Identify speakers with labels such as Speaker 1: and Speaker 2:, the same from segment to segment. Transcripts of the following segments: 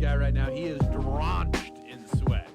Speaker 1: guy right now. He is drenched in sweat.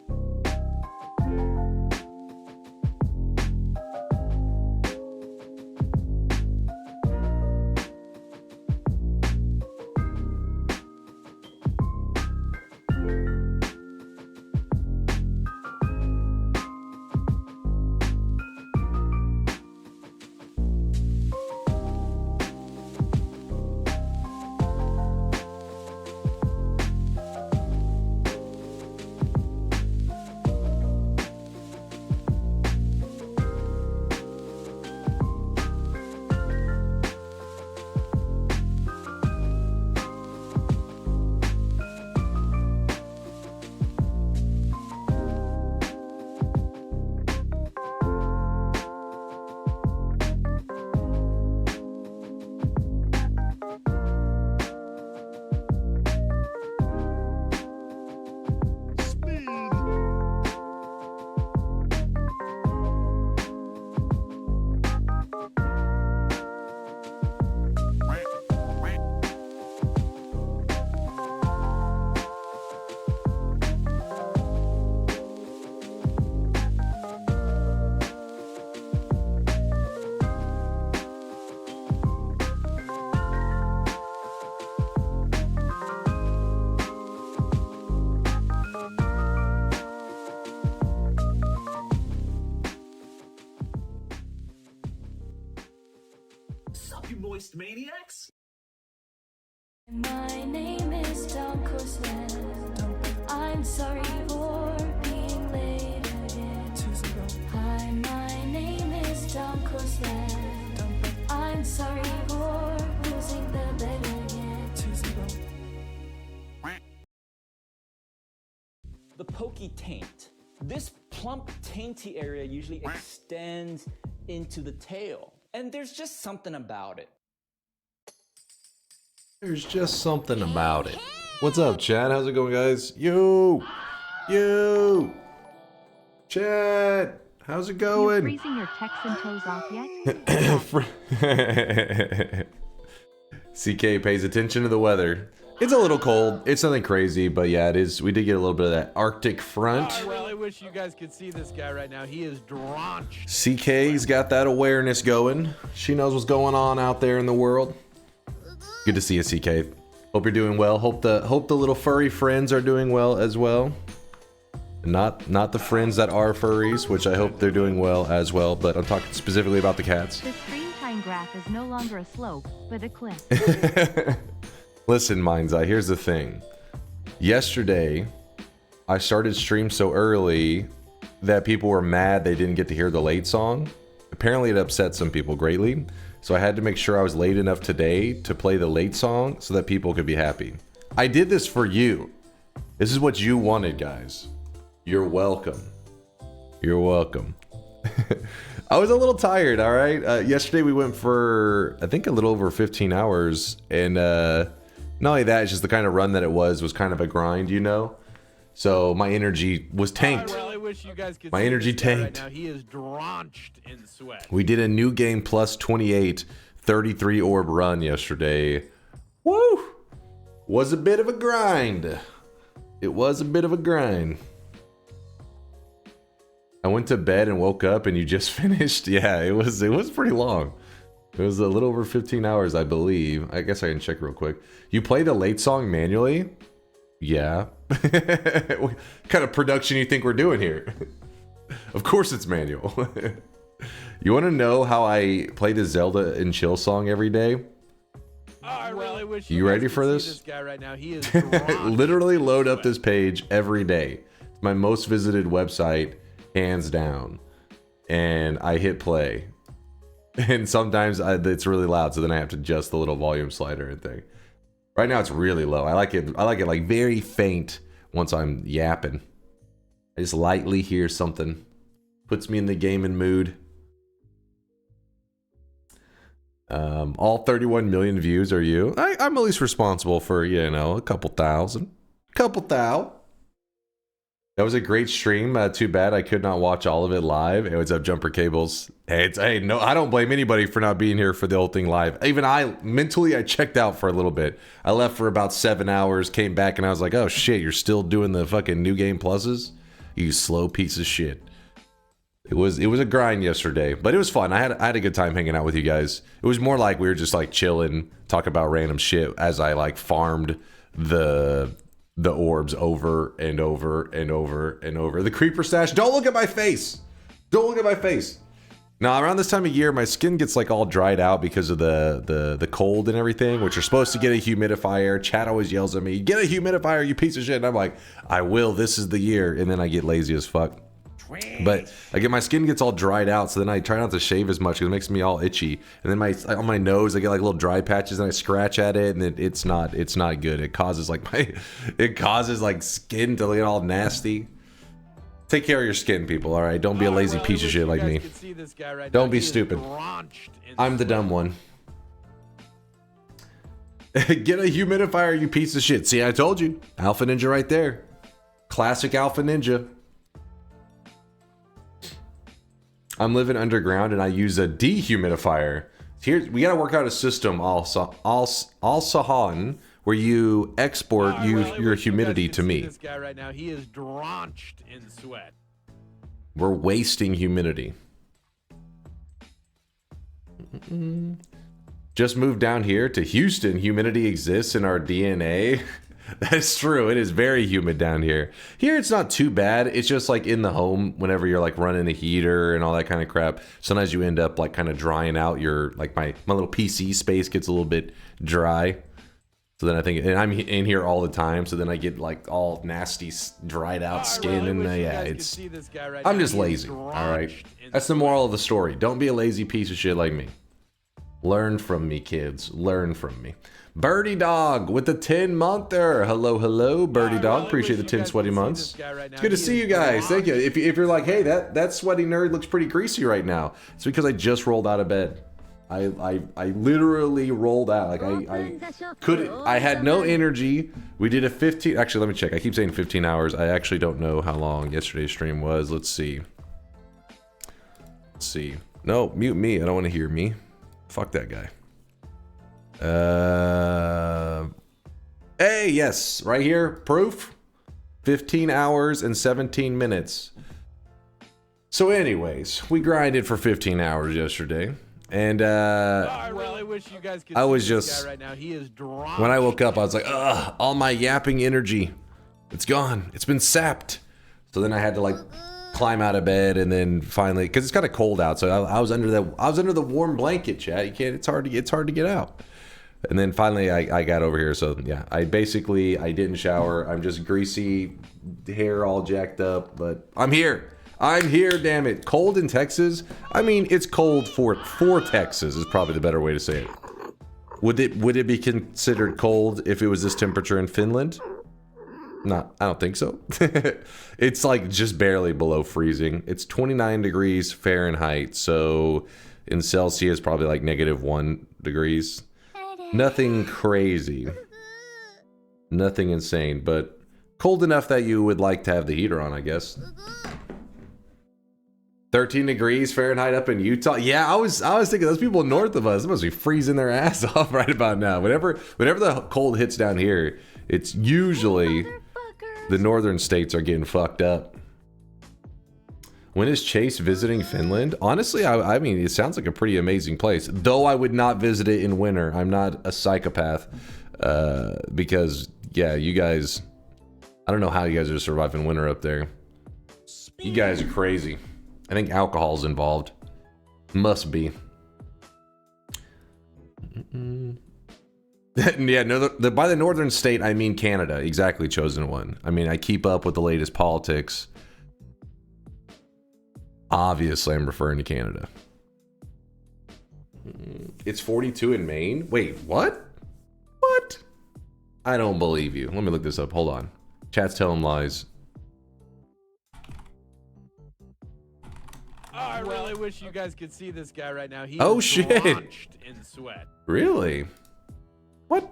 Speaker 2: Sup, you moist maniacs?
Speaker 3: My name is DunkOrSlam. I'm sorry for being late again. Hi, my name is DunkOrSlam. I'm sorry for losing the bet again.
Speaker 4: The pokey taint. This plump, tainty area usually extends into the tail. And there's just something about it.
Speaker 5: There's just something about it. What's up, Chad? How's it going, guys? Yo! Yo! Chad! How's it
Speaker 6: You
Speaker 5: going?
Speaker 6: freezing your Texan toes off yet?
Speaker 5: CK pays attention to the weather. It's a little cold. It's nothing crazy, but yeah, it is. We did get a little bit of that Arctic front.
Speaker 1: I really wish you guys could see this guy right now. He is drenched.
Speaker 5: CK's got that awareness going. She knows what's going on out there in the world. Good to see you, CK. Hope you're doing well. Hope the little furry friends are doing well as well. Not the friends that are furries, which I hope they're doing well as well, but I'm talking specifically about the cats.
Speaker 6: The screen time graph is no longer a slope, but a cliff.
Speaker 5: Listen, Mind's Eye, here's the thing. Yesterday, I started stream so early that people were mad they didn't get to hear the late song. Apparently it upset some people greatly, so I had to make sure I was late enough today to play the late song so that people could be happy. I did this for you. This is what you wanted, guys. You're welcome. You're welcome. I was a little tired, all right? Yesterday we went for, I think, a little over 15 hours, and not only that, it's just the kind of run that it was kind of a grind, you know? So my energy was tanked.
Speaker 1: I really wish you guys could
Speaker 5: My
Speaker 1: see
Speaker 5: energy
Speaker 1: this guy
Speaker 5: tanked.
Speaker 1: Right now. He is drenched in sweat.
Speaker 5: We did a new game plus 28, 33 orb run yesterday. Woo! Was a bit of a grind. It was a bit of a grind. I went to bed and woke up and you just finished. Yeah, it was pretty long. It was a little over 15 hours, I believe. I guess I can check real quick. You play the late song manually? Yeah. What kind of production you think we're doing here? Of course it's manual. You want to know how I play the Zelda and Chill song every day?
Speaker 1: Oh, I really wish
Speaker 5: You
Speaker 1: guys
Speaker 5: ready
Speaker 1: could
Speaker 5: for
Speaker 1: see
Speaker 5: this?
Speaker 1: This guy right now. He is drenched.
Speaker 5: Literally load up this page every day. It's my most visited website, hands down. And I hit play. And sometimes it's really loud, so then I have to adjust the little volume slider and thing. Right now it's really low. I like it like very faint once I'm yapping. I just lightly hear something. Puts me in the gaming mood. All 31 million views are you. I'm at least responsible for, you know, a couple thousand. Couple thou. That was a great stream. Too bad I could not watch all of it live. Hey, what's up, Jumper Cables? Hey, no, I don't blame anybody for not being here for the whole thing live. Even I checked out for a little bit. I left for about 7 hours, came back, and I was like, oh shit, you're still doing the fucking new game pluses? You slow piece of shit. It was a grind yesterday, but it was fun. I had a good time hanging out with you guys. It was more like we were just like chilling, talking about random shit as I like farmed the orbs over and over and over and over. The creeper stash. Don't look at my face. Don't look at my face. Now, around this time of year, my skin gets like all dried out because of the cold and everything, which you're supposed to get a humidifier. Chat always yells at me, get a humidifier, you piece of shit. And I'm like, I will. This is the year. And then I get lazy as fuck. But I get my skin gets all dried out, so then I try not to shave as much because it makes me all itchy. And then on my nose, I get like little dry patches, and I scratch at it, and it's not good. It causes like skin to get all nasty. Take care of your skin, people. All right, don't be a lazy piece of shit like me. Don't be stupid. I'm the dumb one. Get a humidifier, you piece of shit. See, I told you, Alpha Ninja right there. Classic Alpha Ninja. I'm living underground and I use a dehumidifier. Here we gotta work out a system also Sahan where you export your humidity to me.
Speaker 1: This guy right now, he is drenched in sweat.
Speaker 5: We're wasting humidity. Just moved down here to Houston. Humidity exists in our DNA. That's true. It is very humid down here. Here it's not too bad. It's just like in the home whenever you're like running a heater and all that kind of crap. Sometimes you end up like kind of drying out your like my little PC space gets a little bit dry. So then I think, and I'm in here all the time, so then I get like all nasty dried out skin and yeah, it's I'm just lazy. All right. That's the moral of the story. Don't be a lazy piece of shit like me. Learn from me, kids. Learn from me. Birdie Dog with the 10-monther. Hello, Birdie Dog. Appreciate the 10 sweaty months. It's good to see you guys. Thank you. If you're like, hey, that sweaty nerd looks pretty greasy right now, it's because I just rolled out of bed. I literally rolled out. Like I had no energy. We did a 15. Actually, let me check. I keep saying 15 hours. I actually don't know how long yesterday's stream was. Let's see. No, mute me. I don't want to hear me. Fuck that guy. Hey, yes, right here, proof. 15 hours and 17 minutes. So anyways, we grinded for 15 hours yesterday. And
Speaker 1: I really wish you guys could
Speaker 5: I was
Speaker 1: see
Speaker 5: just
Speaker 1: this guy right now. He is drenched.
Speaker 5: When I woke up, I was like, ugh, all my yapping energy, it's gone. It's been sapped. So then I had to like climb out of bed, and then finally, because it's kind of cold out, so I was under the warm blanket, chat. You can't. It's hard to get out. And then finally, I got over here. So yeah, I didn't shower. I'm just greasy, hair all jacked up, but I'm here. Damn it. Cold in Texas. I mean, it's cold for Texas is probably the better way to say it. Would it be considered cold if it was this temperature in Finland? I don't think so. It's like just barely below freezing. It's 29 degrees Fahrenheit, so in Celsius probably like -1 degrees. Nothing crazy. Nothing insane, but cold enough that you would like to have the heater on, I guess. 13 degrees Fahrenheit up in Utah. Yeah, I was thinking those people north of us, they must be freezing their ass off right about now. Whenever the cold hits down here, it's usually the northern states are getting fucked up. When is Chase visiting Finland? Honestly, I mean, it sounds like a pretty amazing place. Though I would not visit it in winter. I'm not a psychopath. Because, yeah, you guys... I don't know how you guys are surviving winter up there. You guys are crazy. I think alcohol's involved. Must be. Yeah, no, by the northern state, I mean Canada. Exactly, chosen one. I mean, I keep up with the latest politics. Obviously, I'm referring to Canada. It's 42 in Maine? Wait, what? What? I don't believe you. Let me look this up. Hold on. Chat's telling lies.
Speaker 1: Oh, I really wish you guys could see this guy right now. He
Speaker 5: Oh,
Speaker 1: is
Speaker 5: shit.
Speaker 1: drenched in sweat.
Speaker 5: Really? What?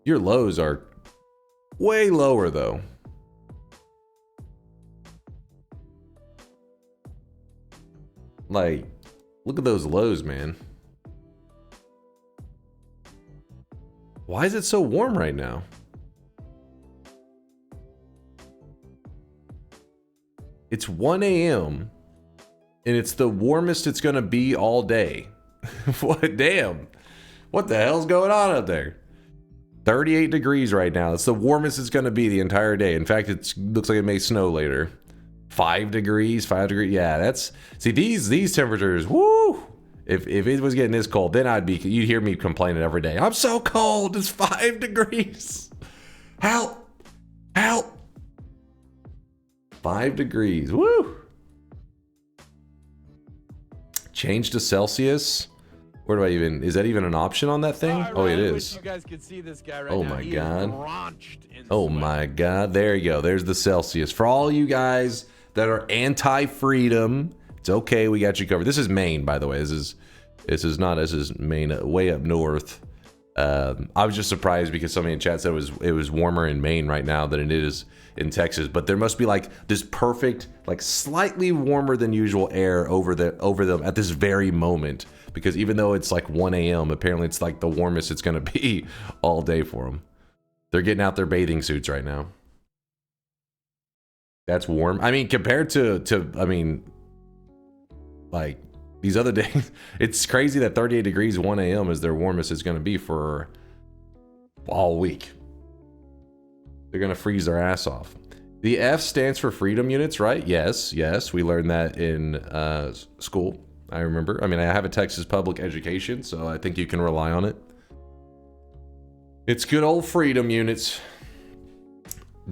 Speaker 5: Your lows are way lower though. Like, look at those lows, man. Why is it so warm right now? It's 1 a.m. and it's the warmest it's gonna be all day. What? Damn. What the hell's going on out there? 38 degrees right now. It's the warmest it's gonna be the entire day. In fact, it looks like it may snow later. 5 degrees, 5 degrees. Yeah, that's, see, these temperatures, woo! If it was getting this cold, then you'd hear me complaining every day. I'm so cold, it's 5 degrees. Help! Help! 5 degrees, woo! Change to Celsius? Where do I even, is that even an option on that thing? Oh, it is.
Speaker 1: You guys could see this guy right
Speaker 5: Oh
Speaker 1: now.
Speaker 5: my
Speaker 1: He
Speaker 5: God.
Speaker 1: is drenched in
Speaker 5: Oh
Speaker 1: sweat.
Speaker 5: my God, there you go. There's the Celsius. For all you guys that are anti-freedom, it's okay, we got you covered. This is Maine, by the way. This is Maine, way up north. I was just surprised because somebody in chat said it was warmer in Maine right now than it is in Texas. But there must be like this perfect, like slightly warmer than usual air over them at this very moment. Because even though it's like 1 a.m., apparently it's like the warmest it's gonna be all day for them. They're getting out their bathing suits right now. That's warm. I mean, compared to I mean, like these other days, it's crazy that 38 degrees 1 a.m. is their warmest it's going to be for all week. They're going to freeze their ass off. The F stands for freedom units, right? Yes, we learned that in school. I remember. I mean, I have a Texas public education, so I think you can rely on it. It's good old freedom units.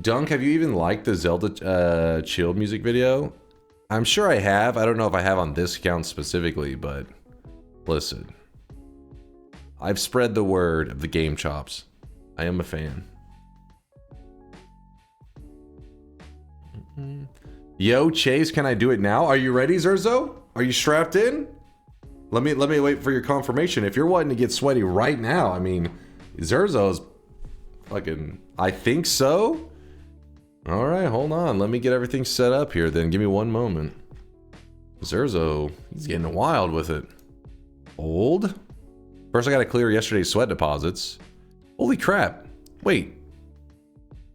Speaker 5: Dunk, have you even liked the Zelda Chilled music video? I'm sure I have. I don't know if I have on this account specifically, but listen. I've spread the word of the game chops. I am a fan. Yo, Chase, can I do it now? Are you ready, Zerzo? Are you strapped in? Let me wait for your confirmation. If you're wanting to get sweaty right now, I mean, Zerzo's fucking, I think so. All right, hold on. Let me get everything set up here. Then give me one moment. Zerzo, he's getting wild with it. Old. First, I got to clear yesterday's sweat deposits. Holy crap! Wait,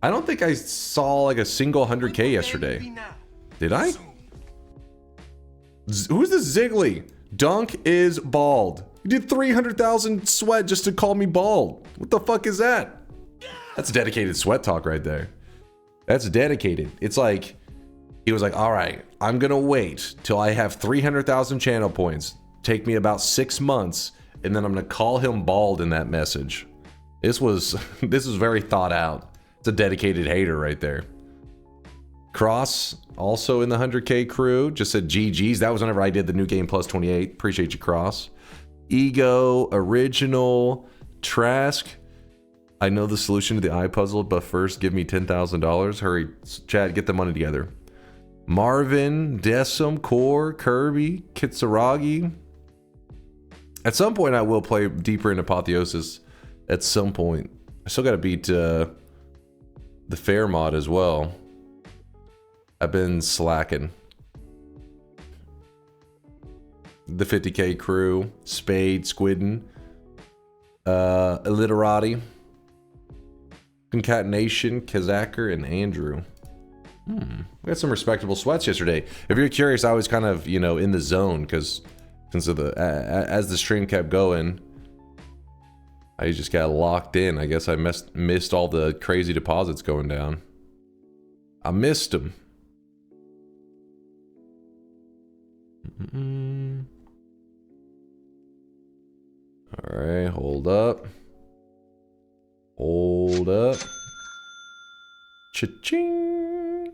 Speaker 5: I don't think I saw like a single 100K yesterday. Did I? Who's this Ziggly? Dunk is bald. You did 300,000 sweat just to call me bald. What the fuck is that? That's dedicated sweat talk right there. That's dedicated. It's like, he was like, all right, I'm gonna wait till I have 300,000 channel points. Take me about 6 months, and then I'm gonna call him bald in that message. This was very thought out. It's a dedicated hater right there. Cross, also in the 100K crew, just said GG's. That was whenever I did the new game plus 28. Appreciate you, Cross. Ego, Original, Trask. I know the solution to the eye puzzle, but first give me $10,000. Hurry, Chad, get the money together. Marvin, Decim, Core, Kirby, Kitsuragi. At some point, I will play deeper in Apotheosis. At some point. I still got to beat the Fair mod as well. I've been slacking. The 50K crew, Spade, Squidden, Illiterati, Concatenation, Kazaker, and Andrew. We had some respectable sweats yesterday. If you're curious, I was kind of, you know, in the zone because since as the stream kept going, I just got locked in. I guess I missed all the crazy deposits going down. I missed them. All right, hold up. Hold up. Cha-ching.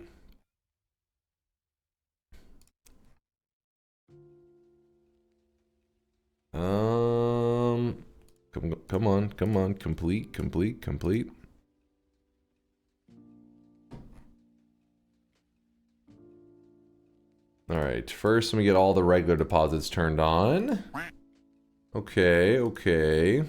Speaker 5: Come on. Complete. All right, first let me get all the regular deposits turned on. Okay.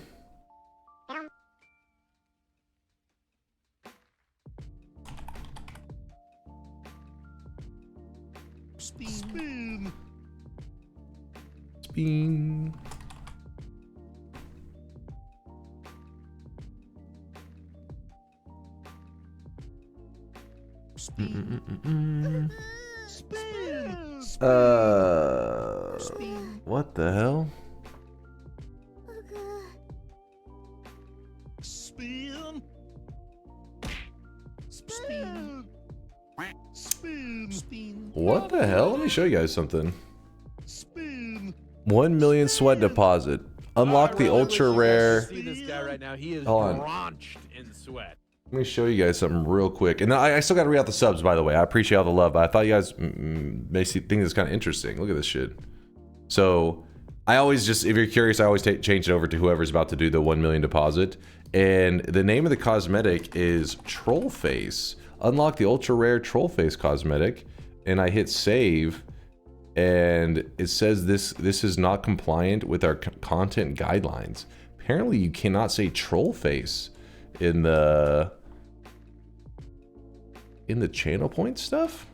Speaker 5: Spin. What the hell?
Speaker 7: Spin. Spin. Spin. Spin.
Speaker 5: What the hell? Let me show you guys something.
Speaker 7: Spin.
Speaker 5: 1 million sweat deposit. Unlock the ultra rare.
Speaker 1: See this guy right now. He is
Speaker 5: Hold on.
Speaker 1: drenched in sweat.
Speaker 5: Let me show you guys something real quick. And I still got to read out the subs, by the way. I appreciate all the love, but I thought you guys may think this is kind of interesting. Look at this shit. So I always just, if you're curious, I always change it over to whoever's about to do the 1 million deposit. And the name of the cosmetic is Troll Face. Unlock the ultra rare Troll Face cosmetic. And I hit save. And it says this is not compliant with our content guidelines. Apparently you cannot say Troll Face in the channel point stuff.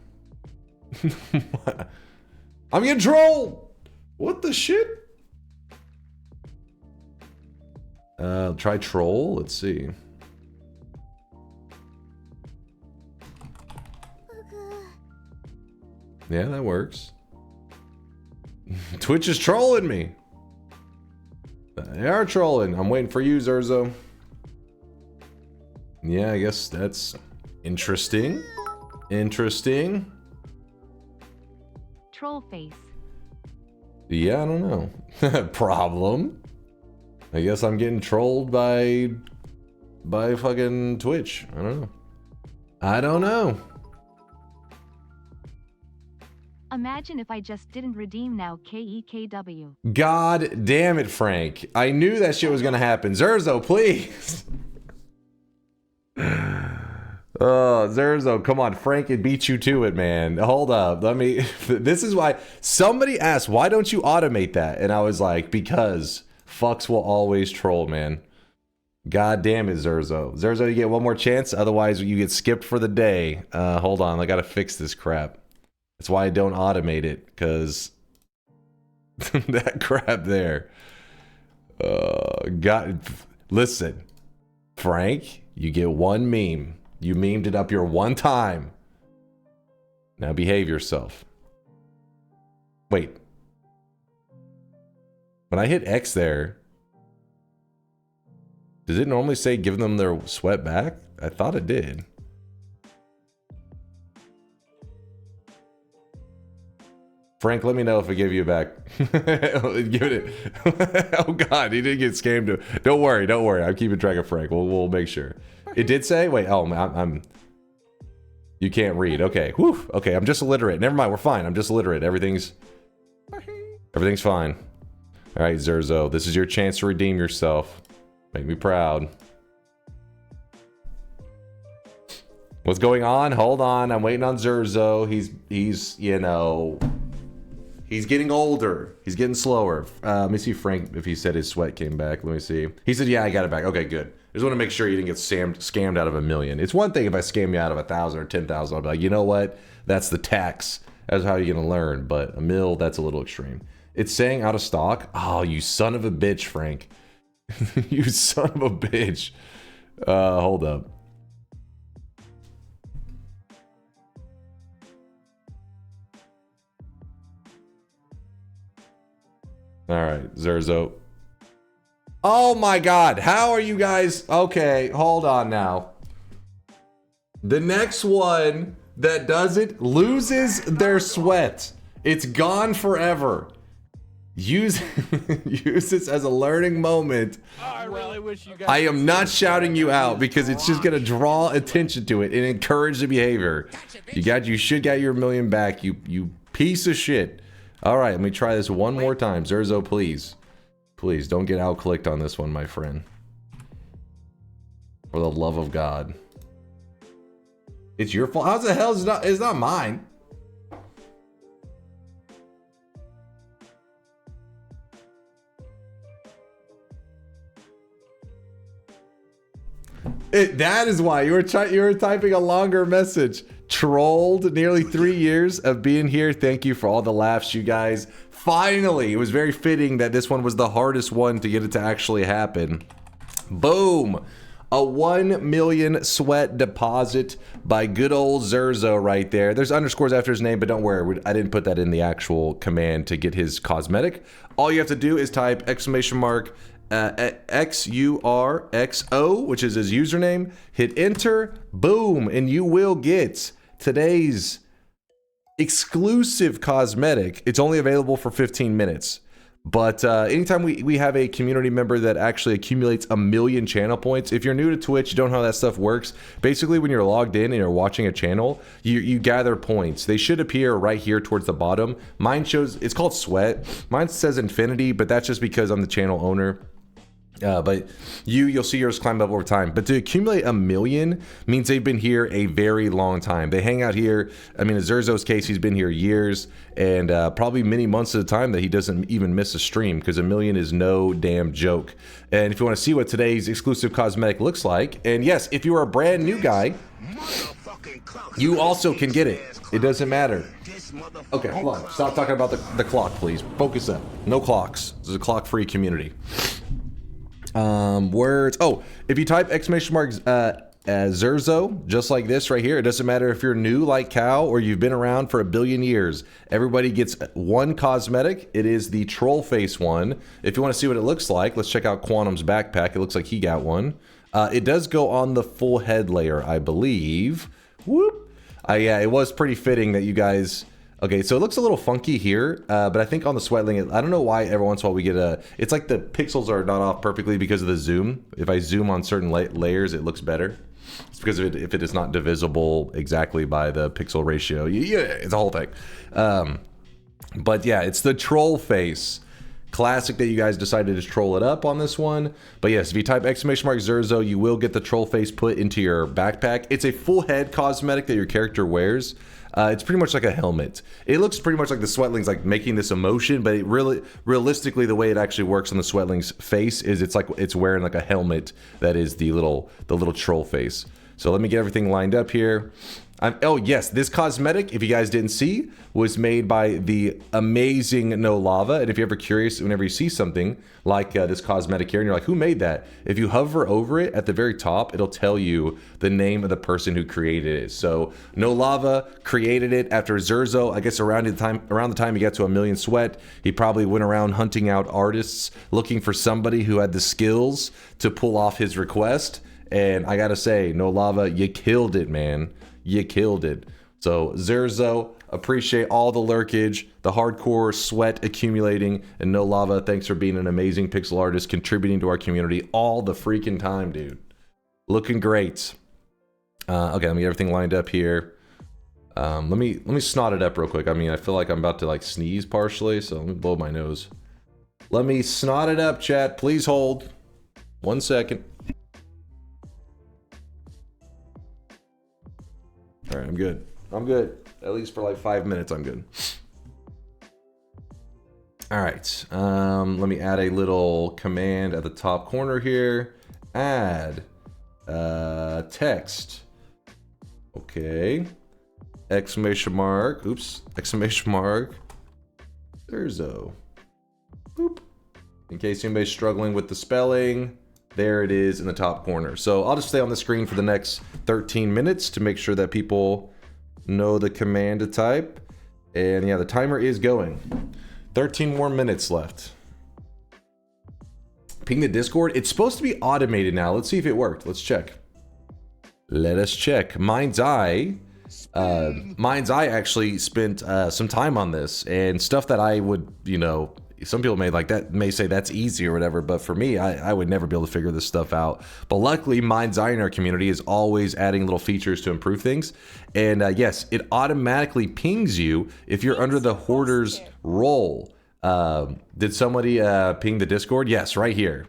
Speaker 5: I'm getting trolled. What the shit? Try troll. Let's see. Yeah, that works. Twitch is trolling me. They are trolling. I'm waiting for you, Zerzo. Yeah, I guess that's interesting. Interesting.
Speaker 6: Troll face.
Speaker 5: Yeah, I don't know. Problem. I guess I'm getting trolled by fucking Twitch. I don't know. I don't know.
Speaker 6: Imagine if I just didn't redeem now. KEKW.
Speaker 5: God damn it, Frank. I knew that shit was gonna happen. Zerzo, please. Oh, Zerzo, come on. Frank, it beat you to it, man. Hold up. Let me... This is why... Somebody asked, why don't you automate that? And I was like, because fucks will always troll, man. God damn it, Zerzo. Zerzo, you get one more chance. Otherwise, you get skipped for the day. Hold on. I gotta fix this crap. That's why I don't automate it, because... that crap there. God... Listen. Frank, you get one meme. You memed it up your one time. Now behave yourself. Wait. When I hit X there, does it normally say give them their sweat back? I thought it did. Frank, let me know if I give you back. Give it. Oh God, he didn't get scammed. Don't worry, don't worry. I'm keeping track of Frank. We'll make sure. It did say. Wait. Oh, I'm. You can't read. Okay. Whew. Okay. I'm just illiterate. Never mind. We're fine. I'm just illiterate. Everything's fine. All right, Zerzo. This is your chance to redeem yourself. Make me proud. What's going on? Hold on. I'm waiting on Zerzo. He's you know. He's getting older. He's getting slower. Let me see Frank if he said his sweat came back. Let me see. He said, yeah, I got it back. Okay, good. I just want to make sure you didn't get scammed out of 1 million. It's one thing if I scam you out of 1,000 or 10,000. I'll be like, you know what? That's the tax. That's how you're going to learn. But 1 mil, that's a little extreme. It's saying out of stock. Oh, you son of a bitch, Frank. You son of a bitch. Hold up. All right, Zerzo. Oh my God, how are you guys? Okay, hold on now. The next one that does it loses their sweat. It's gone forever. Use this as a learning moment.
Speaker 1: Oh, I really wish you guys.
Speaker 5: I am not shouting you out because it's just gonna draw attention to it and encourage the behavior. You should get your 1 million back, you piece of shit. All right, let me try this one more time. Zerzo, please. Please, don't get out-clicked on this one, my friend. For the love of God. It's your fault. How the hell is it's not mine? That is why you were typing a longer message. Trolled nearly 3 years of being here. Thank you for all the laughs, you guys. Finally, it was very fitting that this one was the hardest one to get it to actually happen. Boom. A 1 million sweat deposit by good old Zerzo right there. There's underscores after his name, but don't worry, I didn't put that in the actual command to get his cosmetic. All you have to do is type XURXO, which is his username, hit enter, boom, and you will get today's exclusive cosmetic. It's only available for 15 minutes. But anytime we have a community member that actually accumulates 1 million channel points, if you're new to Twitch, you don't know how that stuff works. Basically, when you're logged in and you're watching a channel, you gather points. They should appear right here towards the bottom. Mine shows, it's called sweat. Mine says infinity, but that's just because I'm the channel owner. But you'll see yours climb up over time. But to accumulate 1 million means they've been here a very long time. They hang out here. I mean, in Zerzo's case, he's been here years and probably many months at a time that he doesn't even miss a stream, because 1 million is no damn joke. And if you want to see what today's exclusive cosmetic looks like, and yes, if you are a brand new guy, you also can get it. It doesn't matter. Okay, hold on. Stop talking about the clock, please. Focus up. No clocks. This is a clock-free community. Words. Oh, if you type Zerzo, just like this right here, it doesn't matter if you're new like Cow or you've been around for 1 billion years. Everybody gets one cosmetic. It is the troll face one. If you want to see what it looks like, let's check out Quantum's backpack. It looks like he got one. It does go on the full head layer, I believe. Whoop. Yeah, it was pretty fitting that you guys... Okay, so it looks a little funky here, but I think on the sweatling, I don't know why every once in a while we get it's like the pixels are not off perfectly because of the zoom. If I zoom on certain layers, it looks better. It's because of if it is not divisible exactly by the pixel ratio. Yeah, it's a whole thing. But yeah, it's the troll face. Classic that you guys decided to troll it up on this one. But yes, if you type Zerzo, you will get the troll face put into your backpack. It's a full head cosmetic that your character wears. It's pretty much like a helmet. It looks pretty much like the Sweatling's like making this emotion, but it realistically, the way it actually works on the Sweatling's face is it's like it's wearing like a helmet that is the little troll face. So let me get everything lined up here. Oh yes, this cosmetic, if you guys didn't see, was made by the amazing No Lava. And if you're ever curious, whenever you see something like this cosmetic here, and you're like, who made that? If you hover over it at the very top, it'll tell you the name of the person who created it. So No Lava created it after Zerzo. I guess around the time he got to 1 million sweat, he probably went around hunting out artists, looking for somebody who had the skills to pull off his request. And I gotta say, No Lava, you killed it, man. You killed it. So Zerzo, appreciate all the lurkage, the hardcore sweat accumulating, and No Lava, thanks for being an amazing pixel artist, contributing to our community all the freaking time, dude. Looking great. Okay, let me get everything lined up here. Let me snot it up real quick. I mean, I feel like I'm about to like sneeze partially, so let me blow my nose. Let me snot it up, chat. Please hold 1 second. All right, I'm good. I'm good. At least for like 5 minutes, I'm good. All right. Let me add a little command at the top corner here. Add text. Okay. Exclamation mark. Oops. Exclamation mark. Zerzo. Boop. In case anybody's struggling with the spelling. There it is in the top corner. So I'll just stay on the screen for the next 13 minutes to make sure that people know the command to type. And yeah, the timer is going. 13 more minutes left. Ping the Discord. It's supposed to be automated now. Let's see if it worked. Let's check. Let us check. Mind's Eye actually spent some time on this, and stuff that I would, you know, some people may say that's easy or whatever, but for me, I would never be able to figure this stuff out. But luckily, Mind's Eye in our community is always adding little features to improve things. And yes, it automatically pings you if you're under the Hoarder's role. Did somebody ping the Discord? Yes, right here.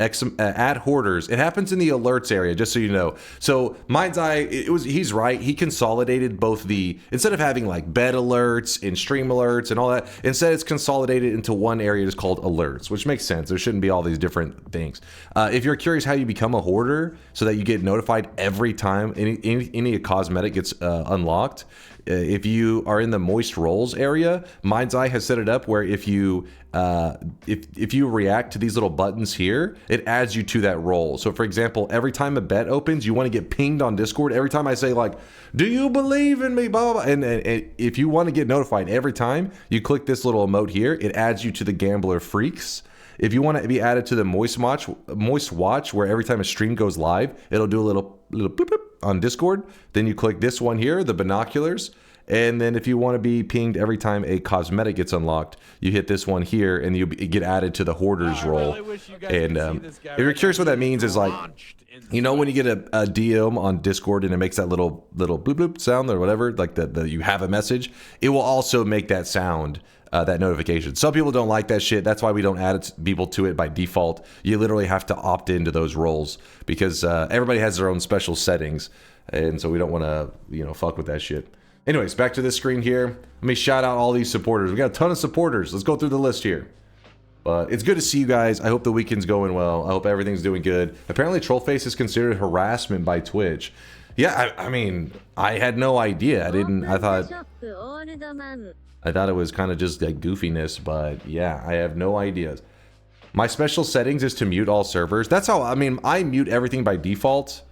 Speaker 5: at hoarders. It happens in the alerts area, just so you know. So Mind's Eye, he's right. He consolidated both instead of having like bed alerts and stream alerts and all that, instead it's consolidated into one area just called alerts, which makes sense. There shouldn't be all these different things. If you're curious how you become a hoarder so that you get notified every time any cosmetic gets unlocked, if you are in the moist rolls area, Mind's Eye has set it up where if you react to these little buttons here, it adds you to that roll. So for example, every time a bet opens, you want to get pinged on Discord. Every time I say like, do you believe in me, blah, blah, blah. And if you want to get notified every time, you click this little emote here, it adds you to the Gambler Freaks. If you want to be added to the Moist Watch, where every time a stream goes live, it'll do a little bloop, bloop on Discord. Then you click this one here, the binoculars. And then if you want to be pinged every time a cosmetic gets unlocked, you hit this one here and you get added to the hoarders roll. And if you're curious what that means, is like, you know, when you get a DM on Discord and it makes that little bloop bloop sound or whatever, like you have a message, it will also make that sound. That notification. Some people don't like that shit. That's why we don't add people to it by default. You literally have to opt into those roles because everybody has their own special settings, and so we don't want to, fuck with that shit. Anyways, back to this screen here. Let me shout out all these supporters. We got a ton of supporters. Let's go through the list here. But it's good to see you guys. I hope the weekend's going well. I hope everything's doing good. Apparently, Trollface is considered harassment by Twitch. Yeah, I mean, I had no idea. I thought it was kind of just like goofiness, but yeah, I have no ideas. My special settings is to mute all servers. That's how, I mute everything by default.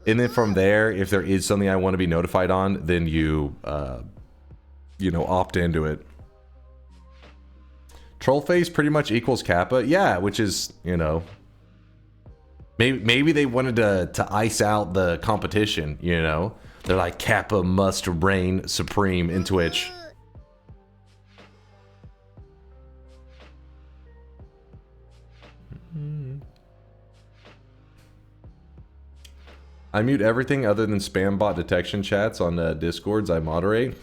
Speaker 5: And then from there, if there is something I want to be notified on, then you opt into it. Trollface pretty much equals Kappa. Yeah, which is, maybe they wanted to ice out the competition, They're like, Kappa must reign supreme in Twitch. I mute everything other than spam bot detection chats on Discords I moderate.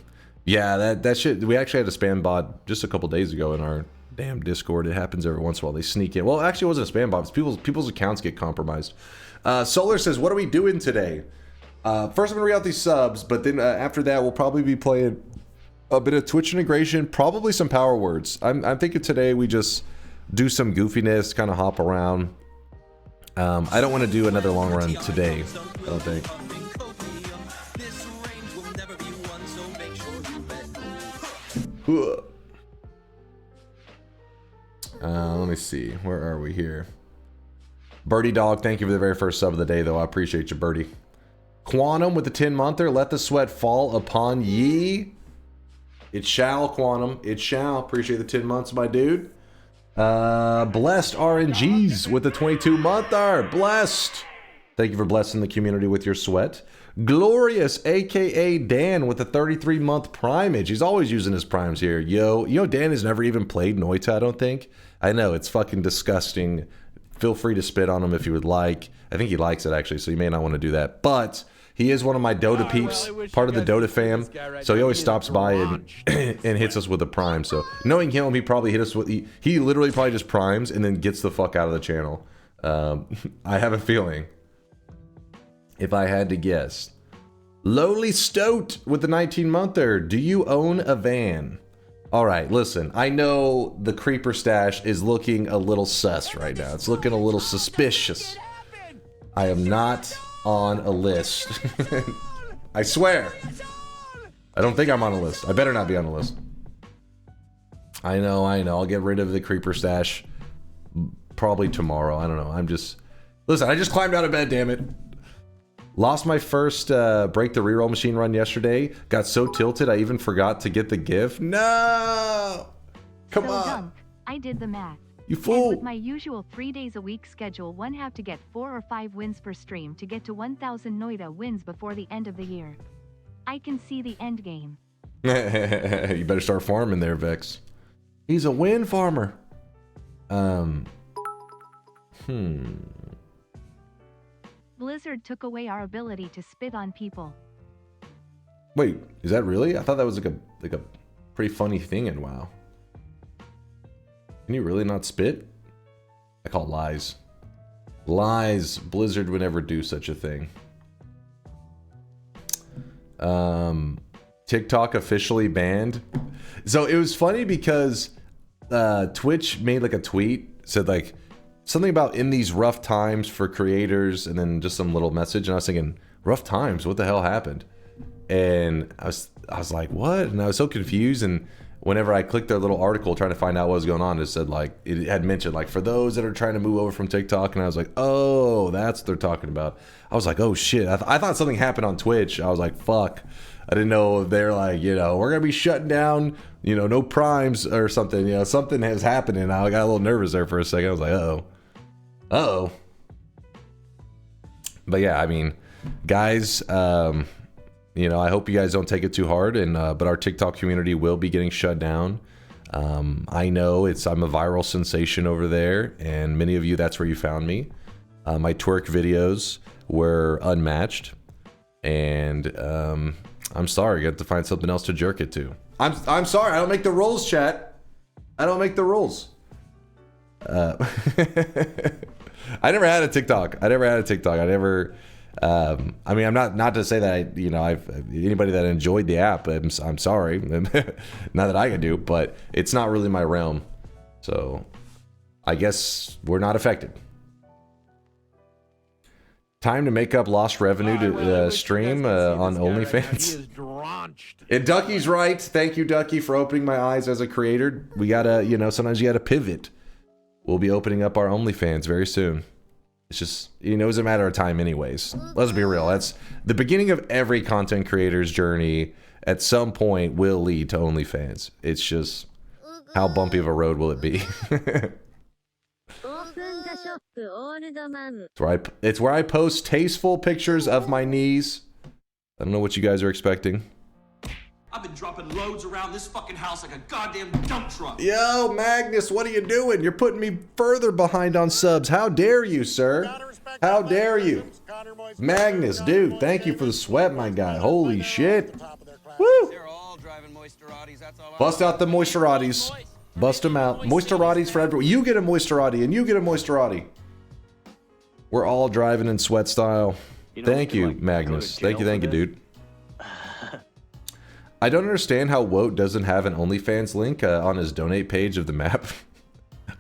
Speaker 5: Yeah, that shit. We actually had a spam bot just a couple days ago in our damn Discord. It happens every once in a while. They sneak in. Well, actually, it wasn't a spam bot. It's people's accounts get compromised. Solar says, "What are we doing today?" First, I'm gonna read out these subs, but then after that, we'll probably be playing a bit of Twitch integration, probably some power words. I'm thinking today we just do some goofiness, kind of hop around. I don't want to do another long run today, I don't think. Let me see. Where are we here? Birdie Dog, thank you for the very first sub of the day, though. I appreciate you, Birdie. Quantum with the 10-monther. Let the sweat fall upon ye. It shall, Quantum. It shall. Appreciate the 10 months, my dude. Blessed RNGs with the 22-monther. Blessed. Thank you for blessing the community with your sweat. Glorious, aka Dan, with the 33-month primage. He's always using his primes here. Yo, Dan has never even played Noita, I don't think. I know, it's fucking disgusting. Feel free to spit on him if you would like. I think he likes it, actually, so you may not want to do that. But he is one of my Dota peeps, part of the Dota fam. So he always stops by and hits us with a prime. So knowing him, he probably hit us with... He literally probably just primes and then gets the fuck out of the channel. I have a feeling. If I had to guess. Lowly Stoat with the 19-monther. Do you own a van? All right, listen. I know the creeper stash is looking a little sus right now. It's looking a little suspicious. I am not on a list. I swear. I don't think I'm on a list. I better not be on a list. I know. I'll get rid of the creeper stash probably tomorrow. I don't know. Listen, I just climbed out of bed, damn it. Lost my first break the reroll machine run yesterday. Got so tilted I even forgot to get the GIF. No! Come on.
Speaker 6: Dunk, I did the math.
Speaker 5: You fool.
Speaker 6: And with my usual 3 days a week schedule, one have to get 4 or 5 wins per stream to get to 1,000 Noita wins before the end of the year. I can see the end game.
Speaker 5: You better start farming there, Vex. He's a win farmer.
Speaker 6: Blizzard took away our ability to spit on people.
Speaker 5: Wait, is that really? I thought that was like a pretty funny thing in WoW. Can you really not spit? I call lies. Lies. Blizzard would never do such a thing. TikTok officially banned. So it was funny because Twitch made like a tweet, said like something about in these rough times for creators, and then just some little message, and I was thinking, rough times, what the hell happened? And I was like, what? And I was so confused, and whenever I clicked their little article trying to find out what was going on, it said like, it had mentioned like for those that are trying to move over from TikTok, and I was like, oh, that's what they're talking about. I was like, oh shit, I thought something happened on Twitch. I was like, fuck. I didn't know if they're like, you know, we're gonna be shutting down, you know, no primes or something, you know, something has happened, and I got a little nervous there for a second. I was like, uh-oh. But yeah, I mean, guys, you know, I hope you guys don't take it too hard, and but our TikTok community will be getting shut down. I know I'm a viral sensation over there, and many of you, that's where you found me. My twerk videos were unmatched, and I'm sorry, you have to find something else to jerk it to. I'm sorry, I don't make the rules, chat. I don't make the rules. I never had a TikTok. I never. I mean, I'm not to say that anybody that enjoyed the app. I'm sorry, not that I can do, but it's not really my realm. So, I guess we're not affected. Time to make up lost revenue to stream on OnlyFans. And Ducky's right. Thank you, Ducky, for opening my eyes as a creator. We gotta, you know, sometimes you gotta pivot. We'll be opening up our OnlyFans very soon. It's just, you know, it's a matter of time anyways. Let's be real. That's the beginning of every content creator's journey. At some point will lead to OnlyFans. It's just, how bumpy of a road will it be? It's where I post tasteful pictures of my knees. I don't know what you guys are expecting.
Speaker 2: I've been dropping loads around this fucking house like a goddamn dump truck.
Speaker 5: Yo, Magnus, what are you doing? You're putting me further behind on subs. How dare you, sir? How dare you? Magnus, dude, thank you for the sweat, my guy. Holy shit. Woo! Bust out the moisturities. Bust them out. Moisturities for everyone. You get a moisturati, and you get a moisturati. We're all driving in sweat style. Thank you, Magnus. Thank you, dude. I don't understand how Woat doesn't have an OnlyFans link on his donate page of the map.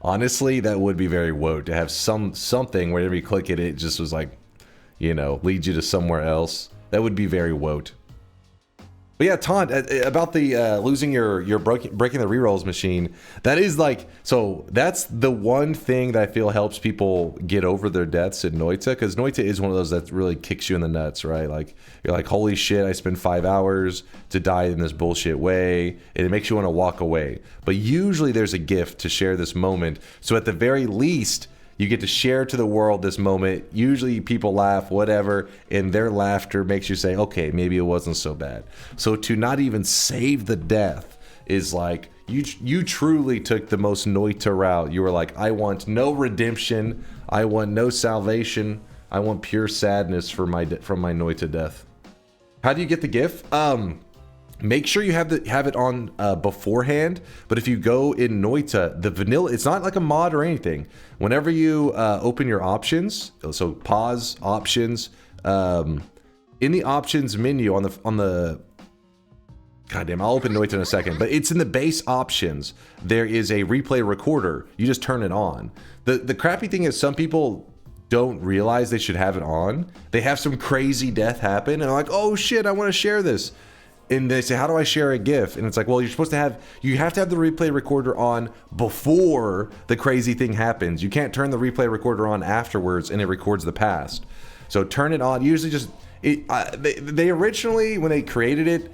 Speaker 5: Honestly, that would be very Woat to have something whenever you click it, it just was like, you know, leads you to somewhere else. That would be very Woat. But yeah, Taunt, about the losing your breaking the rerolls machine, that is like, so that's the one thing that I feel helps people get over their deaths in Noita, because Noita is one of those that really kicks you in the nuts, right? Like, you're like, holy shit, I spent 5 hours to die in this bullshit way, and it makes you want to walk away. But usually there's a gift to share this moment, so at the very least, you get to share to the world this moment. Usually people laugh, whatever, and their laughter makes you say, okay, maybe it wasn't so bad. So to not even save the death is like, you truly took the most Noita route. You were like, I want no redemption. I want no salvation. I want pure sadness from my Noita death. How do you get the GIF? Make sure you have it on beforehand, but if you go in Noita, the vanilla, it's not like a mod or anything. Whenever you open your options, so pause options, in the options menu on the goddamn, I'll open Noita in a second, but it's in the base options. There is a replay recorder. You just turn it on. The crappy thing is some people don't realize they should have it on. They have some crazy death happen and they're like, oh shit, I want to share this. And they say, how do I share a GIF? And it's like, well, you have to have the replay recorder on before the crazy thing happens. You can't turn the replay recorder on afterwards and it records the past. So turn it on. Usually just, they originally, when they created it,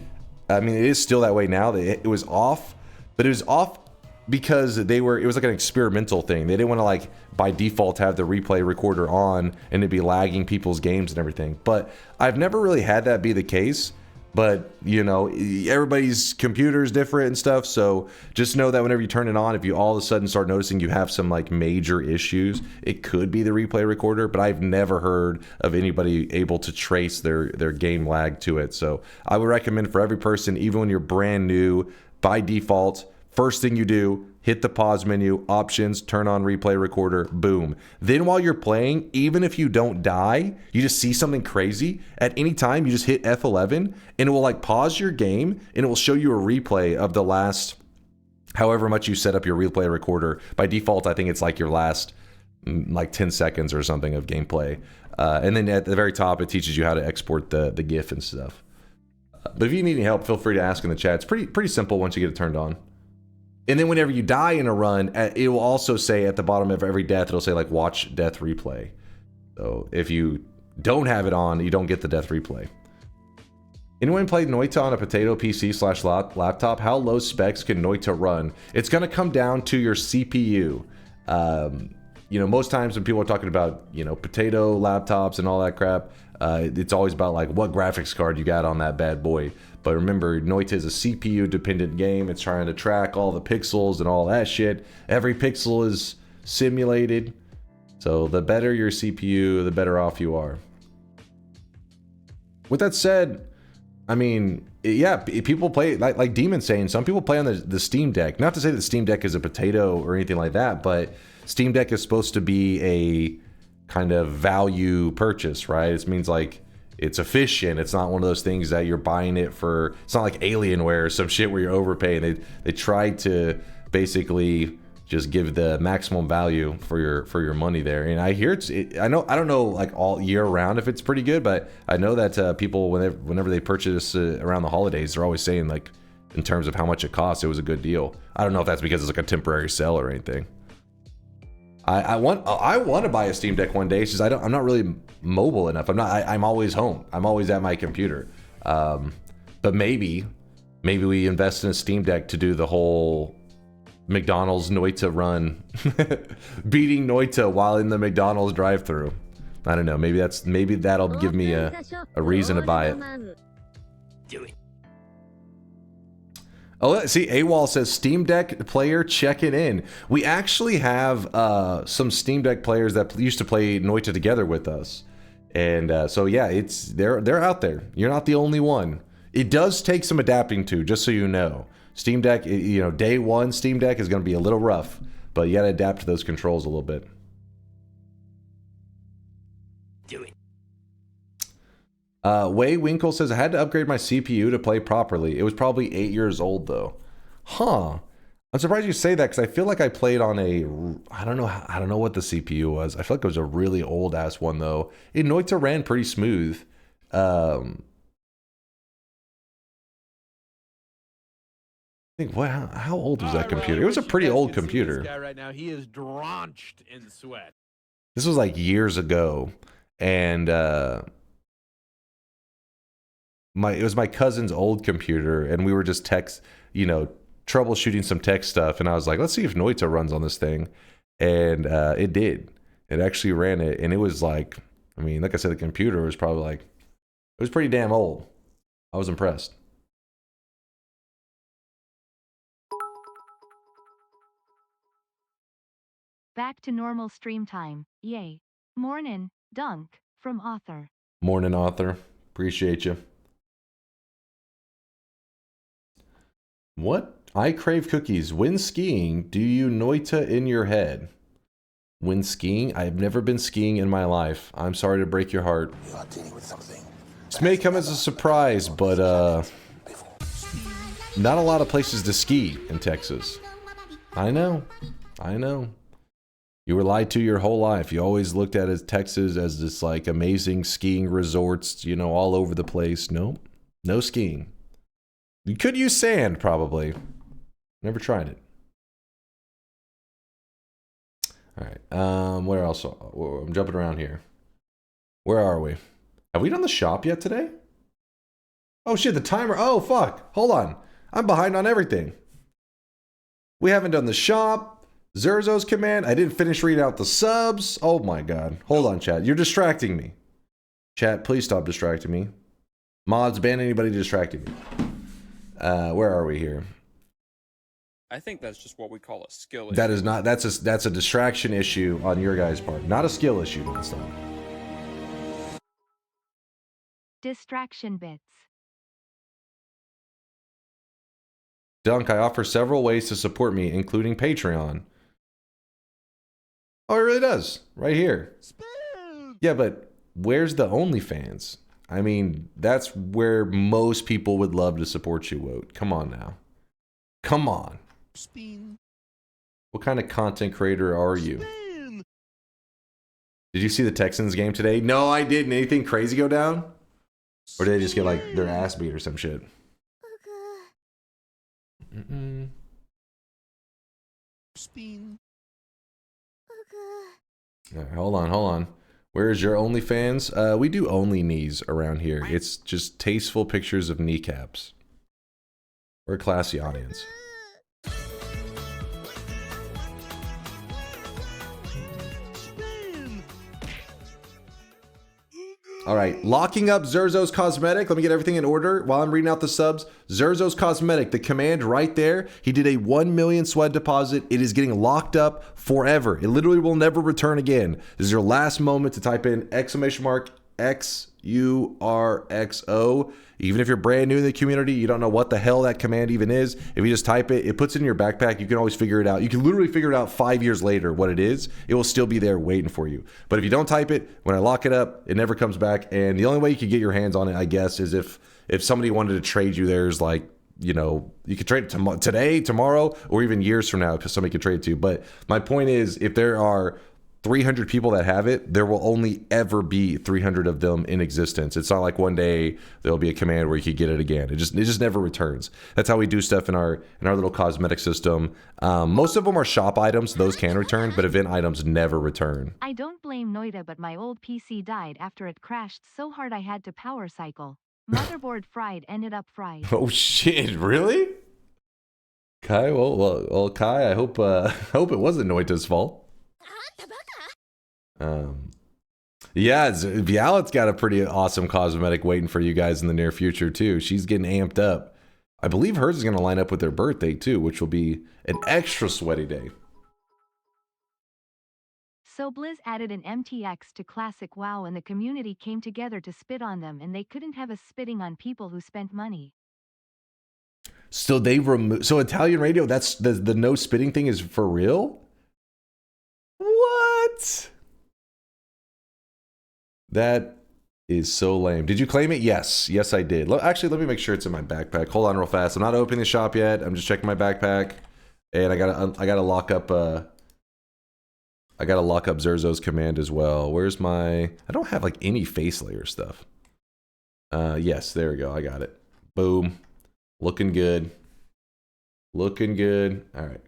Speaker 5: I mean, it is still that way now. It was off, but it was off because it was like an experimental thing. They didn't want to like by default have the replay recorder on and it'd be lagging people's games and everything. But I've never really had that be the case. But, you know, everybody's computer is different and stuff, so just know that whenever you turn it on, if you all of a sudden start noticing you have some, like, major issues, it could be the replay recorder, but I've never heard of anybody able to trace their game lag to it. So I would recommend for every person, even when you're brand new, by default, first thing you do, hit the pause menu, options, turn on replay recorder, boom. Then while you're playing, even if you don't die, you just see something crazy, at any time you just hit F11 and it will like pause your game and it will show you a replay of the last however much you set up your replay recorder. By default, I think it's like your last like 10 seconds or something of gameplay. And then at the very top, it teaches you how to export the GIF and stuff. But if you need any help, feel free to ask in the chat. It's pretty simple once you get it turned on. And then whenever you die in a run, it will also say at the bottom of every death, it'll say like watch death replay. So if you don't have it on, you don't get the death replay. Anyone played Noita on a potato PC/laptop? How low specs can Noita run? It's going to come down to your CPU. You know, most times when people are talking about, you know, potato laptops and all that crap, it's always about like what graphics card you got on that bad boy. But remember, Noita is a CPU dependent game. It's trying to track all the pixels and all that shit. Every pixel is simulated. So the better your CPU, the better off you are. With that said, I mean, yeah, people play, like Demon's saying, some people play on the Steam Deck. Not to say that Steam Deck is a potato or anything like that, but Steam Deck is supposed to be a kind of value purchase, right? It means like it's efficient. It's not one of those things that you're buying it for. It's not like Alienware or some shit where you're overpaying. They tried to basically just give the maximum value for your money there. And I hear I don't know like all year round if it's pretty good, but I know that people whenever they purchase around the holidays, they're always saying like in terms of how much it costs, it was a good deal. I don't know if that's because it's like a temporary sale or anything. I want to buy a Steam Deck one day. It's just I'm not really mobile enough. I'm always home. I'm always at my computer. But maybe we invest in a Steam Deck to do the whole McDonald's Noita run, beating Noita while in the McDonald's drive-thru. I don't know. Maybe that'll give me a reason to buy it.
Speaker 2: Do it.
Speaker 5: Oh, see, AWOL says Steam Deck player checking in. We actually have some Steam Deck players that used to play Noita together with us, and so yeah, they're out there. You're not the only one. It does take some adapting to, just so you know. Steam Deck, you know, day one Steam Deck is going to be a little rough, but you got to adapt to those controls a little bit.
Speaker 2: Do it.
Speaker 5: Wei Winkle says, I had to upgrade my CPU to play properly. It was probably 8 years old though. Huh. I'm surprised you say that because I feel like I played on I don't know what the CPU was. I feel like it was a really old ass one though. Noita ran pretty smooth. I think how old was that computer? It was a pretty old computer.
Speaker 1: This guy right now, he is drenched in sweat.
Speaker 5: This was like years ago, and it was my cousin's old computer, and we were just troubleshooting some tech stuff, and I was like, let's see if Noita runs on this thing, and it did. It actually ran it, and it was like, I mean, like I said, the computer was probably like, it was pretty damn old. I was impressed.
Speaker 6: Back to normal stream time. Yay. Mornin', Dunk, from Author.
Speaker 5: Morning, Author. Appreciate you. What? I crave cookies. When skiing, do you Noita in your head? When skiing? I've never been skiing in my life. I'm sorry to break your heart.
Speaker 7: You are dealing with something.
Speaker 5: This may come as a surprise, but not a lot of places to ski in Texas. I know. You were lied to your whole life. You always looked at Texas as this like amazing skiing resorts, you know, all over the place. Nope. No skiing. You could use sand, probably. Never tried it. All right. Where else? I'm jumping around here. Where are we? Have we done the shop yet today? Oh shit, the timer. Oh fuck. Hold on. I'm behind on everything. We haven't done the shop. Zerzo's command. I didn't finish reading out the subs. Oh my god. Hold on, chat. You're distracting me. Chat, please stop distracting me. Mods, ban anybody distracting me. Where are we here?
Speaker 8: I think that's just what we call a skill issue.
Speaker 5: That is not. That's a distraction issue on your guys' part, not a skill issue. That's not.
Speaker 6: Distraction bits.
Speaker 5: Dunk, I offer several ways to support me, including Patreon. Oh, it really does. Right here.
Speaker 7: Spin.
Speaker 5: Yeah, but where's the OnlyFans? I mean, that's where most people would love to support you, Woat. Come on now. Come on.
Speaker 7: Spin.
Speaker 5: What kind of content creator are you?
Speaker 7: Spin.
Speaker 5: Did you see the Texans game today? No, I didn't. Anything crazy go down? Or did they just get like their ass beat or some shit?
Speaker 7: Spin.
Speaker 5: All right, hold on. Where's your OnlyFans? We do only knees around here. It's just tasteful pictures of kneecaps. We're a classy audience.
Speaker 7: Spin.
Speaker 5: All right, locking up Zerzo's Cosmetic. Let me get everything in order while I'm reading out the subs. Zerzo's Cosmetic, the command right there. He did a 1 million sweat deposit. It is getting locked up forever. It literally will never return again. This is your last moment to type in !XURXO. Even if you're brand new in the community, you don't know what the hell that command even is. If you just type it, it puts it in your backpack. You can always figure it out. You can literally figure it out 5 years later what it is. It will still be there waiting for you. But if you don't type it, when I lock it up, it never comes back. And the only way you could get your hands on it, I guess, is if somebody wanted to trade you, there's like, you know, you could trade it today, tomorrow, or even years from now because somebody could trade it to you. But my point is, if there are 300 people that have it, there will only ever be 300 of them in existence. It's not like one day there'll be a command where you could get it again. It just never returns. That's how we do stuff in our little cosmetic system. Most of them are shop items; those can return, but event items never return.
Speaker 6: I don't blame Noita, but my old PC died after it crashed so hard I had to power cycle. Motherboard fried, ended up fried.
Speaker 5: Oh shit! Really? Kai, well, Kai, I hope it wasn't Noita's fault. Yeah, Violet's got a pretty awesome cosmetic waiting for you guys in the near future too. She's getting amped up. I believe hers is going to line up with their birthday too, which will be an extra sweaty day.
Speaker 6: So Blizz added an MTX to Classic WoW and the community came together to spit on them, and they couldn't have us spitting on people who spent money.
Speaker 5: So they remove. So Italian radio. That's the no spitting thing is for real. What? That is so lame. Did you claim it? Yes, I did. Actually, let me make sure it's in my backpack. Hold on, real fast. I'm not opening the shop yet. I'm just checking my backpack, and I gotta lock up. I gotta lock up Zerzo's command as well. Where's my? I don't have like any face layer stuff. Yes, there we go. I got it. Boom. Looking good. Looking good. All right.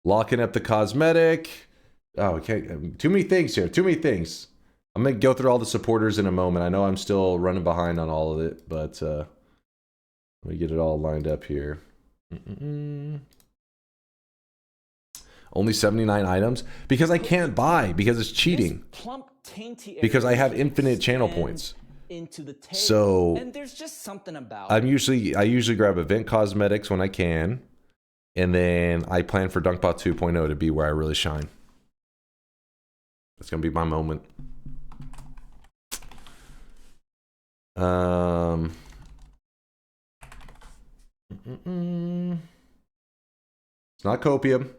Speaker 5: Locking up the cosmetic. Oh, okay. Too many things here. Too many things. I'm going to go through all the supporters in a moment. I know I'm still running behind on all of it, but let me get it all lined up here. Only 79 items? Because I can't buy, because it's cheating.
Speaker 4: Plump, tainty
Speaker 5: Because I have infinite channel points.
Speaker 4: Into the tail.
Speaker 5: So
Speaker 4: and there's just something about
Speaker 5: I usually grab event cosmetics when I can, and then I plan for DunkBot 2.0 to be where I really shine. That's going to be my moment. It's not copium.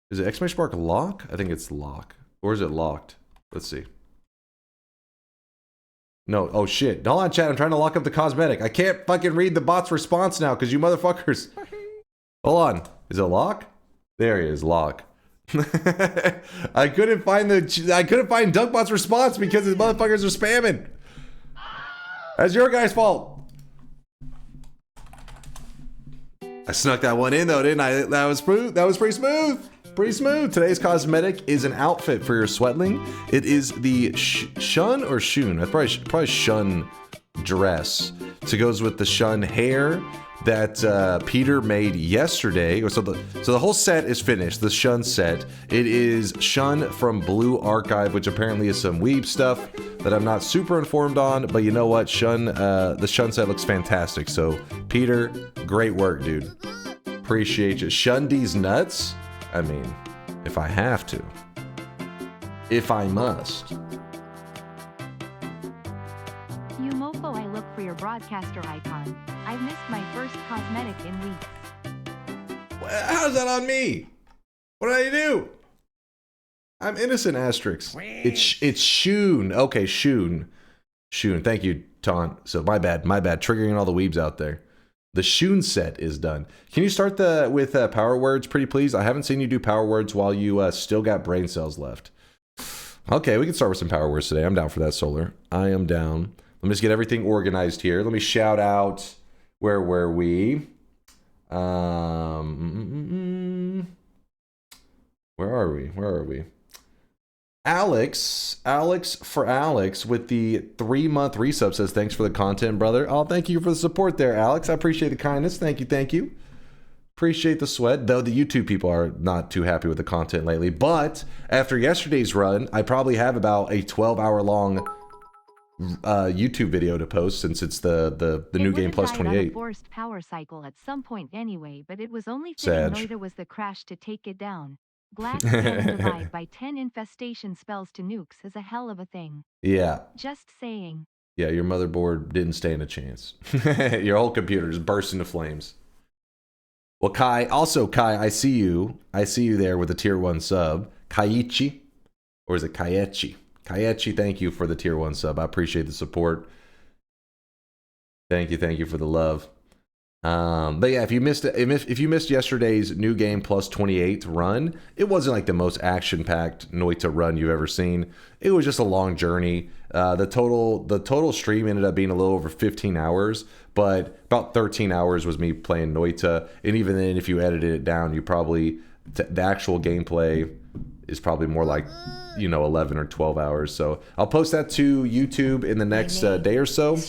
Speaker 5: Is it exclamation mark lock? I think it's lock. Or is it locked? Let's see. No. Oh shit. Hold on, chat. I'm trying to lock up the cosmetic. I can't fucking read the bot's response now because you motherfuckers. Hold on. Is it lock? There he is. Lock. I couldn't find DunkBot's response because his motherfuckers are spamming. That's your guys' fault. I snuck that one in though, didn't I? That was pretty smooth. Pretty smooth. Today's cosmetic is an outfit for your sweatling. It is the Shun or Shun. Probably Shun dress. So it goes with the Shun hair that Peter made yesterday. So the whole set is finished. The Shun set. It is Shun from Blue Archive, which apparently is some weeb stuff that I'm not super informed on. But you know what? The Shun set looks fantastic. So Peter, great work, dude. Appreciate you. Shun these nuts. I mean, if I have to. If I must.
Speaker 6: You mofo, I look for your broadcaster icon. I've missed my first cosmetic in weeks.
Speaker 5: How's that on me? What did I do? I'm innocent, asterisk. It's Shun. Okay, Shun. Thank you, Taunt. So my bad. Triggering all the weebs out there. The Shun set is done. Can you start with power words, pretty please? I haven't seen you do power words while you still got brain cells left. Okay, we can start with some power words today. I'm down for that, Solar. I am down. Let me just get everything organized here. Let me shout out. Where were we? Where are we? Alex for Alex with the 3-month resub says, thanks for the content, brother. Oh, thank you for the support there, Alex. I appreciate the kindness. Thank you. Appreciate the sweat, though the YouTube people are not too happy with the content lately. But after yesterday's run, I probably have about a 12-hour long YouTube video to post, since it's the new game plus 28.
Speaker 6: Forced power cycle at some point anyway, but it was only
Speaker 5: Sad.
Speaker 6: fitting Noita was the crash to take it down. Glass scales divide by 10 infestation spells to nukes is a hell of a thing.
Speaker 5: Yeah.
Speaker 6: Just saying.
Speaker 5: Yeah, your motherboard didn't stand a chance. Your whole computer just burst into flames. Well, Kai, I see you. I see you there with the tier 1 sub. Kaiichi, or is it Kaiechi? Kaiechi, thank you for the tier 1 sub. I appreciate the support. Thank you for the love. But yeah, if you missed yesterday's new game plus 28 run, it wasn't like the most action-packed Noita run you've ever seen. It was just a long journey. The total stream ended up being a little over 15 hours, but about 13 hours was me playing Noita. And even then, if you edited it down, you probably the actual gameplay is probably more like 11 or 12 hours. So I'll post that to YouTube in the next day or so.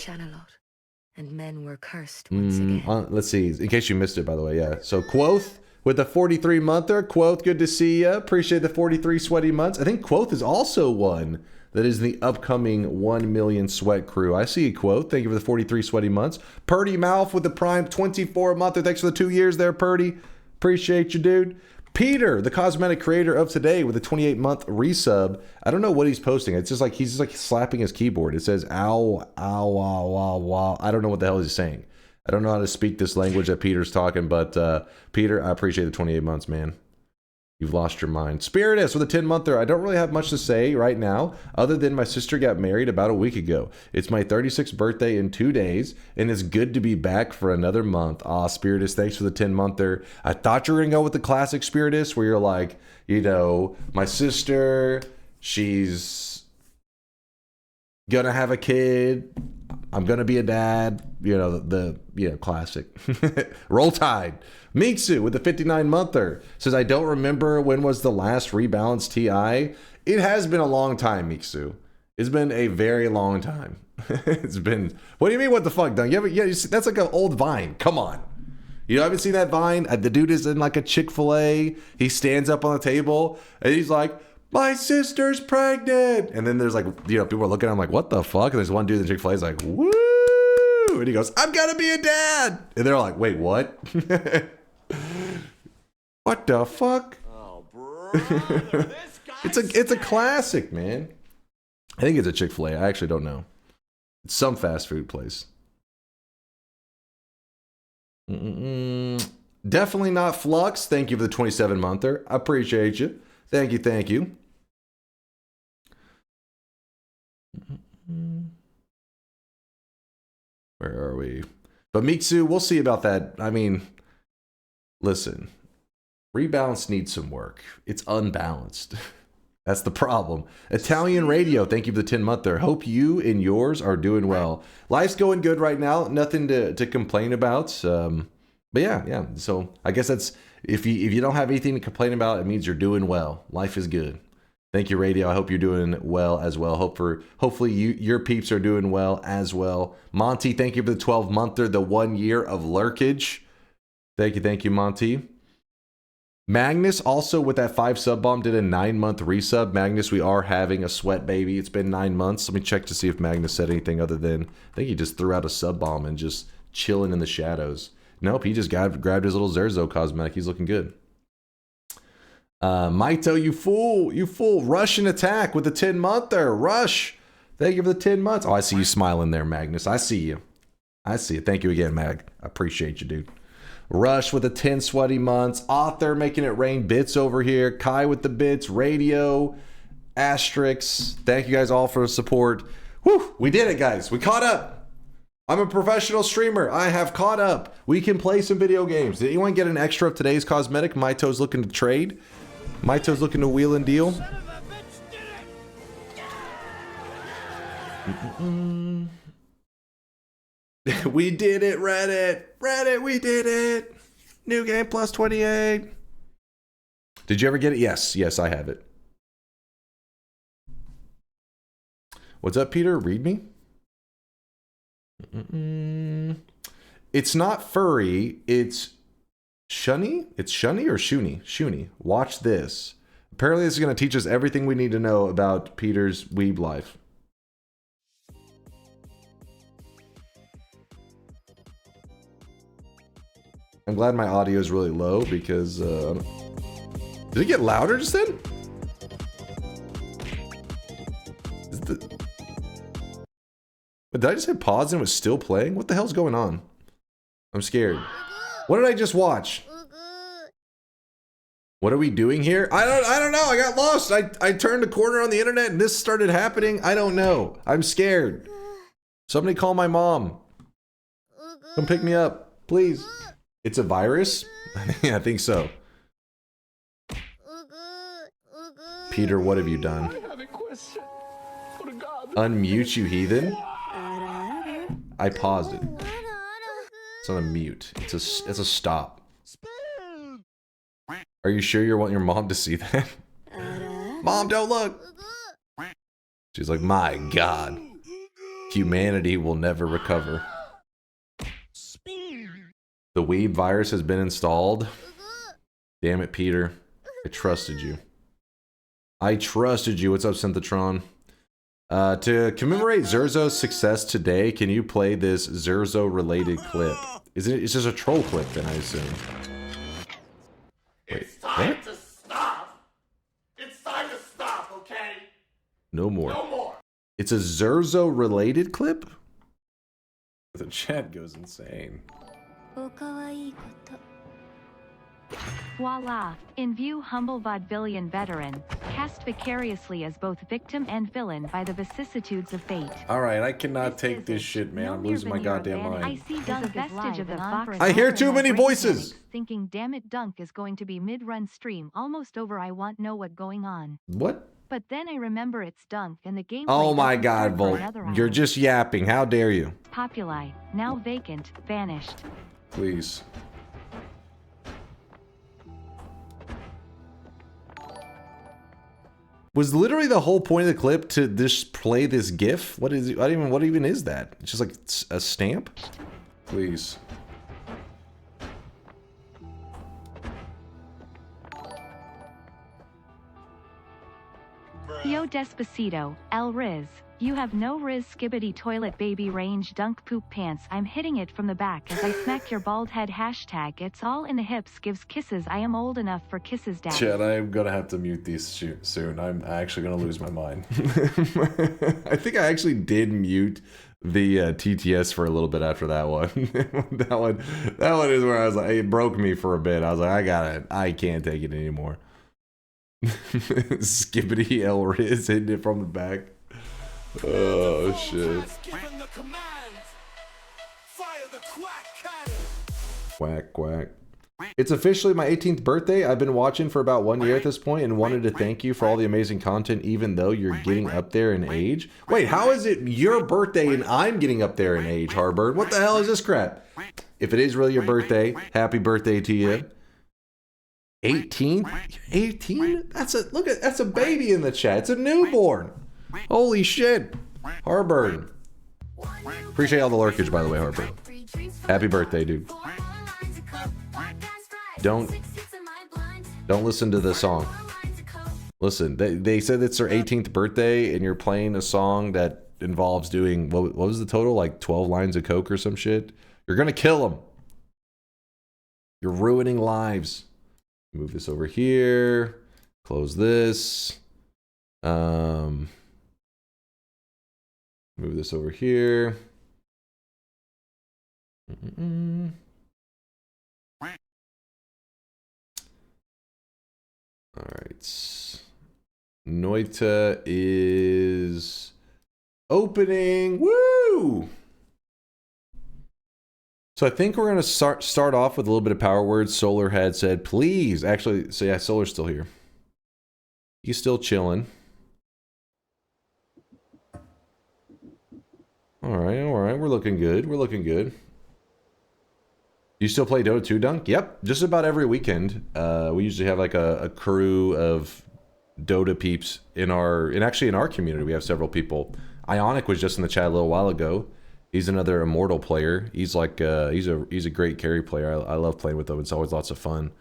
Speaker 9: And men were cursed once again.
Speaker 5: Let's see, in case you missed it, by the way, yeah. So Quoth with the 43-monther. Quoth, good to see ya. Appreciate the 43 sweaty months. I think Quoth is also one that is the upcoming 1 million sweat crew. I see you, Quoth. Thank you for the 43 sweaty months. Purdy Mouth with the prime 24-monther. Thanks for the 2 years there, Purdy. Appreciate you, dude. Peter, the cosmetic creator of today, with a 28-month resub. I don't know what he's posting. It's just like he's just like slapping his keyboard. It says ow, ow, wow, wow, wow. I don't know what the hell he's saying. I don't know how to speak this language that Peter's talking, but Peter, I appreciate the 28 months, man. You've lost your mind. Spiritus with a 10-monther. I don't really have much to say right now, other than my sister got married about a week ago. It's my 36th birthday in 2 days, and it's good to be back for another month. Aw, Spiritus, thanks for the 10-monther. I thought you were going to go with the classic Spiritus, where you're like, my sister, she's going to have a kid. I'm going to be a dad. The classic. Roll Tide. Mitsu with the 59-monther says, I don't remember when was the last rebalance TI. It has been a long time, Mitsu. It's been a very long time. It's been, what do you mean, what the fuck, Dunk? That's like an old Vine. Come on. You haven't seen that Vine? The dude is in like a Chick-fil-A. He stands up on the table and he's like, my sister's pregnant. And then there's like, people are looking at him like, what the fuck? And there's one dude in Chick-fil-A is like, woo. And he goes, I'm gonna be a dad. And they're like, wait, what? What the fuck?
Speaker 1: Oh, brother, this guy's
Speaker 5: it's a classic, man. I think it's a Chick-fil-A. I actually don't know. It's some fast food place. Definitely not Flux. Thank you for the 27-monther. I appreciate you. Thank you. Where are we? But Mitsu, we'll see about that. I mean, listen, rebalance needs some work. It's unbalanced. That's the problem. Italian Radio, thank you for the 10-monther. Hope you and yours are doing well. Life's going good right now. Nothing to complain about. But yeah. So I guess that's, if you don't have anything to complain about, it means you're doing well. Life is good. Thank you, Radio. I hope you're doing well as well. Hopefully your peeps are doing well as well. Monty, thank you for the 12-monther, the 1 year of lurkage. Thank you, Monty. Magnus also with that 5 sub bomb did a 9-month resub. Magnus, we are having a sweat baby. It's been 9 months. Let me check to see if Magnus said anything other than, I think he just threw out a sub bomb and just chilling in the shadows. Nope, he just grabbed his little Zerzo cosmetic. He's looking good. Maito, you fool. Russian attack with the 10-monther. Rush. Thank you for the 10 months. Oh, I see you smiling there, Magnus. I see you. I see it. Thank you again, Mag. I appreciate you, dude. Rush with the 10 sweaty months. Author making it rain bits over here. Kai with the bits. Radio. Asterix. Thank you guys all for the support. Whew, we did it, guys. We caught up. I'm a professional streamer. I have caught up. We can play some video games. Did anyone get an extra of today's cosmetic? Maito's looking to trade. Maito's looking to wheel and deal. We did it, Reddit. Reddit, we did it. New game plus 28. Did you ever get it? Yes. Yes, I have it. What's up, Peter? Read me. It's not furry. It's shunny. It's shunny or shuni? Shuni. Watch this. Apparently, this is going to teach us everything we need to know about Peter's weeb life. I'm glad my audio is really low because did it get louder just then? Did I just hit pause and it was still playing? What the hell's going on? I'm scared. What did I just watch? What are we doing here? I don't know. I got lost. I turned a corner on the internet and this started happening. I don't know. I'm scared. Somebody call my mom. Come pick me up, please. It's a virus? Yeah, I think so. Peter, what have you done?
Speaker 7: I have a question. For God.
Speaker 5: Unmute, you heathen. I paused it. It's on a mute. It's a stop. Are you sure you want your mom to see that? Mom, don't look. She's like, my God. Humanity will never recover. The weeb virus has been installed. Damn it, Peter. I trusted you. I trusted you. What's up, Synthetron? To commemorate Zurzo's success today, can you play this Zurzo-related clip? It's just a troll clip, then, I assume. Wait,
Speaker 10: it's time
Speaker 5: what?
Speaker 10: to stop. It's time to stop, okay?
Speaker 5: No more.
Speaker 10: No more.
Speaker 5: It's a Zurzo-related clip? The chat goes insane.
Speaker 6: Voila! In view humble vaudevillian veteran, cast vicariously as both victim and villain by the vicissitudes of fate.
Speaker 5: Alright, I cannot take this shit, man. I'm losing my goddamn mind.
Speaker 6: I see Dunk vestige of the fox.
Speaker 5: I hear too many voices!
Speaker 6: Thinking, damn it, Dunk is going to be mid-run stream, almost over. I want know what going on.
Speaker 5: What?
Speaker 6: But then I remember it's Dunk and the game.
Speaker 5: Oh my God, Volt. You're just yapping. How dare you?
Speaker 6: Populi, now vacant, vanished.
Speaker 5: Please. Was literally the whole point of the clip to just play this GIF? What is it? What even is that? It's just like a stamp? Please.
Speaker 6: Yo Despacito, El Riz, you have no Riz skibbity toilet baby range dunk poop pants. I'm hitting it from the back as I smack your bald head. Hashtag it's all in the hips gives kisses. I am old enough for kisses, daddy.
Speaker 5: Chad, I'm gonna have to mute these soon. I'm actually gonna lose my mind. I think I actually did mute the TTS for a little bit after that one. that one is where I was like, it broke me for a bit. I was like, I can't take it anymore. Skibbity El Riz hitting it from the back. Oh shit. Quack quack. It's officially my 18th birthday. I've been watching for about 1 year at this point and wanted to thank you for all the amazing content even though you're getting up there in age. Wait, how is it your birthday and I'm getting up there in age, Harbird? What the hell is this crap? If it is really your birthday, happy birthday to you. 18? 18? That's a baby in the chat. It's a newborn. Holy shit. Harbird. Appreciate all the lurkage, by the way, Harbird. Happy birthday, dude. Don't listen to the song. Listen, they said it's their 18th birthday and you're playing a song that involves doing, what was the total? Like 12 lines of coke or some shit? You're gonna kill them. You're ruining lives. Move this over here. Close this. Move this over here. All right. Noita is opening. Woo! So I think we're gonna start off with a little bit of power words. Solar had said, please. Actually, so yeah, Solar's still here. He's still chilling. All right. We're looking good. We're looking good. You still play Dota 2, Dunk? Yep, just about every weekend. We usually have like a crew of Dota peeps actually in our community. We have several people. Ionic was just in the chat a little while ago. He's another Immortal player. He's like he's a great carry player. I love playing with him. It's always lots of fun.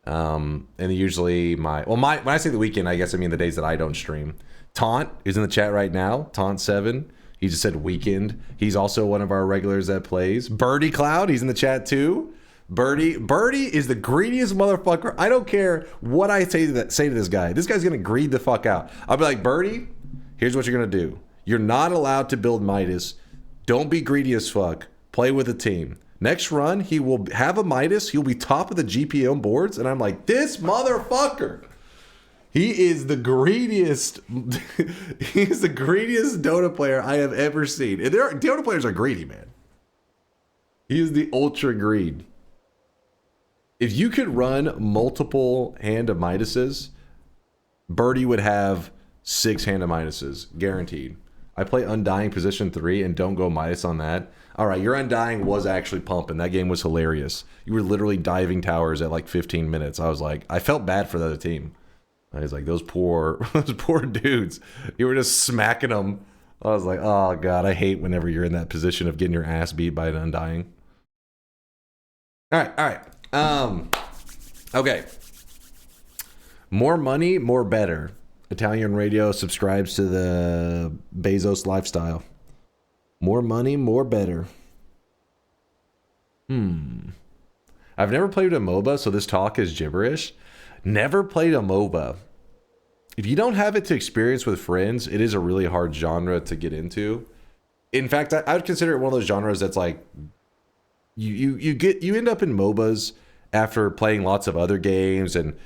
Speaker 5: And usually when I say the weekend, I guess I mean the days that I don't stream. Taunt is in the chat right now. Taunt7. He just said weekend. He's also one of our regulars that plays. Birdie Cloud, he's in the chat too. Birdie is the greediest motherfucker. I don't care what I say to this guy. This guy's gonna greed the fuck out. I'll be like, Birdie, here's what you're gonna do. You're not allowed to build Midas. Don't be greedy as fuck. Play with a team. Next run, he will have a Midas. He'll be top of the GPM boards. And I'm like, this motherfucker. He is the greediest. He's the greediest Dota player I have ever seen. And Dota players are greedy, man. He is the ultra greed. If you could run multiple Hand of Midases, Birdie would have 6 Hand of Midases, guaranteed. I play Undying position 3 and don't go Midas on that. All right, your Undying was actually pumping. That game was hilarious. You were literally diving towers at like 15 minutes. I was like, I felt bad for the other team. I was like, those poor dudes. You were just smacking them. I was like, oh god, I hate whenever you're in that position of getting your ass beat by an Undying. All right. Okay. More money, more better. Italian Radio subscribes to the Bezos lifestyle. More money, more better. I've never played a MOBA, so this talk is gibberish. Never played a MOBA. If you don't have it to experience with friends, it is a really hard genre to get into. In fact, I would consider it one of those genres that's like you end up in MOBAs after playing lots of other games, and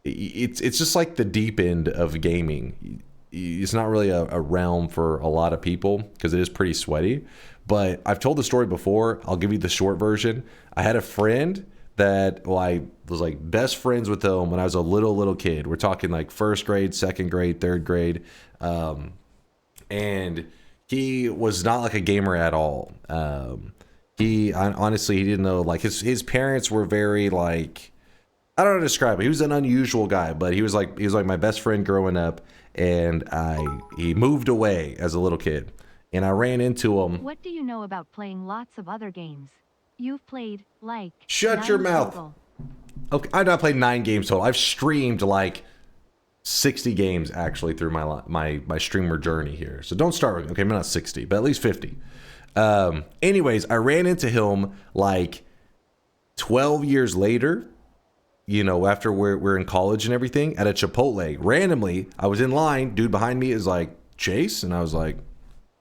Speaker 5: it's just like the deep end of gaming. It's not really a realm for a lot of people because it is pretty sweaty. But I've told the story before. I'll give you the short version. I had a friend that I was like best friends with him when I was a little kid. We're talking like first grade, second grade, third grade. And he was not like a gamer at all. Honestly, he didn't know, like his parents were very like, I don't know how to describe it. He was an unusual guy, but he was like my best friend growing up, and he moved away as a little kid, and I ran into him.
Speaker 6: What do you know about playing lots of other games? You've played like
Speaker 5: Shut your mouth.
Speaker 6: Total.
Speaker 5: Okay, I've not played 9 games total. I've streamed like 60 games actually through my streamer journey here. So don't start with me. Okay, I'm not 60, but at least 50. Anyways, I ran into him like 12 years later, you know, after we're in college and everything, at a Chipotle. Randomly, I was in line. Dude behind me is like, Chase? And I was like,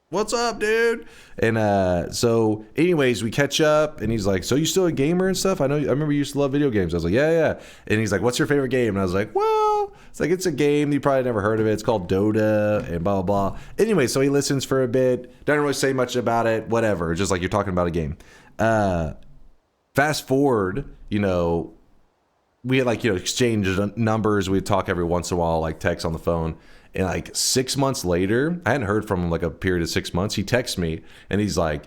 Speaker 5: what's up, dude? And so anyways, we catch up, and he's like, so you still a gamer and stuff? I remember you used to love video games. I was like, yeah. And he's like, what's your favorite game? And I was like, well, it's a game you probably never heard of it. It's called Dota and blah, blah, blah. Anyway, so he listens for a bit. Doesn't really say much about it. Whatever. Just like you're talking about a game. Fast forward, you know, we had like, you know, exchanged numbers. We'd talk every once in a while, like text on the phone. And like 6 months later, I hadn't heard from him like a period of 6 months. He texts me and he's like,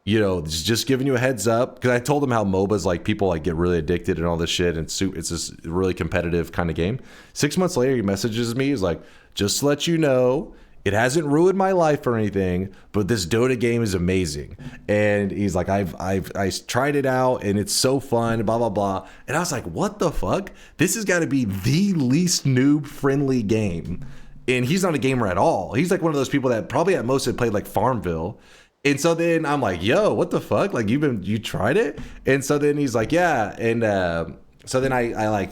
Speaker 5: you know, just giving you a heads up. Because I told him how MOBAs, like people like get really addicted and all this shit. And it's this really competitive kind of game. 6 months later, he messages me. He's like, just to let you know, it hasn't ruined my life or anything, but this Dota game is amazing. And he's like, I tried it out and it's so fun, blah, blah, blah. And I was like, what the fuck? This has got to be the least noob friendly game. And he's not a gamer at all. He's like one of those people that probably at most had played like Farmville. And so then I'm like, yo, what the fuck? Like you tried it? And so then he's like, yeah. And so then I like,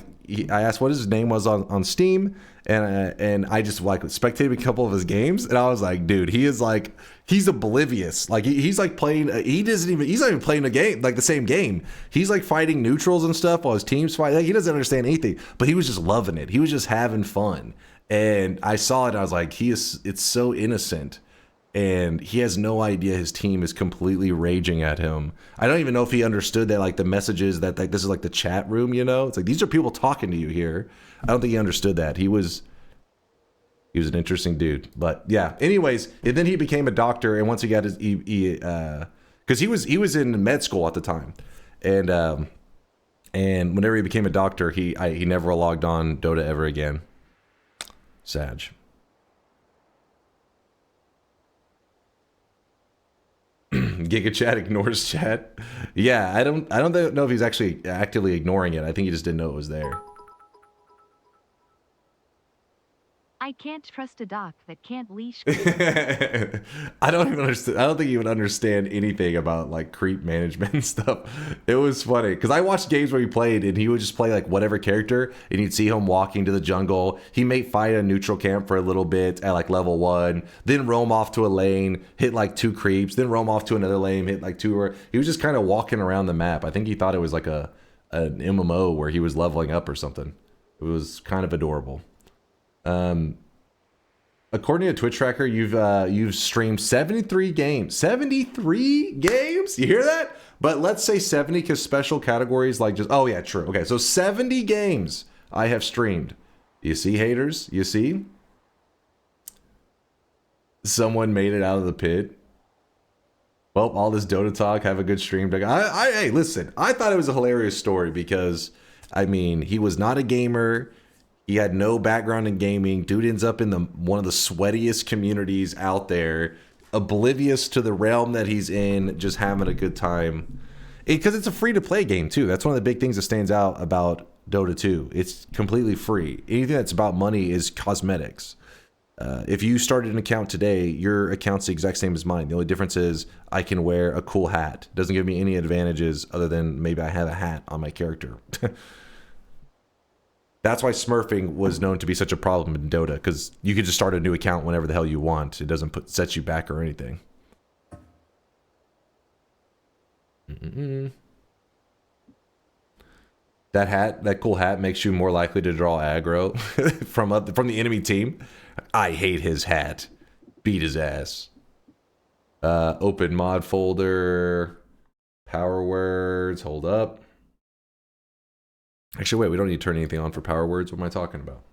Speaker 5: I asked what his name was on Steam, and I just like spectated a couple of his games, and I was like, dude, he's oblivious. Like he's like playing. He's not even playing a game like the same game. He's like fighting neutrals and stuff while his team's fighting. Like, he doesn't understand anything, but he was just loving it. He was just having fun, and I saw it. And I was like, it's so innocent. And he has no idea his team is completely raging at him. I don't even know if he understood that, like, the messages that, like, this is like the chat room, you know? It's like, these are people talking to you here. I don't think he understood that. He was an interesting dude. But yeah, anyways, and then he became a doctor. And once he got his, because he was in med school at the time. And whenever he became a doctor, he never logged on Dota ever again. Sag. Giga Chat ignores chat. Yeah, I don't know if he's actually actively ignoring it. I think he just didn't know it was there.
Speaker 6: I can't trust a doc that can't leash.
Speaker 5: I don't even understand. I don't think he would understand anything about like creep management and stuff. It was funny because I watched games where he played and he would just play like whatever character, and you'd see him walking to the jungle. He may fight a neutral camp for a little bit at like level 1, then roam off to a lane, hit like 2 creeps, then roam off to another lane, hit like 2. Or he was just kind of walking around the map. I think he thought it was like an MMO where he was leveling up or something. It was kind of adorable. According to Twitch Tracker, you've streamed 73 games. 73 games? You hear that? But let's say 70 because special categories like just... Oh, yeah, true. Okay, so 70 games I have streamed. You see, haters? You see? Someone made it out of the pit. Well, all this Dota talk, have a good stream. Hey, listen, I thought it was a hilarious story because, I mean, he was not a gamer. He had no background in gaming. Dude ends up in one of the sweatiest communities out there, oblivious to the realm that he's in, just having a good time. Because it's a free-to-play game, too. That's one of the big things that stands out about Dota 2. It's completely free. Anything that's about money is cosmetics. If you started an account today, your account's the exact same as mine. The only difference is I can wear a cool hat. It doesn't give me any advantages other than maybe I have a hat on my character. That's why smurfing was known to be such a problem in Dota, because you could just start a new account whenever the hell you want. It doesn't set you back or anything. That cool hat makes you more likely to draw aggro from the enemy team. I hate his hat. Beat his ass. Open mod folder. Power words. Hold up. Actually, wait, we don't need to turn anything on for power words. What am I talking about?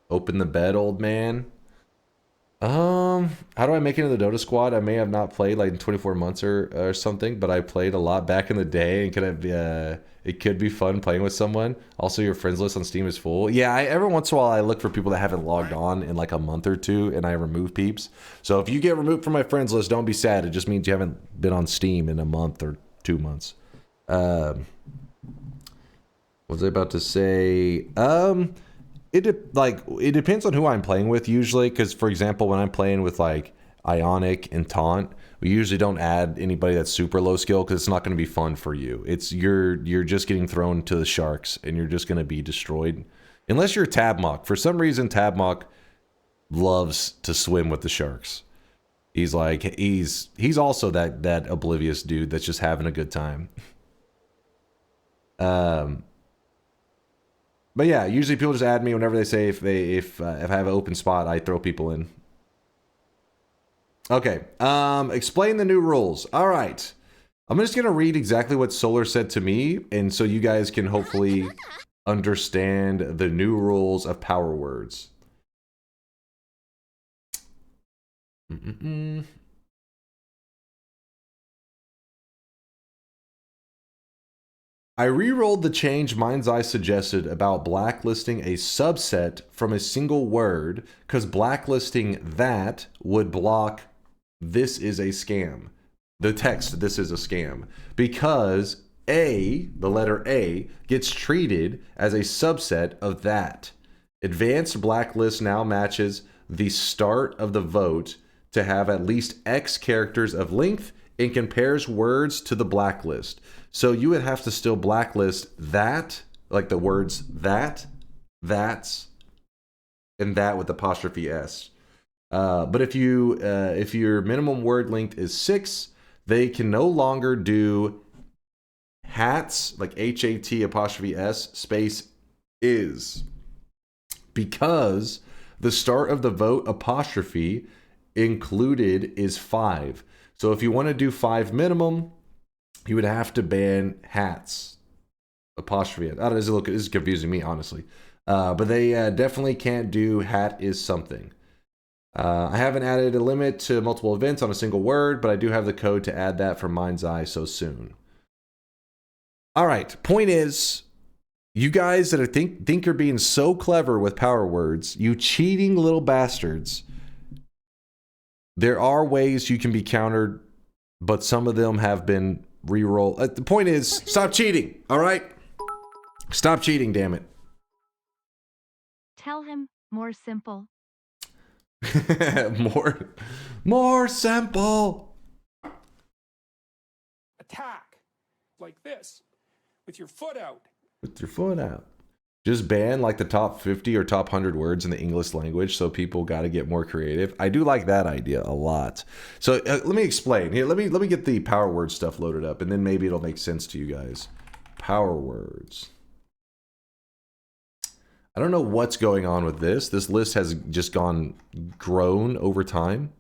Speaker 5: Open the bed, old man. How do I make it into the Dota squad? I may have not played like in 24 months or something, but I played a lot back in the day, and it could be fun playing with someone. Also, your friends list on Steam is full. Yeah, every once in a while I look for people that haven't logged on in like a month or two, and I remove peeps. So if you get removed from my friends list, don't be sad. It just means you haven't been on Steam in a month or 2 months. What was I about to say? It depends on who I'm playing with usually, because for example, when I'm playing with like Ionic and Taunt, we usually don't add anybody that's super low skill because it's not going to be fun for you. You're just getting thrown to the sharks and you're just going to be destroyed. Unless you're Tabmok. For some reason, Tabmok loves to swim with the sharks. He's also that oblivious dude that's just having a good time. But yeah, usually people just add me whenever they say if I have an open spot, I throw people in. Okay, explain the new rules. All right, I'm just gonna read exactly what Solar said to me, and so you guys can hopefully understand the new rules of power words. I re-rolled the change Mind's Eye suggested about blacklisting a subset from a single word, because blacklisting that would block "this is a scam." The text "this is a scam." Because A, the letter A, gets treated as a subset of that. Advanced blacklist now matches the start of the vote to have at least X characters of length and compares words to the blacklist. So you would have to still blacklist that, like the words that, that's, and that with apostrophe S. But if your minimum word length is 6, they can no longer do hats, like HAT apostrophe S space is, because the start of the vote apostrophe included is 5. So if you want to do 5 minimum, you would have to ban hats apostrophe. I don't know, this is confusing me, honestly. But they definitely can't do hat is something. I haven't added a limit to multiple events on a single word, but I do have the code to add that from Mind's Eye so soon. All right, point is, you guys that are think you're being so clever with power words, you cheating little bastards, there are ways you can be countered, but some of them have been re-rolled. The point is, stop cheating, all right? Stop cheating, damn it.
Speaker 6: Tell him more simple.
Speaker 5: more simple.
Speaker 7: Attack. Like this. With your foot out.
Speaker 5: With your foot out. Just ban like the top 50 or top 100 words in the English language, so people got to get more creative. I do like that idea a lot. So let me explain. Here, let me get the power word stuff loaded up, and then maybe it'll make sense to you guys. Power words. I don't know what's going on with this. This list has just grown over time.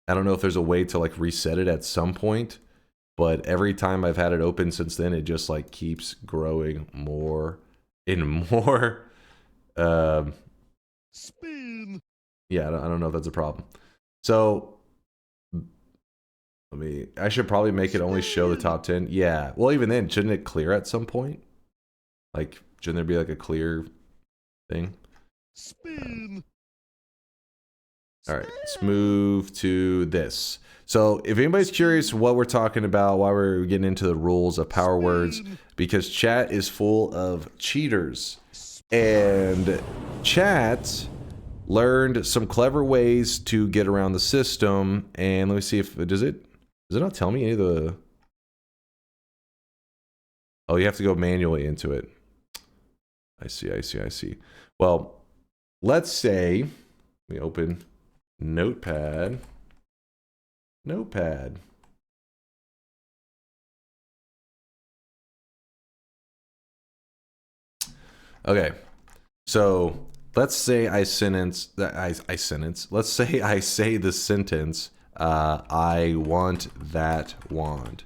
Speaker 5: I don't know if there's a way to like reset it at some point, but every time I've had it open since then, it just like keeps growing more and more.
Speaker 10: Spin.
Speaker 5: Yeah, I don't know if that's a problem. So I should probably make it only show the top 10. Yeah. Well, even then, shouldn't it clear at some point? Like, shouldn't there be like a clear thing?
Speaker 10: Spin.
Speaker 5: All right, let's move to this. So if anybody's curious what we're talking about, why we're getting into the rules of power words, because chat is full of cheaters. And chat learned some clever ways to get around the system. And let me see if, does it not tell me any of the... Oh, you have to go manually into it. I see. Well, let's say we open Notepad. Okay, so let's say let's say I say the sentence, I want that wand.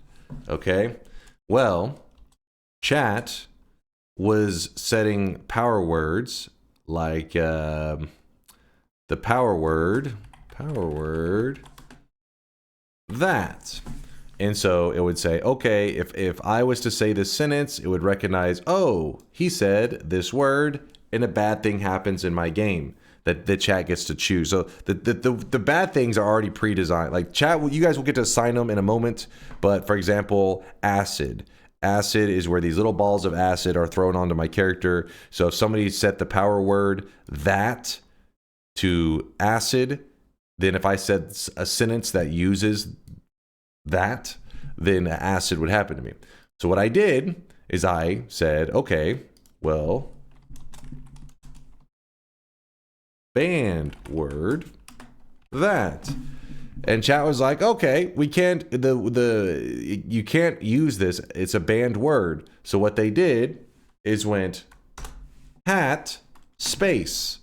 Speaker 5: Okay, well, chat was setting power words like the power word that. And so it would say, okay, if I was to say this sentence, it would recognize, oh, he said this word and a bad thing happens in my game that the chat gets to choose. So the bad things are already pre-designed. Like chat, you guys will get to assign them in a moment. But for example, acid. Acid is where these little balls of acid are thrown onto my character. So if somebody set the power word that to acid, then if I said a sentence that uses that, then acid would happen to me. So what I did is I said, okay, well, banned word that. And chat was like, okay, we can't, you can't use this. It's a banned word. So what they did is went hat space.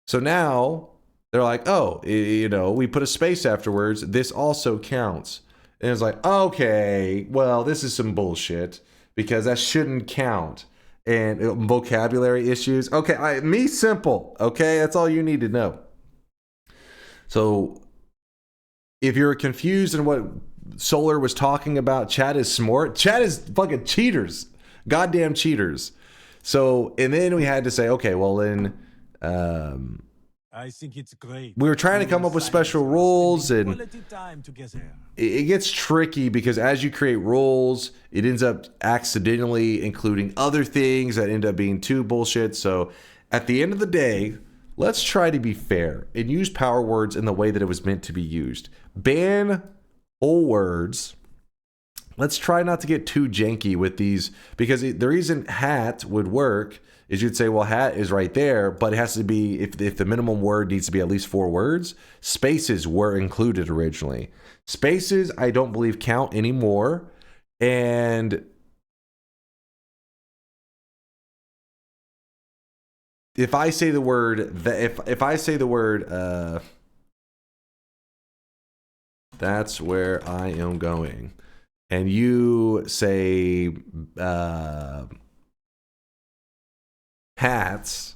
Speaker 5: So now they're like, oh, you know, we put a space afterwards. This also counts. And it's like, okay, well, this is some bullshit because that shouldn't count. And vocabulary issues. Okay, me simple. Okay, that's all you need to know. So if you're confused in what Solar was talking about, chat is smart. Chat is fucking cheaters. Goddamn cheaters. So, and then we had to say, okay, well then,
Speaker 10: I think it's great.
Speaker 5: we were trying to come up with special rules, and it gets tricky because as you create rules, it ends up accidentally including other things that end up being too bullshit. So at the end of the day, let's try to be fair and use power words in the way that it was meant to be used. Ban whole words. Let's try not to get too janky with these, because the reason hat would work is you'd say, well, hat is right there, but it has to be, if the minimum word needs to be at least 4 words, spaces were included originally. Spaces, I don't believe count anymore. And if I say the word, if I say the word, that's where I am going, and you say hats,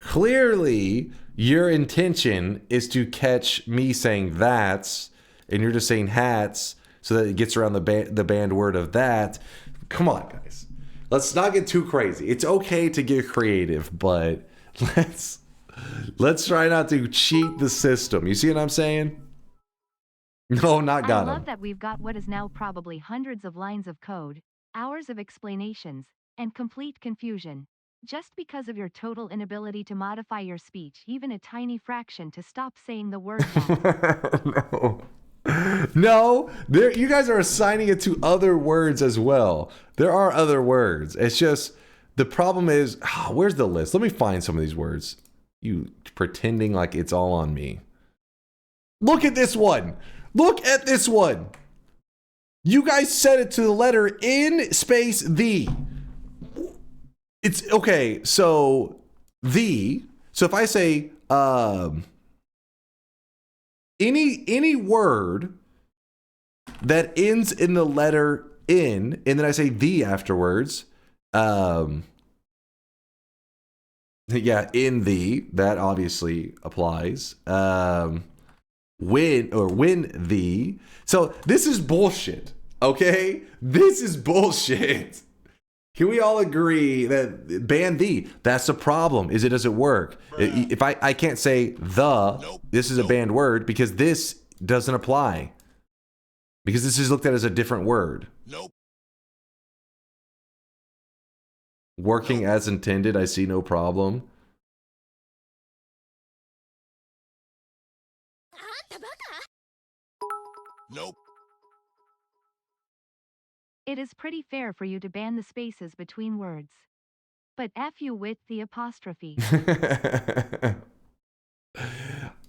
Speaker 5: clearly your intention is to catch me saying that's, and you're just saying hats so that it gets around the banned word of that. Come on, guys. Let's not get too crazy. It's okay to get creative, but let's try not to cheat the system. You see what I'm saying? No, not got him.
Speaker 6: I love that we've got what is now probably hundreds of lines of code, hours of explanations, and complete confusion, just because of your total inability to modify your speech even a tiny fraction to stop saying the word that.
Speaker 5: No, you guys are assigning it to other words as well. There are other words. It's just, the problem is, where's the list? Let me find some of these words. You pretending like it's all on me. Look at this one. Look at this one. You guys set it to the letter N space the. It's okay. So the. So if I say any word that ends in the letter N, and then I say the afterwards. Yeah, in the, that obviously applies. When the. So this is bullshit, okay? This is bullshit. Can we all agree that ban the? That's the problem, is it doesn't work. If I can't say the, this is a banned word, because this doesn't apply. Because this is looked at as a different word.
Speaker 10: Nope.
Speaker 5: Working as intended, I see no problem.
Speaker 10: Nope.
Speaker 6: It is pretty fair for you to ban the spaces between words. But F you with the apostrophe.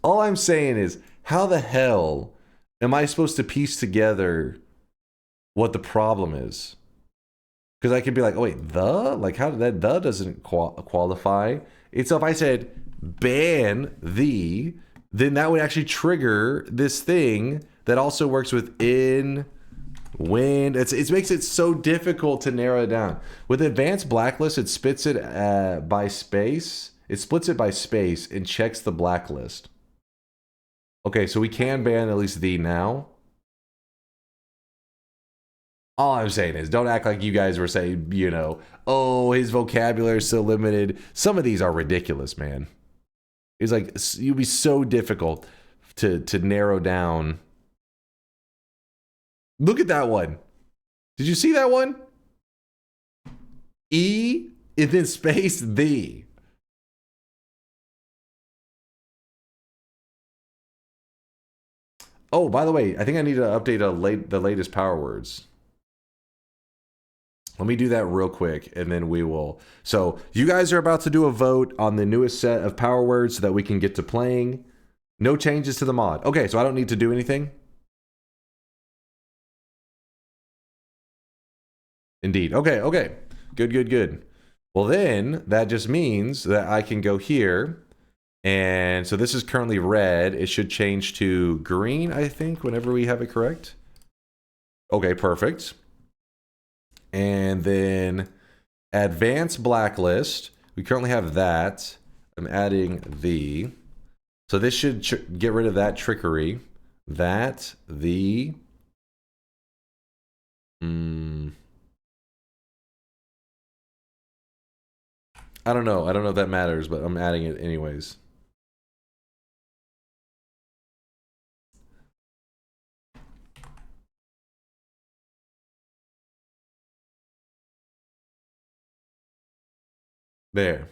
Speaker 5: All I'm saying is, how the hell am I supposed to piece together what the problem is? Because I could be like, oh wait, the? Like, how did that the doesn't qualify? So if I said ban the, then that would actually trigger this thing that also works with in, when. It makes it so difficult to narrow it down. With advanced blacklist, it splits it by space. It splits it by space and checks the blacklist. Okay, so we can ban at least the now. All I'm saying is, don't act like you guys were saying, you know, oh, his vocabulary is so limited. Some of these are ridiculous, man. It's like, you'd be so difficult to narrow down. Look at that one. Did you see that one? E and then space the. Oh, by the way, I think I need to update the latest power words. Let me do that real quick, and then we will. So you guys are about to do a vote on the newest set of power words so that we can get to playing. No changes to the mod. Okay, so I don't need to do anything. Indeed. Okay, okay. Good, good, good. Well, then that just means that I can go here. And so this is currently red. It should change to green, I think, whenever we have it correct. Okay, perfect. And then advanced blacklist. We currently have that. I'm adding the. So this should get rid of that trickery. That, the. I don't know. I don't know if that matters, but I'm adding it anyways. There.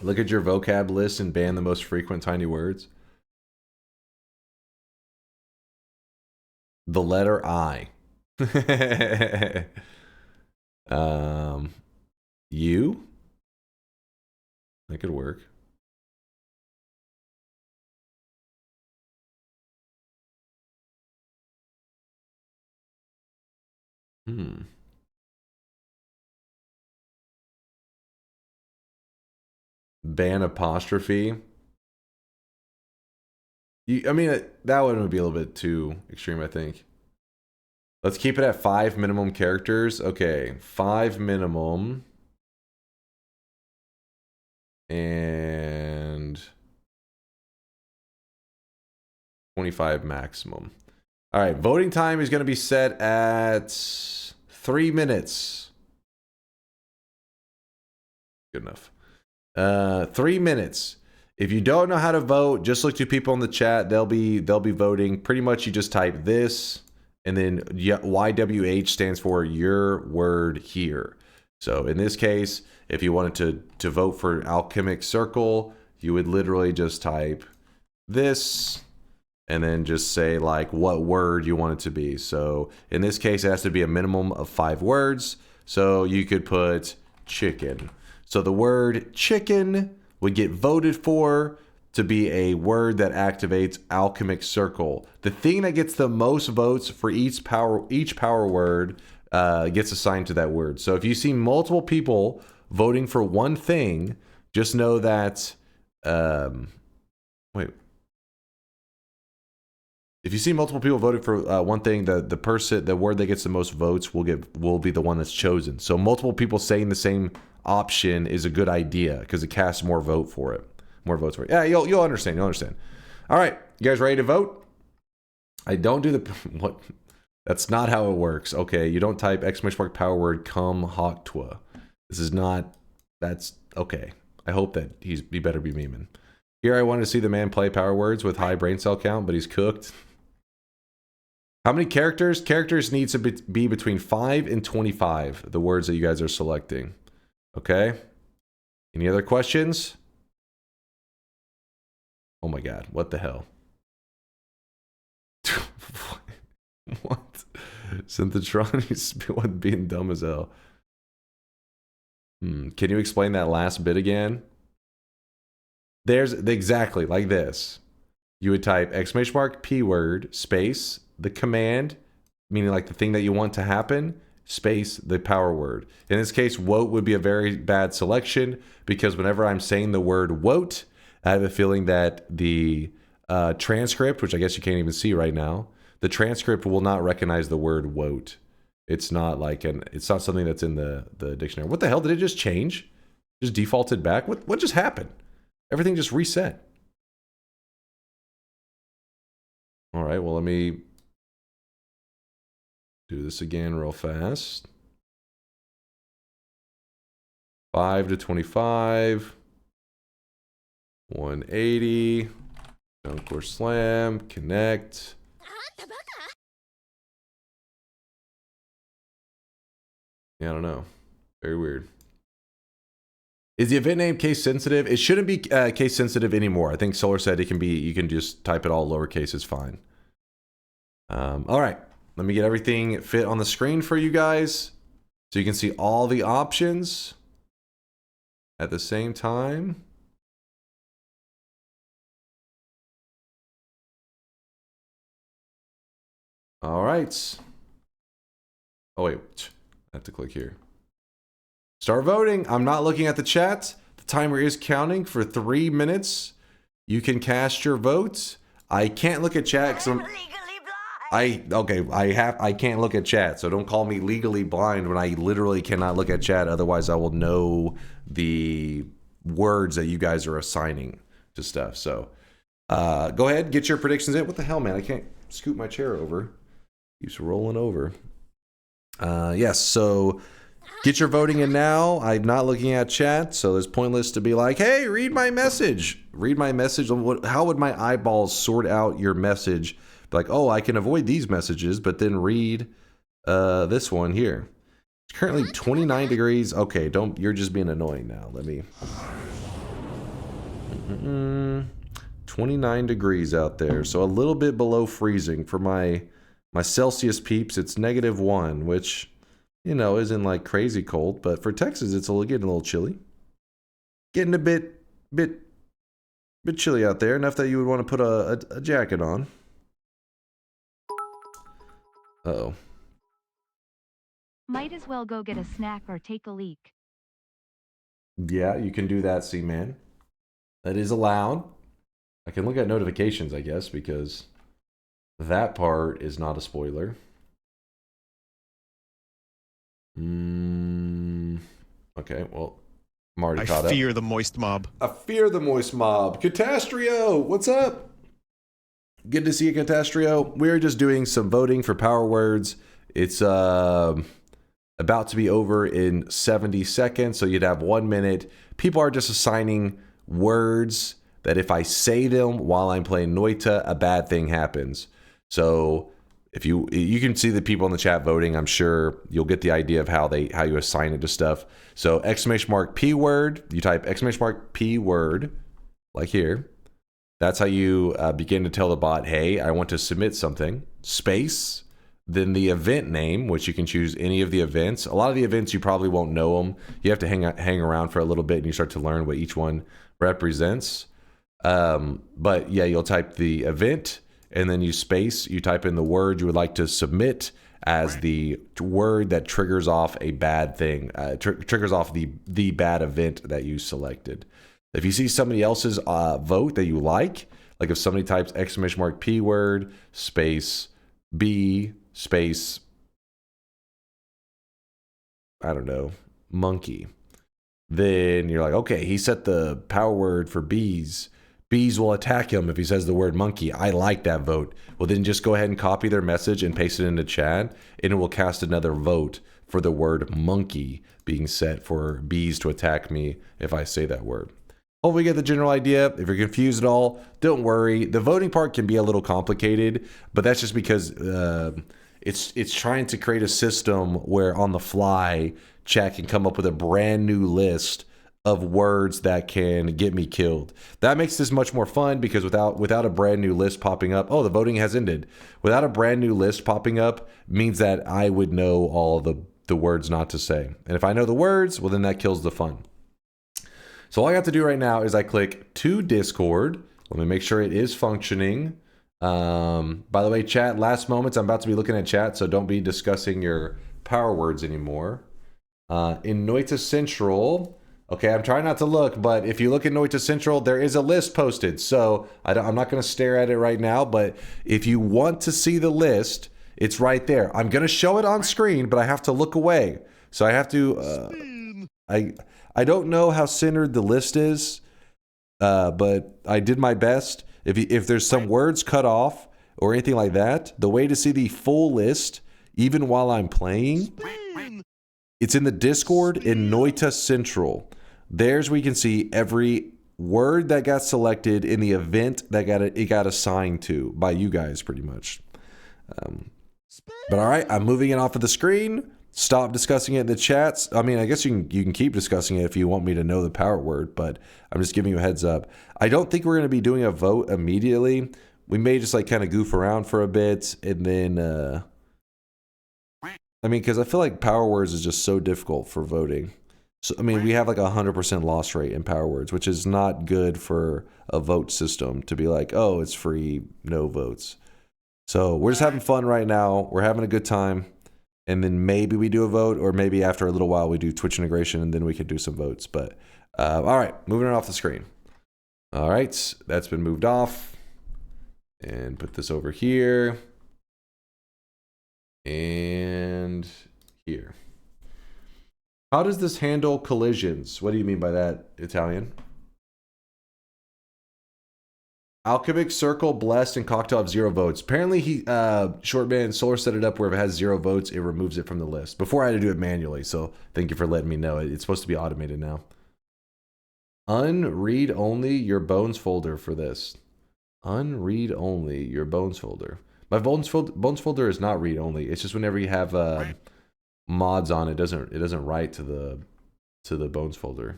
Speaker 5: Look at your vocab list and ban the most frequent tiny words. The letter I. U? That could work. Ban apostrophe. I mean, that one would be a little bit too extreme, I think. Let's keep it at 5 minimum characters. Okay, 5 minimum. And 25 maximum. All right, voting time is going to be set at 3 minutes. Good enough. 3 minutes. If you don't know how to vote, just look to people in the chat. They'll be voting. Pretty much, you just type this, and then YWH stands for your word here. So in this case, if you wanted to vote for Alchemic Circle, you would literally just type this, and then just say like what word you want it to be. So in this case, it has to be a minimum of 5 words. So you could put chicken. So the word chicken would get voted for to be a word that activates Alchemic Circle. The thing that gets the most votes for each power word gets assigned to that word. So if you see multiple people voting for one thing, just know that if you see multiple people voting for one thing, the word that gets the most votes will be the one that's chosen. So multiple people saying the same option is a good idea because it casts more votes for it. Yeah, you'll understand. You'll understand. All right, you guys ready to vote? I don't do what? That's not how it works. Okay, you don't type ! power word come hoktwa. This is not. That's okay. I hope that he better be memeing. Here I wanted to see the man play power words with high brain cell count, but he's cooked. How many characters? Characters need to be between 5 and 25. The words that you guys are selecting. Okay. Any other questions? Oh my god, what the hell? What? Synthetron is being dumb as hell. Can you explain that last bit again? There's exactly like this. You would type !P word space the command, meaning like the thing that you want to happen, space the power word. In this case, wote would be a very bad selection because whenever I'm saying the word wote, I have a feeling that the transcript, which I guess you can't even see right now, the transcript will not recognize the word wote. It's not like it's not something that's in the dictionary. What the hell? Did it just change? Just defaulted back? What just happened? Everything just reset. All right, well, let me do this again real fast. 5 to 25. 180. DunkOrSlam. Connect. Yeah, I don't know. Very weird. Is the event name case sensitive? It shouldn't be case sensitive anymore. I think Solar said it can be. You can just type it all lowercase. It's fine. All right. Let me get everything fit on the screen for you guys so you can see all the options at the same time. All right. Oh, wait. I have to click here. Start voting. I'm not looking at the chat. The timer is counting for 3 minutes. You can cast your votes. I can't look at chat because I can't look at chat, so don't call me legally blind when I literally cannot look at chat. Otherwise, I will know the words that you guys are assigning to stuff. So go ahead, get your predictions in. What the hell, man? I can't scoot my chair over. Keeps rolling over. Yes, so get your voting in now. I'm not looking at chat, so it's pointless to be like, hey, read my message. Read my message. How would my eyeballs sort out your message? Like, oh, I can avoid these messages, but then read this one here. It's currently 29 degrees. Okay, you're just being annoying now. Let me. 29 degrees out there, so a little bit below freezing for my My Celsius peeps, it's -1, which, you know, isn't like crazy cold, but for Texas, it's getting a little chilly. Getting a bit chilly out there, enough that you would want to put a jacket on. Uh-oh.
Speaker 6: Might as well go get a snack or take a leak.
Speaker 5: Yeah, you can do that, C-Man. That is allowed. I can look at notifications, I guess, because that part is not a spoiler. Okay, well, I'm already caught up.
Speaker 11: I fear the moist mob.
Speaker 5: I fear the moist mob. Catastrio, what's up? Good to see you, Catastrio. We're just doing some voting for power words. It's about to be over in 70 seconds, so you'd have 1 minute. People are just assigning words that if I say them while I'm playing Noita, a bad thing happens. So if you can see the people in the chat voting, I'm sure you'll get the idea of how you assign it to stuff. So !P word, you type !P word, like here. That's how you begin to tell the bot, hey, I want to submit something. Space. Then the event name, which you can choose any of the events. A lot of the events, you probably won't know them. You have to hang around for a little bit and you start to learn what each one represents. But yeah, you'll type the event and then you space. You type in the word you would like to submit as the word that triggers off a bad thing, triggers off the bad event that you selected. If you see somebody else's vote that you like if somebody types !P word, space, B, space, I don't know, monkey. Then you're like, okay, he set the power word for bees. Bees will attack him if he says the word monkey. I like that vote. Well, then just go ahead and copy their message and paste it into chat, and it will cast another vote for the word monkey being set for bees to attack me if I say that word. Hopefully you get the general idea. If you're confused at all, don't worry. The voting part can be a little complicated, but that's just because it's trying to create a system where on the fly, chat can come up with a brand new list of words that can get me killed. That makes this much more fun because without a brand new list popping up, oh, the voting has ended. Without a brand new list popping up means that I would know all the words not to say. And if I know the words, well, then that kills the fun. So all I have to do right now is I click to Discord. Let me make sure it is functioning. By the way, chat, last moments, I'm about to be looking at chat, so don't be discussing your power words anymore. In Noita Central, okay, I'm trying not to look, but if you look at Noita Central, there is a list posted. So I'm not going to stare at it right now, but if you want to see the list, it's right there. I'm going to show it on screen, but I have to look away. So I have to... I don't know how centered the list is, but I did my best. If there's some words cut off or anything like that, the way to see the full list, even while I'm playing, it's in the Discord in Noita Central. There's where you can see every word that got selected in the event that it got assigned to by you guys, pretty much. But all right, I'm moving it off of the screen. Stop discussing it in the chats. I mean, I guess you can keep discussing it if you want me to know the power word, but I'm just giving you a heads up. I don't think we're going to be doing a vote immediately. We may just kind of goof around for a bit, and then, I mean, because I feel like power words is just so difficult for voting. So, I mean, we have 100% loss rate in power words, which is not good for a vote system to be like, oh, it's free, no votes. So we're just having fun right now. We're having a good time. And then maybe we do a vote, or maybe after a little while we do Twitch integration, and then we could do some votes. But all right, moving it off the screen. All right, that's been moved off. And put this over here. And here. How does this handle collisions? What do you mean by that, Italian? Alchemic, Circle, Blessed, and Cocktail have 0 votes. Apparently, Shortman Solar set it up where if it has 0 votes, it removes it from the list. Before I had to do it manually, so thank you for letting me know. It's supposed to be automated now. Unread only your bones folder for this. Unread only your bones folder. My bones folder is not read only. It's just whenever you have mods on, it doesn't write to the bones folder.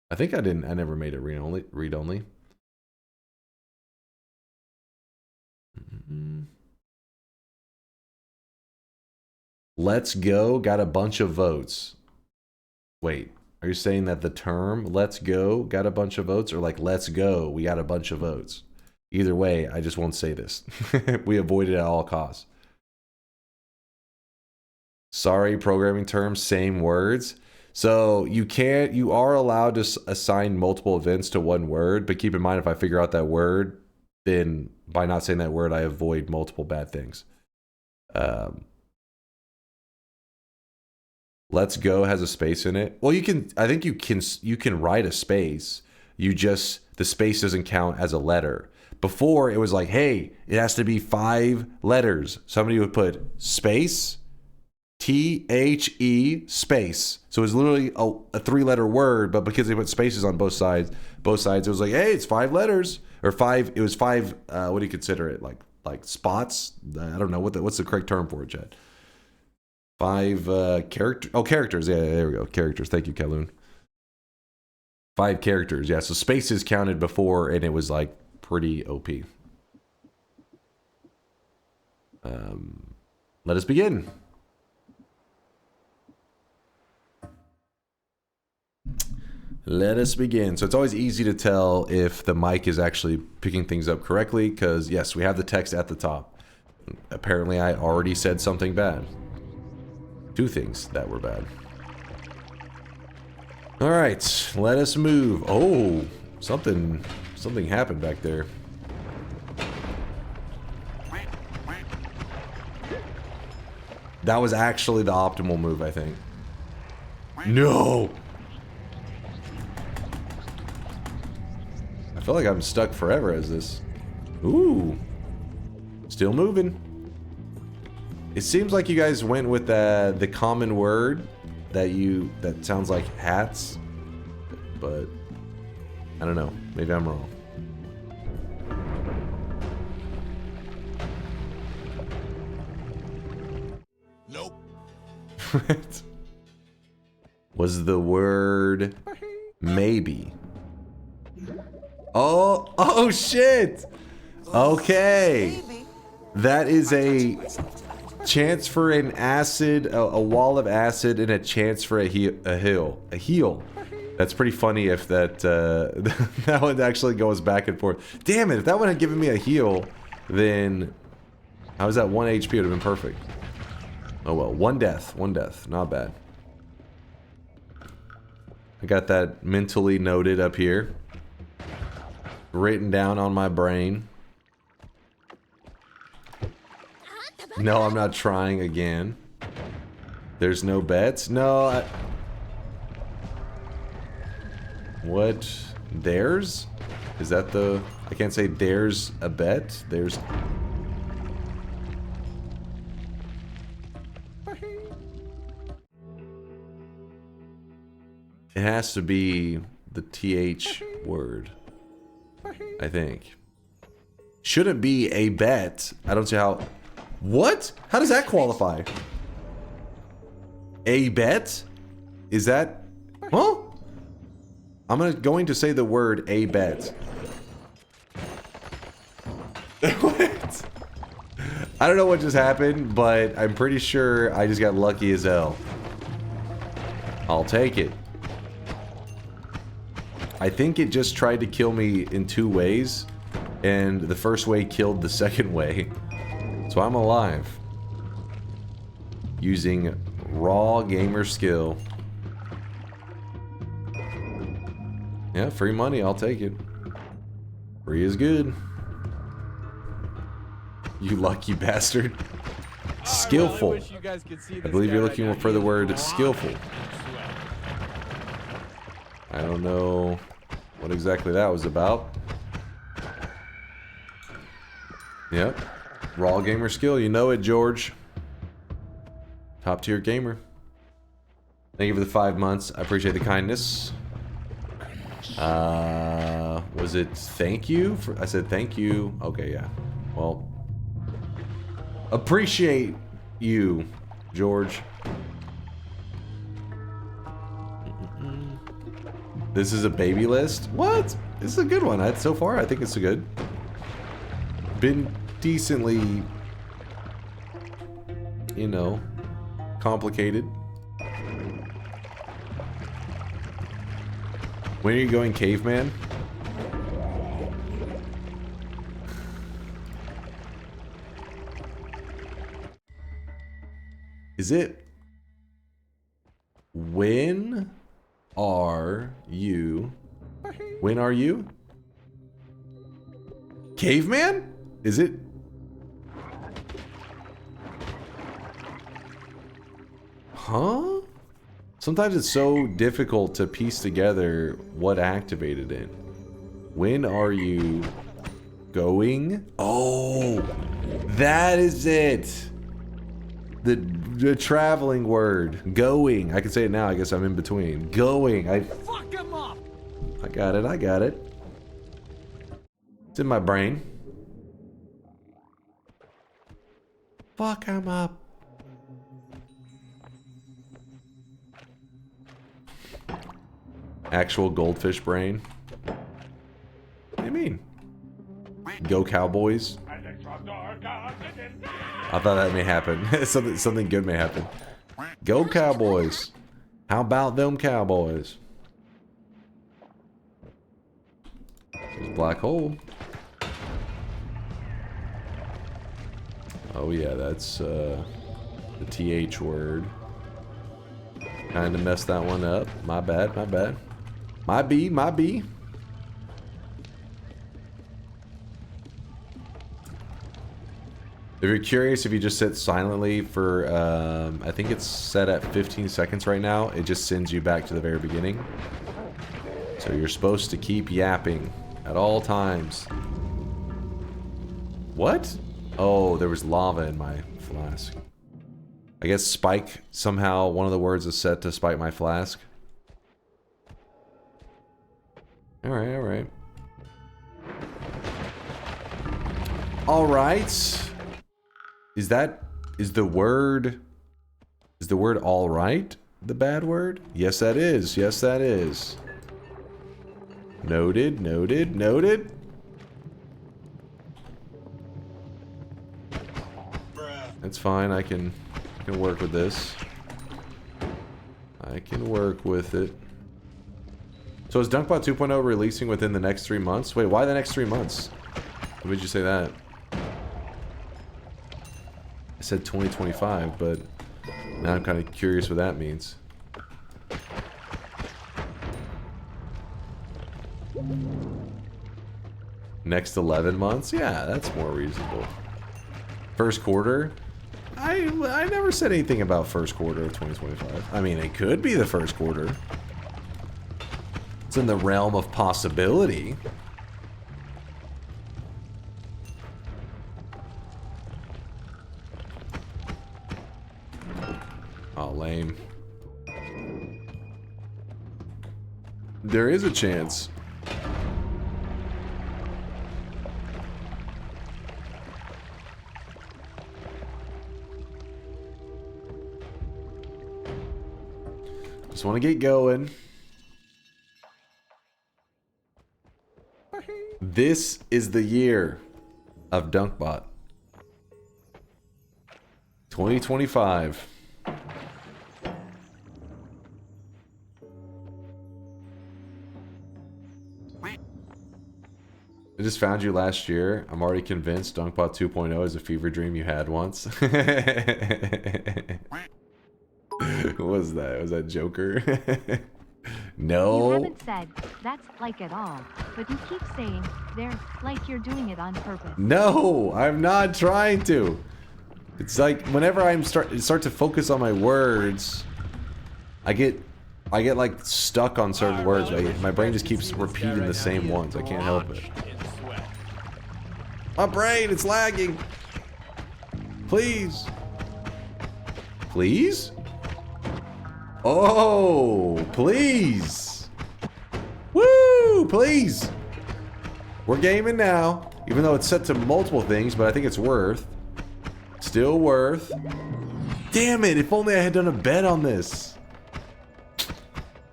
Speaker 5: I think I never made it read only. Let's Go got a bunch of votes. Wait, are you saying that the term Let's Go got a bunch of votes, or like Let's Go, we got a bunch of votes? Either way, I just won't say this. We avoid it at all costs. Sorry, programming terms, same words. So you are allowed to assign multiple events to one word, but keep in mind if I figure out that word, then by not saying that word, I avoid multiple bad things. Let's Go has a space in it. Well, I think you can write a space. The space doesn't count as a letter. Before it was like, hey, it has to be 5 letters. Somebody would put space, THE space. So it was literally a 3-letter word, but because they put spaces on both sides, it was like, hey, it's 5 letters. Or 5, it was 5, what do you consider it? Like spots? I don't know, what's the correct term for it, Chad? 5 characters. Yeah, there we go. Characters. Thank you, Kaloon. 5 characters. Yeah, so spaces counted before, and it was like pretty OP. Let us begin. Let us begin. So it's always easy to tell if the mic is actually picking things up correctly, because yes, we have the text at the top. Apparently I already said something bad. 2 things that were bad. All right, let us move. Oh, something happened back there. That was actually the optimal move, I think. No! I feel like I'm stuck forever as this. Ooh. Still moving. It seems like you guys went with the common word that sounds like hats, but I don't know. Maybe I'm wrong.
Speaker 10: Nope.
Speaker 5: Was the word maybe? Oh shit! Okay. That is a chance for an acid, a wall of acid, and a chance for a heal. That's pretty funny if that that one actually goes back and forth. Damn it, if that one had given me a heal, then I was at 1 HP, it would have been perfect. Oh well, one death, not bad. I got that mentally noted up here. Written down on my brain. No, I'm not trying again. There's no bets? No, what? There's? Is that the... I can't say there's a bet. There's... It has to be the TH word, I think. Shouldn't be a bet. I don't see how... What? How does that qualify? A bet? Is that... Huh? I'm going to say the word a bet. What? I don't know what just happened, but I'm pretty sure I just got lucky as hell. I'll take it. I think it just tried to kill me in 2 ways, and the first way killed the second way. So I'm alive. Using raw gamer skill. Yeah, free money, I'll take it. Free is good. You lucky bastard. Skillful. I believe you're looking for the word skillful. I don't know what exactly that was about. Yep. Raw gamer skill, you know it, George. Top tier gamer. Thank you for the 5 months. I appreciate the kindness. Was it thank you? I said thank you. Okay, yeah. Well, appreciate you, George. This is a baby list? What? This is a good one. So far, I think it's a good. Been decently, you know, complicated. When are you going caveman? Is it when are you caveman? Is it? Huh? Sometimes it's so difficult to piece together what activated it. When are you going? Oh, that is it. The traveling word. Going. I can say it now. I guess I'm in between. Going.
Speaker 10: Fuck him up!
Speaker 5: I got it. I got it. It's in my brain. Fuck him up. Actual goldfish brain. What do you mean? Go Cowboys. I thought that may happen. something good may happen. Go Cowboys. How about them Cowboys? There's black hole. Oh yeah, that's the TH word. Kinda messed that one up. My bad, my bad. My B, my B. If you're curious, if you just sit silently for, I think it's set at 15 seconds right now, it just sends you back to the very beginning. So you're supposed to keep yapping at all times. What? Oh, there was lava in my flask. I guess spike, somehow one of the words is set to spike my flask. Alright, alright. Alright. Is the word alright the bad word? Yes, that is. Yes, that is. Noted, noted, noted. That's fine. I can work with this. I can work with it. So is DunkBot 2.0 releasing within the next 3 months? Wait, why the next 3 months? Why would you say that? I said 2025, but now I'm kind of curious what that means. Next 11 months? Yeah, that's more reasonable. First quarter? I never said anything about first quarter of 2025. I mean, it could be the first quarter. It's in the realm of possibility. Oh, lame. There is a chance. Just want to get going. This is the year of DunkBot. 2025. I just found you last year. I'm already convinced DunkBot 2.0 is a fever dream you had once. What was that? Was that Joker? No.
Speaker 6: You haven't said that's like at all, but you keep saying they're like you're doing it on purpose.
Speaker 5: No, I'm not trying to. It's like whenever I start to focus on my words, I get like stuck on certain words. My brain just keeps repeating the same ones. I can't help it. My brain, it's lagging. Please. Please? Oh, please. Woo, please. We're gaming now, even though it's set to multiple things, but I think it's worth. Still worth. Damn it, if only I had done a bet on this.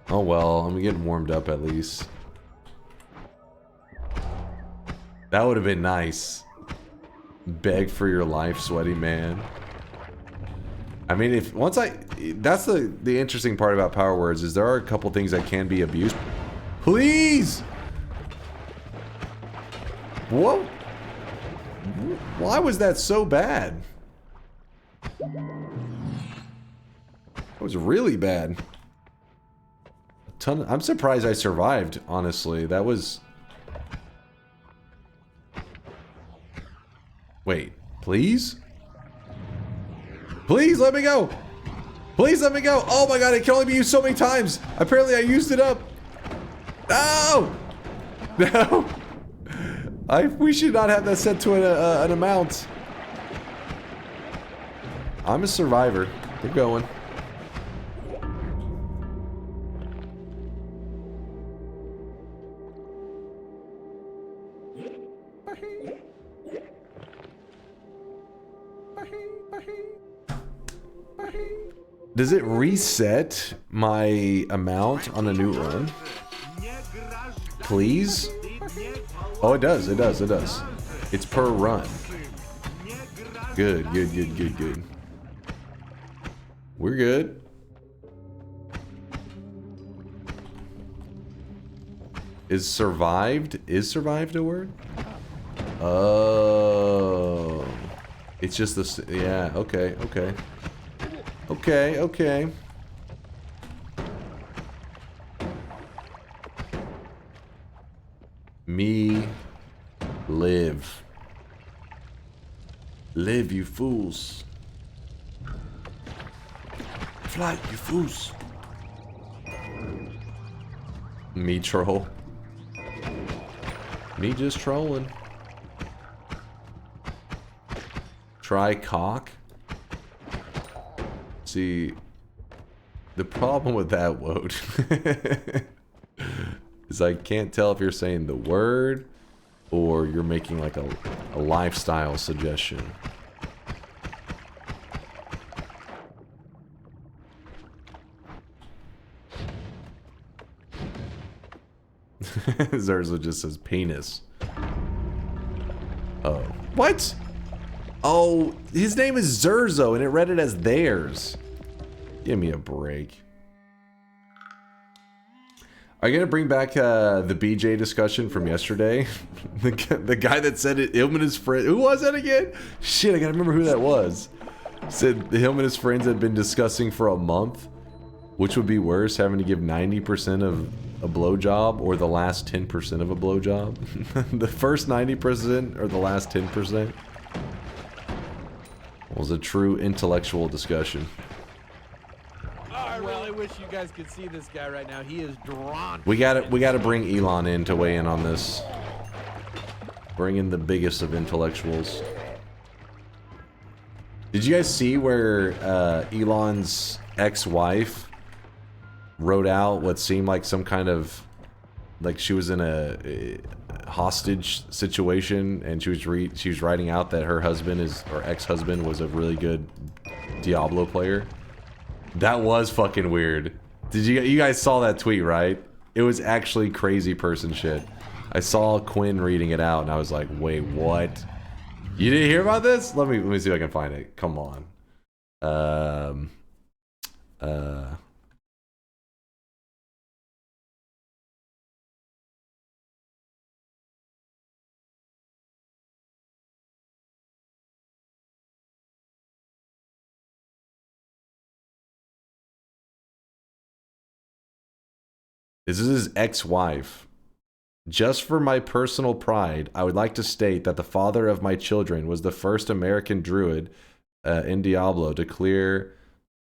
Speaker 5: Oh well, I'm getting warmed up at least. That would have been nice. Beg for your life, sweaty man. I mean, if once I, that's the interesting part about power words is there are a couple things that can be abused. Please. Whoa. Why was that so bad? That was really bad. I'm surprised I survived, honestly. That was... Wait, please? Please let me go! Please let me go! Oh my god, it can only be used so many times! Apparently I used it up! No! No! We should not have that set to an amount. I'm a survivor. We're going. Does it reset my amount on a new run? Please? Oh, it does. It does. It does. It's per run. Good, good, good, good, good. We're good. Is survived a word? Oh. It's just this. Yeah, okay, okay. Okay, okay. Me live. Live, you fools. Fly, you fools. Me troll. Me just trolling. Try cock. See, the problem with that, Woad, is I can't tell if you're saying the word or you're making like a lifestyle suggestion. Zerzo just says penis. Oh. What? Oh, his name is Zerzo and it read it as theirs. Give me a break. Are you gonna bring back the BJ discussion from yesterday? the guy that said it, him and his friend. Who was that again? Shit, I gotta remember who that was. Said him and his friends had been discussing for a month. Which would be worse, having to give 90% of a blowjob or the last 10% of a blowjob? The first 90% or the last 10%? It was a true intellectual discussion.
Speaker 1: I really wish you guys could see this guy right now. He is drawn.
Speaker 5: We gotta bring Elon in to weigh in on this. Bring in the biggest of intellectuals. Did you guys see where Elon's ex-wife wrote out what seemed like some kind of, like she was in a hostage situation, and she was writing out that her husband or ex-husband was a really good Diablo player? That was fucking weird. Did you guys saw that tweet, right? It was actually crazy person shit. I saw Quinn reading it out and I was like, wait, what? You didn't hear about this? Let me see if I can find it. Come on. This is his ex-wife. Just for my personal pride, I would like to state that the father of my children was the first American druid in Diablo to clear,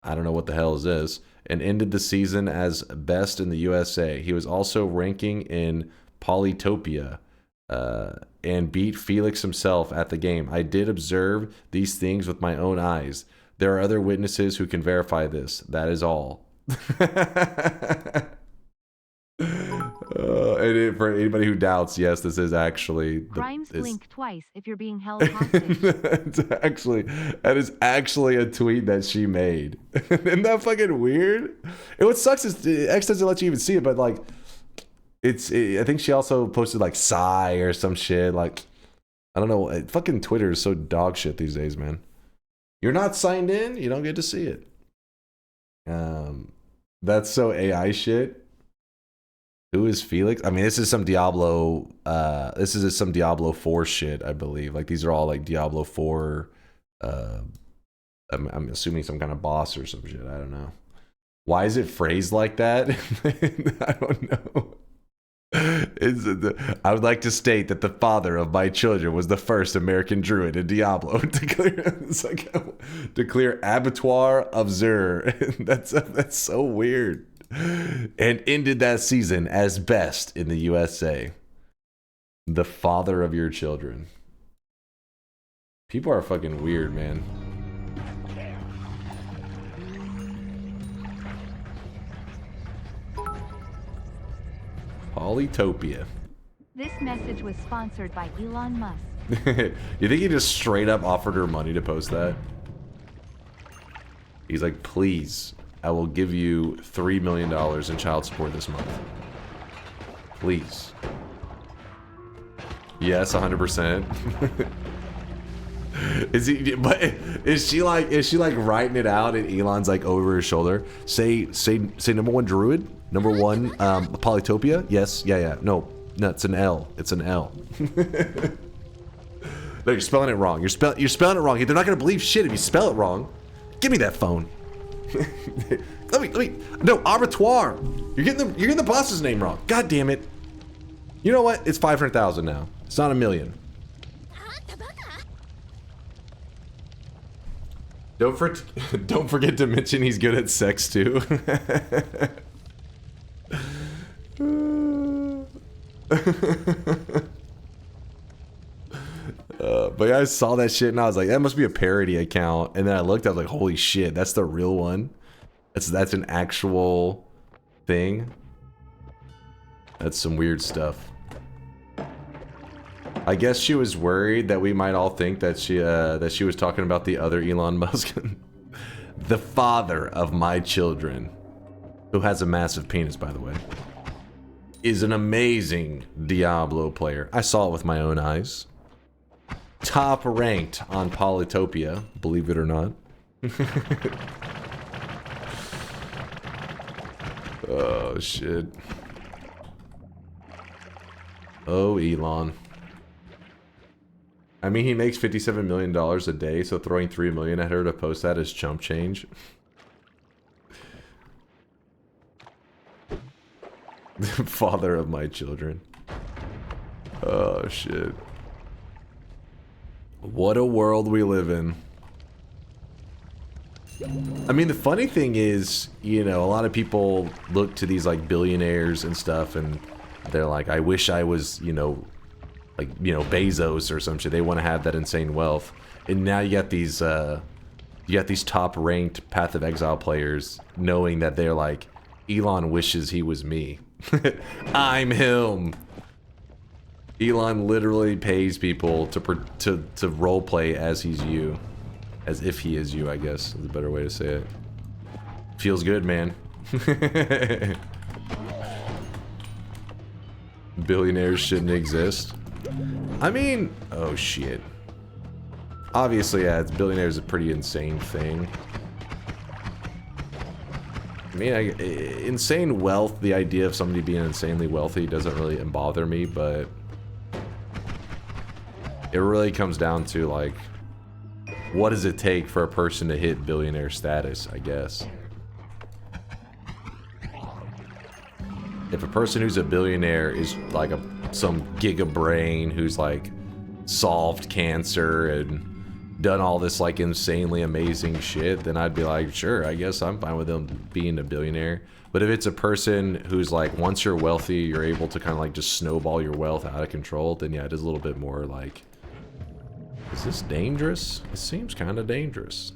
Speaker 5: I don't know what the hell is this, and ended the season as best in the USA. He was also ranking in Polytopia and beat Felix himself at the game. I did observe these things with my own eyes. There are other witnesses who can verify this. That is all. And for anybody who doubts, yes, this is actually
Speaker 6: Grimes blink twice if you're being held hostage.
Speaker 5: That is actually a tweet that she made. Isn't that fucking weird? And what sucks is X doesn't let you even see it, but like I think she also posted like sigh or some shit. Like, I don't know. Fucking Twitter is so dog shit these days, man. You're not signed in, you don't get to see it. That's so AI shit. Who is Felix? I mean, this is some Diablo. This is some Diablo 4 shit, I believe. Like these are all like Diablo 4. I'm assuming some kind of boss or some shit. I don't know. Why is it phrased like that? I don't know. I would like to state that the father of my children was the first American druid in Diablo to clear abattoir of Zur. That's so weird. And ended that season as best in the USA. The father of your children. People are fucking weird, man. Polytopia.
Speaker 6: This message was sponsored by Elon Musk.
Speaker 5: You think he just straight up offered her money to post that? He's like, please, I will give you $3 million in child support this month. Please. Yes, 100%. Is she like writing it out and Elon's like over his shoulder? Say number one druid, number one Polytopia. Yes, yeah. No, it's an L. It's an L. No, you're spelling it wrong. You're spelling it wrong. They're not gonna believe shit if you spell it wrong. Give me that phone. let me. No, abattoir. You're getting the boss's name wrong. God damn it. You know what? It's 500,000 now. It's not 1 million. Don't forget to mention he's good at sex too. But I saw that shit and I was like, that must be a parody account. And then I looked, I was like, holy shit, that's the real one. That's an actual thing. That's some weird stuff. I guess she was worried that we might all think that she was talking about the other Elon Musk. The father of my children, who has a massive penis, by the way, is an amazing Diablo player. I saw it with my own eyes. Top ranked on Polytopia, believe it or not. Oh, shit. Oh, Elon. I mean, he makes $57 million a day, so throwing $3 million at her to post that is chump change. The father of my children. Oh, shit. What a world we live in. I mean, the funny thing is, you know, a lot of people look to these, like, billionaires and stuff, and they're like, I wish I was, you know, like, you know, Bezos or some shit. They want to have that insane wealth. And now you got these top-ranked Path of Exile players knowing that they're like, Elon wishes he was me. I'm him. Elon literally pays people to roleplay as he's you. As if he is you, I guess, is a better way to say it. Feels good, man. Billionaires shouldn't exist. I mean, oh shit. Obviously, yeah, billionaires is a pretty insane thing. I mean, insane wealth, the idea of somebody being insanely wealthy doesn't really bother me, but it really comes down to, like, what does it take for a person to hit billionaire status, I guess. If a person who's a billionaire is like some giga brain who's like solved cancer and done all this like insanely amazing shit, then I'd be like, sure, I guess I'm fine with them being a billionaire. But if it's a person who's like, once you're wealthy, you're able to kind of like just snowball your wealth out of control, then yeah, it is a little bit more like, is this dangerous? It seems kind of dangerous.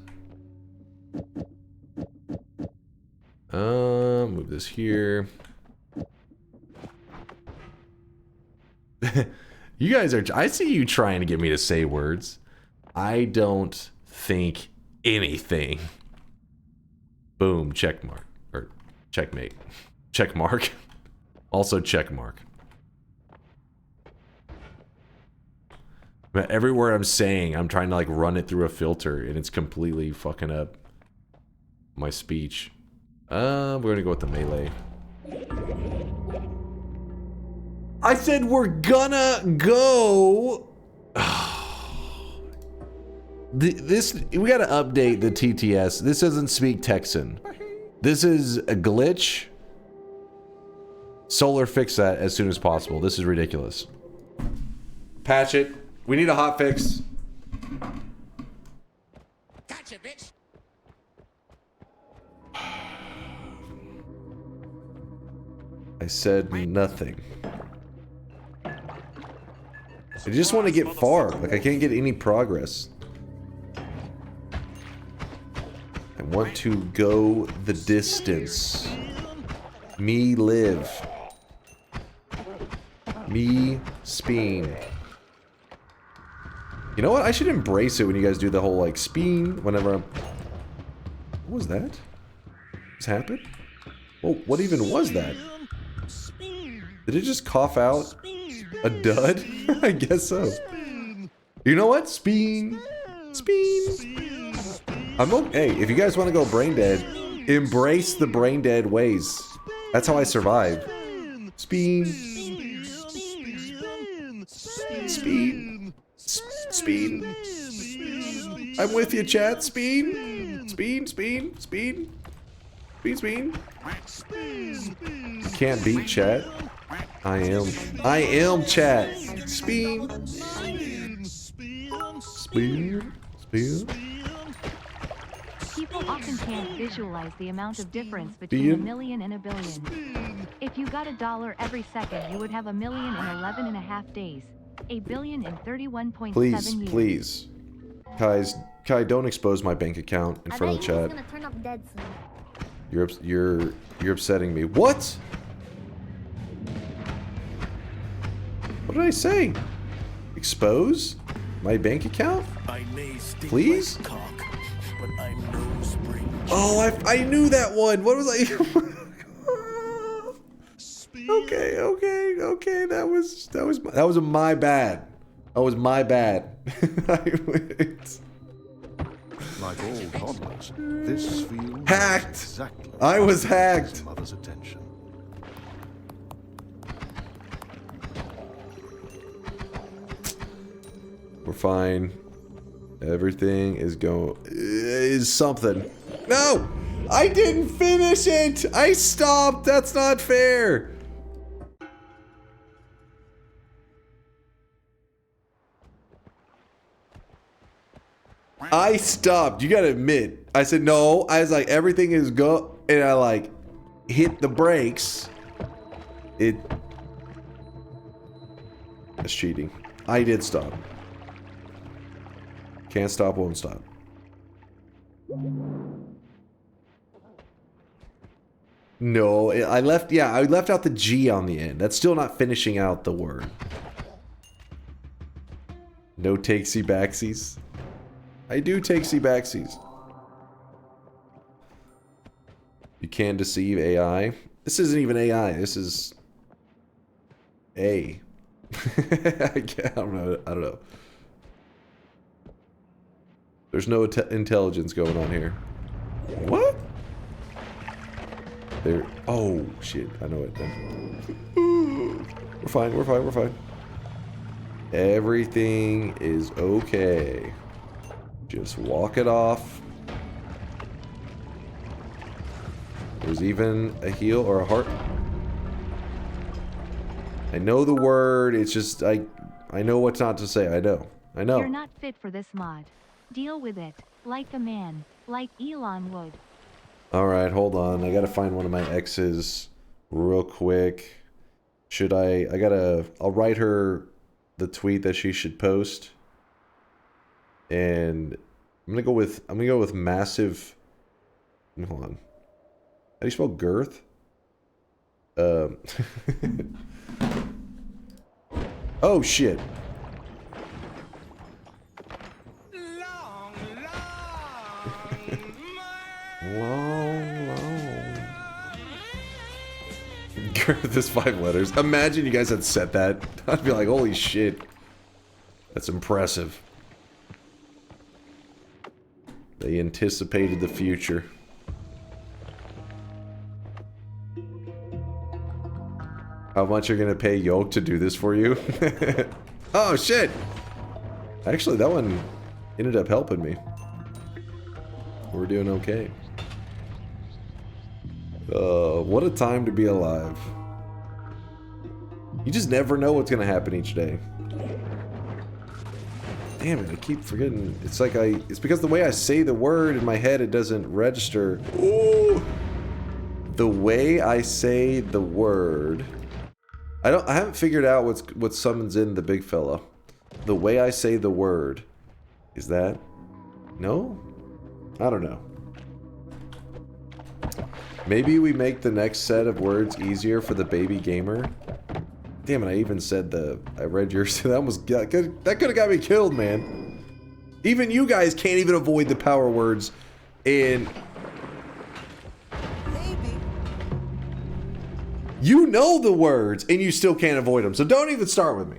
Speaker 5: Move this here. You guys are, I see you trying to get me to say words. I don't think anything. Boom, check mark. Or checkmate. Check mark. Also check mark. But every word I'm saying, I'm trying to like run it through a filter, and it's completely fucking up my speech. We're gonna go with the melee. I said we're gonna go. This we gotta update the TTS. This doesn't speak Texan. This is a glitch. Solar, fix that as soon as possible. This is ridiculous. Patch it. We need a hot fix.
Speaker 10: Gotcha, bitch.
Speaker 5: I said nothing. I just want to get far. Like, I can't get any progress. I want to go the distance. Me live. Me speen. You know what? I should embrace it when you guys do the whole, like, speen whenever I'm... What was that? What's happened? Well, what even was that? Did it just cough out a dud? I guess so. You know what? Speen. Speen. I'm okay. If you guys want to go brain dead, embrace the brain dead ways. That's how I survive. Speen. Speen. Speen. I'm with you, chat. Speen. Speen. Speen. Speen. Speen. Speen. Can't beat chat. I am chat. Speen. Speen. Speen.
Speaker 6: People often can't visualize the amount of difference between a million and a billion. If you got $1 every second, you would have 1 million in 11.5 days. 1 billion in 31.7
Speaker 5: Please,
Speaker 6: years.
Speaker 5: please. Kai, don't expose my bank account in front of the chat.
Speaker 11: Gonna turn up dead soon.
Speaker 5: You're upsetting me. What? What did I say? Expose my bank account? Please? Oh, I knew that one. What was I? Okay. That was my bad. That was my bad.
Speaker 12: Like all toddlers, this feels
Speaker 5: hacked.
Speaker 12: Exactly
Speaker 5: I was hacked.
Speaker 12: Mother's attention.
Speaker 5: We're fine. Everything is something. No! I didn't finish it! I stopped! That's not fair! I stopped. You gotta admit. I said no. I was like, everything is go, and I like hit the brakes. That's cheating. I did stop. Can't stop, won't stop. No, I left out the G on the end. That's still not finishing out the word. No takesy backsies. I do takesy backsies. You can deceive AI. This isn't even AI. This is A. I don't know. There's no intelligence going on here. What? There. Oh shit! I know it. We're fine. Everything is okay. Just walk it off. There's even a heal or a heart. I know the word. It's just I know what not to say. I know.
Speaker 6: You're not fit for this mod. Deal with it, like a man, like Elon would.
Speaker 5: Alright, hold on. I gotta find one of my exes real quick. Should I'll write her the tweet that she should post. And I'm gonna go with massive. Hold on. How do you spell girth? Oh shit. Long. Girth is 5 letters. Imagine you guys had set that. I'd be like, holy shit. That's impressive. They anticipated the future. How much are you gonna pay Yoke to do this for you? Oh shit! Actually, that one ended up helping me. We're doing okay. What a time to be alive. You just never know what's gonna happen each day. Damn it, I keep forgetting. It's like it's because the way I say the word in my head, it doesn't register. Ooh. The way I say the word. I haven't figured out what summons in the big fella. The way I say the word. Is that? No? I don't know. Maybe we make the next set of words easier for the baby gamer. Damn it, I even said I read yours. That could have got me killed, man. Even you guys can't even avoid the power words in... You know the words, and you still can't avoid them, so don't even start with me.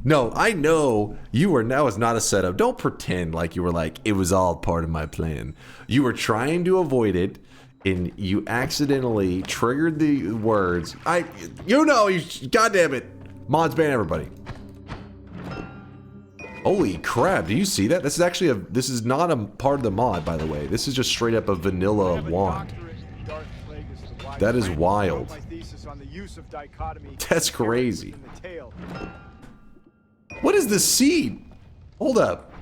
Speaker 5: No, I know you were. That was not a setup. Don't pretend like you were like, it was all part of my plan. You were trying to avoid it, and you accidentally triggered the words. You goddamn it. Mods ban everybody. Holy crap, do you see that? This is actually this is not a part of the mod, by the way. This is just straight up a vanilla wand. That is wild. That's crazy. What is this seed? Hold up.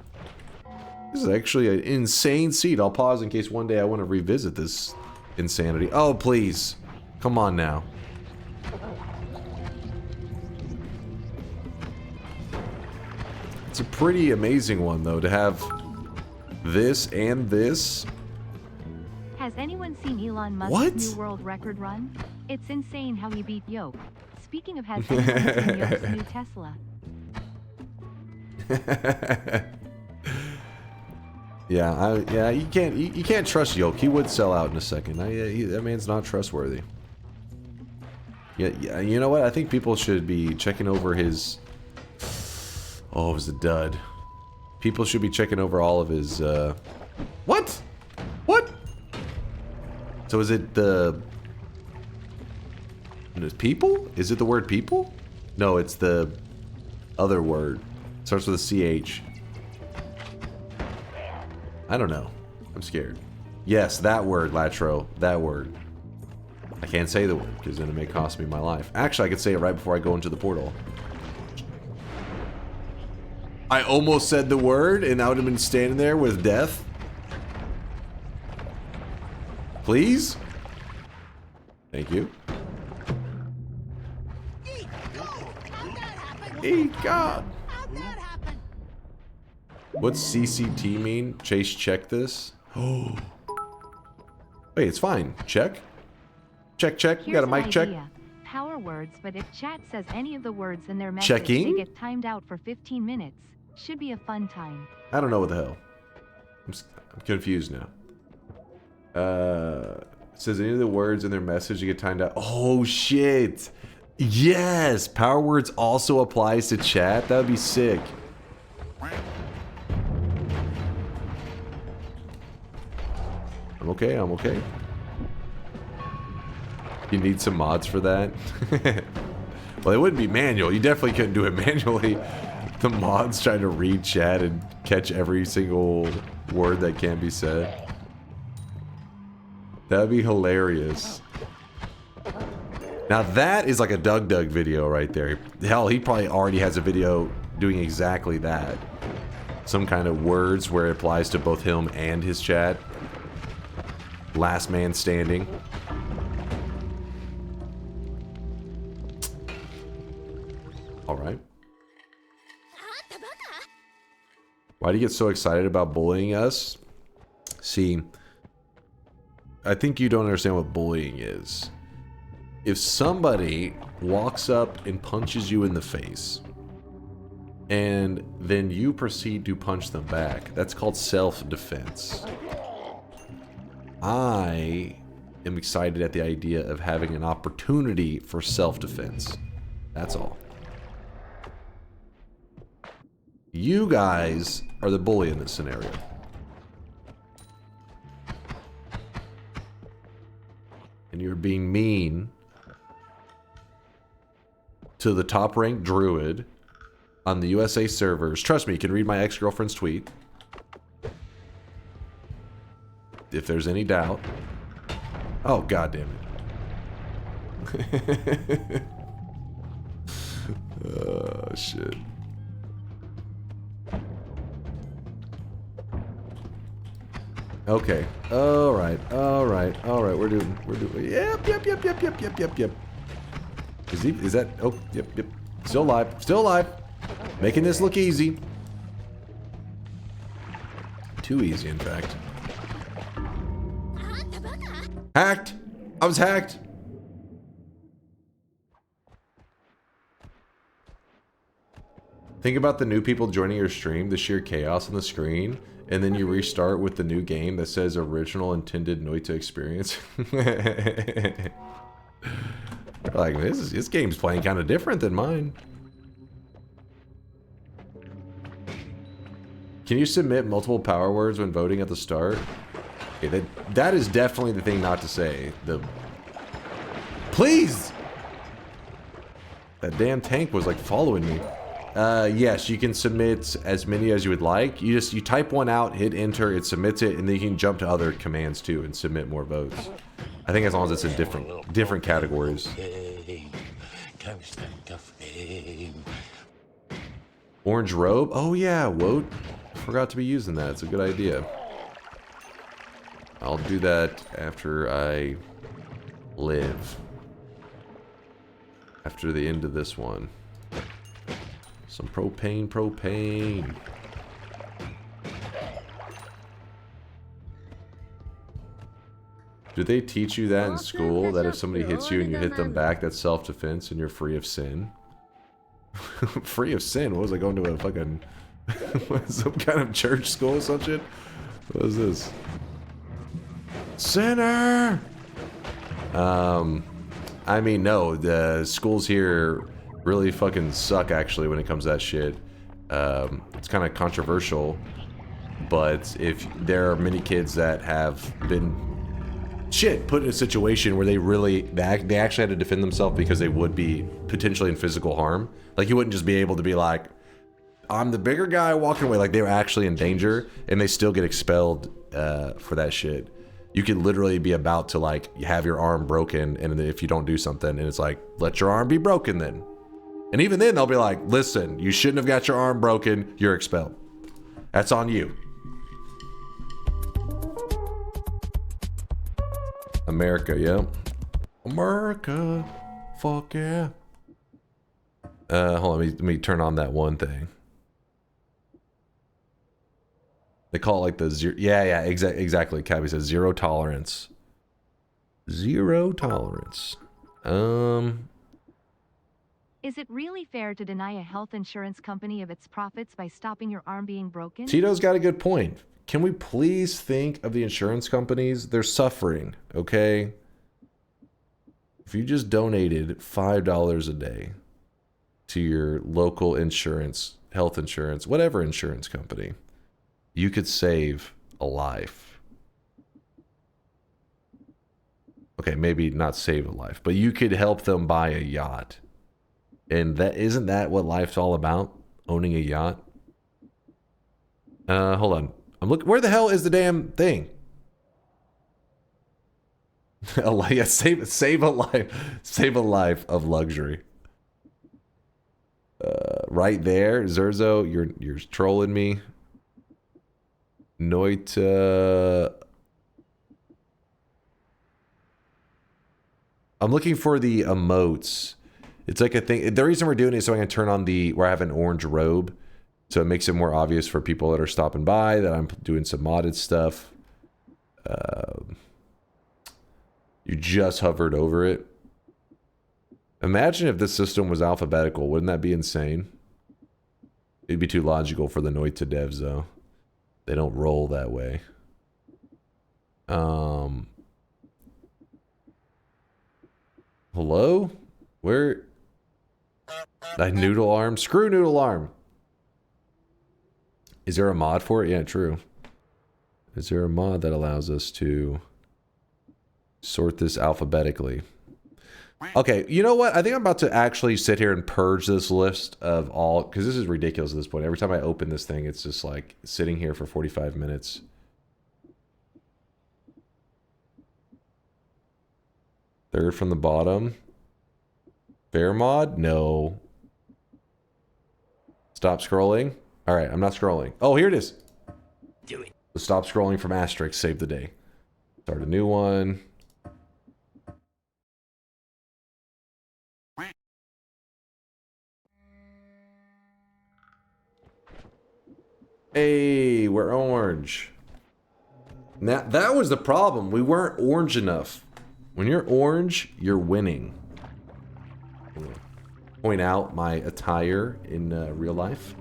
Speaker 5: This is actually an insane seed. I'll pause in case one day I want to revisit this insanity. Oh, please. Come on now. It's a pretty amazing one, though, to have this and this.
Speaker 6: Has anyone seen Elon Musk's new world record run? It's insane how he beat Yoke. Speaking of, has anyone seen Yoke's new Tesla?
Speaker 5: Yeah, you can't trust Yoke. He would sell out in a second. That man's not trustworthy. Yeah, you know what? I think people should be checking over his... Oh, it was a dud. People should be checking over all of his, What? What? So is it the... People? Is it the word people? No, it's the other word. It starts with a CH. I don't know. I'm scared. Yes, that word, Latro. That word. I can't say the word, because then it may cost me my life. Actually, I could say it right before I go into the portal. I almost said the word, and I would have been standing there with death. Please? Thank you. Eat God! What's CCT mean? Chase, check this. Oh. Wait, it's fine. Check. Check, check. You got a mic check.
Speaker 6: Power words, but if chat says any of the words in their message,
Speaker 5: Checking?
Speaker 6: they get timed out for 15 minutes. Should be a fun time.
Speaker 5: I don't know what the hell. I'm confused now. It says any of the words in their message, you get timed out. Oh, shit. Yes! Power words also applies to chat? That would be sick. I'm okay, I'm okay. You need some mods for that? Well, it wouldn't be manual. You definitely couldn't do it manually. The mods trying to read chat and catch every single word that can be said. That'd be hilarious. Now that is like a Doug video right there. Hell, he probably already has a video doing exactly that. Some kind of words where it applies to both him and his chat. Last man standing. Alright. Why do you get so excited about bullying us? See, I think you don't understand what bullying is. If somebody walks up and punches you in the face, and then you proceed to punch them back, that's called self-defense. I am excited at the idea of having an opportunity for self-defense. That's all. You guys are the bully in this scenario. And you're being mean to the top-ranked druid on the USA servers. Trust me, you can read my ex-girlfriend's tweet. If there's any doubt. Oh, god damn it. Oh, shit. Okay. Alright. We're doing. Yep. Is that? Oh, yep. Still alive. Making this look easy. Too easy, in fact. Hacked! I was hacked! Think about the new people joining your stream, the sheer chaos on the screen, and then you restart with the new game that says original intended Noita experience. Like, this game's playing kind of different than mine. Can you submit multiple power words when voting at the start? Okay, that is definitely the thing not to say. Please! That damn tank was like following me. Yes, you can submit as many as you would like. You type one out, hit enter, it submits it, and then you can jump to other commands too and submit more votes. I think as long as it's in different categories. Orange robe? Oh yeah, Woat. Forgot to be using that. It's a good idea. I'll do that after I live. After the end of this one. Some propane. Do they teach you that in school? That if somebody hits you and you hit them back, that's self-defense and you're free of sin? Free of sin? What was I going to a fucking... some kind of church school or some shit? What is this? Sinner! I mean, no, the schools here really fucking suck, actually, when it comes to that shit. It's kind of controversial, but if there are many kids that have been put in a situation where they actually had to defend themselves because they would be potentially in physical harm. Like, you wouldn't just be able to be like, I'm the bigger guy walking away. Like, they were actually in danger, and they still get expelled for that shit. You could literally be about to, like, have your arm broken, and if you don't do something, and it's like, let your arm be broken then. And even then, they'll be like, listen, you shouldn't have got your arm broken, you're expelled. That's on you. America, yeah. America. Fuck yeah. Hold on, let me turn on that one thing. They call it like the zero. Yeah, exactly. Cabby says zero tolerance. Zero tolerance.
Speaker 6: Is it really fair to deny a health insurance company of its profits by stopping your arm being broken?
Speaker 5: Tito's got a good point. Can we please think of the insurance companies? They're suffering, okay? If you just donated $5 a day to your local insurance, health insurance, whatever insurance company, you could save a life. Okay, maybe not save a life, but you could help them buy a yacht. And isn't that what life's all about? Owning a yacht? Hold on. I'm looking. Where the hell is the damn thing? Yeah, save a life of luxury. Right there, Zerzo, you're trolling me. Noita. I'm looking for the emotes. It's like a thing. The reason we're doing it is so I can turn on where I have an orange robe. So it makes it more obvious for people that are stopping by that I'm doing some modded stuff. You just hovered over it. Imagine if this system was alphabetical. Wouldn't that be insane? It'd be too logical for the Noita devs, though. They don't roll that way. Hello? Where? That noodle arm? Screw noodle arm. Is there a mod for it? Yeah, true. Is there a mod that allows us to sort this alphabetically? Okay, you know what? I think I'm about to actually sit here and purge this list of all, because this is ridiculous at this point. Every time I open this thing, it's just like sitting here for 45 minutes. Third from the bottom. Fair mod? No. Stop scrolling. All right, I'm not scrolling. Oh, here it is.
Speaker 2: Do it.
Speaker 5: Stop scrolling from asterisk. Save the day. Start a new one. Hey, we're orange. Now, that was the problem. We weren't orange enough. When you're orange, you're winning. Point out my attire in real life.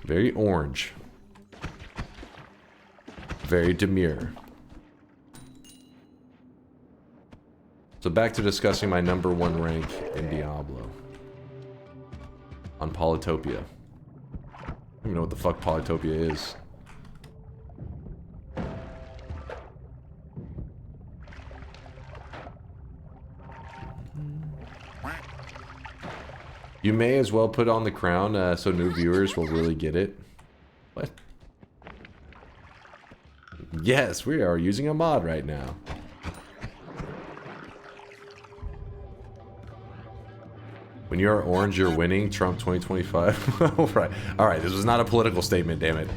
Speaker 5: Very orange. Very demure. So back to discussing my #1 rank in Diablo. On Polytopia. I don't even know what the fuck Polytopia is. You may as well put on the crown so new viewers will really get it. What? Yes, we are using a mod right now. When you're orange, you're winning. Trump 2025. Alright. Alright, this was not a political statement, damn it.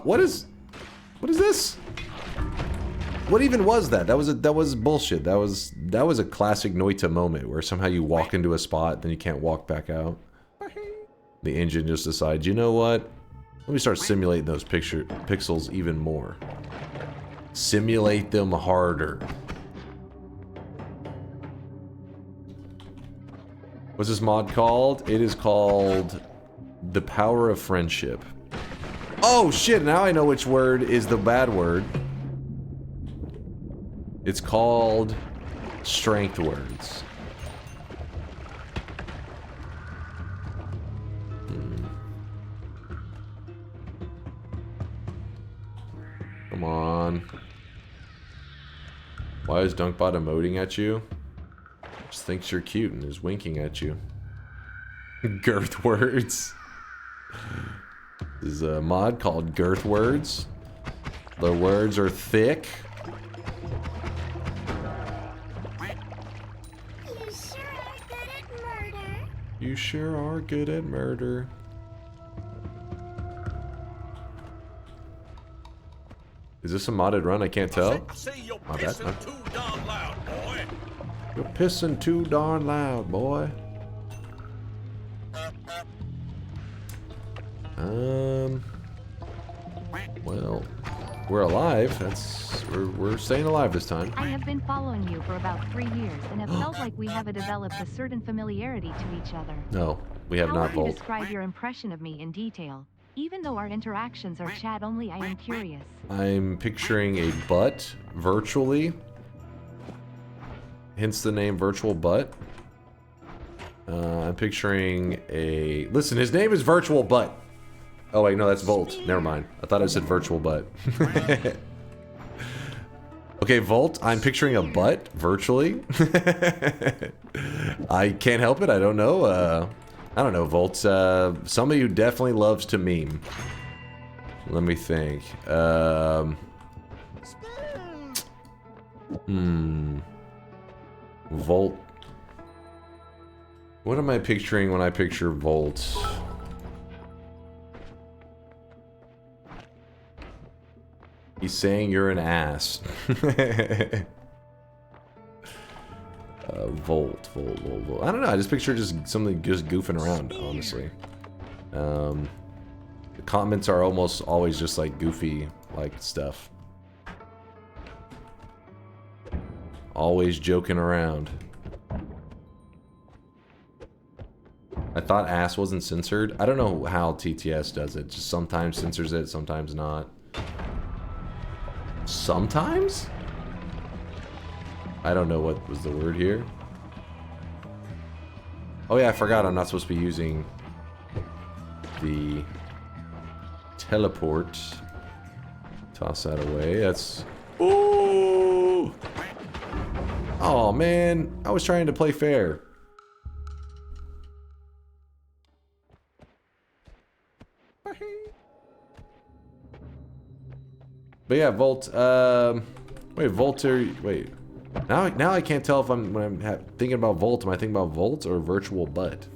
Speaker 5: What is this? What even was that? That was bullshit. That was a classic Noita moment where somehow you walk into a spot, then you can't walk back out. The engine just decides, you know what? Let me start simulating those pixels even more. Simulate them harder. What's this mod called? It is called The Power of Friendship. Oh shit, now I know which word is the bad word. It's called strength words. Come on. Why is DunkBot emoting at you? Just thinks you're cute and is winking at you. Girth words. This is a mod called Girth Words. The words are thick. You sure are good at murder. Is this a modded run? I can't tell. My bad. You're pissing too darn loud, boy. Well, we're alive. We're staying alive this time.
Speaker 6: I have been following you for about 3 years and have felt like we have developed a certain familiarity to each other.
Speaker 5: No, we have not,
Speaker 6: How would you
Speaker 5: Volt.
Speaker 6: describe your impression of me in detail? Even though our interactions are chat only, I am curious.
Speaker 5: I'm picturing a butt virtually. Hence the name Virtual Butt. I'm picturing a... Listen, his name is Virtual Butt. Oh wait, no, that's Volt. Never mind. I thought I said Virtual Butt. Okay, Volt, I'm picturing a butt virtually. I can't help it. I don't know. I don't know, Volt. Somebody who definitely loves to meme. Let me think. Volt. What am I picturing when I picture Volt? He's saying you're an ass. Volt. I don't know. I just picture just something just goofing around, honestly. The comments are almost always just like goofy, like stuff. Always joking around. I thought ass wasn't censored. I don't know how TTS does it. Just sometimes censors it, sometimes not. Sometimes? I don't know what was the word here. Oh yeah, I forgot I'm not supposed to be using the teleport. Toss that away. That's... Ooh! Oh man, I was trying to play fair. But yeah, Volt, wait, Volter, wait. Now I can't tell if when I'm thinking about Volt, am I thinking about Volt or Virtual Butt?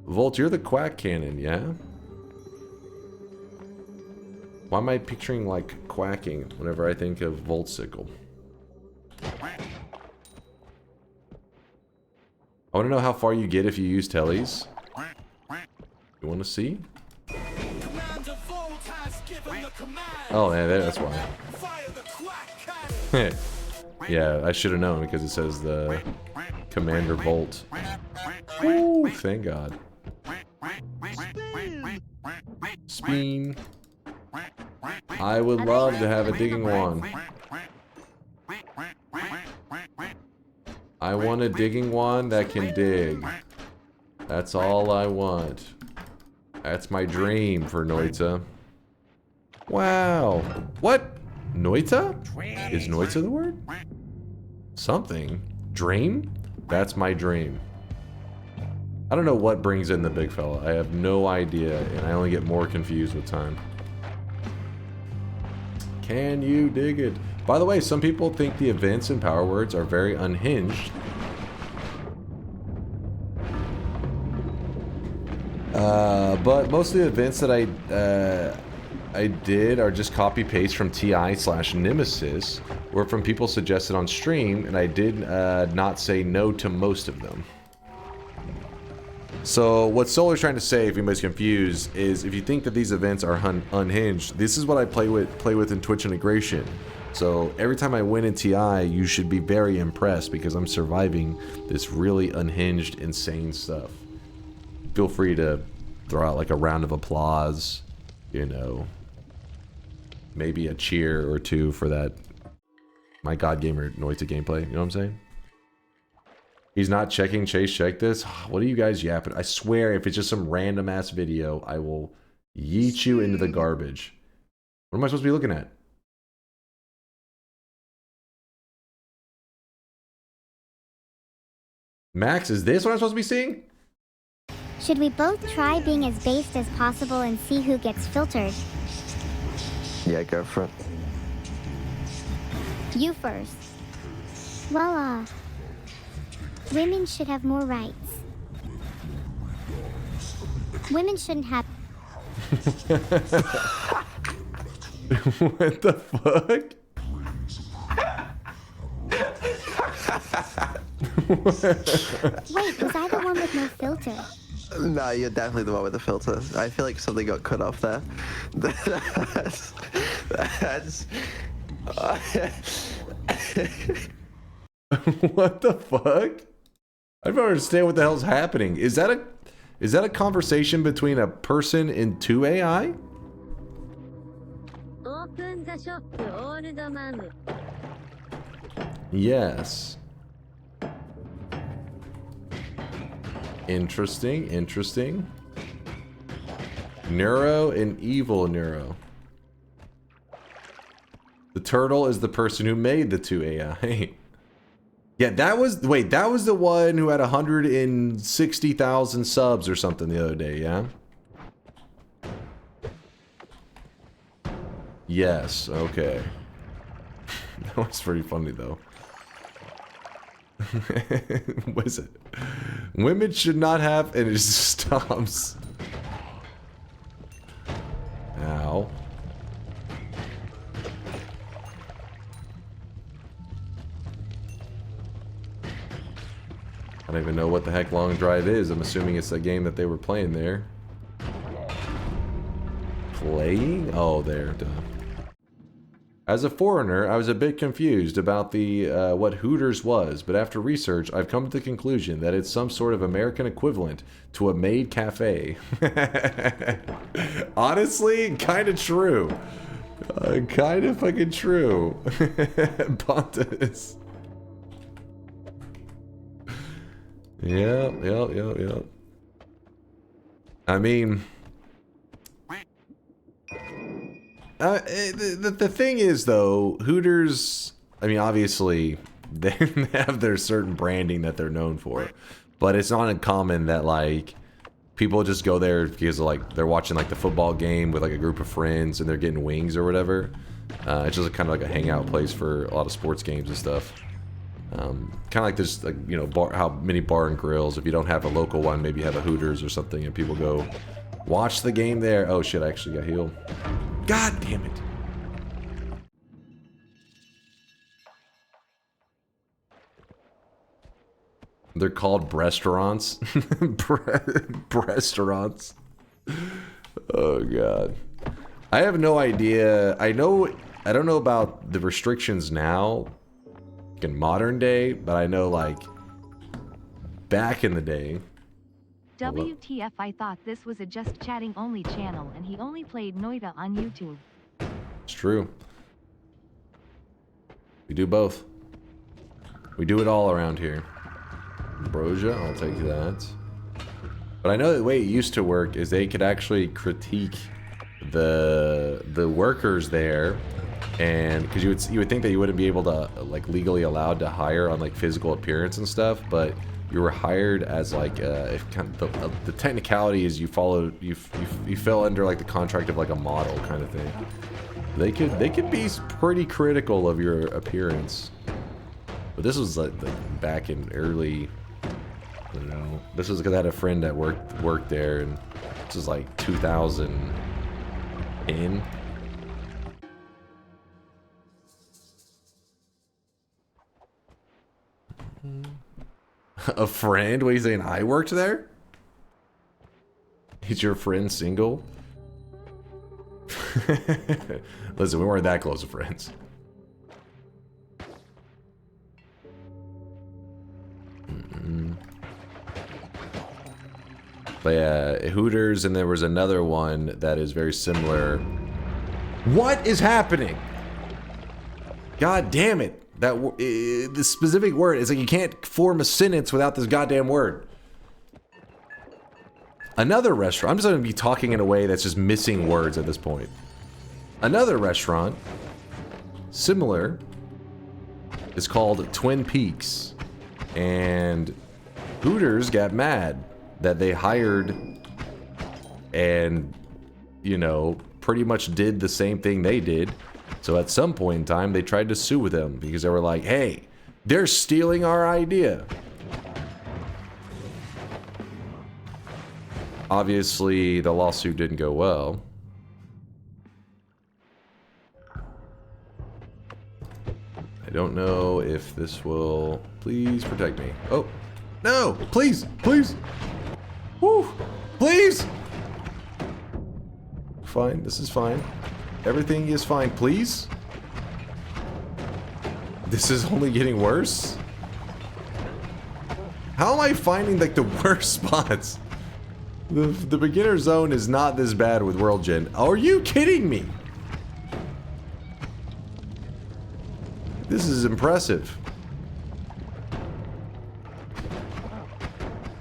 Speaker 5: Volt, you're the quack cannon, yeah? Why am I picturing, like, quacking whenever I think of Voltsicle? I want to know how far you get if you use tellies. You want to see? Oh, yeah, that's why. Yeah, I should have known because it says the Commander Volt. Ooh, thank God. Speen. I would love to have a digging wand. I want a digging wand that can dig. That's all I want. That's my dream for Noita. Wow. What? Noita? Is Noita the word? Something. Dream? That's my dream. I don't know what brings in the big fella. I have no idea, and I only get more confused with time. Can you dig it? By the way, some people think the events and power words are very unhinged. But most of the events that I did are just copy paste from TI/Nemesis or from people suggested on stream, and I did not say no to most of them. So what Solar's trying to say, if anybody's confused, is if you think that these events are unhinged, this is what I play with in Twitch integration. So every time I win in TI, you should be very impressed because I'm surviving this really unhinged, insane stuff. Feel free to throw out like a round of applause, you know, maybe a cheer or two for that My God Gamer Noita gameplay, you know what I'm saying? He's not checking. Chase, check this. What are you guys yapping? I swear, if it's just some random ass video, I will yeet you into the garbage. What am I supposed to be looking at? Max, is this what I'm supposed to be seeing?
Speaker 11: Should we both try being as based as possible and see who gets filtered?
Speaker 13: Yeah, go for it.
Speaker 11: You first. Well, women should have more rights. Women shouldn't have...
Speaker 5: What the fuck?
Speaker 11: Wait, was I the one with no filter?
Speaker 13: No, you're definitely the one with the filter. I feel like something got cut off there. That's
Speaker 5: What the fuck? I don't understand what the hell's happening. Is that a conversation between a person and two AI? Yes. Interesting, interesting. Neuro and evil Neuro. The turtle is the person who made the two AI. Yeah, that was, wait, that was the one who had 160,000 subs or something the other day, yeah? Yes, okay. That was pretty funny though. What is it? Women should not have, and it just stops. Ow. I don't even know what the heck Long Drive is. I'm assuming it's a game that they were playing there. Playing? Oh, there. Duh. As a foreigner, I was a bit confused about the what Hooters was, but after research, I've come to the conclusion that it's some sort of American equivalent to a maid cafe. Honestly, kind of true. Kind of fucking true. Pontus. Yep. I mean, the thing is, though, Hooters, I mean, obviously, they have their certain branding that they're known for. But it's not uncommon that, like, people just go there because, like, they're watching, like, the football game with, like, a group of friends and they're getting wings or whatever. It's just kind of like a hangout place for a lot of sports games and stuff. Kind of like this, like, you know, how many bar and grills, if you don't have a local one, maybe you have a Hooters or something, and people go watch the game there. Oh shit, I actually got healed. God damn it. They're called restaurants. Restaurants. Oh god. I have no idea. I don't know about the restrictions now in modern day, but I know, like, back in the day.
Speaker 6: WTF, I thought this was a just chatting only channel and he only played Noita on YouTube.
Speaker 5: It's true. We do both. We do it all around here. Ambrosia, I'll take that. But I know the way it used to work is they could actually critique the workers there, and because you would think that you wouldn't be able to, like, legally allowed to hire on, like, physical appearance and stuff, but you were hired as, like, if kind of the technicality is you fell under, like, the contract of, like, a model kind of thing. They could be pretty critical of your appearance. But this was like back in early, I don't know. This was because I had a friend that worked there, and this was like 2010. A friend? What are you saying? I worked there? Is your friend single? Listen, we weren't that close of friends. But yeah, Hooters, and there was another one that is very similar. What is happening? God damn it. That the specific word is like you can't form a sentence without this goddamn word. Another restaurant. I'm just going to be talking in a way that's just missing words at this point. Another restaurant, similar, is called Twin Peaks. And Hooters got mad that they hired and, you know, pretty much did the same thing they did. So at some point in time, they tried to sue them because they were like, hey, they're stealing our idea. Obviously, the lawsuit didn't go well. I don't know if this will... Please protect me. Oh, no! Please! Please! Woo! Please! Fine, this is fine. Everything is fine, please? This is only getting worse? How am I finding, like, the worst spots? The beginner zone is not this bad with World Gen. Are you kidding me? This is impressive.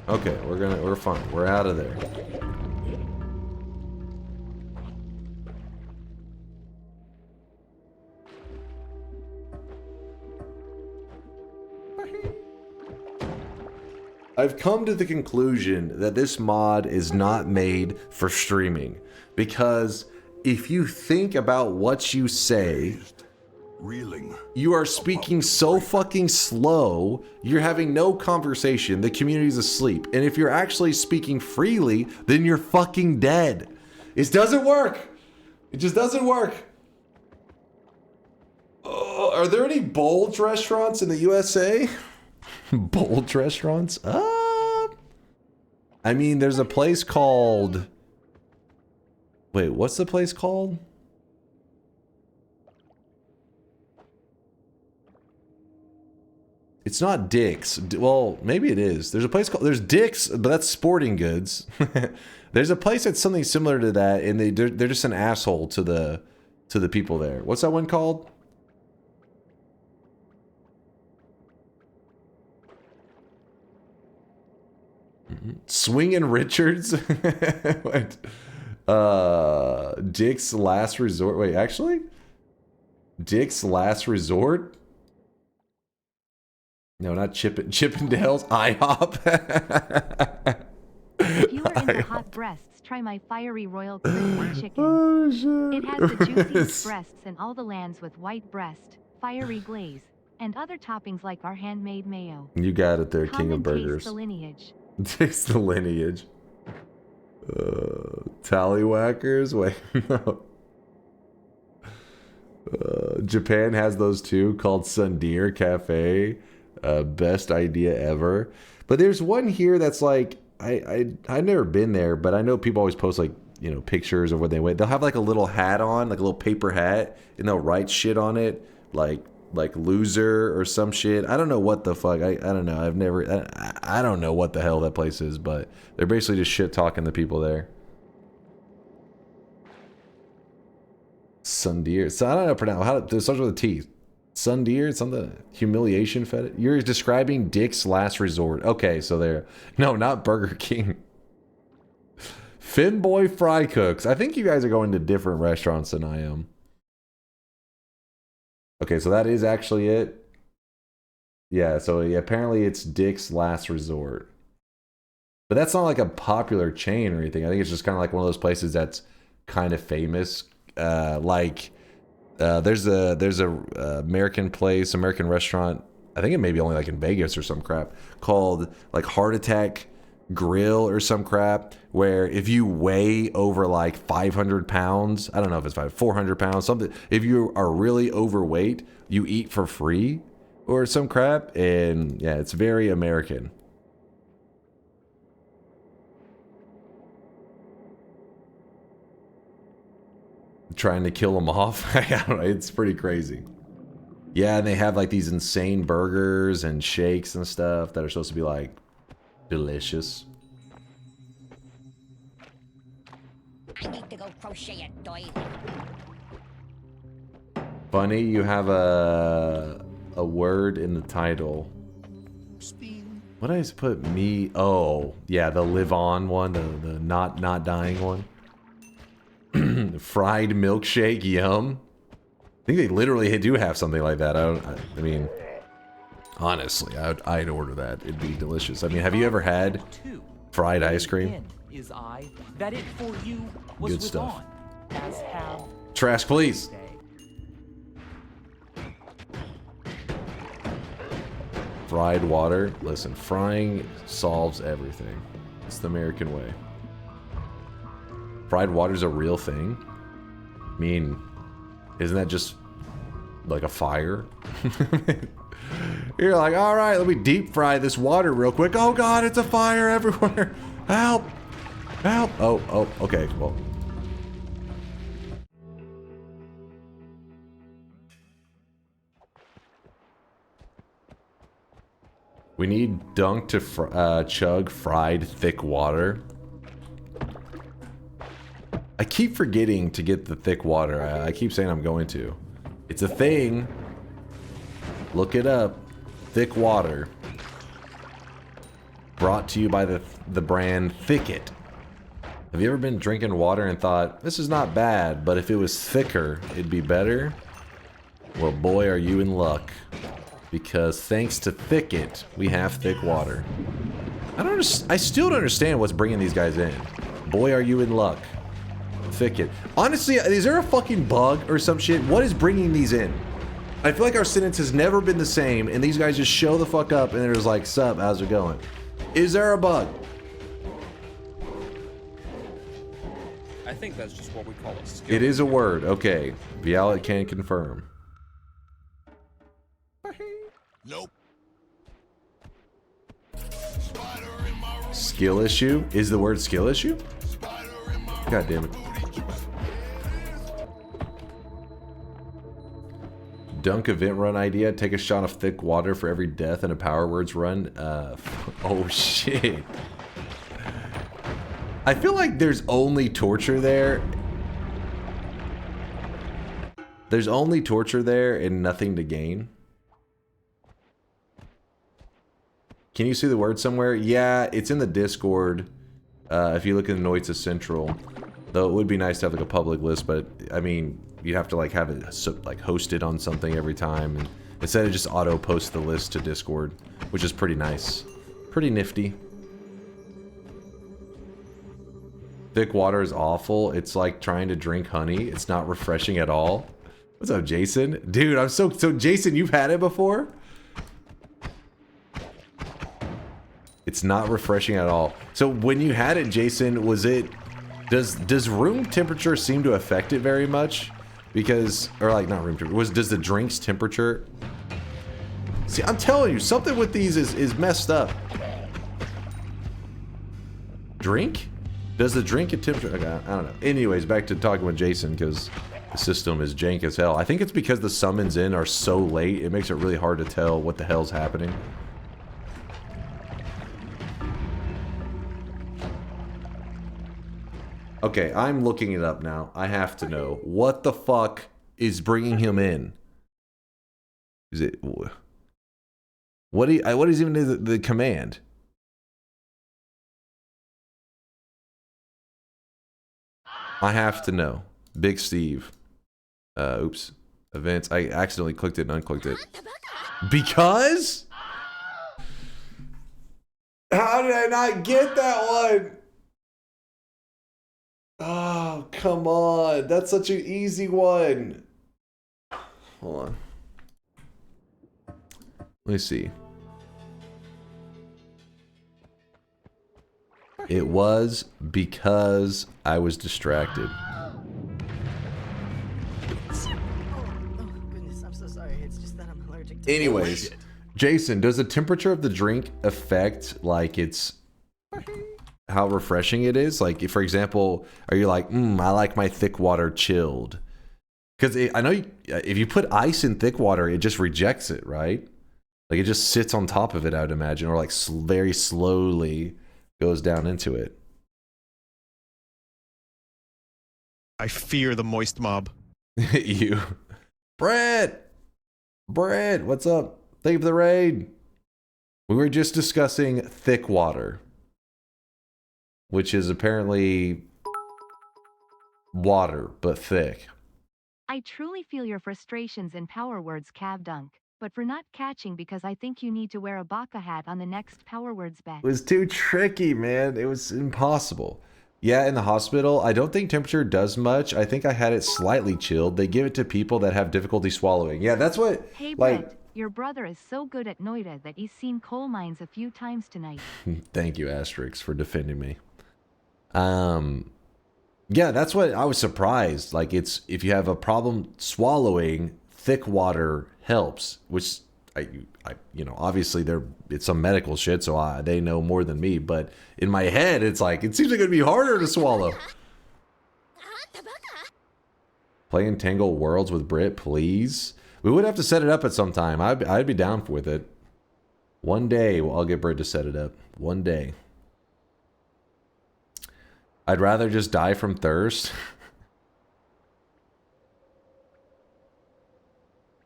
Speaker 5: Okay, we're fine. We're out of there. I've come to the conclusion that this mod is not made for streaming, because if you think about what you say, you are speaking so fucking slow, you're having no conversation, the community's asleep, and if you're actually speaking freely, then you're fucking dead. It doesn't work. It just doesn't work. Are there any Bulge restaurants in the USA? Bulge restaurants? I mean, there's a place called... Wait, what's the place called? It's not Dick's. Well, maybe it is. There's a place called... There's Dick's, but that's sporting goods. There's a place that's something similar to that, and they're just an asshole to the people there. What's that one called? Swingin' Richards. Wait. Dick's Last Resort. Wait, actually? Dick's Last Resort? No, not Chippendales. IHOP.
Speaker 6: If you are into hot breasts, try my fiery royal crispy chicken. Oh, shit. It has the juiciest breasts in all the lands with white breast, fiery glaze, and other toppings like our handmade mayo.
Speaker 5: You got it there,
Speaker 6: Come
Speaker 5: King of
Speaker 6: and taste
Speaker 5: Burgers.
Speaker 6: the lineage.
Speaker 5: Taste the lineage. Tallywhackers? Wait, no. Japan has those too, called Sundeer Cafe. Best idea ever. But there's one here that's like, I've never been there, but I know people always post like, you know, pictures of what they went. They'll have like a little hat on, like a little paper hat, and they'll write shit on it, like loser or some shit. I don't know what the fuck. I don't know. I've never. I don't know what the hell that place is, but they're basically just shit talking the people there. Sundeer. So I don't know pronounce how it starts with a T. Sundeer, something humiliation fetish. You're describing Dick's Last Resort. Okay, so there. No, not Burger King. Finboy Fry Cooks. I think you guys are going to different restaurants than I am. Okay, so that is actually it. Yeah, so yeah, apparently it's Dick's Last Resort. But that's not like a popular chain or anything. I think it's just kind of like one of those places that's kind of famous. There's a American place, American restaurant. I think it may be only like in Vegas or some crap, called like Heart Attack Grill or some crap, where if you weigh over like 500 pounds, I don't know if it's 400 pounds, something. If you are really overweight, you eat for free or some crap. And yeah, it's very American. Trying to kill them off. I don't know, it's pretty crazy. Yeah, and they have like these insane burgers and shakes and stuff that are supposed to be like delicious.
Speaker 14: I need to go crochet a doily.
Speaker 5: Funny, you have a word in the title. What did I put? Me? Oh, yeah, the live on one, the not dying one. Fried milkshake, yum. I think they literally do have something like that. I mean, honestly, I'd order that. It'd be delicious. I mean, have you ever had fried ice cream?
Speaker 15: Is I that it for you was
Speaker 5: Good stuff.
Speaker 15: As have
Speaker 5: Trash, please. Fried water. Listen, frying solves everything. It's the American way. Fried water's a real thing. I mean, isn't that just like a fire? You're like, all right, let me deep fry this water real quick. Oh God, it's a fire everywhere. Help, help. Oh, okay, well. We need Dunk to chug fried thick water. I keep forgetting to get the thick water. I keep saying I'm going to. It's a thing. Look it up. Thick water. Brought to you by the brand Thicket. Have you ever been drinking water and thought, this is not bad, but if it was thicker, it'd be better? Well, boy, are you in luck. Because thanks to Thicket, we have thick water. I still don't understand what's bringing these guys in. Boy, are you in luck. Thicket. Honestly, is there a fucking bug or some shit? What is bringing these in? I feel like our sentence has never been the same, and these guys just show the fuck up and they're just like, sup, how's it going? Is there a bug?
Speaker 8: I think that's just what we call a skill.
Speaker 5: It is a word. Okay. Vialet can confirm.
Speaker 10: Nope.
Speaker 5: Skill issue? Is the word skill issue? God damn it. Dunk event run idea. Take a shot of thick water for every death in a Power Words run. Oh shit. I feel like there's only torture there. There's only torture there and nothing to gain. can you see the word somewhere? Yeah, it's in the Discord. If you look in Noita Central, though it would be nice to have like a public list, but I mean, you have to like have it like hosted on something every time, and instead of just auto post the list to Discord, which is pretty nice, pretty nifty. Thick water is awful. It's like trying to drink honey. It's not refreshing at all. What's up, Jason? Dude, I'm so Jason, you've had it before? It's not refreshing at all. So when you had it, Jason, was it does room temperature seem to affect it very much? Because, or like not room temperature, does the drink's temperature? See, I'm telling you, something with these is messed up. Drink? Does the drink at temperature? Okay, I don't know. Anyways, back to talking with Jason, because the system is jank as hell. I think it's because the summons in are so late, it makes it really hard to tell what the hell's happening. Okay, I'm looking it up now. I have to know. What the fuck is bringing him in? Is it... what is even the command? I have to know. Big Steve. Oops. Events. I accidentally clicked it and unclicked it. Because? How did I not get that one? Oh, come on. That's such an easy one. Hold on. Let me see. It was because I was distracted.
Speaker 16: Oh, goodness, I'm so sorry. It's just that I'm allergic to
Speaker 5: Anyways, Jason, does the temperature of the drink affect like it's how refreshing it is? Like, if, for example, are you like, I like my thick water chilled? Because I know if you put ice in thick water, it just rejects it, right? Like it just sits on top of it, I would imagine, or like very slowly goes down into it.
Speaker 17: I fear the moist mob.
Speaker 5: You. Brett, what's up? Thank you for the raid. We were just discussing thick water, which is apparently water, but thick.
Speaker 6: I truly feel your frustrations in Power Words, Cav Dunk, but for not catching because I think you need to wear a baka hat on the next Power Words bet.
Speaker 5: It was too tricky, man. It was impossible. Yeah, in the hospital, I don't think temperature does much. I think I had it slightly chilled. They give it to people that have difficulty swallowing. Yeah, that's what,
Speaker 6: Hey,
Speaker 5: like...
Speaker 6: Brett, your brother is so good at Noita that he's seen coal mines a few times tonight.
Speaker 5: Thank you, Asterix, for defending me. Yeah, that's what I was surprised. Like, it's if you have a problem swallowing, thick water helps, which I you know, obviously it's some medical shit, so they know more than me. But in my head, it's like it seems like it'd be harder to swallow. Play Entangle Worlds with Brit, please. We would have to set it up at some time. I'd be down with it. One day, I'll get Brit to set it up. One day. I'd rather just die from thirst.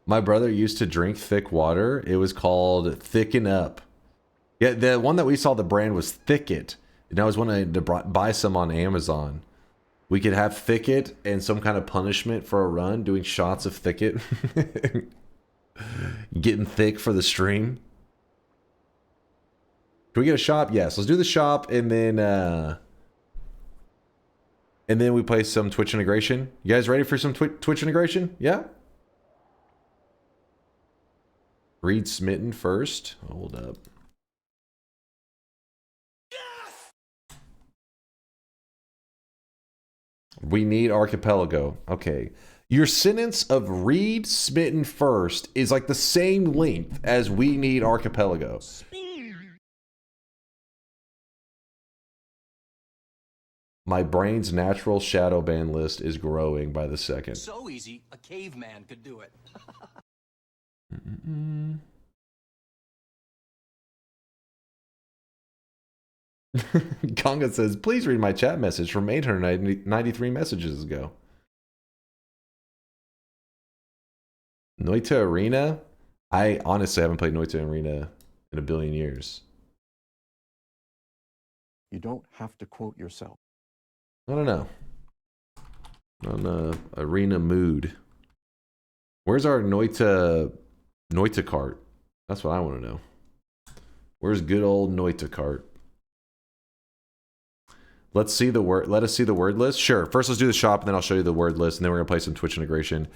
Speaker 5: My brother used to drink thick water. It was called Thicken Up. Yeah, the one that we saw, the brand was Thicket. And I was wanting to buy some on Amazon. We could have Thicket and some kind of punishment for a run, doing shots of Thicket. Getting thick for the stream. Can we get a shop? Yes, let's do the shop and then we play some Twitch integration. You guys ready for some Twitch integration? Yeah? Read Smitten first. Hold up. Yes! We need Archipelago. Okay. Your sentence of read Smitten first is like the same length as we need Archipelago. My brain's natural shadow ban list is growing by the second.
Speaker 18: So easy, a caveman could do it.
Speaker 5: Conga says, please read my chat message from 893 messages ago. Noita Arena? I honestly haven't played Noita Arena in a billion years.
Speaker 12: You don't have to quote yourself.
Speaker 5: I don't know. On a arena mood. Where's our Noita cart? That's what I want to know. Where's good old Noita cart? Let us see the word list. Sure. First, let's do the shop, and then I'll show you the word list, and then we're gonna play some Twitch integration.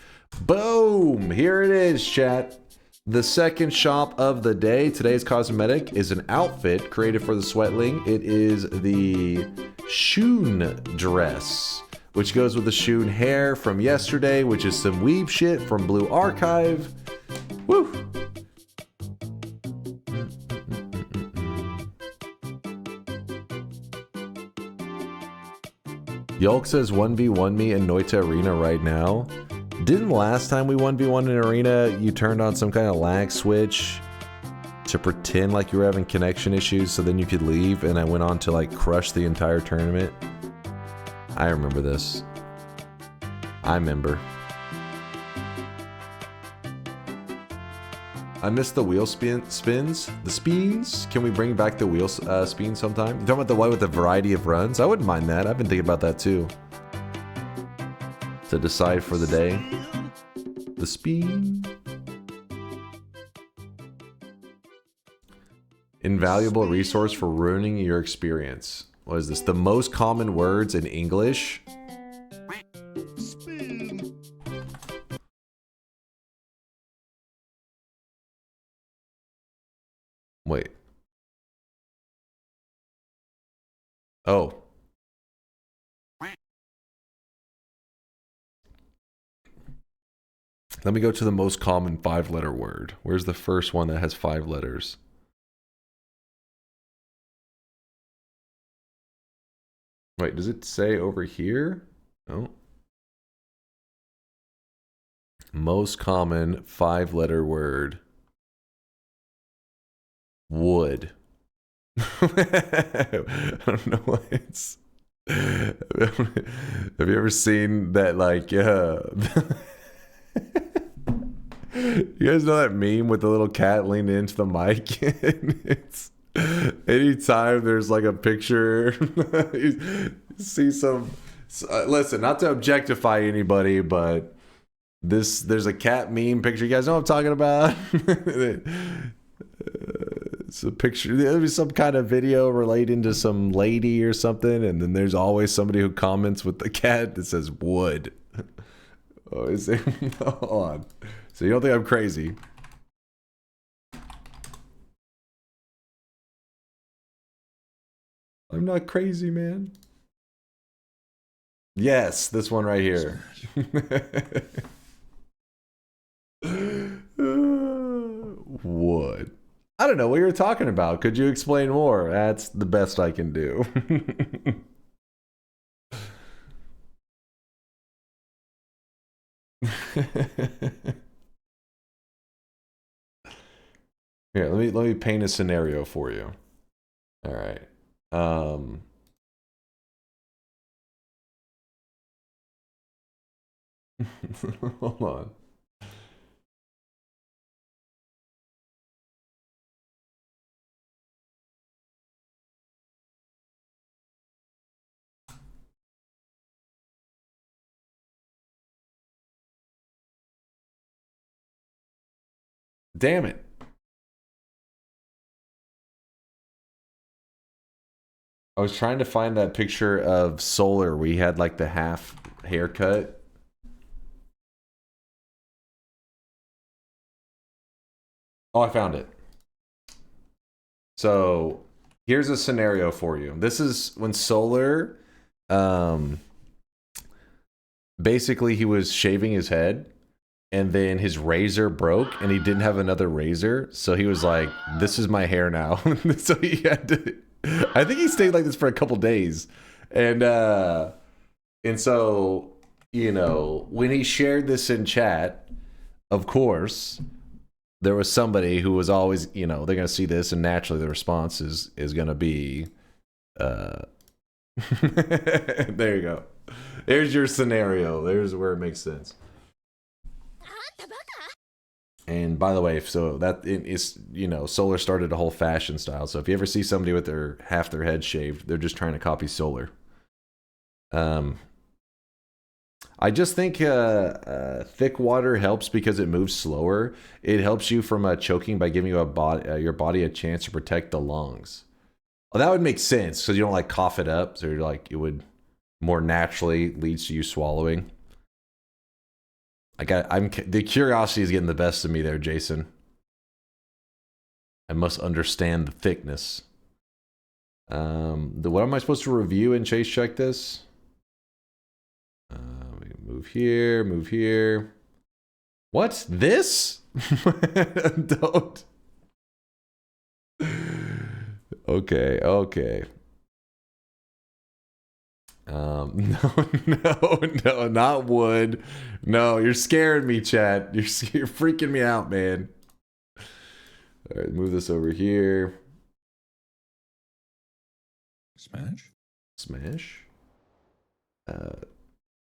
Speaker 5: Boom! Here it is, chat. The second shop of the day. Today's cosmetic is an outfit created for the Sweatling. It is the Shun dress, which goes with the Shun hair from yesterday, which is some weeb shit from Blue Archive. Woo! Yolk says 1v1 me in Noita Arena right now. Didn't last time we 1v1 in Arena, you turned on some kind of lag switch to pretend like you were having connection issues so then you could leave, and I went on to like crush the entire tournament? I remember this. I remember. I missed the wheel spins. The spins? Can we bring back the wheel spins sometime? You talking about the one with the variety of runs? I wouldn't mind that. I've been thinking about that too. To decide for the day. The spin. Invaluable resource for ruining your experience. What is this? The most common words in English. Wait. Oh. Let me go to the most common 5-letter word. Where's the first one that has 5 letters? Wait, does it say over here? No. Most common 5-letter word. Wood. I don't know what it's. Have you ever seen that, like, you guys know that meme with the little cat leaning into the mic? It's anytime there's like a picture, you see some. Listen, not to objectify anybody, but there's a cat meme picture. You guys know what I'm talking about? It's a picture. There'll be some kind of video relating to some lady or something, and then there's always somebody who comments with the cat that says wood. Oh, is it? Hold on. So you don't think I'm crazy? I'm not crazy, man. Yes, this one right here. Wood. I don't know what you're talking about. Could you explain more? That's the best I can do. Here, let me paint a scenario for you. All right. Hold on. Damn it. I was trying to find that picture of Solar where he had like the half haircut. Oh, I found it. So here's a scenario for you. This is when Solar, basically he was shaving his head, and then his razor broke and he didn't have another razor. So he was like, this is my hair now. So he had to, I think he stayed like this for a couple days. And so, you know, when he shared this in chat, of course, there was somebody who was always, you know, they're going to see this, and naturally the response is going to be, there you go. There's your scenario. There's where it makes sense. And by the way, so that is, you know, Solar started a whole fashion style. So if you ever see somebody with their half their head shaved, they're just trying to copy Solar. I just think thick water helps because it moves slower. It helps you from choking by giving you your body a chance to protect the lungs. Well, that would make sense because you don't like cough it up, so you're like it would more naturally leads to you swallowing. The curiosity is getting the best of me there, Jason. I must understand the thickness. What am I supposed to review and chase check this? We can move here, move here. What? This? Don't. Okay, okay. No, not wood. No, you're scaring me, chat. You're freaking me out, man. All right, move this over here.
Speaker 19: Smash?
Speaker 5: Smash?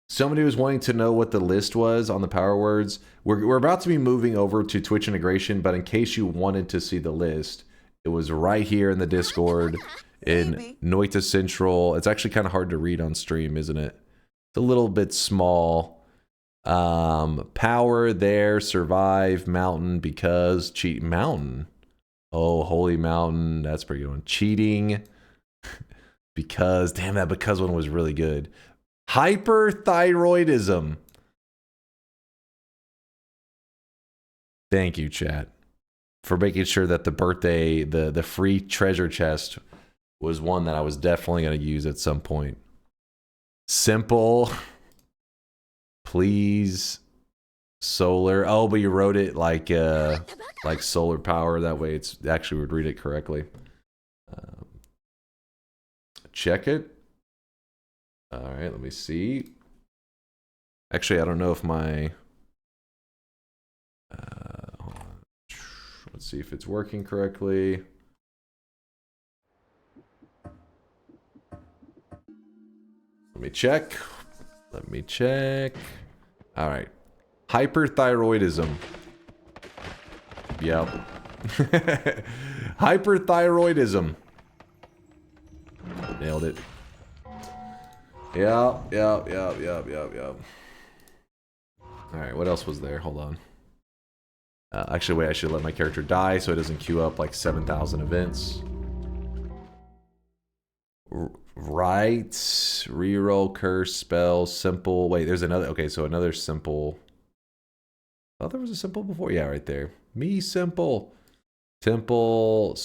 Speaker 5: Somebody was wanting to know what the list was on the power words. We're about to be moving over to Twitch integration, but in case you wanted to see the list, it was right here in the Discord. In Noita Central. It's actually kind of hard to read on stream, isn't it? It's a little bit small. Power there, survive, mountain, because, cheat, mountain. Oh, holy mountain, that's pretty good one. Cheating, because, damn, that because one was really good. Hyperthyroidism. Thank you, chat, for making sure that the birthday, the free treasure chest was one that I was definitely going to use at some point. Simple. Please. Solar. Oh, but you wrote it like solar power. That way it's actually would read it correctly. Check it. All right, let me see. Actually, I don't know if my... hold on. Let's see if it's working correctly. Let me check. Let me check. All right. Hyperthyroidism. Yep. Hyperthyroidism. Nailed it. Yep. All right, what else was there? Hold on. Actually, wait, I should let my character die so it doesn't queue up like 7,000 events. Right, reroll, curse, spell, simple. Wait, there's another. Okay, so another simple. Oh, there was a simple before. Yeah, right there. Me simple. Temple,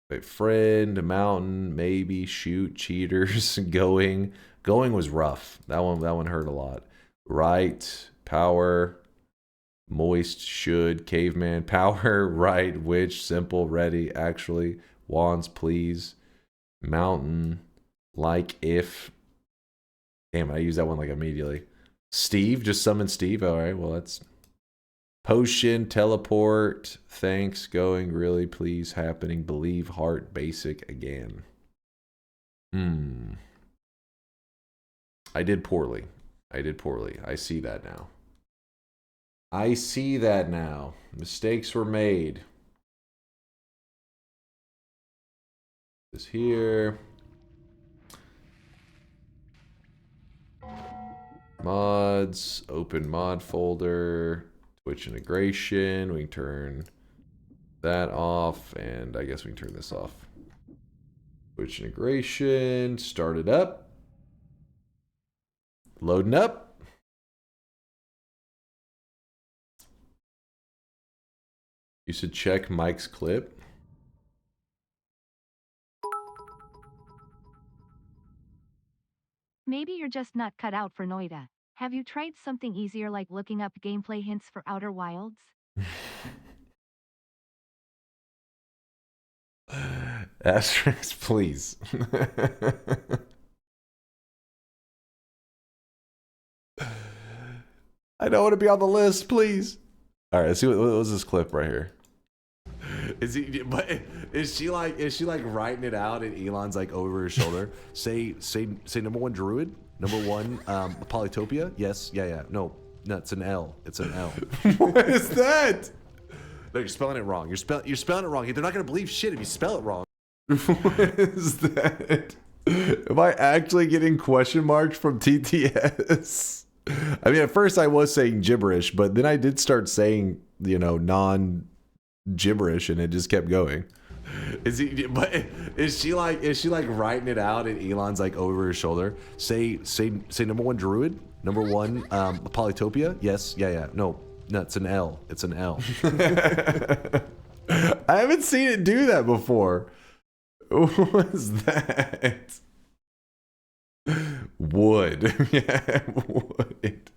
Speaker 5: wait, friend, mountain, maybe, shoot, cheaters, going. Going was rough. That one hurt a lot. Right, power, moist, should, caveman, power, right, witch, simple, ready, actually, wands, please. Mountain, like if. Damn, I use that one like immediately. Steve, just summon Steve. All right, well that's. Potion, teleport, thanks, going, really, please, happening, believe, heart, basic, again. I did poorly. I see that now. Mistakes were made. This here. Mods, open mod folder, Twitch integration. We can turn that off, and I guess we can turn this off. Twitch integration, start it up. Loading up. You should check Mike's clip.
Speaker 6: Maybe you're just not cut out for Noita. Have you tried something easier like looking up gameplay hints for Outer Wilds?
Speaker 5: Asterisk, please. I don't want to be on the list, please. All right, let's see what was this clip right here. Is she like writing it out and Elon's like over his shoulder? Say number one druid, number one Polytopia. Yes, yeah. No, No, it's an L. It's an L. What is that? No, you're spelling it wrong. You're spelling it wrong. They're not gonna believe shit if you spell it wrong. What is that? Am I actually getting question marks from TTS? I mean, at first I was saying gibberish, but then I did start saying, you know, non-gibberish, and it just kept going. Is she like writing it out, and Elon's like over his shoulder? Say number one druid, number one polytopia. Yes, yeah. No, it's an L. It's an L. I haven't seen it do that before. What was that? Wood. Yeah, wood.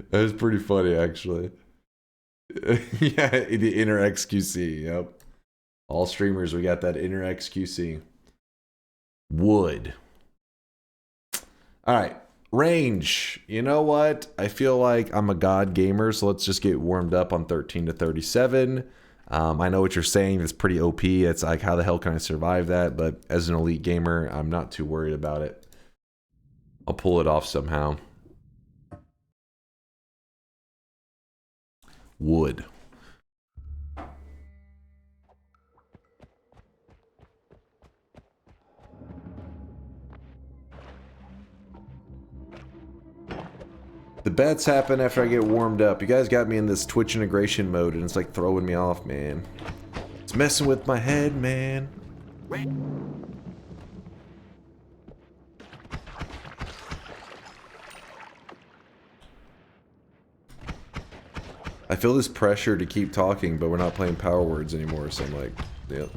Speaker 5: That was pretty funny, actually. Yeah, the inner XQC. Yep. All streamers, we got that inner XQC. Wood. All right. Range. You know what? I feel like I'm a god gamer, so let's just get warmed up on 13 to 37. I know what you're saying. It's pretty OP. It's like, how the hell can I survive that? But as an elite gamer, I'm not too worried about it. I'll pull it off somehow. Wood. The bets happen after I get warmed up. You guys got me in this Twitch integration mode, and it's like throwing me off, man. It's messing with my head, man. I feel this pressure to keep talking, but we're not playing Power Words anymore, so I'm like, yeah,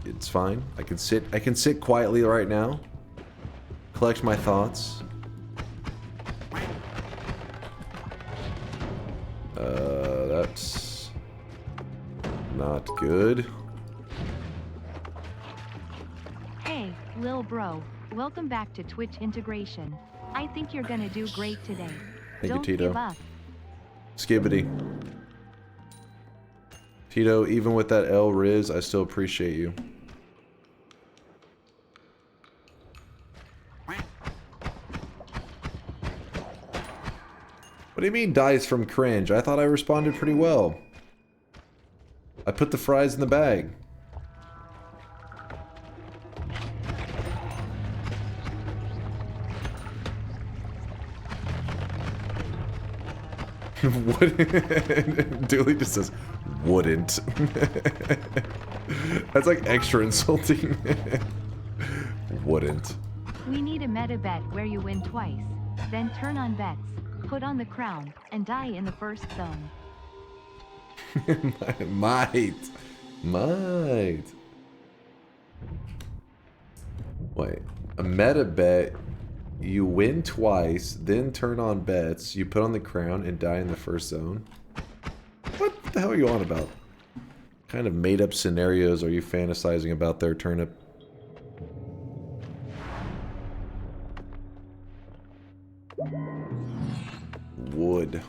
Speaker 5: it's fine. I can sit quietly right now. Collect my thoughts. That's not good.
Speaker 6: Hey, Lil Bro, welcome back to Twitch integration. I think you're gonna do great today.
Speaker 5: Thank
Speaker 6: Don't
Speaker 5: you, Tito.
Speaker 6: give up.
Speaker 5: Skibbity. Tito, even with that L Riz, I still appreciate you. What do you mean dies from cringe? I thought I responded pretty well. I put the fries in the bag. Dooley just says, wouldn't. That's like extra insulting. Wouldn't.
Speaker 6: We need a meta bet where you win twice. Then turn on bets, put on the crown, and die in the first zone.
Speaker 5: Might. Wait. A meta bet. You win twice, then turn on bets, you put on the crown, and die in the first zone? What the hell are you on about? What kind of made-up scenarios are you fantasizing about there, Turnip? Wood.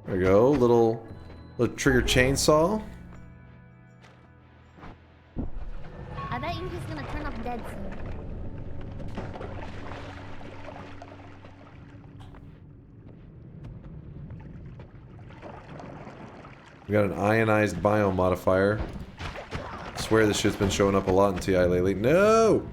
Speaker 5: There we go, little trigger chainsaw.
Speaker 11: I bet you he's gonna turn up dead soon.
Speaker 5: We got an ionized biome modifier. I swear this shit's been showing up a lot in TI lately. No!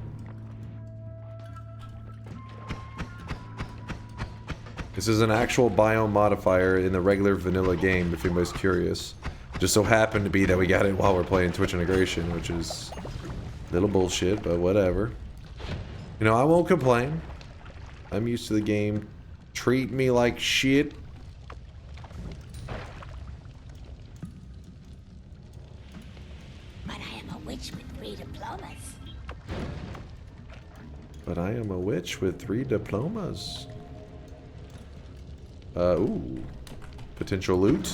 Speaker 5: This is an actual biome modifier in the regular vanilla game, if anybody's curious. Just so happened to be that we got it while we're playing Twitch integration, which is a little bullshit, but whatever. You know, I won't complain. I'm used to the game. Treat me like shit.
Speaker 14: But I am a witch with 3 diplomas.
Speaker 5: But I am a witch with 3 diplomas. Ooh. Potential loot.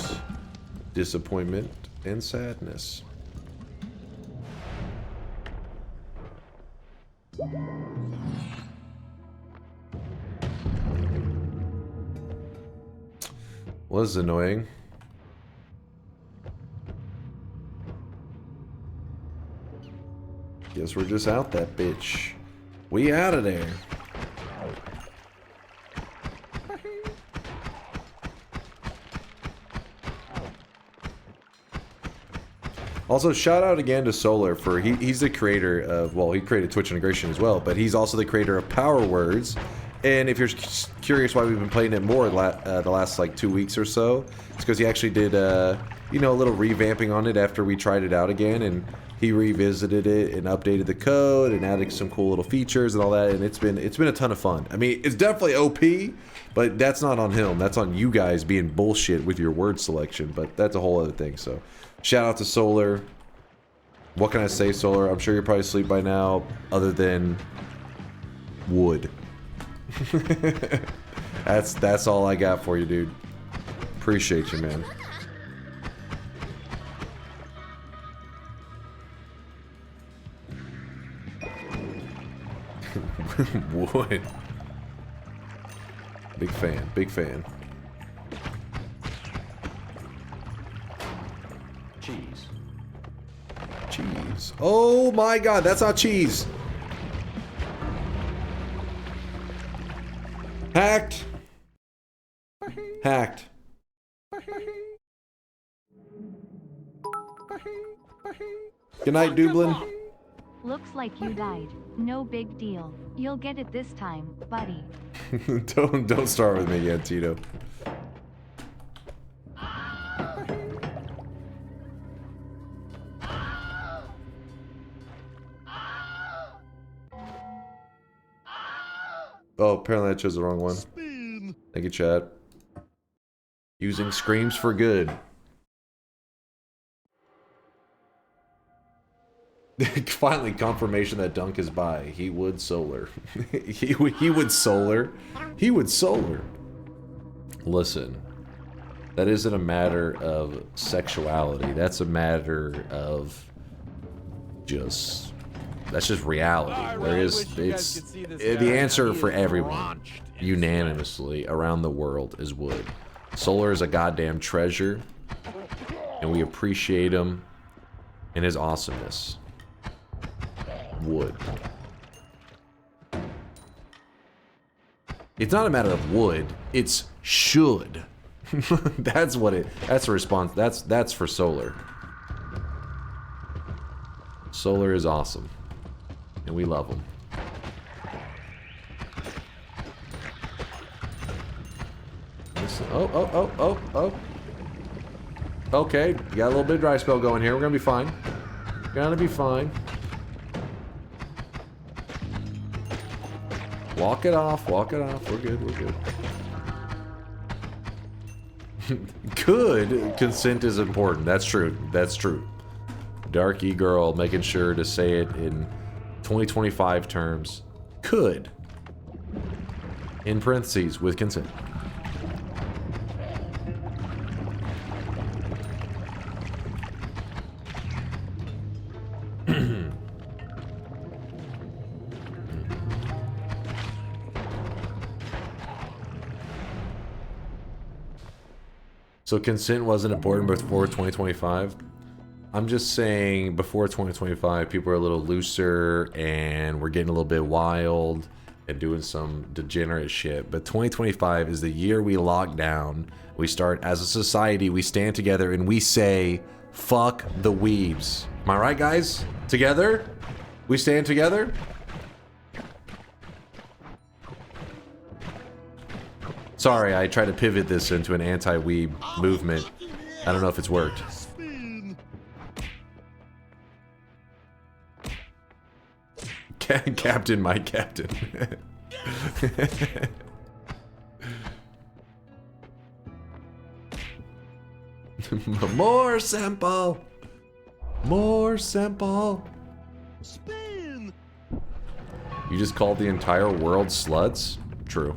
Speaker 5: Disappointment and sadness. Was annoying. Guess we're just out that bitch. We out of there. Also, shout out again to Solar for he's the creator of, well, he created Twitch integration as well, but he's also the creator of Power Words. And if you're curious why we've been playing it more the last like 2 weeks or so, it's because he actually did you know, a little revamping on it after we tried it out again, and he revisited it and updated the code and added some cool little features and all that, and it's been a ton of fun. I mean, it's definitely OP, but that's not on him. That's on you guys being bullshit with your word selection, but that's a whole other thing. So shout out to Solar. What can I say, Solar? I'm sure you're probably asleep by now, other than wood. That's all I got for you, dude. Appreciate you, man. Wood. Big fan, big fan.
Speaker 18: Cheese.
Speaker 5: Cheese. Oh my god, that's not cheese. Hacked. Hacked. Good night, Dublin.
Speaker 6: Looks like you died. No big deal. You'll get it this time, buddy.
Speaker 5: Don't start with me yet, Tito. Oh, apparently I chose the wrong one. Thank you, chat. Using screams for good. Finally, confirmation that Dunk is bi. He would Solar. he would Solar. He would Solar. Listen, that isn't a matter of sexuality. That's a matter of just. That's just reality. There is. It's the answer for everyone, unanimously around the world, is wood. Solar is a goddamn treasure, and we appreciate him and his awesomeness. Wood. It's not a matter of would, it's should. That's what it. That's a response. That's for Solar. Solar is awesome, and we love him. Listen, oh. Okay, you got a little bit of dry spell going here. We're gonna be fine. Gonna be fine. Walk it off, walk it off. We're good, we're good. Good consent is important. That's true. That's true. Dark E-Girl making sure to say it in 2025 terms. Could. In parentheses, with consent. So consent wasn't important before 2025? I'm just saying before 2025, people are a little looser and we're getting a little bit wild and doing some degenerate shit. But 2025 is the year we lock down. We start, as a society, we stand together and we say, fuck the weebs. Am I right, guys? Together? We stand together? Sorry, I tried to pivot this into an anti-weeb movement. I don't know if it's worked. Captain, my captain. More sample. More sample. Spin. You just called the entire world sluts? True.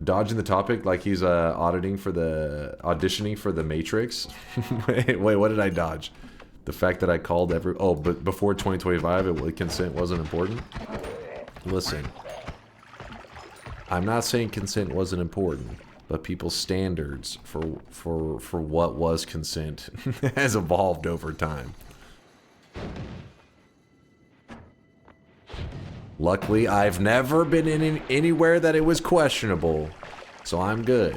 Speaker 5: Dodging the topic like he's auditing for the auditioning for the Matrix. wait, what did I dodge? The fact that I called but before 2025, consent wasn't important. Listen, I'm not saying consent wasn't important, but people's standards for what was consent has evolved over time. Luckily, I've never been in anywhere that it was questionable, so I'm good.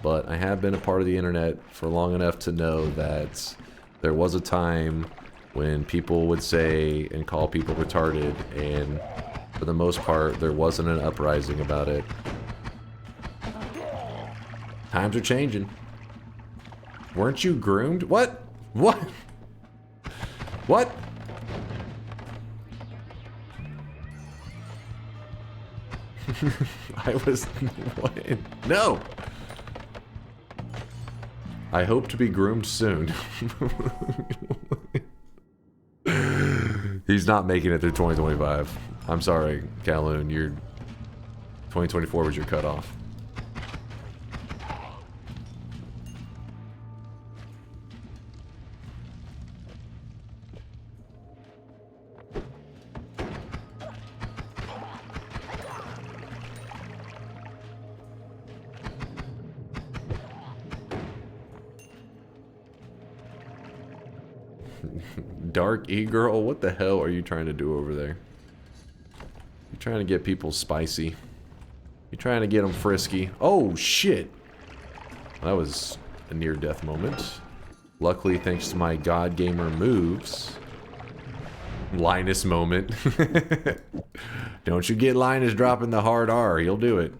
Speaker 5: But I have been a part of the internet for long enough to know that there was a time when people would say and call people retarded, and for the most part, there wasn't an uprising about it. Times are changing. Weren't you groomed? What? What? What? I was... What? No! I hope to be groomed soon. He's not making it through 2025. I'm sorry, Kaloon. 2024 was your cutoff. Dark E-Girl, what the hell are you trying to do over there? You're trying to get people spicy. You're trying to get them frisky. Oh, shit. That was a near-death moment. Luckily, thanks to my God Gamer moves. Linus moment. Don't you get Linus dropping the hard R. He'll do it.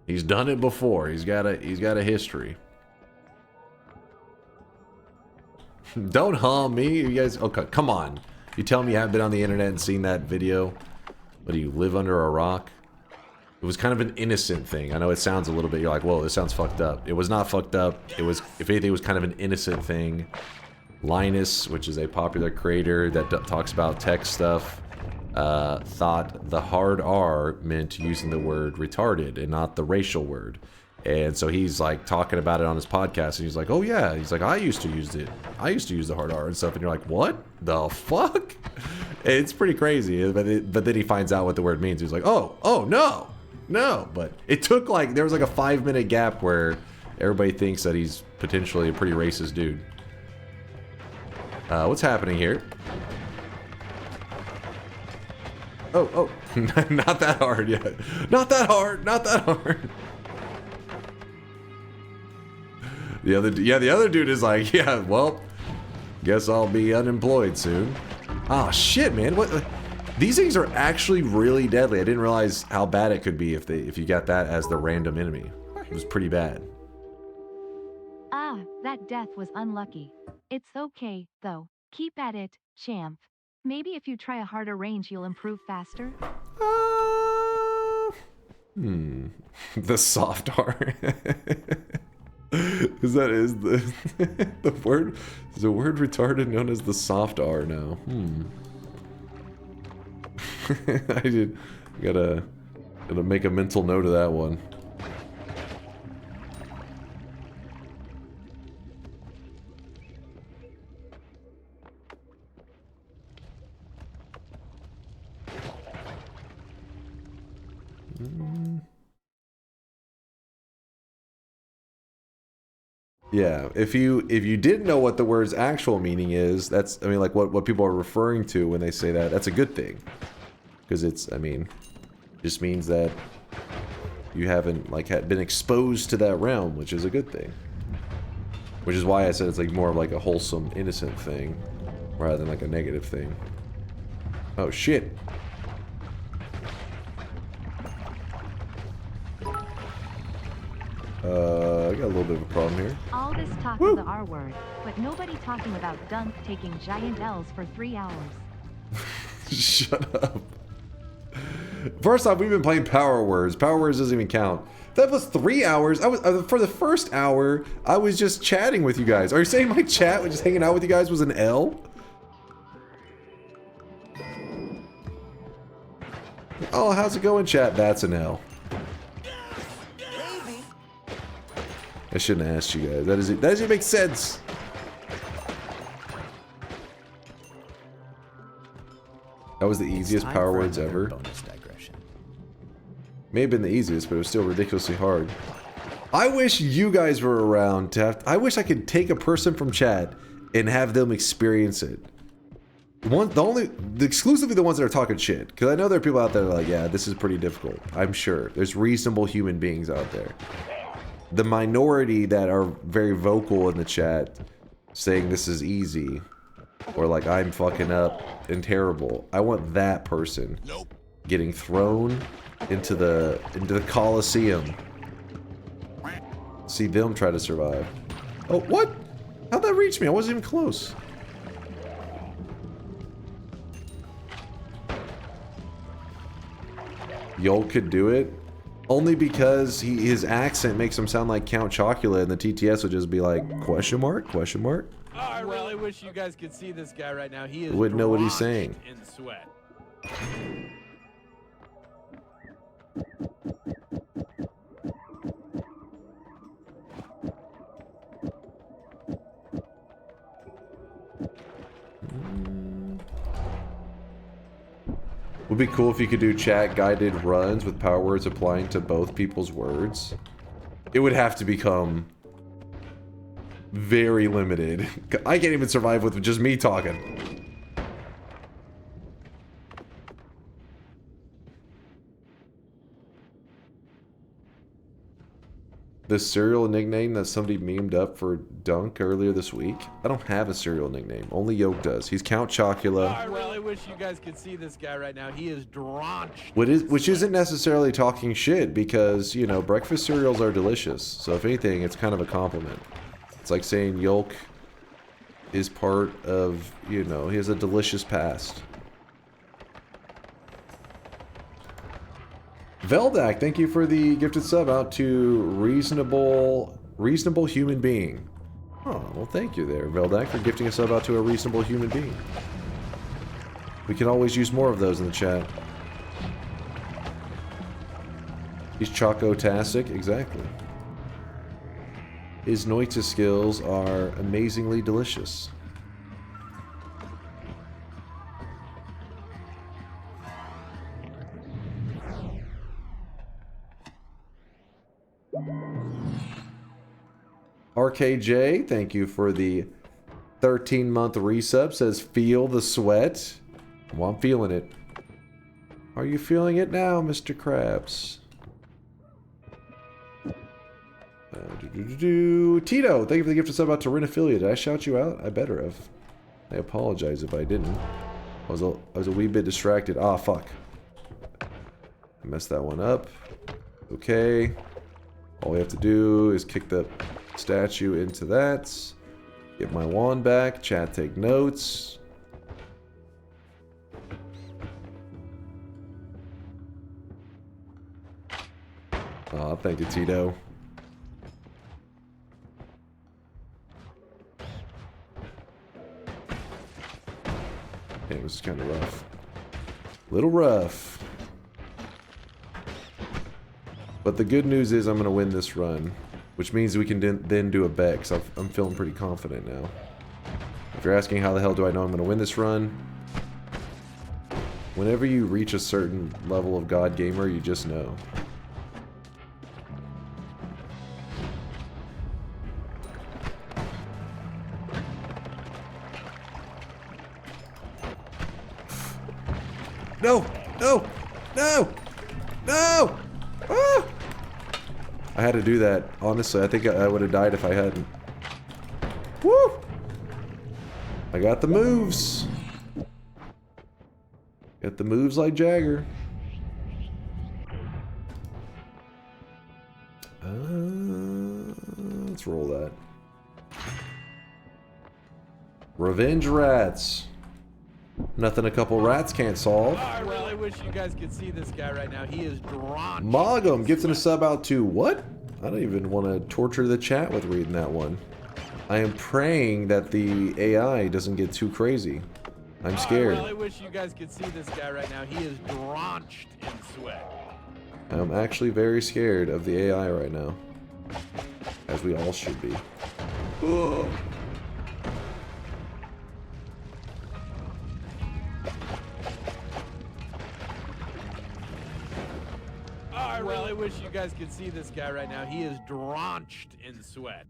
Speaker 5: He's done it before. He's got a history. Don't harm me, you guys. Okay, come on. You tell me you haven't been on the internet and seen that video? But do you live under a rock? It was kind of an innocent thing. I know it sounds a little bit. You're like, whoa, this sounds fucked up. It was not fucked up. It was, if anything, it was kind of an innocent thing. Linus, which is a popular creator that talks about tech stuff, thought the hard R meant using the word retarded and not the racial word. And so he's like talking about it on his podcast and he's like, oh yeah, he's like, I used to use it. I used to use the hard R and stuff. And you're like, what the fuck? It's pretty crazy. But then he finds out what the word means. He's like, oh no. But it took like, there was like a 5-minute gap where everybody thinks that he's potentially a pretty racist dude. What's happening here? Oh, not that hard yet. Not that hard. The other dude is like, yeah, well, guess I'll be unemployed soon. Oh shit, man. What? These things are actually really deadly. I didn't realize how bad it could be if you got that as the random enemy. It was pretty bad.
Speaker 6: Ah, that death was unlucky. It's okay, though. Keep at it, champ. Maybe if you try a harder range, you'll improve faster.
Speaker 5: The soft R. Is the word? Is the word retarded known as the soft R now? I gotta make a mental note of that one. Yeah, if you didn't know what the word's actual meaning is, that's, I mean, like what people are referring to when they say that, that's a good thing. Because it's, I mean, just means that you haven't like been exposed to that realm, which is a good thing. Which is why I said it's like more of like a wholesome, innocent thing, rather than like a negative thing. Oh shit. I got a little bit of a problem here.
Speaker 6: All this talk of the R word, but nobody talking about Dunk taking giant L's for 3 hours.
Speaker 5: Shut up. First off, we've been playing Power Words. Power Words doesn't even count. That was 3 hours. I was for the first hour, I was just chatting with you guys. Are you saying my chat, just hanging out with you guys, was an L? Oh, how's it going, chat? That's an L. I shouldn't have asked you guys. That doesn't make sense. That was the easiest power words ever.
Speaker 15: Bonus digression.
Speaker 5: May have been the easiest, but it was still ridiculously hard. I wish you guys were around to have. I wish I could take a person from chat and have them experience it. Exclusively the ones that are talking shit. Because I know there are people out there that are like, yeah, this is pretty difficult. I'm sure. There's reasonable human beings out there. The minority that are very vocal in the chat saying this is easy. Or like, I'm fucking up and terrible. I want that person getting thrown into the Coliseum. See them try to survive. Oh, what? How'd that reach me? I wasn't even close. Yol could do it. Only because his accent makes him sound like Count Chocula, and the TTS would just be like, question mark, question mark?
Speaker 1: Oh, I really wish you guys could see this guy right now. He is
Speaker 5: Wouldn't know what he's saying.
Speaker 1: in sweat.
Speaker 5: Would be cool if you could do chat guided runs with power words applying to both people's words. It would have to become very limited. I can't even survive with just me talking. The cereal nickname that somebody memed up for Dunk earlier this week? I don't have a cereal nickname. Only Yoke does. He's Count Chocula.
Speaker 1: Oh, I really wish you guys could see this guy right now. He is drenched.
Speaker 5: Which isn't necessarily talking shit because, you know, breakfast cereals are delicious. So if anything, it's kind of a compliment. It's like saying Yolk is part of, you know, he has a delicious past. Veldak, thank you for the gifted sub out to reasonable human being. Oh, well, thank you there, Veldak, for gifting a sub out to a reasonable human being. We can always use more of those in the chat. He's Choco-tastic, exactly. His Noita skills are amazingly delicious. RKJ, thank you for the 13-month resub. Says, feel the sweat. Well, I'm feeling it. Are you feeling it now, Mr. Krabs? Tito, thank you for the gift of sub out to Rin Affiliate. Did I shout you out? I better have. I apologize if I didn't. I was a wee bit distracted. Ah, fuck. I messed that one up. Okay. All we have to do is kick the statue into that. Get my wand back. Chat, take notes. Aw, thank you, Tito. Yeah, it was kind of rough. Little rough. But the good news is I'm going to win this run. Which means we can then do a bet, because I'm feeling pretty confident now. If you're asking how the hell do I know I'm going to win this run, whenever you reach a certain level of God Gamer, you just know. No! No! No! No! Ah! I had to do that. Honestly, I think I would have died if I hadn't. Woo! I got the moves. Got the moves like Jagger. Let's roll that. Revenge rats. Nothing a couple rats can't solve.
Speaker 1: Oh, I really wish you guys could see this guy right now. He is drenched.
Speaker 5: Mogum gifting a sub out to what? I don't even want to torture the chat with reading that one. I am praying that the AI doesn't get too crazy. I'm scared.
Speaker 1: I really wish you guys could see this guy right now. He is drenched in sweat.
Speaker 5: I'm actually very scared of the AI right now. As we all should be. Ugh.
Speaker 1: I really wish you guys could see this guy right now. He is drenched in sweat.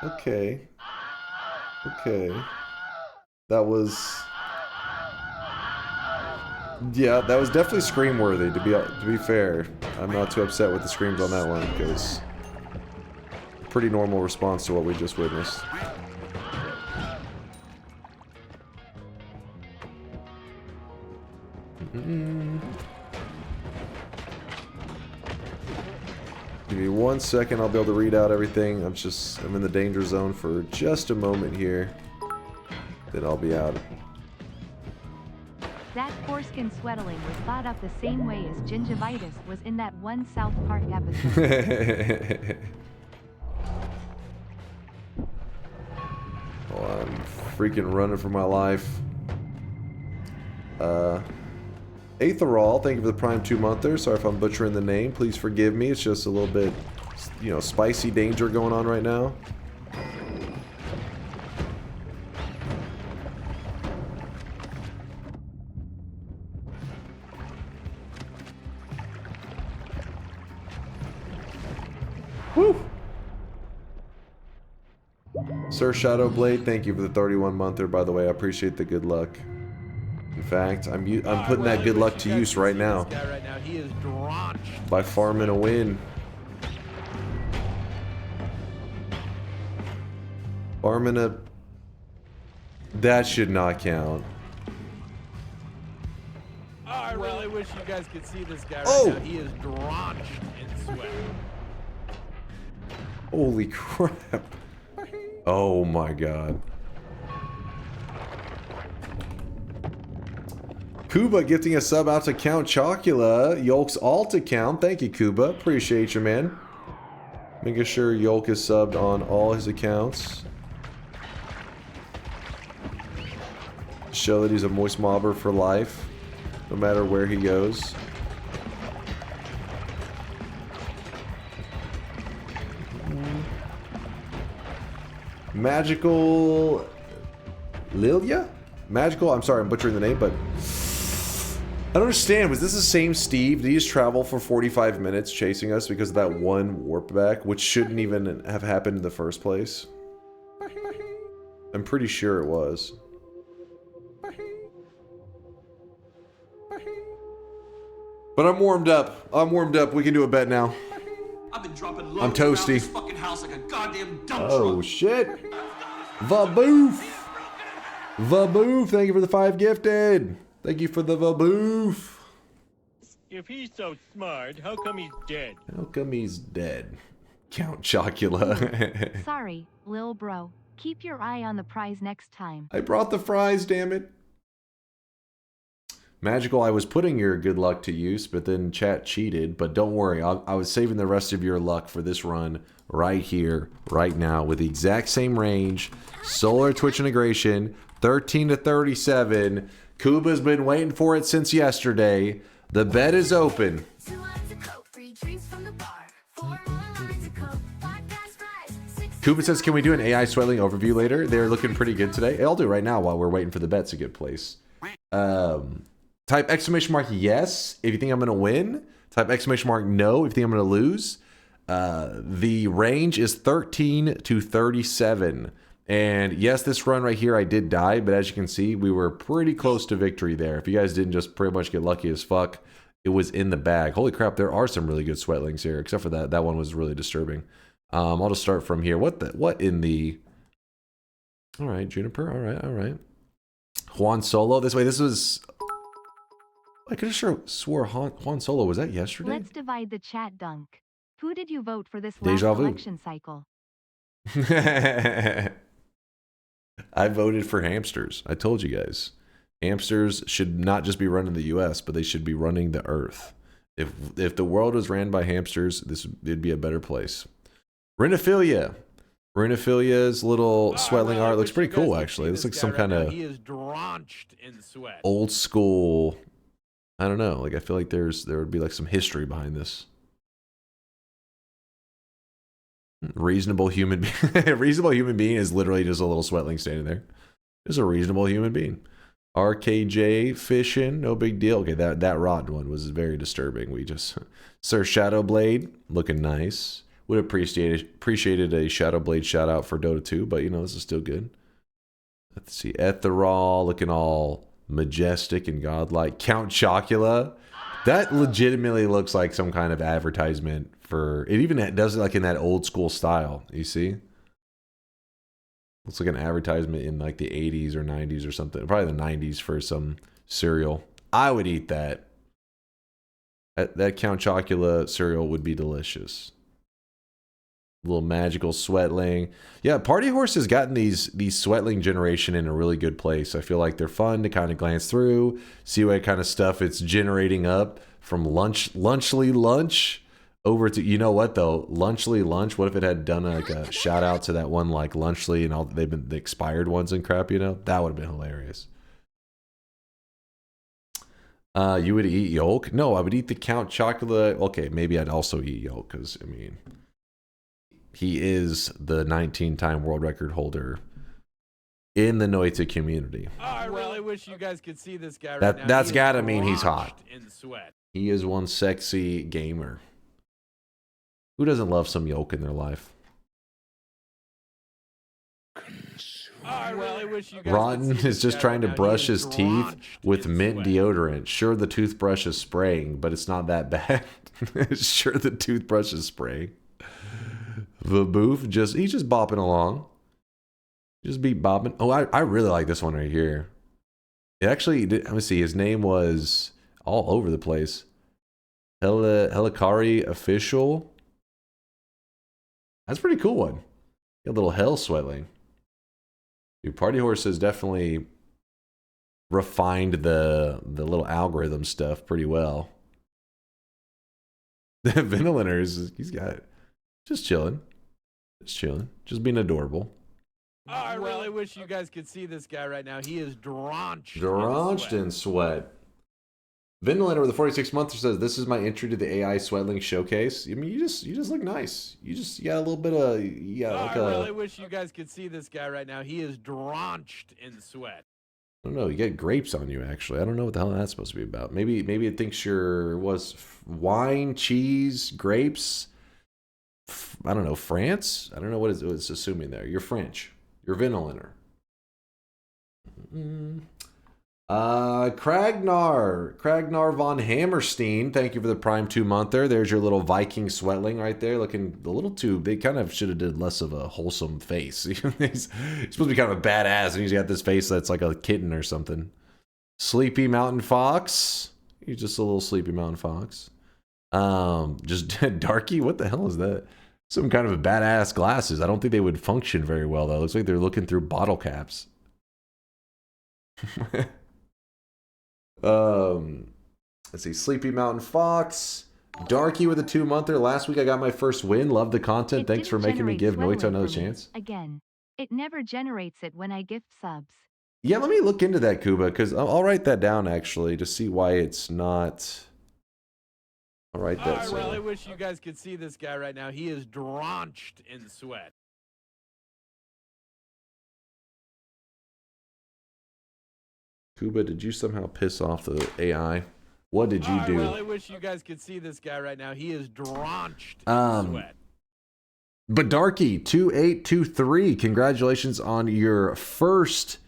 Speaker 5: Okay. Okay. That was... Yeah, that was definitely scream-worthy, to be fair. I'm not too upset with the screams on that one, because... Pretty normal response to what we just witnessed. Give me 1 second, I'll be able to read out everything. I'm in the danger zone for just a moment here. Then I'll be out.
Speaker 6: That foreskin sweatling was thought up the same way as gingivitis was in that one South Park episode.
Speaker 5: Oh, I'm freaking running for my life. Aetherol, thank you for the Prime 2-monther. Sorry if I'm butchering the name. Please forgive me. It's just a little bit, you know, spicy danger going on right now. Woo! Sir Shadowblade, thank you for the 31-monther, by the way. I appreciate the good luck. In fact, I'm putting that good luck to use right now.
Speaker 1: He is drenched.
Speaker 5: By farming a win. Farming a... That should not count.
Speaker 1: I really wish you guys could see this guy right now. He is drenched in sweat.
Speaker 5: Holy crap. Oh my god. Kuba gifting a sub out to Count Chocula. Yolk's alt account. Thank you, Kuba. Appreciate you, man. Making sure Yolk is subbed on all his accounts. Show that he's a moist mobber for life. No matter where he goes. Magical Lilia? Magical? I'm sorry, I'm butchering the name, but I don't understand. Was this the same Steve? Did he just travel for 45 minutes chasing us because of that one warp back, which shouldn't even have happened in the first place? I'm pretty sure it was. But I'm warmed up. I'm warmed up. We can do a bet now.
Speaker 2: I've been dropping
Speaker 5: I'm
Speaker 2: loads around
Speaker 5: toasty.
Speaker 2: this fucking house like a goddamn dump
Speaker 5: Oh
Speaker 2: truck.
Speaker 5: shit. Vaboof. Vaboof. Thank you for the 5 gifted. Thank you for the vaboof.
Speaker 19: If he's so smart, how come he's dead?
Speaker 5: How come he's dead? Count Chocula.
Speaker 6: Sorry, lil bro. Keep your eye on the prize next time.
Speaker 5: I brought the fries, damn it. Magical, I was putting your good luck to use, but then chat cheated. But don't worry, I was saving the rest of your luck for this run right here, right now, with the exact same range. Solar Twitch integration, 13 to 37. Kuba's been waiting for it since yesterday. The bet is open. Kuba says, can we do an AI sweating overview later? They're looking pretty good today. Hey, I'll do it right now while we're waiting for the bets to get placed. Type exclamation mark yes if you think I'm going to win. Type exclamation mark no if you think I'm going to lose. The range is 13 to 37. And yes, this run right here, I did die. But as you can see, we were pretty close to victory there. If you guys didn't just pretty much get lucky as fuck, it was in the bag. Holy crap, there are some really good sweatlings here. Except for that. That one was really disturbing. I'll just start from here. What in the... All right, Juniper. All right. Juan Solo. This was... I could have swore Juan Solo. Was that yesterday?
Speaker 6: Let's divide the chat, Dunk. Who did you vote for this last
Speaker 5: Deja vu.
Speaker 6: election cycle?
Speaker 5: I voted for hamsters. I told you guys. Hamsters should not just be running the US, but they should be running the earth. If the world was ran by hamsters, it'd be a better place. Renophilia. Renophilia's little sweatling
Speaker 1: really
Speaker 5: art looks
Speaker 1: wish
Speaker 5: pretty
Speaker 1: you guys
Speaker 5: cool,
Speaker 1: could
Speaker 5: actually.
Speaker 1: see
Speaker 5: It
Speaker 1: this
Speaker 5: looks like
Speaker 1: guy
Speaker 5: some
Speaker 1: right
Speaker 5: kind
Speaker 1: now.
Speaker 5: of
Speaker 1: He is drenched in sweat.
Speaker 5: old school. I don't know. Like I feel like there would be like some history behind this. Reasonable human being. Reasonable human being is literally just a little sweatling standing there. Just a reasonable human being. RKJ fishing, no big deal. Okay, that rod one was very disturbing. We just Sir Shadowblade looking nice. Would have appreciated a Shadowblade shout out for Dota 2, but you know this is still good. Let's see, Etherol looking all majestic and godlike. Count Chocula, that legitimately looks like some kind of advertisement for it. Even does it like in that old school style. You see, looks like an advertisement in like the 80s or 90s or something. Probably the 90s for some cereal. I would eat that. That Count Chocula cereal would be delicious. Little magical sweatling. Yeah, Party Horse has gotten these sweatling generation in a really good place. I feel like they're fun to kind of glance through, see what kind of stuff it's generating up from Lunchly Lunch over to, you know what though, Lunchly Lunch. What if it had done like a shout out to that one like Lunchly and all they've been the expired ones and crap, you know? That would have been hilarious. You would eat yolk? No, I would eat the Count Chocula. Okay, maybe I'd also eat yolk because I mean he is the 19-time world record holder in the Noita community.
Speaker 1: I really wish you guys could see this guy right now.
Speaker 5: That's
Speaker 1: He
Speaker 5: gotta
Speaker 1: is
Speaker 5: mean he's hot.
Speaker 1: drenched in sweat.
Speaker 5: He is one sexy gamer. Who doesn't love some yolk in their life?
Speaker 1: I really wish you guys
Speaker 5: Rotten
Speaker 1: could see
Speaker 5: is
Speaker 1: this
Speaker 5: just
Speaker 1: guy
Speaker 5: trying
Speaker 1: right
Speaker 5: to
Speaker 1: now. He
Speaker 5: brush
Speaker 1: is
Speaker 5: his teeth
Speaker 1: drenched
Speaker 5: with
Speaker 1: in
Speaker 5: mint
Speaker 1: sweat.
Speaker 5: deodorant. Sure, the toothbrush is spraying, but it's not that bad. Sure, the toothbrush is spraying. The booth he's just bopping along. Just be bopping. Oh, I really like this one right here. It actually, let me see. His name was all over the place. Helikari Official. That's a pretty cool one. Got a little hell sweatling. Dude, Party Horse has definitely refined the little algorithm stuff pretty well. The Ventilator he's got it. Just chilling. Just chilling. Just being adorable.
Speaker 1: I really wish you guys could see this guy right now. He is drenched.
Speaker 5: Drenched in sweat. Ventilator with the 46 month says, "This is my entry to the AI Sweatling Showcase." I mean, you just look nice. You got a little bit of like
Speaker 1: I really wish you guys could see this guy right now. He is drenched in sweat.
Speaker 5: I don't know. You get grapes on you. Actually, I don't know what the hell that's supposed to be about. Maybe it thinks you're wine, cheese, grapes. I don't know, France. I don't know what it's assuming there. You're French. You're Ventilator. Kragnar von Hammerstein, thank you for the Prime 2-monther. There's your little Viking sweatling right there, looking a little too. They kind of should have did less of a wholesome face. He's supposed to be kind of a badass, and he's got this face that's like a kitten or something. Sleepy Mountain Fox. He's just a little Sleepy Mountain Fox. Just Darky. What the hell is that? Some kind of a badass glasses. I don't think they would function very well though. It looks like they're looking through bottle caps. Let's see. Sleepy Mountain Fox. Darky with a 2-monther. Last week I got my first win. Love the content. Thanks for making me give Noita another chance.
Speaker 6: Again, it never generates it when I gift subs.
Speaker 5: Yeah, let me look into that, Kuba, because I'll write that down actually to see why it's not. I'll write that.
Speaker 1: I really wish you guys could see this guy right now. He is drenched in sweat.
Speaker 5: Kuba, did you somehow piss off the AI? What did you do?
Speaker 1: I really wish you guys could see this guy right now. He is drenched in sweat.
Speaker 5: But Darky 2823, congratulations on your first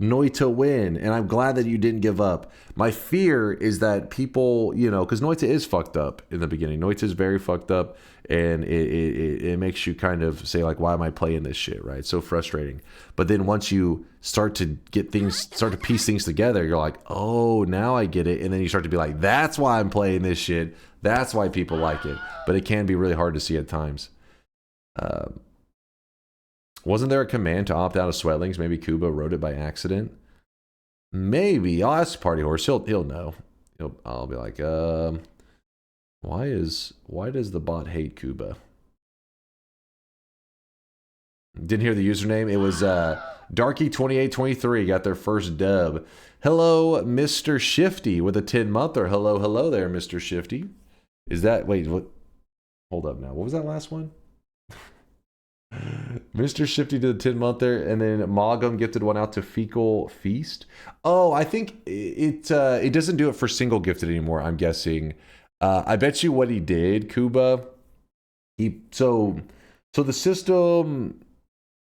Speaker 5: Noita win, and I'm glad that you didn't give up. My fear is that people, because Noita is fucked up in the beginning. Noita is very fucked up, and it makes you kind of say like, why am I playing this shit, right? It's so frustrating. But then once you start to piece things together, you're like, oh, now I get it. And then you start to be like, that's why I'm playing this shit. That's why people like it. But it can be really hard to see at times. Wasn't there a command to opt out of Sweatlings? Maybe Kuba wrote it by accident. Maybe. I'll ask Party Horse. He'll know. I'll be like, why does the bot hate Kuba? Didn't hear the username. It was Darky2823 got their first dub. Hello, Mr. Shifty with a 10-monther. Hello there, Mr. Shifty. Is that, wait, what? Hold up now. What was that last one? Mr. Shifty to the 10-monther, and then Mogum gifted one out to Fecal Feast. Oh, I think it doesn't do it for single gifted anymore, I'm guessing. I bet you what he did, Kuba. So the system,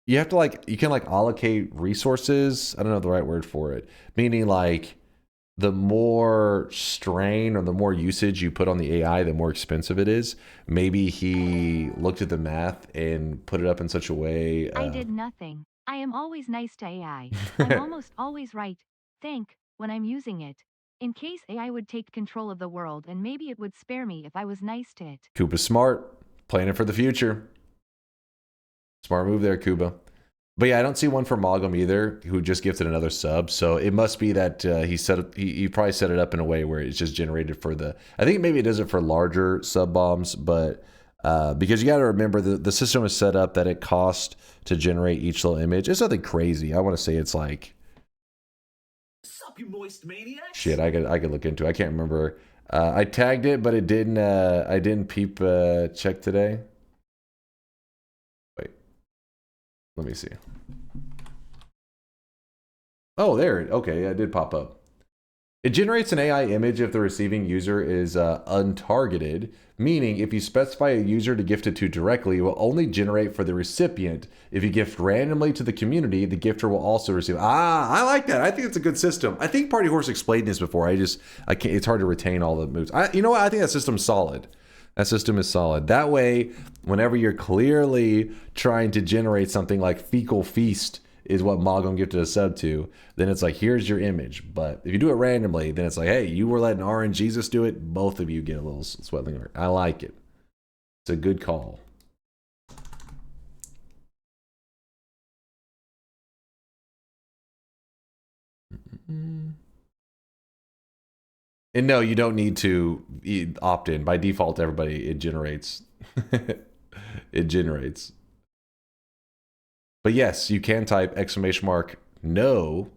Speaker 5: you have to you can allocate resources. I don't know the right word for it. Meaning the more strain or the more usage you put on the AI, the more expensive it is. Maybe he looked at the math and put it up in such a way.
Speaker 6: I did nothing. I am always nice to AI. I'm almost always right. When I'm using it. In case AI would take control of the world, and maybe it would spare me if I was nice to it.
Speaker 5: Kuba's smart. Planning for the future. Smart move there, Kuba. But yeah, I don't see one for Mogum either, who just gifted another sub. So it must be that he probably set it up in a way where it's just generated for the. I think maybe it does it for larger sub bombs, but because you got to remember the system is set up that it costs to generate each little image. It's nothing crazy. I want to say it's like.
Speaker 20: Sup, you moist maniacs?
Speaker 5: Shit, I could look into it. I can't remember. I tagged it, but it didn't. I didn't peep check today. Wait, let me see. Oh, there. Okay, it did pop up. It generates an AI image if the receiving user is untargeted, meaning if you specify a user to gift it to directly, it will only generate for the recipient. If you gift randomly to the community, the gifter will also receive. I like that. I think it's a good system. I think Party Horse explained this before. I can't. It's hard to retain all the moves. You know what? I think that system's solid. That system is solid. That way, whenever you're clearly trying to generate something like Fecal Feast is what Mogum gifted a sub to, then it's like, here's your image. But if you do it randomly, then it's like, hey, you were letting R and Jesus do it. Both of you get a little sweatling. I like it. It's a good call. And no, you don't need to opt in. By default, everybody, it generates. It generates. But yes, you can type !no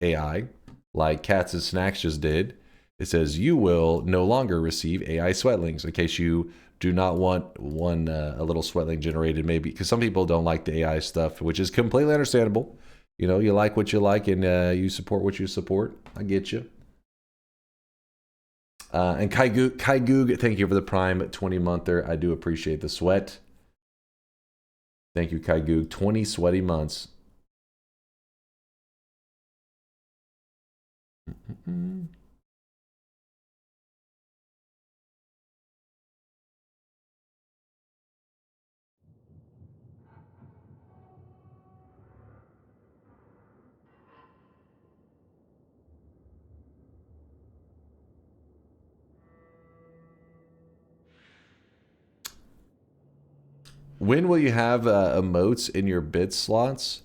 Speaker 5: AI, like Cats and Snacks just did. It says you will no longer receive AI sweatlings, in case you do not want a little sweatling generated, maybe because some people don't like the AI stuff, which is completely understandable. You know, you like what you like and you support what you support. I get you. And Kai Goog, thank you for the Prime 20-monther. I do appreciate the sweat. Thank you, Kai Goog. 20 sweaty months. When will you have emotes in your bit slots?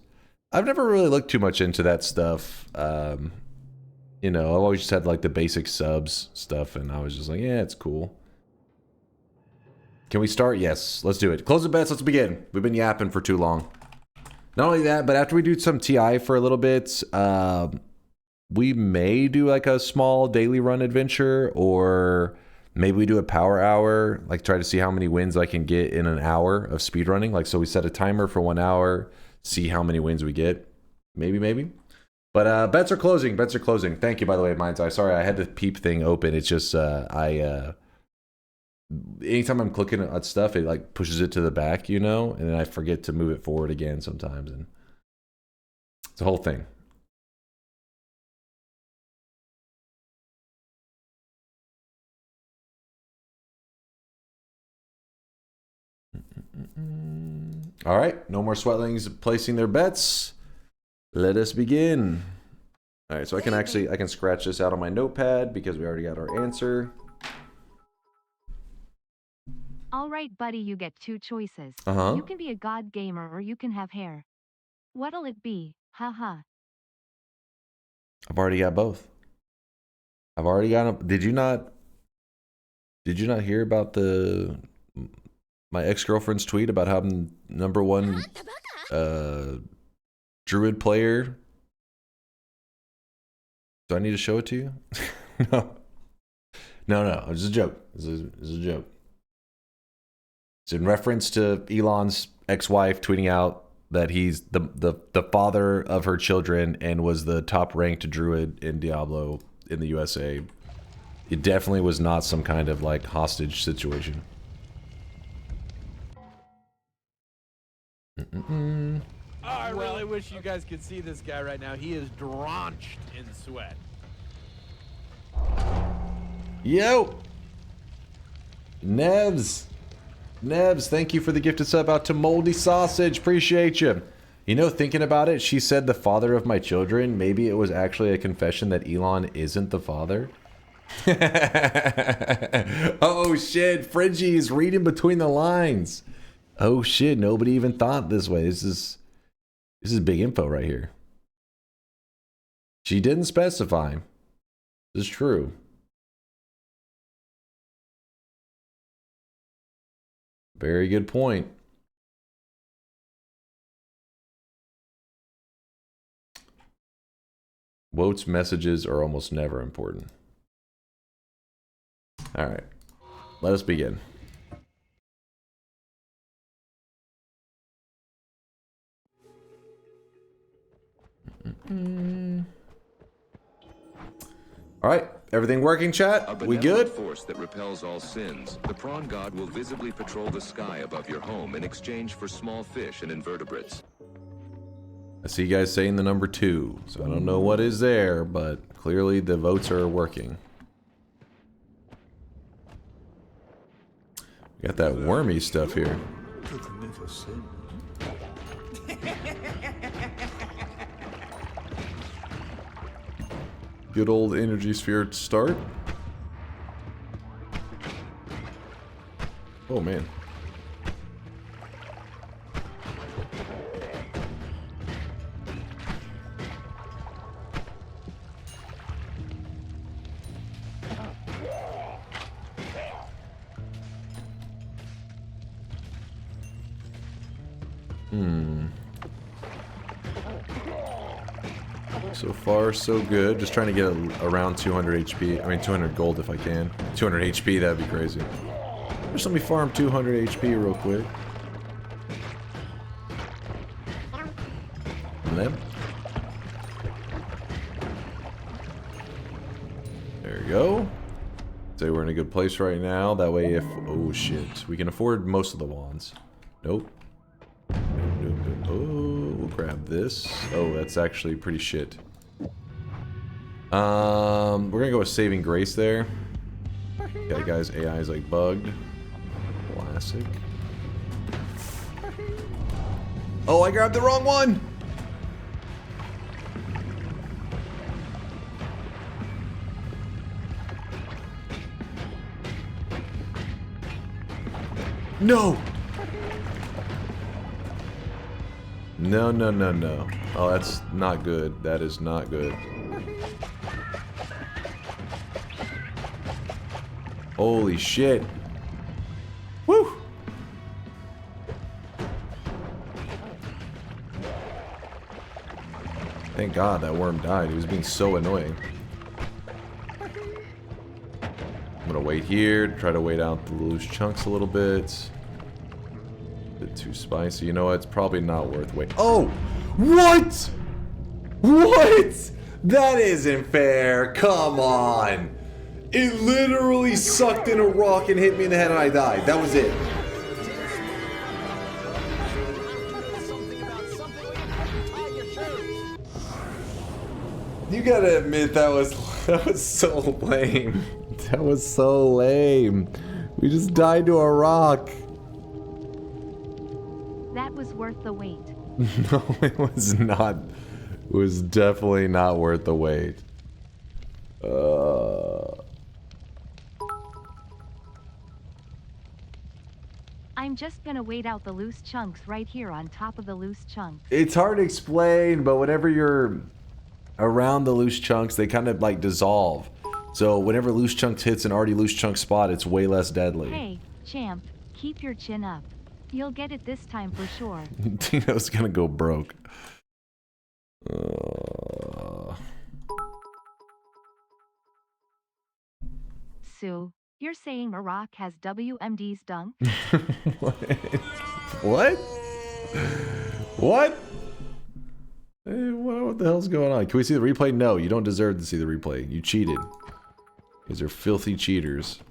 Speaker 5: I've never really looked too much into that stuff. You know, I've always just had like the basic subs stuff, and I was just like, yeah, it's cool. Can we start? Yes, let's do it. Close the bets, let's begin. We've been yapping for too long. Not only that, but after we do some TI for a little bit, we may do like a small daily run adventure, or maybe we do a power hour, like try to see how many wins I can get in an hour of speedrunning. Like, so we set a timer for 1 hour, see how many wins we get. Maybe. But bets are closing. Bets are closing. Thank you, by the way, Mind's Eye. Sorry, I had the peep thing open. It's just, anytime I'm clicking at stuff, it like pushes it to the back, you know, and then I forget to move it forward again sometimes. And it's a whole thing. All right, no more sweatlings placing their bets. Let us begin. All right, so I can scratch this out on my notepad because we already got our answer.
Speaker 6: All right, buddy, you get two choices.
Speaker 5: Uh-huh.
Speaker 6: You can be a god gamer or you can have hair. What'll it be? Haha.
Speaker 5: I've already got both. I've already got them. Did you not hear about my ex-girlfriend's tweet about how I'm #1 druid player? Do I need to show it to you? No. No, it's a joke. It's a joke. It's in reference to Elon's ex-wife tweeting out that he's the father of her children and was the top ranked druid in Diablo in the USA. It definitely was not some kind of like hostage situation.
Speaker 1: I really wish you guys could see this guy right now. He is drenched in sweat.
Speaker 5: Yo! Nevs, thank you for the gifted sub out to Moldy Sausage. Appreciate you. You know, thinking about it, she said the father of my children. Maybe it was actually a confession that Elon isn't the father. Oh shit, Fridgie's reading between the lines. Oh shit, nobody even thought this way. This is big info right here. She didn't specify. This is true. Very good point. Wote's messages are almost never important. All right, let us begin. All right, everything working, chat? We good?
Speaker 21: Force that repels all sins. The prawn god will visibly patrol the sky above your home in exchange for small fish and invertebrates.
Speaker 5: I see you guys saying the number 2, so I don't know what is there, but clearly the votes are working. We got that wormy stuff here. Good old energy sphere to start. Oh man. So far, so good. Just trying to get around 200 HP. I mean, 200 gold if I can. 200 HP, that'd be crazy. Just let me farm 200 HP real quick. Limp. There we go. Say we're in a good place right now. That way if... Oh, shit. We can afford most of the wands. Nope. Oh, we'll grab this. Oh, that's actually pretty shit. We're gonna go with Saving Grace there. Okay, guys, AI is like bugged. Classic. Oh, I grabbed the wrong one! No! No. Oh, that's not good. That is not good. Holy shit. Woo! Thank God that worm died. He was being so annoying. I'm gonna wait here, try to wait out the loose chunks a little bit. Bit too spicy. You know what? It's probably not worth waiting. Oh! What? What? That isn't fair. Come on. It literally sucked in a rock and hit me in the head and I died. That was it. You gotta admit that was so lame. That was so lame. We just died to a rock.
Speaker 6: That was worth the wait.
Speaker 5: No, it was not. It was definitely not worth the wait.
Speaker 6: I'm just gonna wait out the loose chunks right here on top of the loose chunks.
Speaker 5: It's hard to explain, but whenever you're around the loose chunks, they kind of like dissolve. So whenever loose chunks hits an already loose chunk spot, it's way less deadly.
Speaker 6: Hey, champ, Keep your chin up. You'll get it this time for sure.
Speaker 5: Tino's gonna go broke.
Speaker 6: Sue, you're saying Iraq has WMD's dunk?
Speaker 5: What? What? Hey, what the hell's going on? Can we see the replay? No, you don't deserve to see the replay. You cheated. These are filthy cheaters.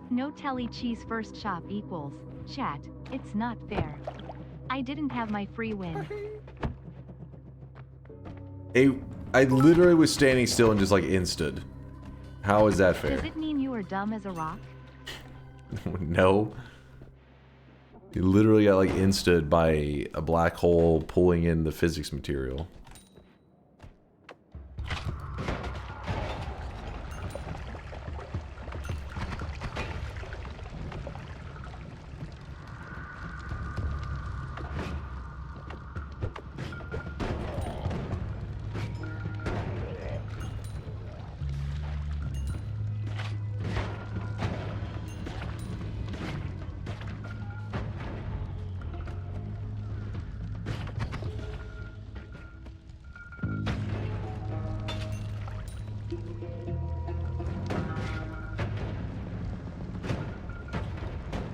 Speaker 6: No telly cheese first shop equals. Chat, it's not fair. I didn't have my free win.
Speaker 5: I literally was standing still and just like insta'd. How is that fair?
Speaker 6: Does it mean you are dumb as a rock?
Speaker 5: No. You literally got like insta'd by a black hole pulling in the physics material.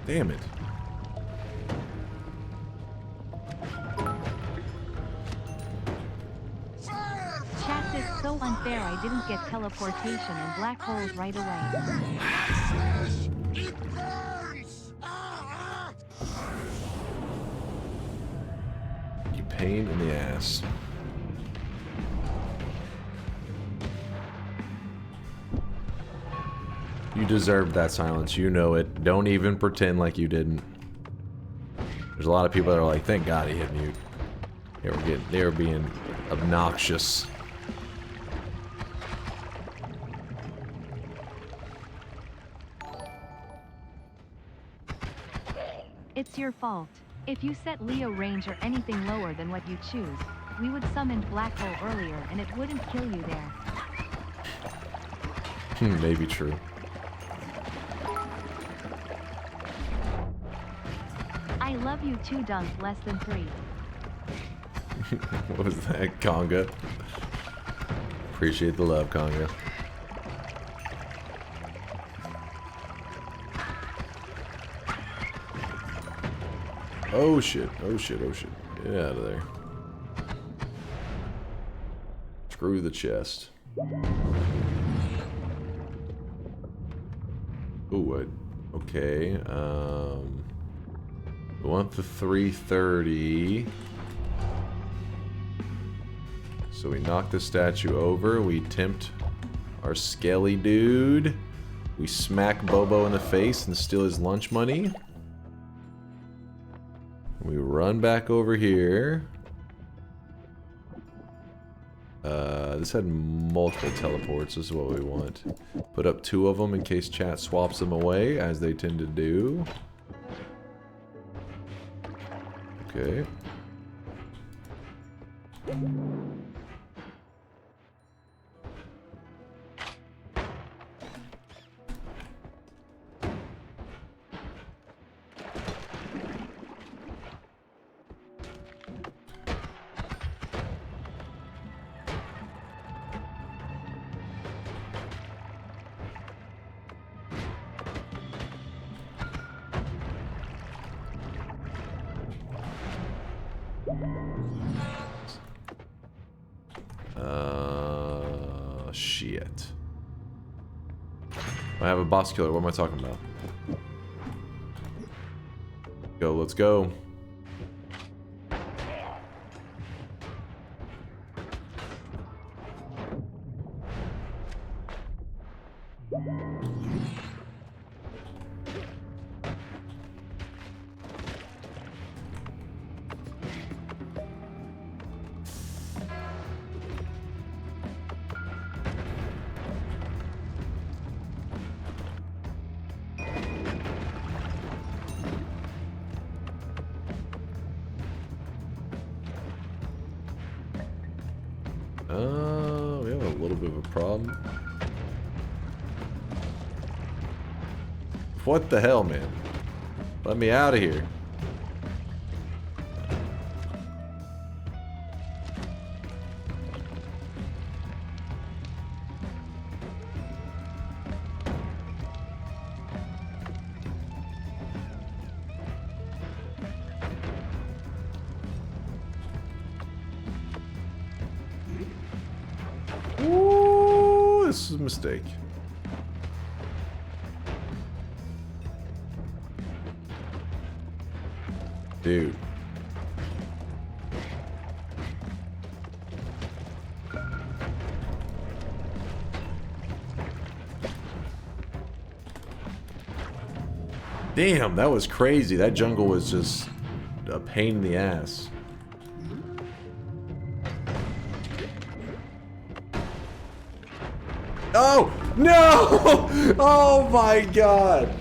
Speaker 5: Damn it.
Speaker 6: Chat, this so unfair. I didn't get teleportation and black holes right away.
Speaker 5: You pain in the ass. You deserved that silence. You know it. Don't even pretend like you didn't. There's a lot of people that are like, thank God he hit mute. They were being obnoxious.
Speaker 6: It's your fault. If you set Leo range or anything lower than what you choose, we would summon black hole earlier and it wouldn't kill you there.
Speaker 5: Maybe true.
Speaker 6: I love you too, Dunk, less than 3.
Speaker 5: What was that, Conga? Appreciate the love, Conga. Oh shit, oh shit, oh shit. Get out of there. Screw the chest. Ooh, okay, we want the 330. So we knock the statue over, we tempt our skelly dude, we smack Bobo in the face and steal his lunch money. We run back over here. This had multiple teleports, this is what we want. Put up 2 of them in case chat swaps them away, as they tend to do. Okay. Shit. I have a boss killer. What am I talking about? Go, let's go. We have a little bit of a problem. What the hell, man? Let me out of here. Ooh, this is a mistake. Dude. Damn, that was crazy. That jungle was just a pain in the ass. Oh, no! Oh my god!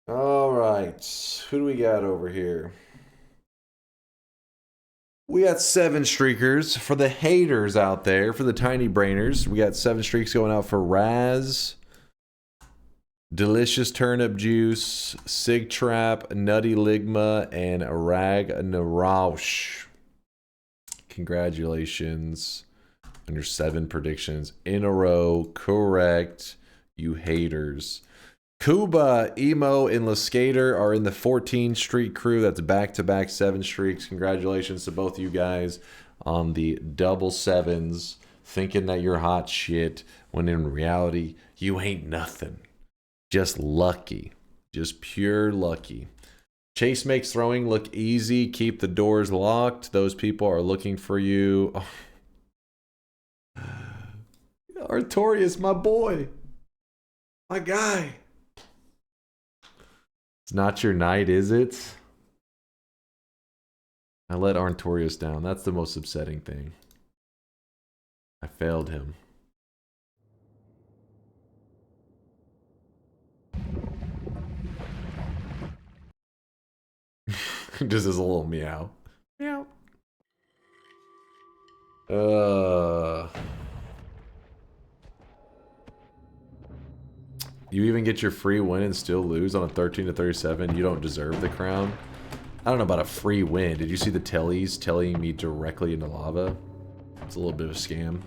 Speaker 5: All right, who do we got over here? We got 7 streakers. For the haters out there, for the tiny brainers, we got 7 streaks going out for Raz, Delicious Turnip Juice, Sig Trap, Nutty Ligma, and Rag Naroush. Congratulations on your 7 predictions in a row. Correct, you haters. Kuba, Emo, and Laskater are in the 14 streak crew. That's back-to-back 7 streaks. Congratulations to both you guys on the double 7s, thinking that you're hot shit, when in reality, you ain't nothing. Just lucky. Just pure lucky. Chase makes throwing look easy. Keep the doors locked. Those people are looking for you. Oh. Artorias, my boy. My guy. It's not your night, is it? I let Artorias down. That's the most upsetting thing. I failed him. Just as a little meow. Meow. You even get your free win and still lose on a 13-37. You don't deserve the crown. I don't know about a free win. Did you see the tellies telling me directly into lava? It's a little bit of a scam.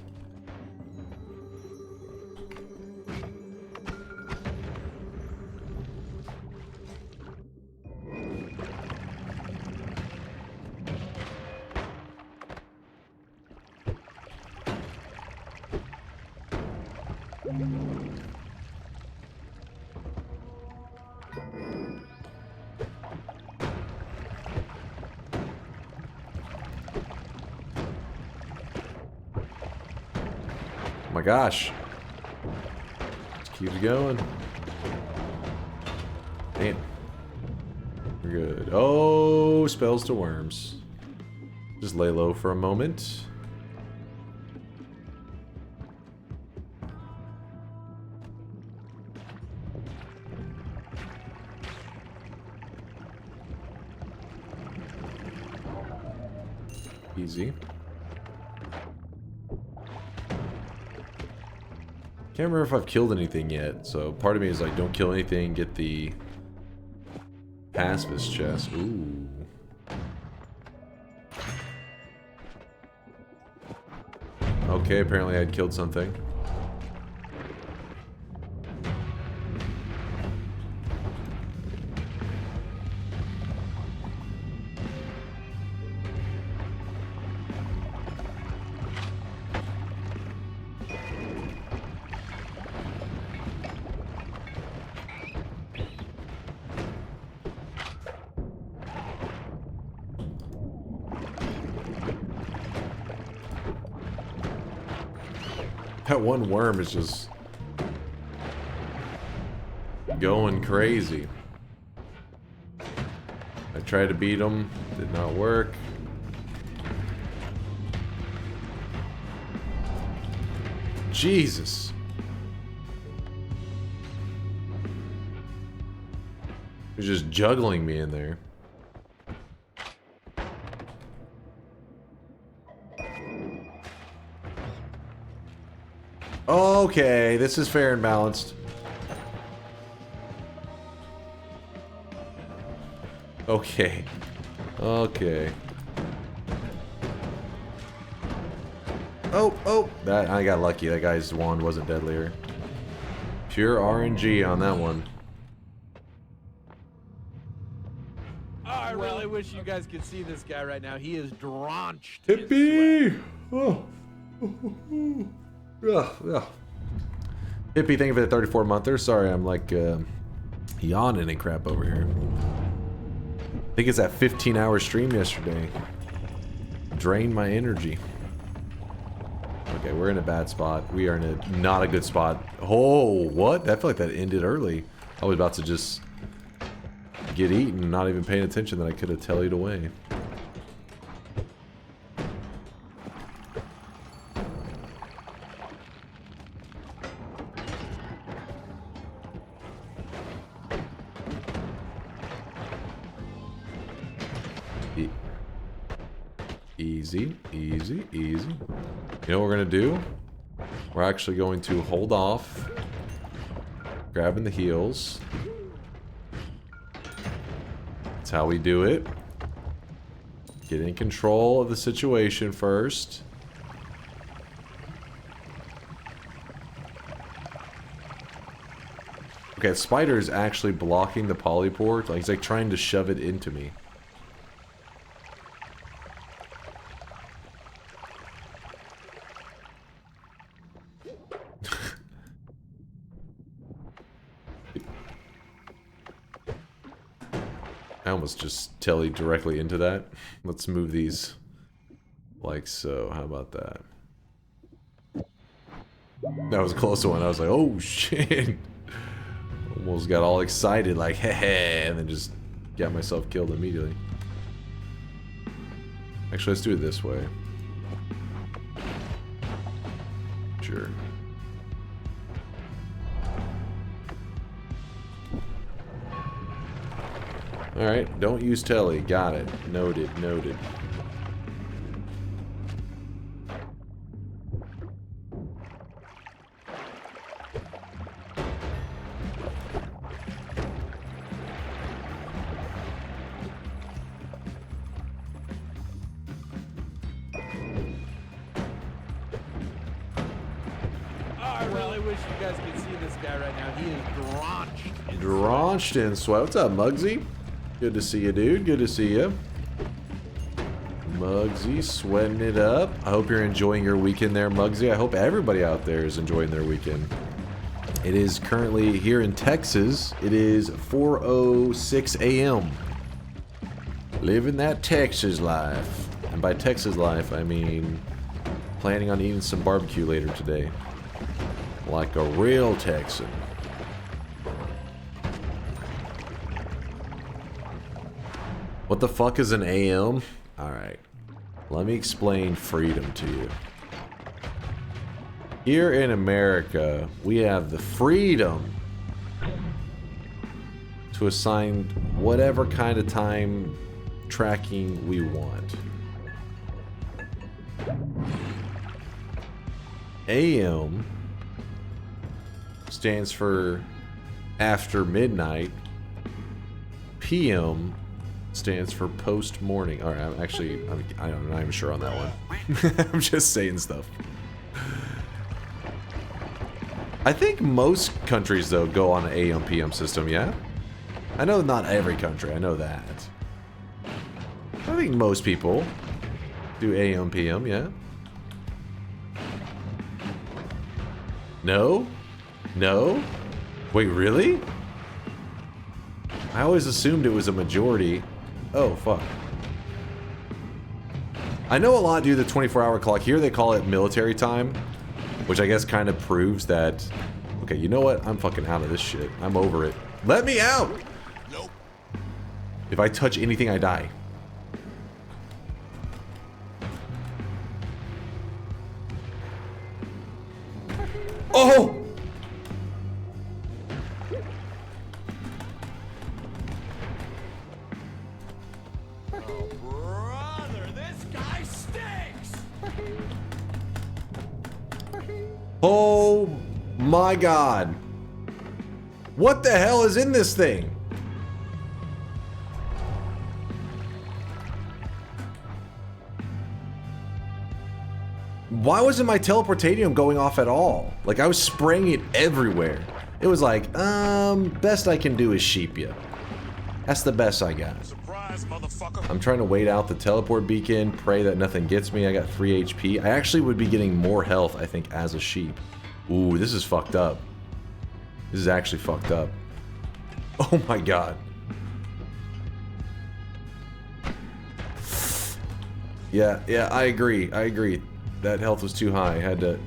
Speaker 5: Oh my gosh. Just keeps going. Damn. We're good. Oh, spells to worms. Just lay low for a moment. Easy. Can't remember if I've killed anything yet, so part of me is like, don't kill anything, get the pacifist chest. Ooh. Okay, apparently I'd killed something. That one worm is just... Going crazy. I tried to beat him. Did not work. Jesus. He's just juggling me in there. Okay, this is fair and balanced. Okay. Okay. Oh, that I got lucky. That guy's wand wasn't deadlier. Pure RNG on that one.
Speaker 1: Oh, I really wish you guys could see this guy right now. He is drenched.
Speaker 5: Hippie! Oh. Ugh. Hippie, thank you for the 34 monther. Sorry, I'm like yawning and crap over here. I think it's that 15-hour stream yesterday. Drained my energy. Okay, we're in a bad spot. We are in a not a good spot. Oh, what? I feel like that ended early. I was about to just get eaten, not even paying attention that I could have tellied away. Easy, easy, easy. You know what we're gonna do? We're actually going to hold off, grabbing the heels. That's how we do it. Get in control of the situation first. Okay, Spider is actually blocking the polyport. Like, he's like trying to shove it into me. I almost just tellied directly into that. Let's move these like so. How about that? That was a close one. I was like, oh shit. Almost got all excited, like, hey, and then just got myself killed immediately. Actually, let's do it this way. Sure. Alright, don't use telly. Got it. Noted, noted.
Speaker 1: I really wish you guys could see this guy right now. He is drenched.
Speaker 5: Drenched in sweat. What's up, Muggsy? Good to see you, dude. Good to see you. Muggsy, sweating it up. I hope you're enjoying your weekend there, Muggsy. I hope everybody out there is enjoying their weekend. It is currently here in Texas. It is 4:06 a.m. Living that Texas life. And by Texas life, I mean planning on eating some barbecue later today. Like a real Texan. What the fuck is an AM? Alright. Let me explain freedom to you. Here in America, we have the freedom to assign whatever kind of time tracking we want. AM stands for after midnight. PM stands for post morning. All right, I'm not even sure on that one. I'm just saying stuff. I think most countries though go on an AM PM system. Yeah, I know not every country. I know that. I think most people do AM PM. Yeah. No? No? Wait, really? I always assumed it was a majority. Oh, fuck. I know a lot do the 24-hour clock. Here they call it military time, which I guess kind of proves that Okay, you know what? I'm fucking out of this shit. I'm over it. Let me out! Nope. If I touch anything, I die. Oh! Oh my god. What the hell is in this thing? Why wasn't my teleportanium going off at all? Like I was spraying it everywhere. It was like, best I can do is sheep you. That's the best I got.
Speaker 10: Surprise, motherfucker.
Speaker 5: I'm trying to wait out the teleport beacon, pray that nothing gets me. I got 3 HP. I actually would be getting more health, I think, as a sheep. Ooh, this is fucked up. This is actually fucked up. Oh my god. Yeah, I agree. I agree. That health was too high. I had to...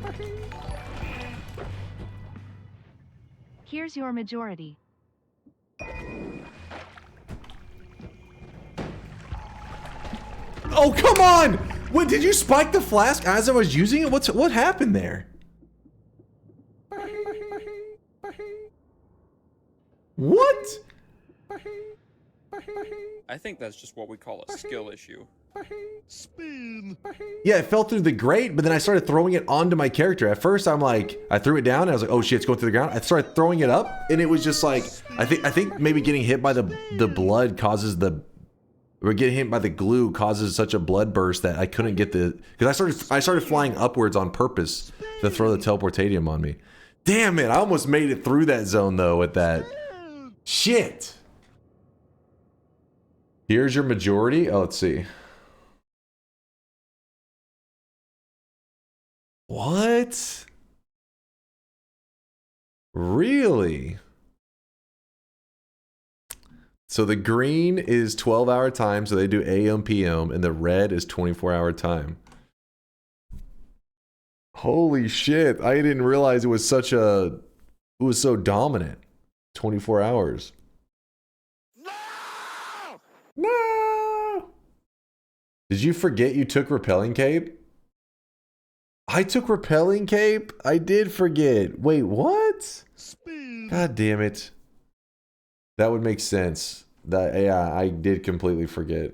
Speaker 6: Here's your majority.
Speaker 5: Oh, come on! What, did you spike the flask as I was using it? What happened there? What?
Speaker 8: I think that's just what we call a skill issue.
Speaker 10: Spin.
Speaker 5: Yeah, it fell through the grate, but then I started throwing it onto my character. At first, I'm like, I threw it down, and I was like, oh shit, it's going through the ground. I started throwing it up, and it was just like, I think maybe getting hit by the blood causes or getting hit by the glue causes such a blood burst that I couldn't get because I started flying upwards on purpose to throw the teleportanium on me. Damn it, I almost made it through that zone though with that. Shit. Here's your majority. Oh, let's see. What? Really? So the green is 12-hour time, so they do AM, PM, and the red is 24-hour time. Holy shit, I didn't realize it was it was so dominant. 24 hours. No! Did you forget you took Repelling Cape? I took Repelling Cape? I did forget. Wait, what? God damn it. That would make sense. Yeah, I did completely forget.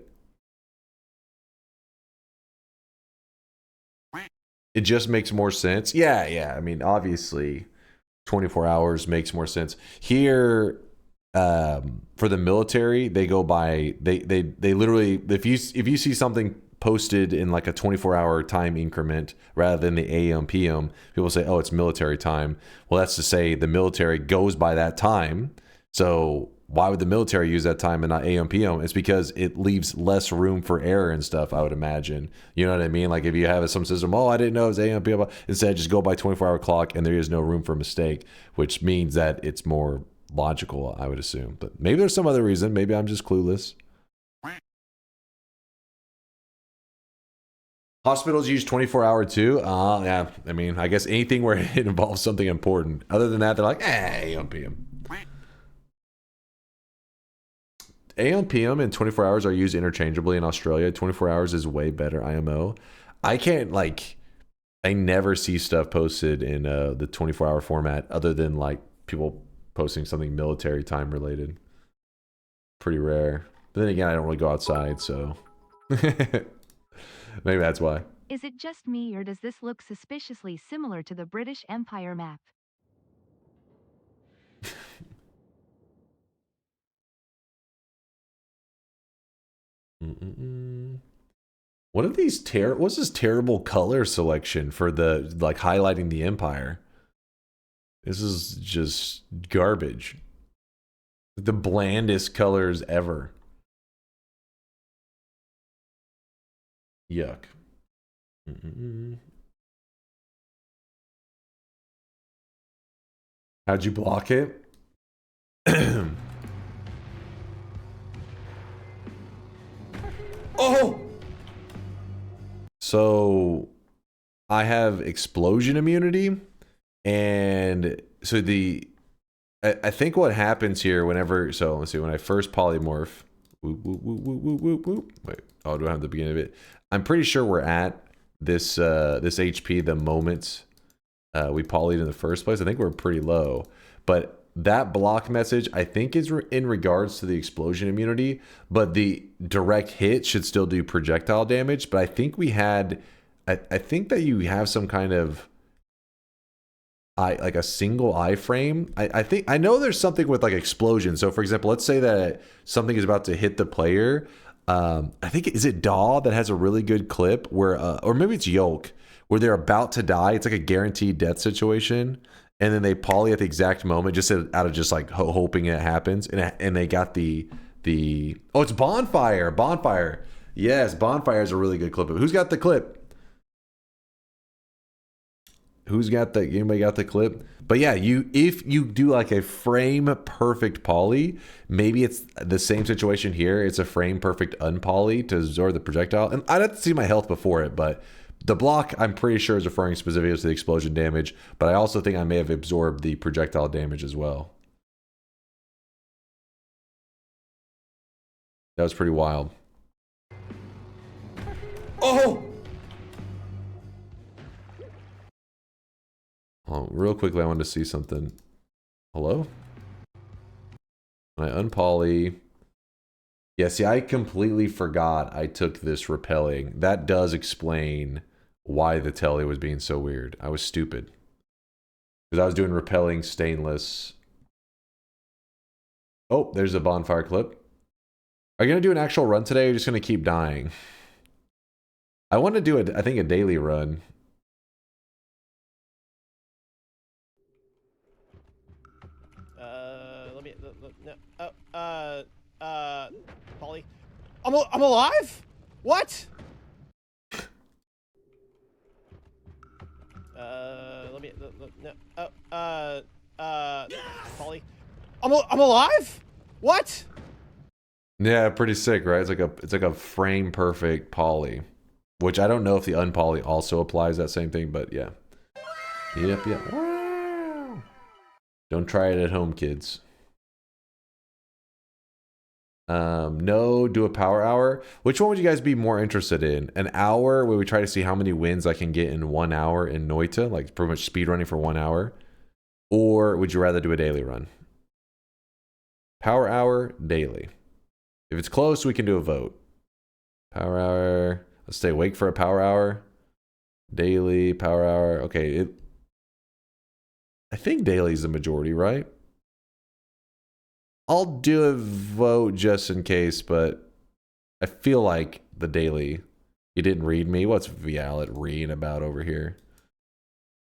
Speaker 5: It just makes more sense. Yeah. I mean, obviously, 24 hours makes more sense. Here, for the military, they go by they literally if you see something posted in like a 24-hour time increment rather than the AM PM, people say, oh, it's military time. Well, that's to say the military goes by that time. So why would the military use that time and not AM PM? It's because it leaves less room for error and stuff, I would imagine. You know what I mean? Like if you have some system, oh, I didn't know it was AM PM. Instead, just go by 24-hour clock and there is no room for mistake, which means that it's more logical, I would assume. But maybe there's some other reason. Maybe I'm just clueless. Hospitals use 24-hour too. Yeah. I mean, I guess anything where it involves something important. Other than that, they're like, AM PM. AM PM and 24 hours are used interchangeably in Australia. 24 hours is way better IMO. I can't I never see stuff posted in the 24-hour format other than like people posting something military time related. Pretty rare. But then again, I don't really go outside, so maybe that's why.
Speaker 6: Is it just me or does this look suspiciously similar to the British Empire map?
Speaker 5: What are these what's this terrible color selection for the highlighting the empire? This is just garbage. The blandest colors ever. Yuck. How'd you block it? Oh! So I have explosion immunity, and so I think what happens here whenever, so let's see, when I first polymorph, whoop, whoop, whoop, whoop, whoop, whoop, whoop. Wait, oh, do I have the beginning of it? I'm pretty sure we're at this this HP the moment we polyed in the first place. I think we're pretty low, but that block message I think is in regards to the explosion immunity, but the direct hit should still do projectile damage. But I think we had, I think that you have some kind of like a single iframe. I know there's something with like explosion. So for example, let's say that something is about to hit the player. I think, is it Daw that has a really good clip where, or maybe it's Yolk, where they're about to die. It's like a guaranteed death situation. And then they poly at the exact moment, just out of just like hoping it happens. And they got the oh, it's Bonfire. Yes, Bonfire is a really good clip. Who's got the clip? Anybody got the clip? But yeah, if you do like a frame perfect poly, maybe it's the same situation here. It's a frame perfect unpoly to absorb the projectile. And I'd have to see my health before it, but the block, I'm pretty sure, is referring specifically to the explosion damage, but I also think I may have absorbed the projectile damage as well. That was pretty wild. Oh! Oh, real quickly, I wanted to see something. Hello? When I unpoly... Yeah, see, I completely forgot I took this repelling. That does explain why the telly was being so weird. I was stupid. Because I was doing repelling stainless. Oh, there's a bonfire clip. Are you going to do an actual run today, or are you just going to keep dying? I want to do, I think, a daily run.
Speaker 16: Let me, no, Polly. I'm alive? What? Let me, no, Polly. I'm alive? What?
Speaker 5: Yeah, pretty sick, right? It's like a frame perfect poly, which I don't know if the unpoly also applies that same thing, but yeah. Yep. Wow. Don't try it at home, kids. No, do a power hour. Which one would you guys be more interested in? An hour where we try to see how many wins I can get in 1 hour in Noita, like pretty much speed running for 1 hour? Or would you rather do a daily run? Power hour, daily. If it's close, we can do a vote. Power hour. Let's stay awake for a power hour. Daily, power hour. Okay, I think daily is the majority, right? I'll do a vote just in case, but I feel like the daily. You didn't read me? What's Vialet reading about over here?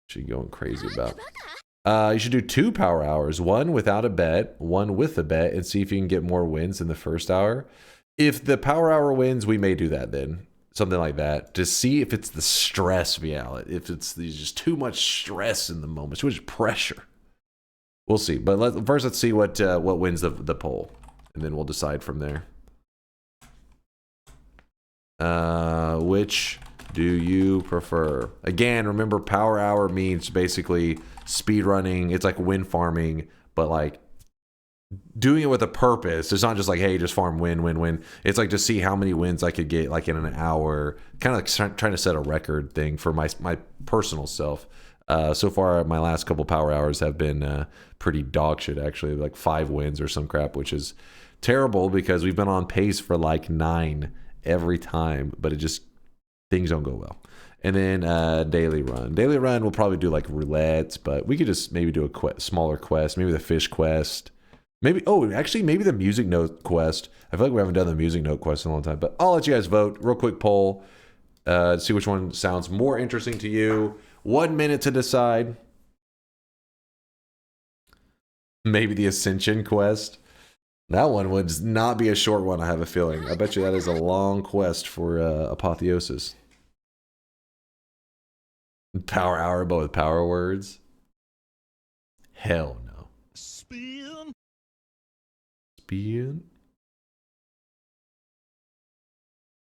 Speaker 5: She going crazy about. You should do 2 power hours. 1 without a bet, 1 with a bet, and see if you can get more wins in the first hour. If the power hour wins, we may do that then. Something like that. To see if it's the stress, Vialet. If it's just too much stress in the moment, too much pressure. We'll see, but first let's see what wins the poll, and then we'll decide from there. Which do you prefer? Again, remember, power hour means basically speed running. It's like win farming, but like doing it with a purpose. It's not just like, hey, just farm win. It's like to see how many wins I could get like in an hour. Kind of like trying to set a record thing for my personal self. So far, my last couple power hours have been pretty dog shit, actually, like 5 wins or some crap, which is terrible because we've been on pace for like 9 every time, but things don't go well. And then daily run. Daily run, we'll probably do like roulette, but we could just maybe do a smaller quest, maybe the fish quest. Maybe the music note quest. I feel like we haven't done the music note quest in a long time, but I'll let you guys vote. Real quick poll. See which one sounds more interesting to you. 1 minute to decide. Maybe the Ascension quest. That one would not be a short one, I have a feeling. I bet you that is a long quest for Apotheosis. Power hour, but with power words? Hell no. Spin?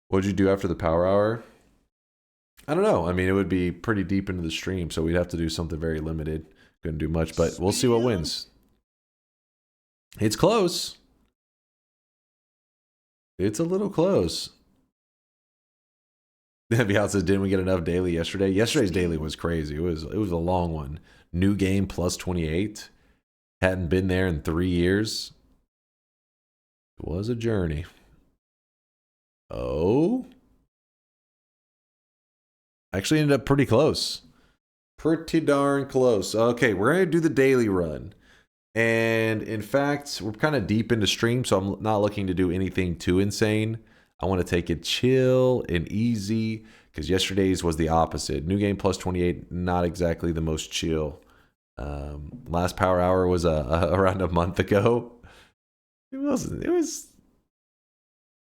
Speaker 5: What'd you do after the power hour? I don't know. I mean, it would be pretty deep into the stream, so we'd have to do something very limited. Couldn't do much, but we'll see what wins. It's close. It's a little close. Beyonce says, didn't we get enough daily yesterday? Yesterday's daily was crazy. It was a long one. New game plus 28. Hadn't been there in 3 years. It was a journey. Oh. Actually ended up pretty close. Pretty darn close. Okay, we're going to do the daily run. And in fact, we're kind of deep into stream, so I'm not looking to do anything too insane. I want to take it chill and easy because yesterday's was the opposite. New game plus 28, not exactly the most chill. Last power hour was around a month ago. It wasn't. It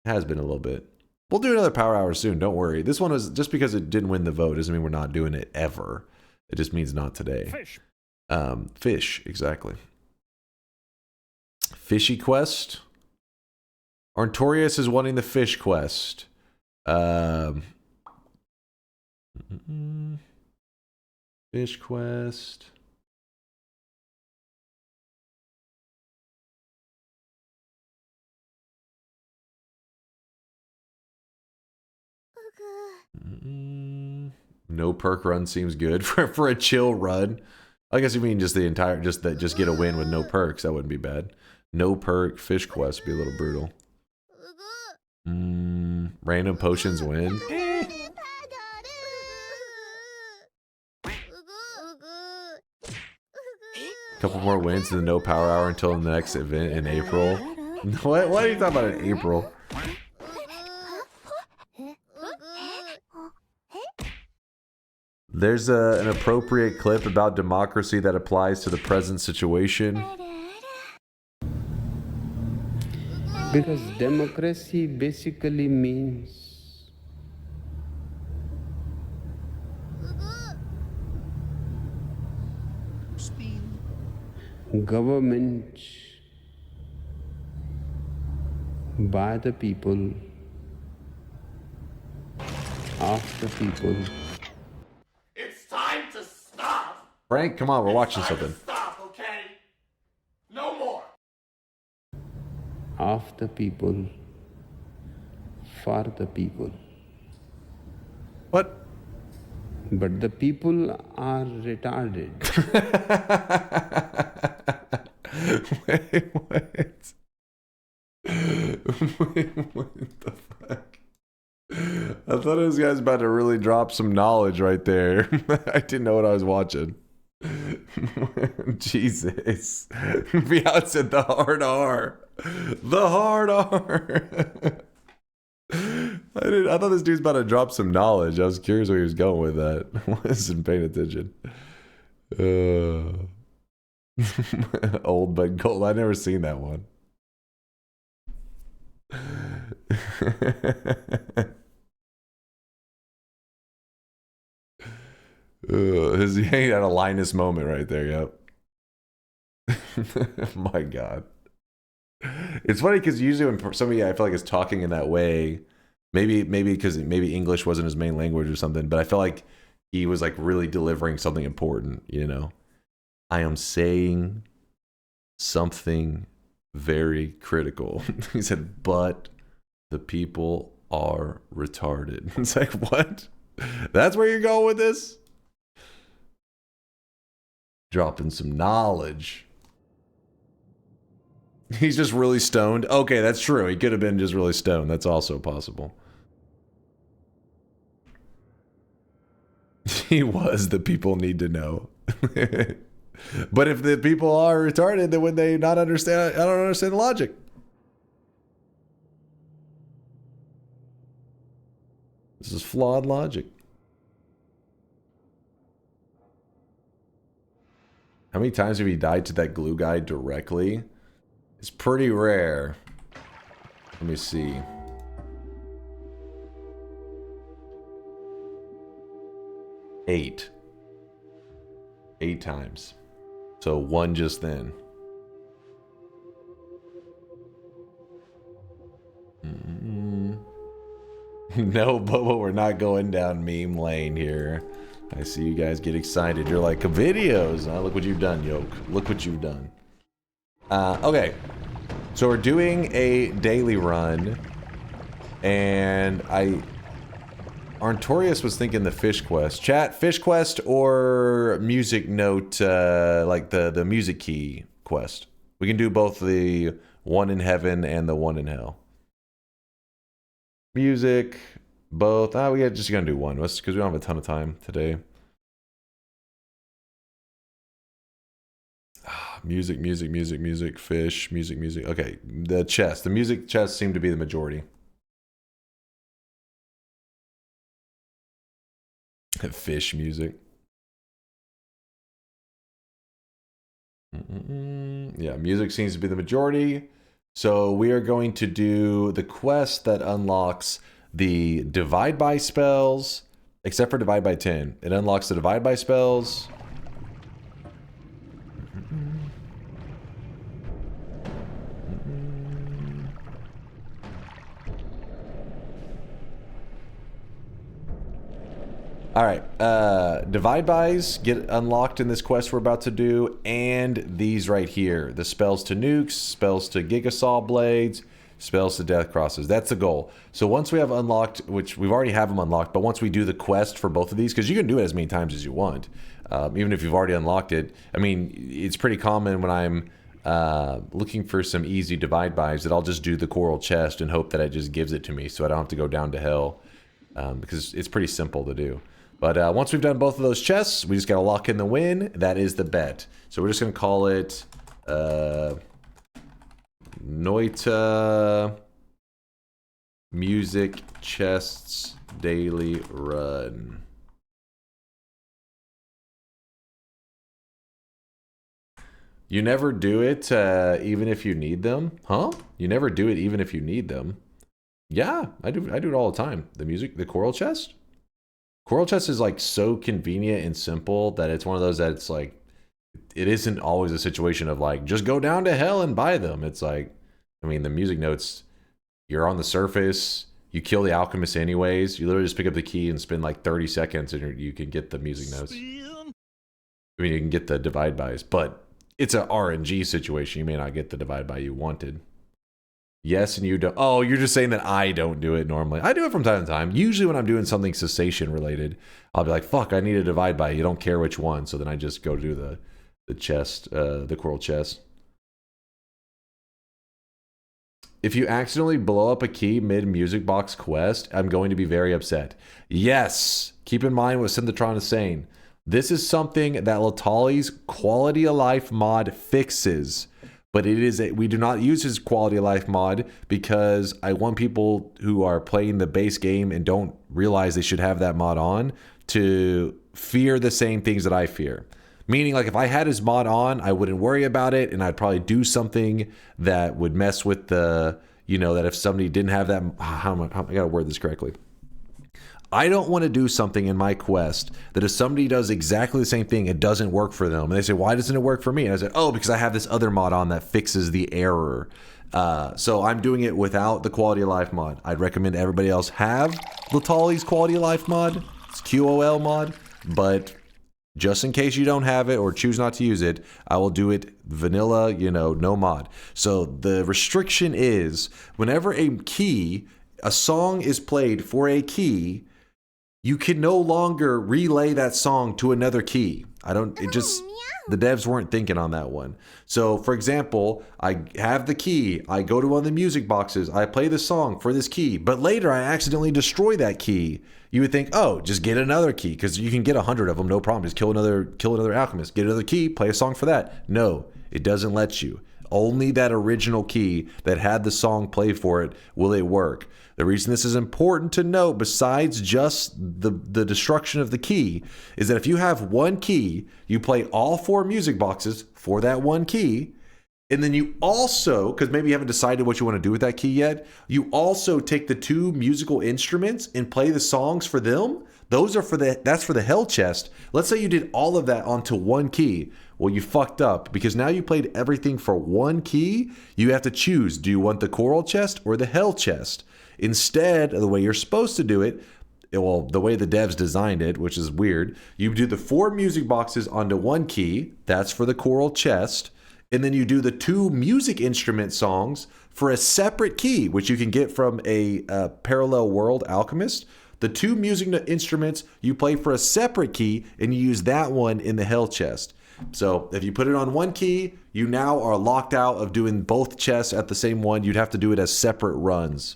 Speaker 5: has been a little bit. We'll do another power hour soon. Don't worry. This one was just because it didn't win the vote doesn't mean we're not doing it ever. It just means not today.
Speaker 7: Fish.
Speaker 5: Fish, exactly. Fishy quest. Arntorius is wanting the fish quest. Fish quest. No perk run seems good for a chill run. I guess you mean just the entire just get a win with no perks. That wouldn't be bad. No perk fish quest would be a little brutal. Random potions win. Couple more wins and then no power hour until the next event in April. What are you talking about in April? There's an appropriate clip about democracy that applies to the present situation.
Speaker 3: Because democracy basically means government by the people, of the people.
Speaker 10: It's time to stop.
Speaker 5: Frank, come on, we're watching something.
Speaker 10: Stop, okay? No more.
Speaker 3: Of the people, for the people.
Speaker 5: What?
Speaker 3: But the people are retarded.
Speaker 5: Wait, what? Wait, what the fuck? I thought this guy's about to really drop some knowledge right there. I didn't know what I was watching. Jesus. Beyonce, the hard R. The hard R. I thought this dude's about to drop some knowledge. I was curious where he was going with that. I wasn't paying attention. Old but gold. I've never seen that one. He had a Linus moment right there. Yep. My God. It's funny because usually when somebody I feel like is talking in that way, maybe because maybe English wasn't his main language or something, but I feel like he was like really delivering something important, you know. I am saying something very critical. He said, but the people are retarded. It's like, what? That's where you're going with this? Dropping some knowledge. He's just really stoned. Okay, that's true. He could have been just really stoned. That's also possible. He was. The people need to know. But if the people are retarded, then would they not understand? I don't understand the logic. This is flawed logic. How many times have you died to that glue guy directly? It's pretty rare. Let me see. Eight times. So one just then. No, Bobo, we're not going down meme lane here. I see you guys get excited. You're like, videos. Look what you've done, Yoke. Look what you've done. Okay. So we're doing a daily run. And Artorius was thinking the fish quest. Chat, fish quest or music note, like the music key quest. We can do both the one in heaven and the one in hell. Music, both. We are just gonna do one, because we don't have a ton of time today. Music, fish, music. Okay, the music chest seem to be the majority. Fish music. Yeah, music seems to be the majority. So we are going to do the quest that unlocks the divide by spells, except for divide by 10. It unlocks the divide by spells. All right, divide bys get unlocked in this quest we're about to do, and these right here, the spells to nukes, spells to gigasaw blades, spells to death crosses. That's the goal. So once we have unlocked, which we've already have them unlocked, but once we do the quest for both of these, because you can do it as many times as you want, even if you've already unlocked it. I mean, it's pretty common when I'm looking for some easy divide bys that I'll just do the coral chest and hope that it just gives it to me, so I don't have to go down to hell, because it's pretty simple to do. But once we've done both of those chests, we just got to lock in the win. That is the bet. So we're just going to call it Noita Music Chests Daily Run. You never do it even if you need them? Huh? You never do it even if you need them? Yeah, I do it all the time. The coral chest? Coral chest is like so convenient and simple that it's one of those that it's like, it isn't always a situation of like, just go down to hell and buy them. It's like, I mean, the music notes, you're on the surface, you kill the alchemist anyways, you literally just pick up the key and spend like 30 seconds and you can get the music notes. I mean, you can get the divide bys, but it's a RNG situation. You may not get the divide by you wanted. Yes, and you don't. Oh, you're just saying that I don't do it normally. I do it from time to time. Usually when I'm doing something cessation related, I'll be like, fuck, I need a divide by. You don't care which one. So then I just go do the chest, the coral chest. If you accidentally blow up a key mid-music box quest, I'm going to be very upset. Yes, keep in mind what Synthetron is saying. This is something that Latali's quality of life mod fixes. But it is we do not use his quality of life mod because I want people who are playing the base game and don't realize they should have that mod on to fear the same things that I fear. Meaning, like, if I had his mod on, I wouldn't worry about it, and I'd probably do something that would mess with the, you know, that if somebody didn't have that, I gotta word this correctly. I don't want to do something in my quest that if somebody does exactly the same thing, it doesn't work for them. And they say, why doesn't it work for me? And I said, oh, because I have this other mod on that fixes the error. So I'm doing it without the quality of life mod. I'd recommend everybody else have Latali's quality of life mod. It's QOL mod. But just in case you don't have it or choose not to use it, I will do it vanilla, you know, no mod. So the restriction is whenever a song is played for a key, you can no longer relay that song to another key. The devs weren't thinking on that one. So, for example, I have the key, I go to one of the music boxes, I play the song for this key, but later I accidentally destroy that key. You would think, oh, just get another key, because you can get 100 of them, no problem. Just kill another alchemist, get another key, play a song for that. No, it doesn't let you. Only that original key that had the song play for it will it work. The reason this is important to note, besides just the destruction of the key, is that if you have one key, you play all 4 music boxes for that one key, and then you also, because maybe you haven't decided what you want to do with that key yet, you also take the 2 musical instruments and play the songs for them. That's for the hell chest. Let's say you did all of that onto one key. Well, you fucked up because now you played everything for one key. You have to choose. Do you want the coral chest or the hell chest? Instead of the way you're supposed to do it, well, the way the devs designed it, which is weird, you do the 4 music boxes onto 1 key. That's for the choral chest. And then you do the 2 music instrument songs for a separate key, which you can get from a parallel world alchemist. The 2 music instruments you play for a separate key, and you use that one in the hell chest. So if you put it on 1 key, you now are locked out of doing both chests at the same one. You'd have to do it as separate runs.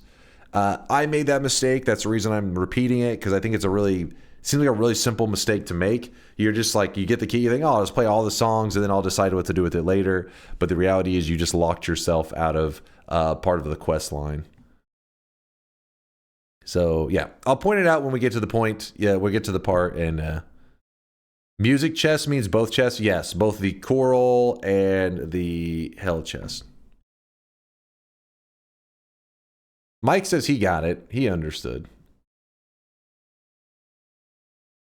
Speaker 5: I made that mistake. That's the reason I'm repeating it, because I think it seems like a really simple mistake to make. You're just like, you get the key, you think, oh, I'll just play all the songs and then I'll decide what to do with it later. But the reality is you just locked yourself out of part of the quest line. So yeah, I'll point it out when we get to the point. Yeah, we'll get to the part. And music chest means both chests. Yes, both the choral and the hell chest. Mike says he got it. He understood.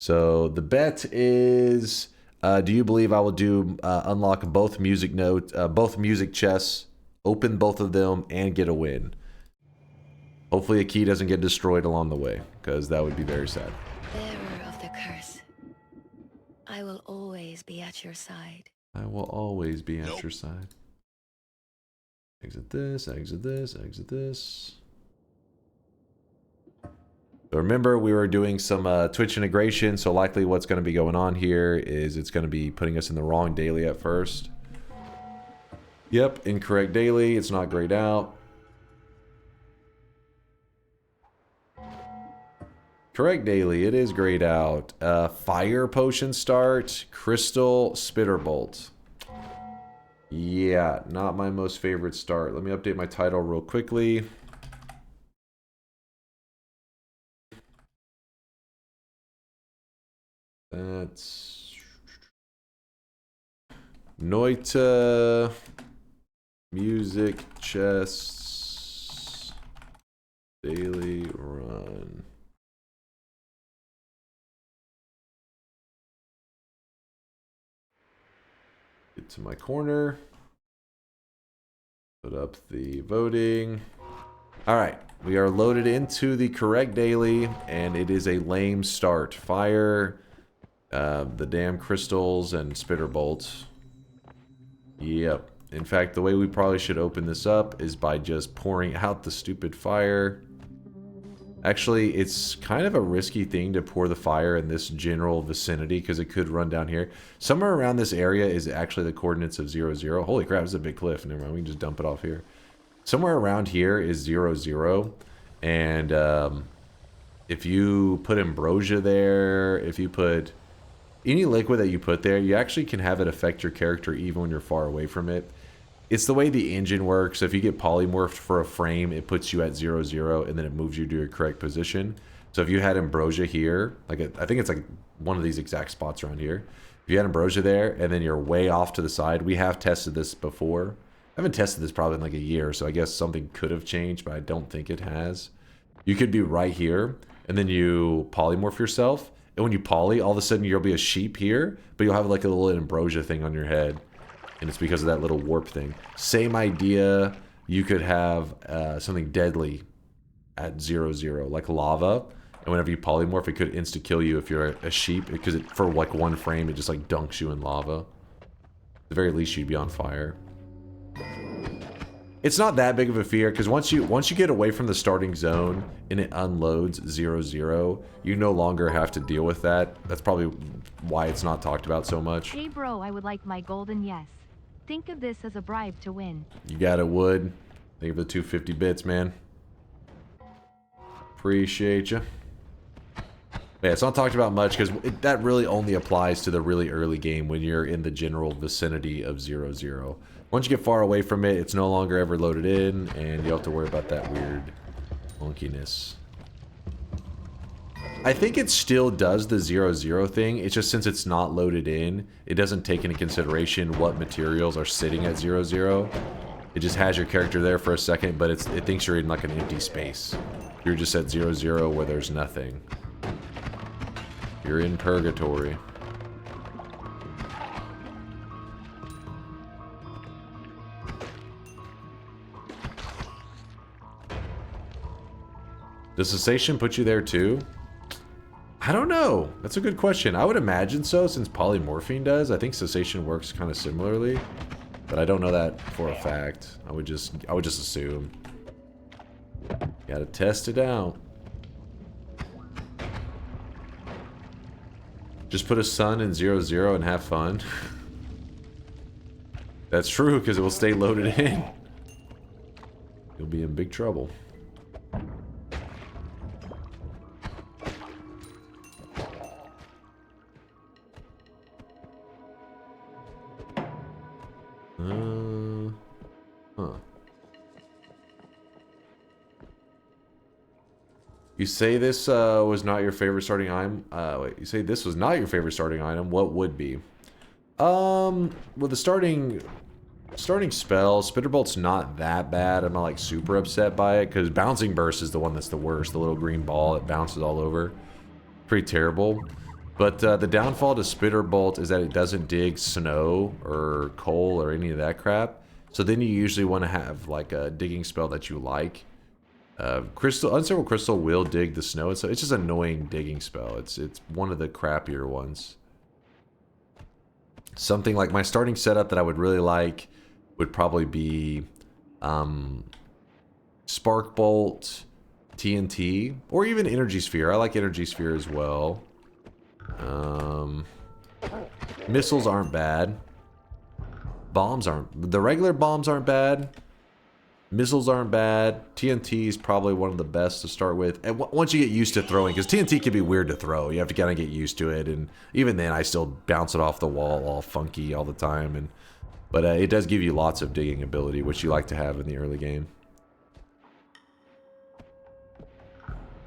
Speaker 5: So the bet is, do you believe I will unlock both music notes, both music chests, open both of them, and get a win? Hopefully a key doesn't get destroyed along the way, because that would be very sad.
Speaker 9: Bearer of the curse, I will always be at your side.
Speaker 5: I will always be at your side. Exit this, exit this, exit this. So remember, we were doing some Twitch integration, so likely what's going to be going on here is it's going to be putting us in the wrong daily at first. Yep, incorrect daily. It's not grayed out. Correct daily. It is grayed out. Fire potion start. Crystal spitter bolt. Yeah, not my most favorite start. Let me update my title real quickly. That's Noita music chests daily run. Get to my corner. Put up the voting. All right, we are loaded into the correct daily, and it is a lame start. Fire. The damn crystals and spitter bolts. Yep. In fact, the way we probably should open this up is by just pouring out the stupid fire. Actually, it's kind of a risky thing to pour the fire in this general vicinity because it could run down here. Somewhere around this area is actually the coordinates of 0, 0. Holy crap, this is a big cliff. Never mind, we can just dump it off here. Somewhere around here is 0, 0. And if you put ambrosia there, if you put any liquid that you put there, you actually can have it affect your character even when you're far away from it. It's the way the engine works. If you get polymorphed for a frame, it puts you at 0, 0, and then it moves you to your correct position. So if you had ambrosia here, like I think it's like one of these exact spots around here. If you had ambrosia there, and then you're way off to the side, we have tested this before. I haven't tested this probably in like a year, so I guess something could have changed, but I don't think it has. You could be right here, and then you polymorph yourself. And when you poly, all of a sudden you'll be a sheep here, but you'll have like a little ambrosia thing on your head. And it's because of that little warp thing. Same idea, you could have something deadly at 0, 0, like lava. And whenever you polymorph, it could insta-kill you if you're a sheep, because for like one frame, it just like dunks you in lava. At the very least, you'd be on fire. It's not that big of a fear, because once you get away from the starting zone and it unloads 0, 0, you no longer have to deal with that. That's probably why it's not talked about so much.
Speaker 6: Hey bro, I would like my golden yes. Think of this as a bribe to win.
Speaker 5: You got it, Wood. Think of the 250 bits, man. Appreciate you. Yeah, it's not talked about much because that really only applies to the really early game when you're in the general vicinity of 0, 0. Once you get far away from it, it's no longer ever loaded in, and you don't have to worry about that weird funkiness. I think it still does the 0, 0 thing. It's just since it's not loaded in, it doesn't take into consideration what materials are sitting at 0, 0. It just has your character there for a second, but it thinks you're in like an empty space. You're just at 0, 0 where there's nothing. You're in purgatory. Does cessation put you there too? I don't know. That's a good question. I would imagine so, since polymorphine does. I think cessation works kind of similarly, but I don't know that for a fact. I would just assume. Gotta test it out. Just put a sun in 0-0 and have fun. That's true, because it will stay loaded in. You'll be in big trouble. You say this was not your favorite starting item. Wait, you say this was not your favorite starting item. What would be? Well, the starting spell, Spitterbolt's not that bad. I'm not like super upset by it because Bouncing Burst is the one that's the worst. The little green ball that bounces all over. Pretty terrible. But the downfall to Spitterbolt is that it doesn't dig snow or coal or any of that crap. So then you usually want to have like a digging spell that you like. Unstable Crystal will dig the snow. It's just an annoying digging spell. It's one of the crappier ones. Something like my starting setup that I would really like would probably be Spark Bolt, TNT, or even Energy Sphere. I like Energy Sphere as well. Missiles aren't bad. The regular bombs aren't bad. Missiles aren't bad. TNT is probably one of the best to start with. And once you get used to throwing, because TNT can be weird to throw. You have to kind of get used to it. And even then, I still bounce it off the wall all funky all the time. But it does give you lots of digging ability, which you like to have in the early game.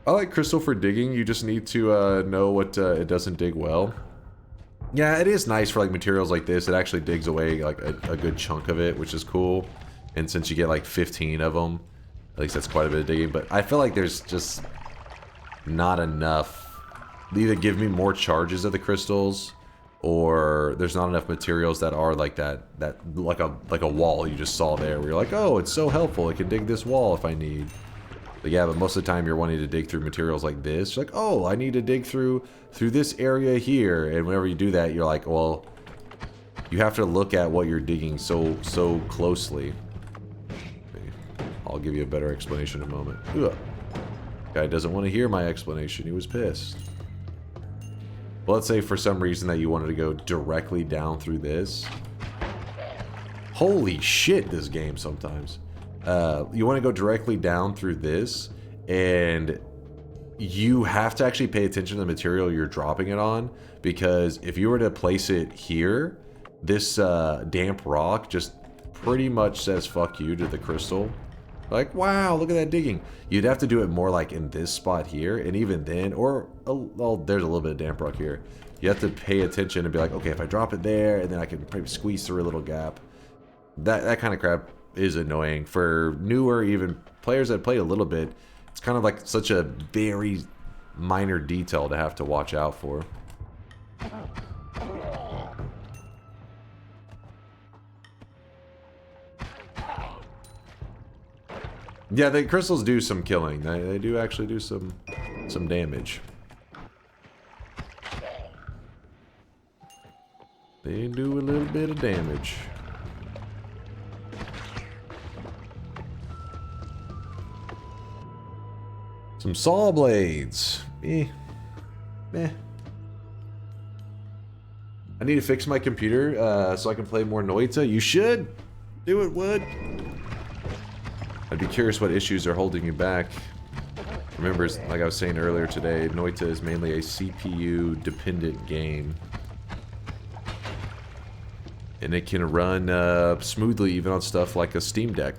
Speaker 5: I like Crystal for digging. You just need to know what it doesn't dig well. Yeah, it is nice for like materials like this. It actually digs away like a good chunk of it, which is cool. And since you get like 15 of them, at least that's quite a bit of digging. But I feel like there's just not enough. They either give me more charges of the crystals, or there's not enough materials that are like that like a wall you just saw there, where you're like, oh, it's so helpful. It can dig this wall if I need. But yeah, but most of the time you're wanting to dig through materials like this. You're like, oh, I need to dig through this area here. And whenever you do that, you're like, well, you have to look at what you're digging so closely. I'll give you a better explanation in a moment. Ugh. Guy doesn't want to hear my explanation. He was pissed. Well, let's say for some reason that you wanted to go directly down through this. Holy shit, this game sometimes. You want to go directly down through this, and you have to actually pay attention to the material you're dropping it on, because if you were to place it here, this damp rock just pretty much says fuck you to the crystal. Like, wow, look at that digging. You'd have to do it more like in this spot here, and even then, or, oh, there's a little bit of damp rock here. You have to pay attention and be like, okay, if I drop it there, and then I can maybe squeeze through a little gap. That kind of crap is annoying. For newer, even players that played a little bit, it's kind of like such a very minor detail to have to watch out for. Yeah, the crystals do some killing. They do actually do some damage. They do a little bit of damage. Some saw blades. Meh. I need to fix my computer so I can play more Noita. You should. Do it, Wood. I'd be curious what issues are holding you back. Remember, like I was saying earlier today, Noita is mainly a CPU-dependent game. And it can run smoothly even on stuff like a Steam Deck.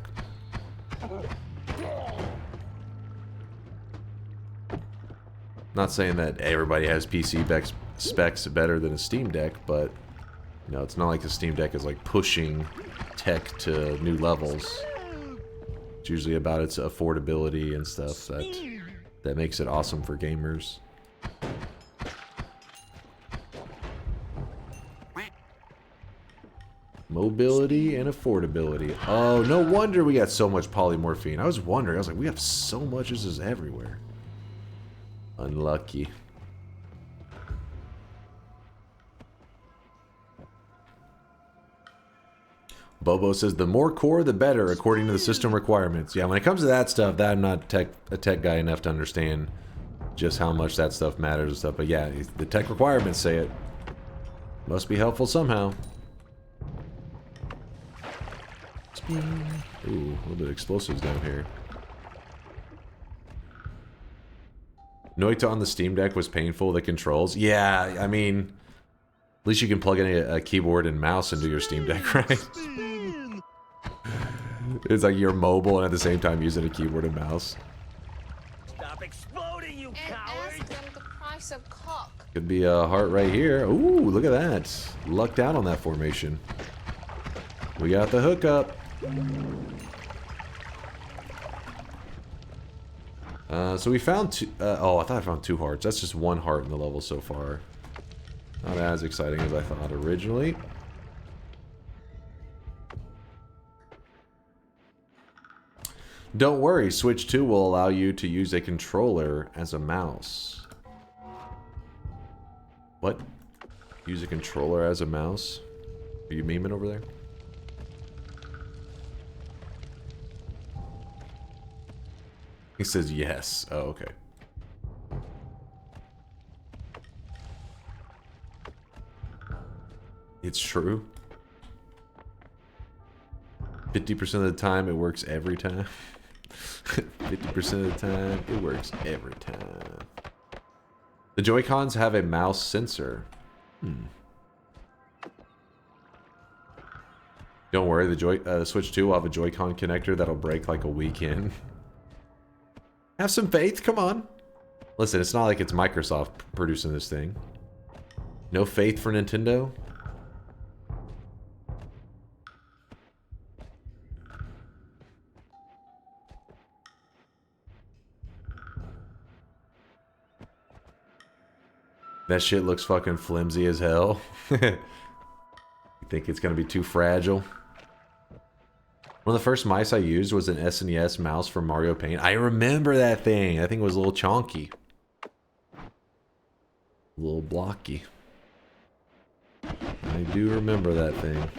Speaker 5: Not saying that everybody has PC specs better than a Steam Deck, but you know, it's not like the Steam Deck is like pushing tech to new levels. It's usually about its affordability and stuff that makes it awesome for gamers. Mobility and affordability. Oh, no wonder we got so much polymorphine. I was wondering. I was like, we have so much. This is everywhere. Unlucky. Bobo says the more core the better according to the system requirements. Yeah, when it comes to that stuff, that I'm not a tech guy enough to understand just how much that stuff matters and stuff. But yeah, the tech requirements say it. Must be helpful somehow. Ooh, a little bit of explosives down here. Noita on the Steam Deck was painful. The controls. Yeah, I mean, at least you can plug in a keyboard and mouse into your Steam Deck, right? It's like you're mobile and at the same time using a keyboard and mouse.
Speaker 20: Stop exploding, you coward!
Speaker 4: Ask them the price of cock.
Speaker 5: Could be a heart right here. Ooh, look at that. Lucked out on that formation. We got the hookup. So we found two. Oh, I thought I found 2 hearts. That's just 1 heart in the level so far. Not as exciting as I thought originally. Don't worry, Switch 2 will allow you to use a controller as a mouse. What? Use a controller as a mouse? Are you memeing over there? He says yes. Oh, okay. It's true. 50% of the time, it works every time. 50% of the time, it works every time. The Joy-Cons have a mouse sensor. Don't worry, the Switch 2 will have a Joy-Con connector that'll break like a week in. Have some faith, come on. Listen, it's not like it's Microsoft producing this thing. No faith for Nintendo? That shit looks fucking flimsy as hell. You think it's gonna be too fragile? One of the first mice I used was an SNES mouse for Mario Paint. I remember that thing. I think it was a little chonky. A little blocky. I do remember that thing.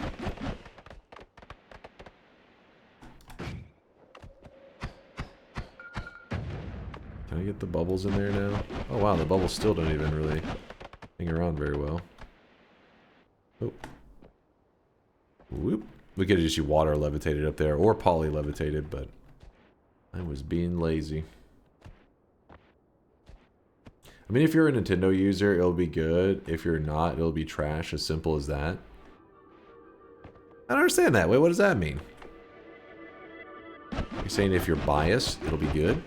Speaker 5: Can I get the bubbles in there now? Oh wow, the bubbles still don't even really hang around very well. Oh. Whoop. We could have just used water levitated up there, or poly levitated, but I was being lazy. I mean, if you're a Nintendo user, it'll be good. If you're not, it'll be trash. As simple as that. I don't understand that. Wait, what does that mean? You're saying if you're biased, it'll be good?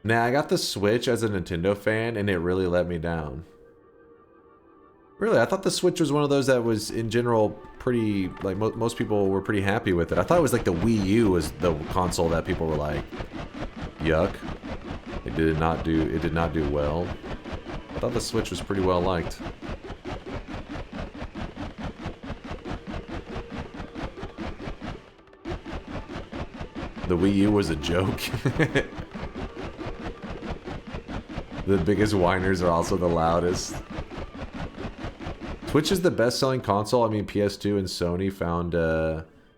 Speaker 5: Nah, I got the Switch as a Nintendo fan, and it really let me down. Really, I thought the Switch was one of those that was, in general, pretty... Like, most people were pretty happy with it. I thought it was like the Wii U was the console that people were like, yuck. It did not do well. I thought the Switch was pretty well liked. The Wii U was a joke. The biggest whiners are also the loudest. Switch is the best-selling console. I mean, PS2 and Sony found,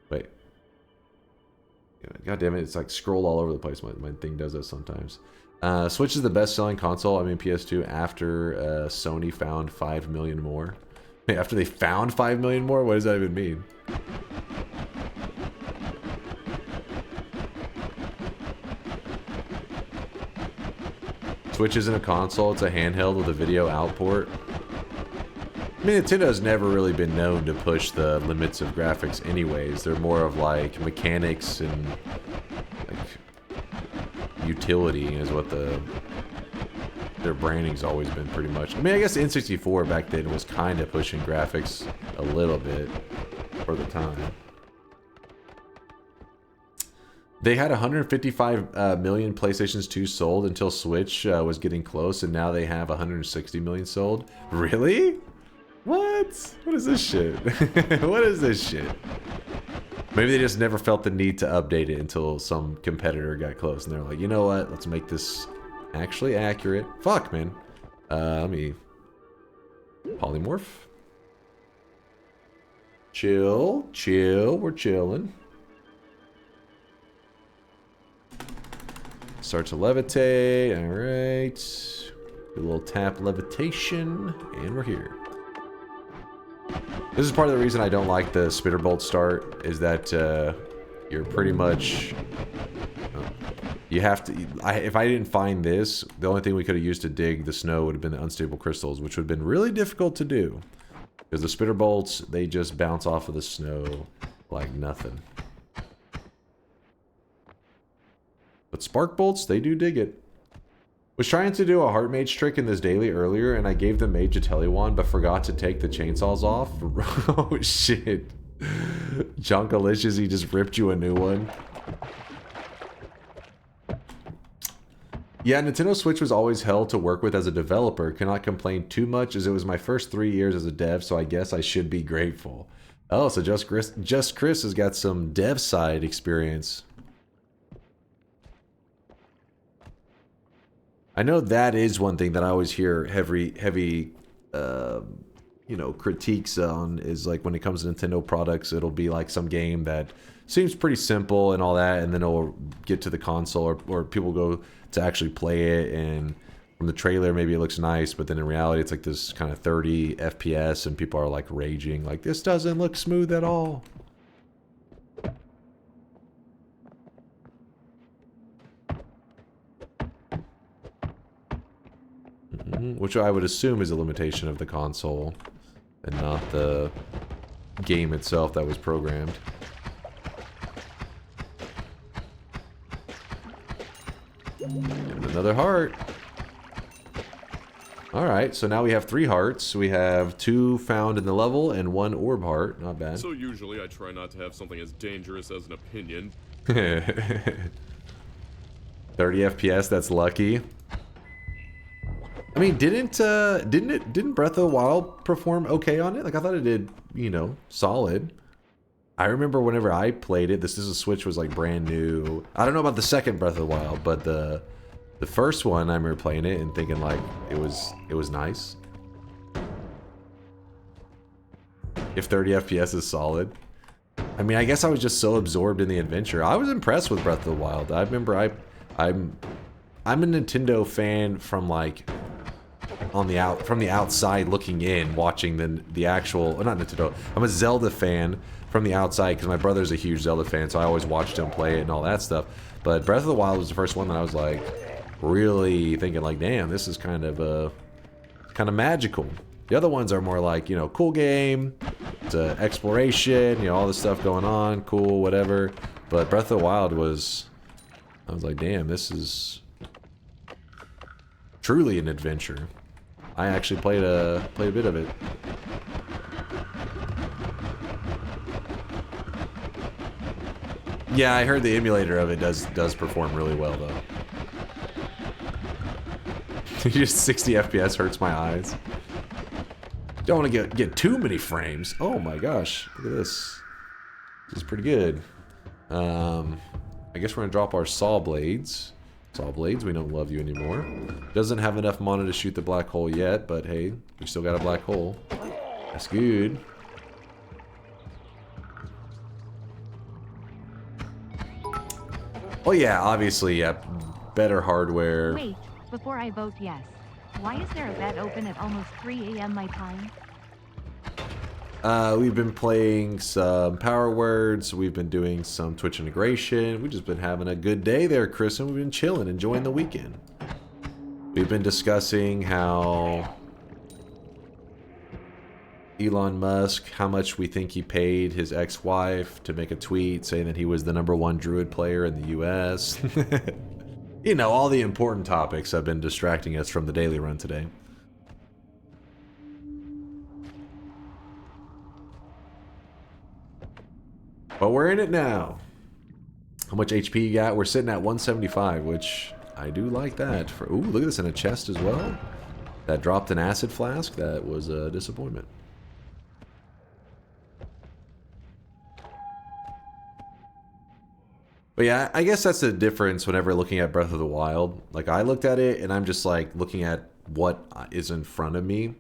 Speaker 5: wait. God damn it, it's like scrolled all over the place. My thing does that sometimes. Switch is the best-selling console. I mean, PS2 after Sony found 5 million more. Wait, after they found 5 million more? What does that even mean? Switch isn't a console, it's a handheld with a video out port. I mean, Nintendo's never really been known to push the limits of graphics anyways. They're more of like mechanics and like utility is what their branding's always been pretty much. I mean, I guess N64 back then was kind of pushing graphics a little bit for the time. They had 155 million PlayStations 2 sold until Switch was getting close, and now they have 160 million sold. Really? What? What is this shit? What is this shit? Maybe they just never felt the need to update it until some competitor got close, and they're like, you know what? Let's make this actually accurate. Fuck, man. Let me polymorph. Chill, chill. We're chilling. Start to levitate. All right. Do a little tap levitation, and we're here. This is part of the reason I don't like the spitter bolt start, is that you're pretty much... you have to... if I didn't find this, the only thing we could have used to dig the snow would have been the unstable crystals, which would have been really difficult to do. Because the spitter bolts, they just bounce off of the snow like nothing. But spark bolts, they do dig it. Was trying to do a heart mage trick in this daily earlier, and I gave the mage a telewand, but forgot to take the chainsaws off. Oh shit. Junkalicious, he just ripped you a new one. Yeah, Nintendo Switch was always hell to work with as a developer. Cannot complain too much, as it was my first 3 years as a dev, so I guess I should be grateful. Oh, so Just Chris has got some dev side experience. I know that is one thing that I always hear heavy, you know, critiques on, is like when it comes to Nintendo products, it'll be like some game that seems pretty simple and all that, and then it'll get to the console, or people go to actually play it, and from the trailer maybe it looks nice, but then in reality it's like this kind of 30 FPS, and people are like raging, like, this doesn't look smooth at all. Which I would assume is a limitation of the console and not the game itself that was programmed. And another heart. Alright, so now we have 3 hearts. We have 2 found in the level and 1 orb heart. Not bad.
Speaker 13: So usually I try not to have something as dangerous as an opinion.
Speaker 5: 30 FPS, that's lucky. I mean, didn't Breath of the Wild perform okay on it? Like, I thought it did, you know, solid. I remember whenever I played it, this is a Switch was like brand new. I don't know about the second Breath of the Wild, but the first one I remember playing it and thinking like it was nice. If 30 FPS is solid. I mean, I guess I was just so absorbed in the adventure. I was impressed with Breath of the Wild. I remember I'm a Nintendo fan from like from the outside looking in, watching the actual, well, not Nintendo. I'm a Zelda fan from the outside because my brother's a huge Zelda fan, so I always watched him play it and all that stuff. But Breath of the Wild was the first one that I was like really thinking like, damn, this is kind of magical. The other ones are more like, you know, cool game, it's exploration, you know, all this stuff going on, cool, whatever. But Breath of the Wild was, I was like, damn, this is truly an adventure. I actually played a bit of it. Yeah, I heard the emulator of it does perform really well though. Just 60 FPS hurts my eyes. Don't want to get too many frames. Oh my gosh, look at this. This is pretty good. I guess we're gonna drop our saw blades. Saw blades, we don't love you anymore. Doesn't have enough mana to shoot the black hole yet, but hey, we still got a black hole. That's good. Oh yeah, obviously, yeah, better hardware.
Speaker 6: Wait, before I vote yes, why is there a bet open at almost 3 a.m. my time?
Speaker 5: We've been playing some Power Words, we've been doing some Twitch integration, we've just been having a good day there, Chris, and we've been chilling, enjoying the weekend. We've been discussing how Elon Musk, how much we think he paid his ex-wife to make a tweet saying that he was the #1 Druid player in the US. You know, all the important topics have been distracting us from the daily run today. But we're in it now. How much HP you got? We're sitting at 175, which I do like that. For ooh, look at this in a chest as well. That dropped an acid flask. That was a disappointment. But yeah, I guess that's the difference whenever looking at Breath of the Wild. Like, I looked at it, and I'm just, like, looking at what is in front of me.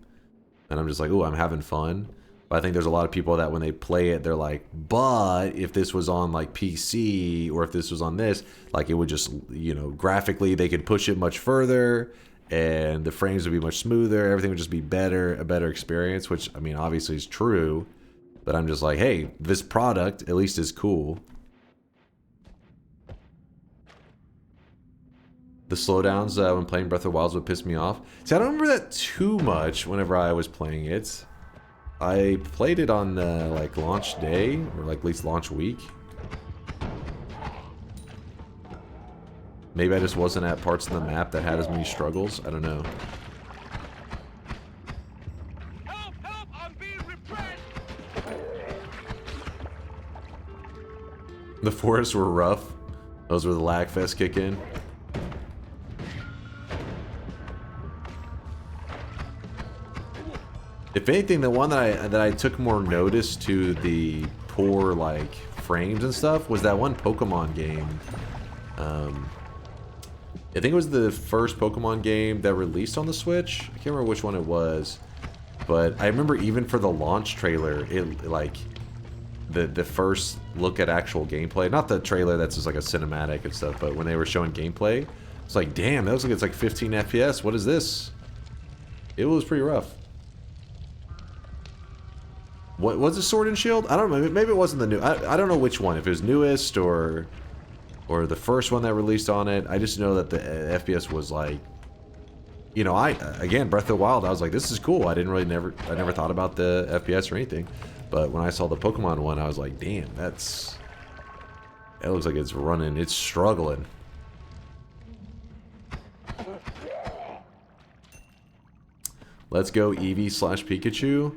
Speaker 5: And I'm just like, ooh, I'm having fun. But I think there's a lot of people that when they play it, they're like, but if this was on, like, PC, or if this was on this, like, it would just, you know, graphically, they could push it much further, and the frames would be much smoother, everything would just be better, a better experience, which, I mean, obviously is true. But I'm just like, hey, this product, at least, is cool. The slowdowns when playing Breath of the Wild would piss me off. See, I don't remember that too much whenever I was playing it. I played it on like launch day, or like at least launch week. Maybe I just wasn't at parts of the map that had as many struggles. I don't know.
Speaker 10: Help! Help! I'm being repressed!
Speaker 5: The forests were rough. Those were the lag fest kick in. If anything, the one that I took more notice to the poor like frames and stuff was that one Pokemon game. I think it was the first Pokemon game that released on the Switch. I can't remember which one it was, but I remember even for the launch trailer, it like the first look at actual gameplay, not the trailer that's just like a cinematic and stuff, but when they were showing gameplay, it's like, damn, that looks like it's like 15 FPS. What is this? It was pretty rough. What was it, Sword and Shield? I don't know. Maybe it wasn't the new. I don't know which one. If it was newest or the first one that released on it. I just know that the FPS was like, you know, again, Breath of the Wild. I was like, this is cool. I never thought about the FPS or anything. But when I saw the Pokemon one, I was like, damn, it looks like it's running. It's struggling. Let's go Eevee/Pikachu.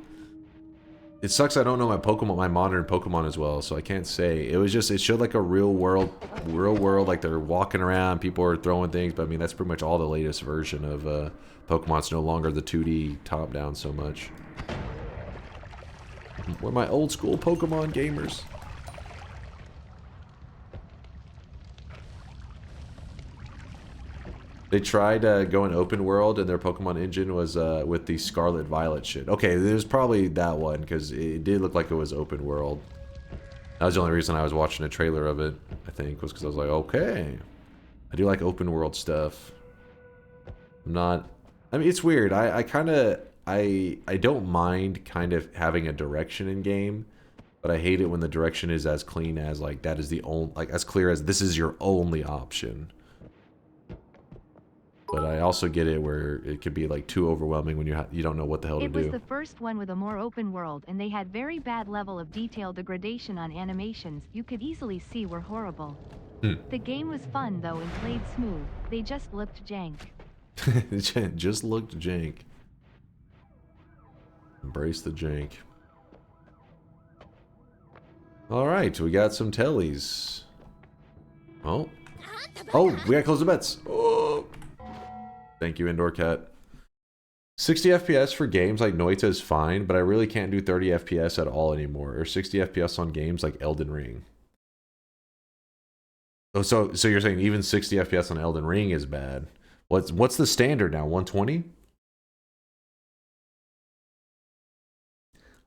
Speaker 5: It sucks I don't know my modern Pokemon as well, so I can't say. It was just, it showed like a real world, like they're walking around, people are throwing things, but I mean, that's pretty much all the latest version of Pokemon. It's no longer the 2D top-down so much. We're my old school Pokemon gamers. They tried going open world, and their Pokemon engine was with the Scarlet Violet shit. Okay, there's probably that one, because it did look like it was open world. That was the only reason I was watching a trailer of it, I think, was because I was like, okay. I do like open world stuff. I'm not... I mean, it's weird. I don't mind kind of having a direction in game, but I hate it when the direction is as clean as, like, that is the only... Like, as clear as this is your only option. But I also get it where it could be like too overwhelming when you don't know what the hell to do.
Speaker 6: It was the first one with a more open world, and they had very bad level of detail degradation on animations. You could easily see were horrible. The game was fun though and played smooth. They just looked jank.
Speaker 5: Just looked jank. Embrace the jank. All right, we got some tellies. Oh, we gotta close the bets. Oh. Thank you, Indoor Cat. 60 FPS for games like Noita is fine, but I really can't do 30 FPS at all anymore, or 60 FPS on games like Elden Ring. Oh, so you're saying even 60 FPS on Elden Ring is bad? What's the standard now? 120?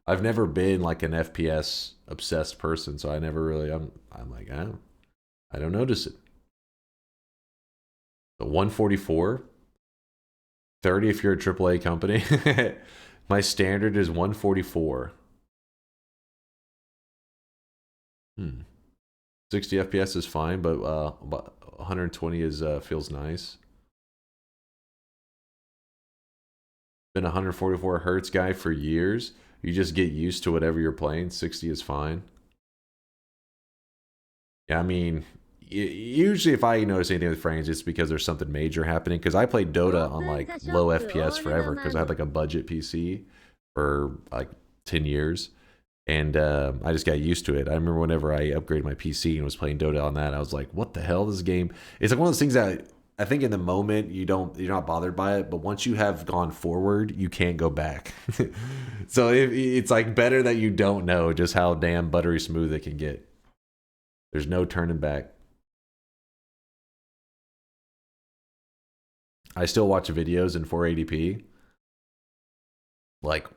Speaker 5: I've never been like an FPS obsessed person, so I never really. I'm like, I don't notice it. So 144. 30 if you're a AAA company. My standard is 144. 60 FPS is fine, but 120 is feels nice. Been a 144 hertz guy for years. You just get used to whatever you're playing. 60 is fine. Yeah, I mean, usually if I notice anything with frames, it's because there's something major happening. Because I played Dota on like low FPS forever because I had like a budget PC for like 10 years. And I just got used to it. I remember whenever I upgraded my PC and was playing Dota on that, I was like, what the hell, this game? It's like one of those things that I think in the moment you're not bothered by it, but once you have gone forward, you can't go back. So it's like better that you don't know just how damn buttery smooth it can get. There's no turning back. I still watch videos in 480p. Like,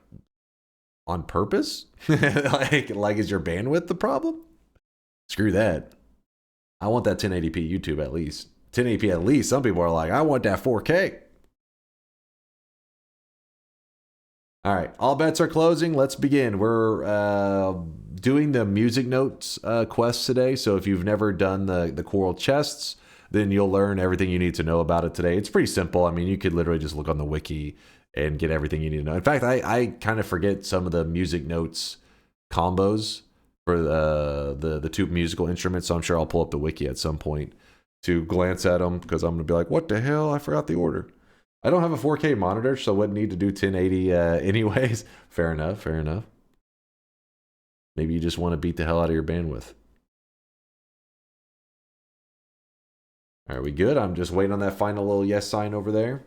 Speaker 5: on purpose? like is your bandwidth the problem? Screw that. I want that 1080p YouTube at least. 1080p at least. Some people are like, I want that 4K. All right, all bets are closing. Let's begin. We're doing the music notes quest today. So if you've never done the coral chests, then you'll learn everything you need to know about it today. It's pretty simple. I mean, you could literally just look on the wiki and get everything you need to know. In fact, I kind of forget some of the music notes combos for the two musical instruments. So I'm sure I'll pull up the wiki at some point to glance at them, because I'm going to be like, what the hell? I forgot the order. I don't have a 4K monitor, so I wouldn't need to do 1080 anyways. Fair enough, fair enough. Maybe you just want to beat the hell out of your bandwidth. Are we good? I'm just waiting on that final little yes sign over there.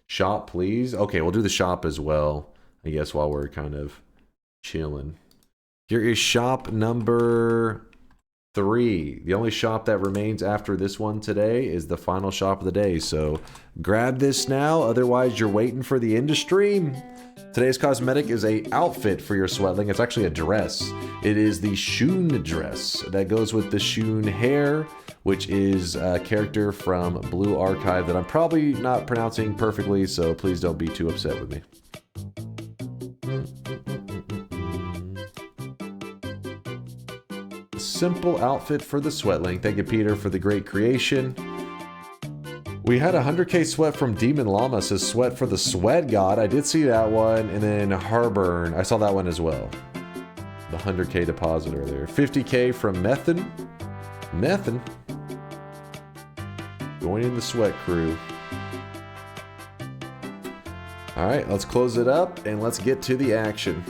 Speaker 5: Shop, please. Okay, we'll do the shop as well, I guess, while we're kind of chilling. Here is shop number 3. The only shop that remains after this one today is the final shop of the day. So grab this now, otherwise you're waiting for the end of stream. Today's cosmetic is a outfit for your sweatling. It's actually a dress. It is the Shun dress that goes with the Shun hair, which is a character from Blue Archive that I'm probably not pronouncing perfectly, so please don't be too upset with me. Simple outfit for the sweatling. Thank you, Peter, for the great creation. We had a 100k sweat from Demon Llama, says sweat for the sweat god. I did see that one. And then Harburn, I saw that one as well. The 100k deposit earlier. 50k from Methan. Methan. Joining the sweat crew. All right, let's close it up and let's get to the action.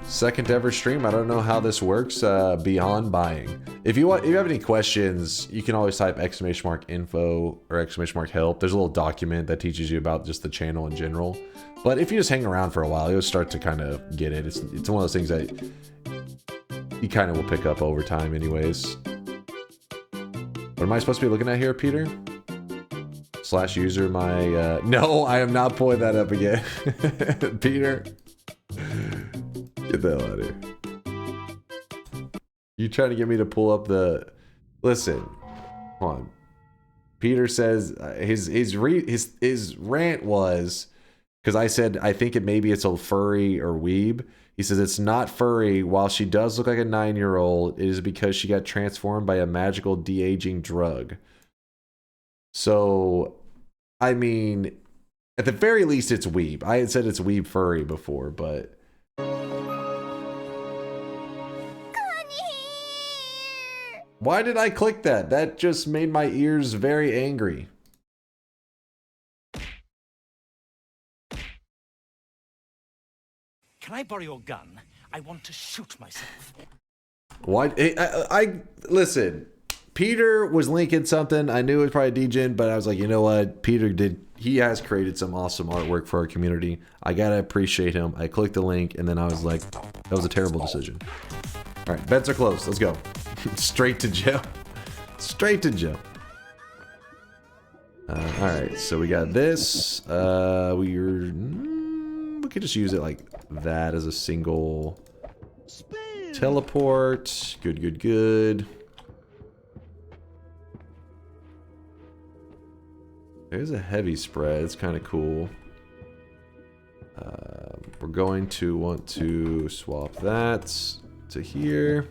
Speaker 5: Second ever stream. I don't know how this works beyond buying. If you have any questions, you can always type !info or !help. There's a little document that teaches you about just the channel in general. But if you just hang around for a while, you'll start to kind of get it. It's one of those things that you kind of will pick up over time anyways. What am I supposed to be looking at here, Peter? / user my... No, I am not pulling that up again. Peter. Get the hell out of here. You trying to get me to pull up the... Listen. Hold on. Peter says his rant was... Because I said, I think maybe it's a furry or weeb. He says it's not furry. While she does look like a 9-year-old, it is because she got transformed by a magical de-aging drug. So, I mean, at the very least, it's weeb. I had said it's weeb furry before, but... Why did I click that? That just made my ears very angry.
Speaker 15: Can I borrow your gun? I want to shoot myself.
Speaker 5: Why? I listen. Peter was linking something. I knew it was probably DGen, but I was like, you know what? Peter he has created some awesome artwork for our community. I gotta appreciate him. I clicked the link, and then I was like, that was a terrible decision. All right, bets are closed. Let's go. Straight to jail. Straight to jail. All right, so we got this. We could just use it like that as a single teleport. Good, good, good. There's a heavy spread. It's kind of cool. We're going to want to swap that to here.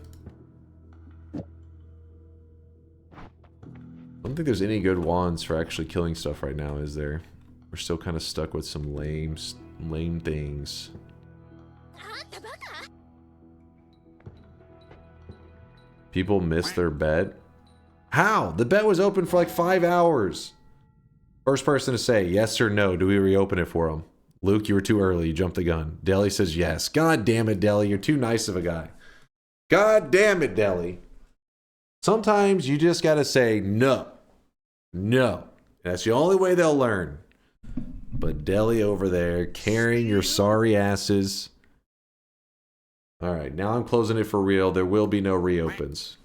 Speaker 5: I don't think there's any good wands for actually killing stuff right now, is there? We're still kind of stuck with some lame things. People miss their bet. How? The bet was open for like 5 hours. First person to say yes or no, do we reopen it for him? Luke, you were too early. You jumped the gun. Deli says yes. God damn it, Deli. You're too nice of a guy. God damn it, Deli. Sometimes you just got to say no. No. That's the only way they'll learn. But Deli over there carrying your sorry asses. All right, now I'm closing it for real. There will be no reopens.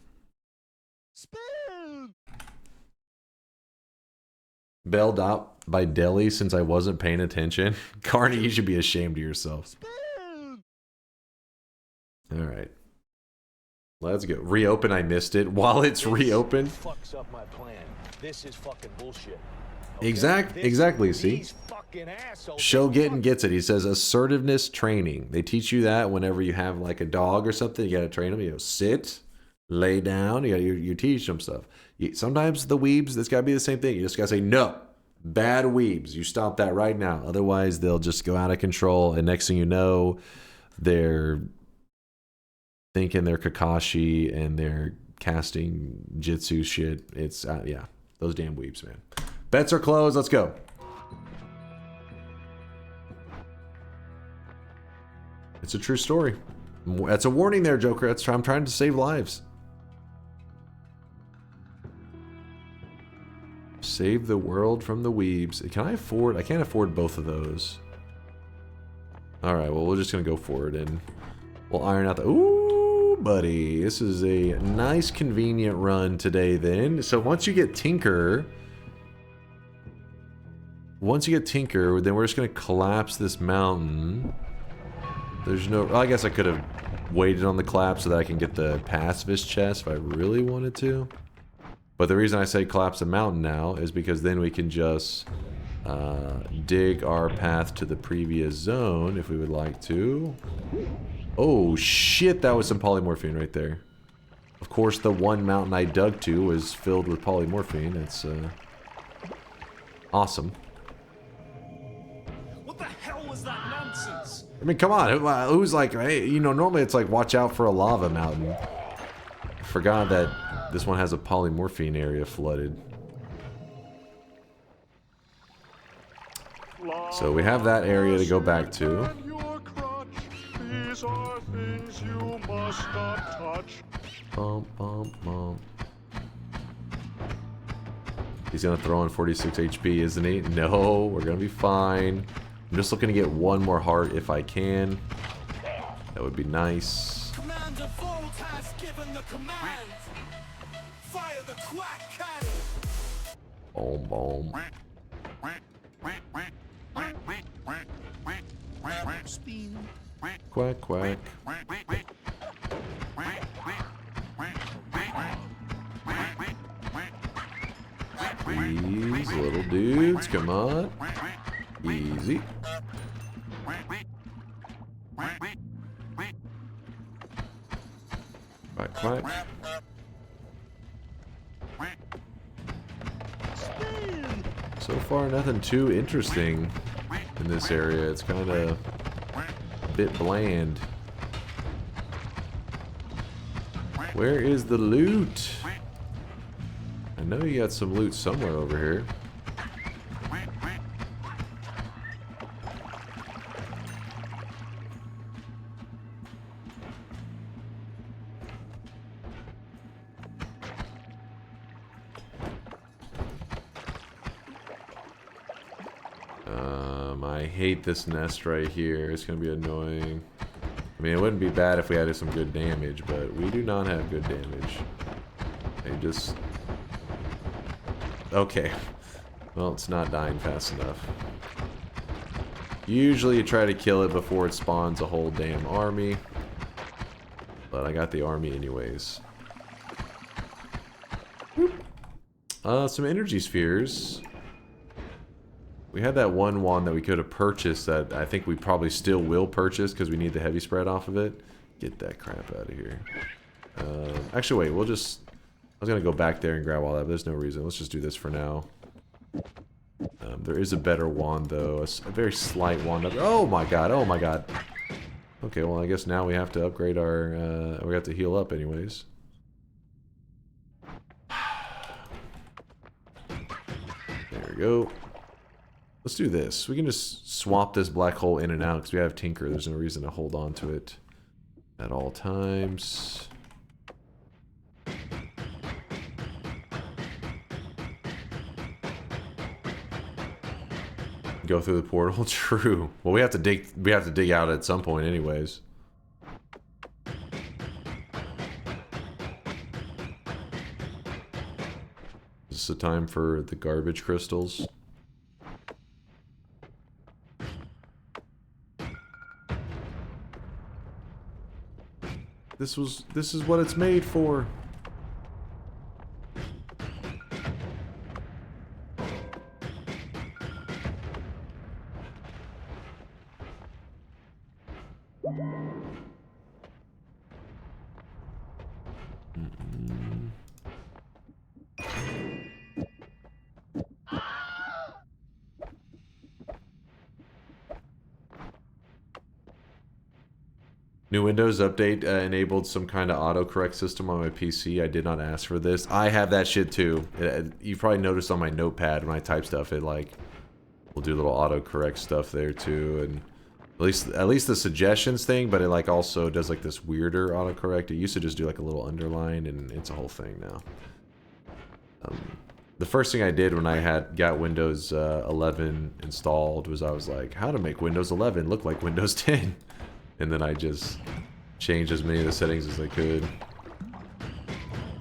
Speaker 5: Bailed out by Deli since I wasn't paying attention. Carney, you should be ashamed of yourself. All right. Let's go. Reopen, I missed it. While it's reopened.
Speaker 20: Fucks up my plan. This is fucking bullshit.
Speaker 5: Exactly, see? Shogetting gets it. He says assertiveness training. They teach you that whenever you have like a dog or something. You got to train them. You know, sit, lay down. You teach them stuff. Sometimes the weebs, that's got to be the same thing. You just got to say, no, bad weebs. You stop that right now. Otherwise, they'll just go out of control. And next thing you know, they're thinking they're Kakashi and they're casting Jitsu shit. It's, yeah, those damn weebs, man. Bets are closed. Let's go. It's a true story. That's a warning there, Joker. I'm trying to save lives. Save the world from the weebs. Can I afford? I can't afford both of those. All right. Well, we're just gonna go for it and we'll iron out the. Ooh, buddy. This is a nice, convenient run today. Then, so once you get Tinker. Once you get Tinker, then we're just going to collapse this mountain. There's no... I guess I could have waited on the collapse so that I can get the pacifist chest if I really wanted to. But the reason I say collapse the mountain now is because then we can just dig our path to the previous zone if we would like to. Oh, shit. That was some polymorphine right there. Of course, the one mountain I dug to was filled with polymorphine. It's awesome. I mean, come on. Who's like, hey, you know, normally it's like, watch out for a lava mountain. I forgot that this one has a polymorphine area flooded. So we have that area to go back to.
Speaker 10: These are things you must not touch.
Speaker 5: Bump, bump, bump. He's gonna throw in 46 HP, isn't he? No, we're gonna be fine. I'm just looking to get one more heart if I can. That would be nice.
Speaker 10: Commander Volt has given the command. Fire the quack cannon.
Speaker 5: Boom, boom.
Speaker 10: Spin.
Speaker 5: Quack, quack. These little dudes, come on. Easy. Quack, quack. So far, nothing too interesting in this area. It's kind of a bit bland. Where is the loot? I know you got some loot somewhere over here. I hate this nest right here. It's gonna be annoying. I mean, it wouldn't be bad if we had some good damage, but we do not have good damage. They just... Okay. Well, it's not dying fast enough. Usually you try to kill it before it spawns a whole damn army. But I got the army anyways. Some energy spheres. We had that one wand that we could have purchased that I think we probably still will purchase because we need the heavy spread off of it. Get that crap out of here. Actually, wait, we'll just... I was going to go back there and grab all that, but there's no reason. Let's just do this for now. There is a better wand, though. A very slight wand. Oh my god, oh my god. Okay, well, I guess now we have to upgrade our... we have to heal up anyways. go. Let's do this. We can just swap this black hole in and out because we have Tinker. There's no reason to hold on to it at all times. Go through the portal. True. Well, we have to dig out at some point anyways. Is this the time for the garbage crystals? This is what it's made for. New Windows update enabled some kind of autocorrect system on my PC. I did not ask for this. I have that shit too. You probably noticed on my notepad when I type stuff, it like will do little autocorrect stuff there too, and at least the suggestions thing. But it like also does like this weirder autocorrect. It used to just do like a little underline, and it's a whole thing now. The first thing I did when I got Windows 11 installed was I was like, how to make Windows 11 look like Windows 10. And then I just changed as many of the settings as I could.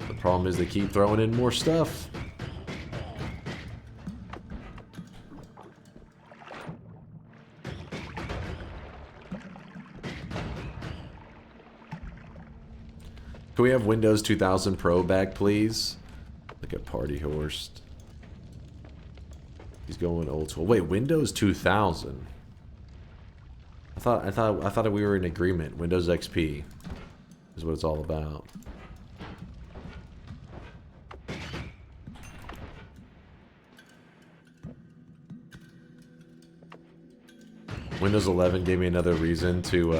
Speaker 5: The problem is they keep throwing in more stuff. Can we have Windows 2000 Pro back, please? Look at Party Horse. He's going old school. Wait, Windows 2000? I thought we were in agreement. Windows XP is what it's all about. Windows 11 gave me another reason to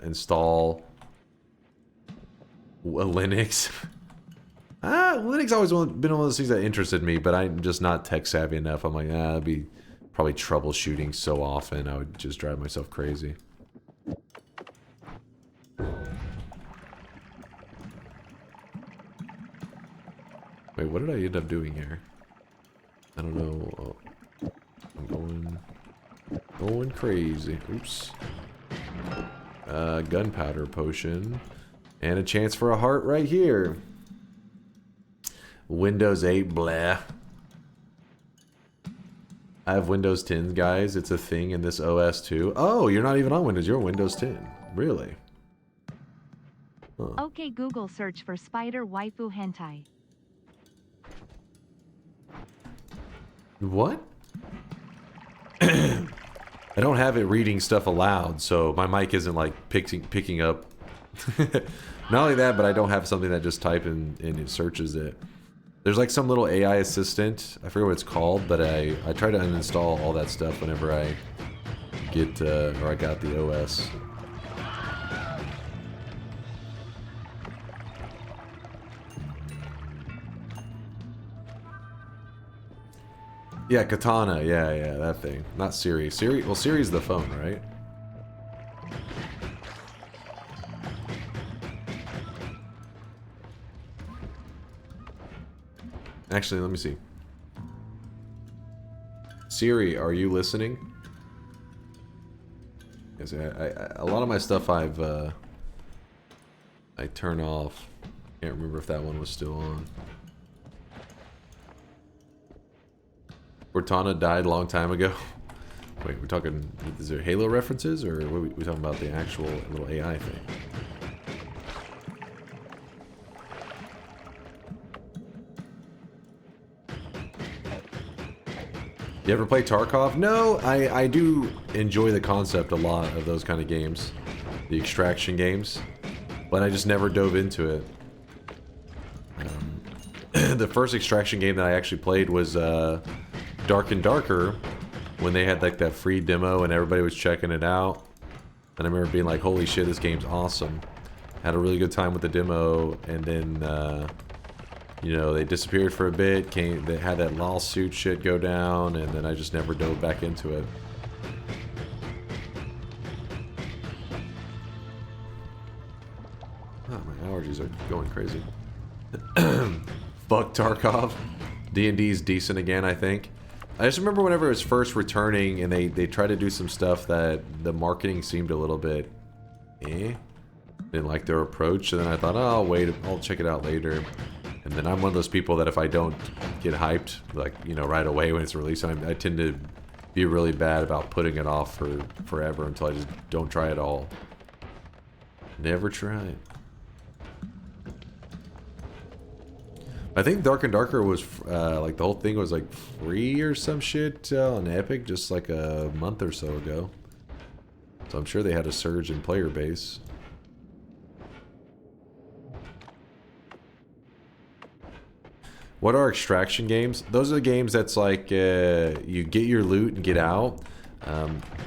Speaker 5: install Linux. Linux always been one of those things that interested me, but I'm just not tech savvy enough. I'm like, it'd be probably troubleshooting so often, I would just drive myself crazy. Wait, what did I end up doing here? I don't know. Oh, I'm going crazy. Oops. Gunpowder potion. And a chance for a heart right here. Windows 8, blah. I have Windows 10, guys. It's a thing in this OS too. Oh, you're not even on Windows. You're Windows 10. Really? Huh.
Speaker 6: Okay, Google search for spider waifu hentai.
Speaker 5: What? I don't have it reading stuff aloud, so my mic isn't like picking up. Not only that, but I don't have something that just type and it searches it. There's like some little AI assistant. I forget what it's called, but I try to uninstall all that stuff whenever I get or I got the OS. Yeah, Katana. Yeah, that thing. Not Siri. Well, Siri's the phone, right? Actually, let me see. Siri, are you listening? Yes, a lot of my stuff I turn off. Can't remember if that one was still on. Cortana died a long time ago. Wait, we're talking, is there Halo references, or are we talking about the actual little AI thing? You ever play Tarkov? No, I do enjoy the concept a lot of those kind of games. The extraction games. But I just never dove into it. The first extraction game that I actually played was Dark and Darker, when they had like that free demo and everybody was checking it out. And I remember being like, holy shit, this game's awesome. Had a really good time with the demo, and then you know, they disappeared for a bit, they had that lawsuit shit go down, and then I just never dove back into it. Oh, my allergies are going crazy. Fuck Tarkov. D&D's decent again, I think. I just remember whenever it was first returning and they tried to do some stuff that the marketing seemed a little bit didn't like their approach, and then I thought, oh, I'll wait, I'll check it out later. And then I'm one of those people that if I don't get hyped, like, you know, right away when it's released, I tend to be really bad about putting it off for forever until I just don't try it all. Never try it. I think Dark and Darker was, like, the whole thing was, like, free or some shit on Epic just, like, a month or so ago. So I'm sure they had a surge in player base. What are extraction games? Those are the games that's, like, you get your loot and get out.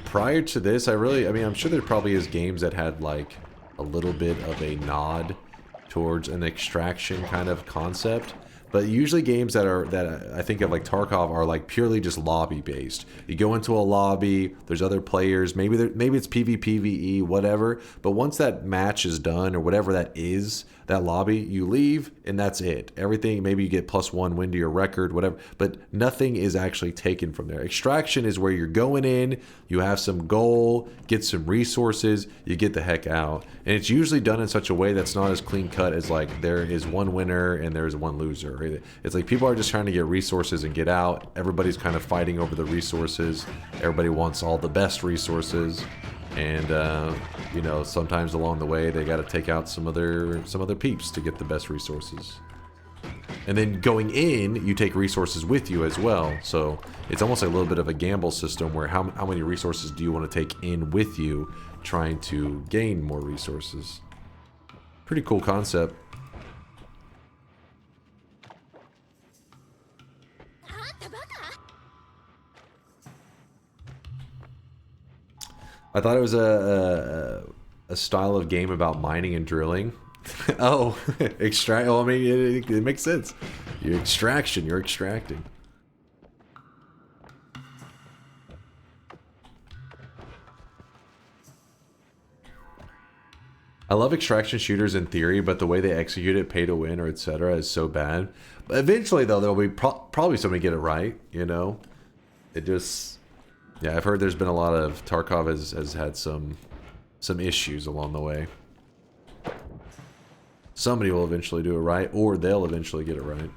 Speaker 5: Prior to this, I mean, I'm sure there probably is games that had, like, a little bit of a nod towards an extraction kind of concept, but usually games that I think of like Tarkov are like purely just lobby based. You go into a lobby, there's other players, maybe it's PvPvE, whatever, but once that match is done or whatever that is, that lobby, you leave and that's it. Everything, maybe you get +1 win to your record, whatever, but nothing is actually taken from there. Extraction is where you're going in, you have some goal, get some resources, you get the heck out. And it's usually done in such a way that's not as clean cut as like there is one winner and there's one loser. It's like people are just trying to get resources and get out. Everybody's kind of fighting over the resources. Everybody wants all the best resources. And you know, sometimes along the way they got to take out some other peeps to get the best resources. And then going in, you take resources with you as well. So it's almost like a little bit of a gamble system where how many resources do you want to take in with you, trying to gain more resources. Pretty cool concept. I thought it was a style of game about mining and drilling. Oh, extract. Well, I mean, it makes sense. You're extracting. I love extraction shooters in theory, but the way they execute it, pay to win or etc., is so bad. But eventually, though, there'll be probably somebody get it right. You know, it just. Yeah, I've heard there's been a lot of Tarkov has had some issues along the way. Somebody will eventually do it right, or they'll eventually get it right.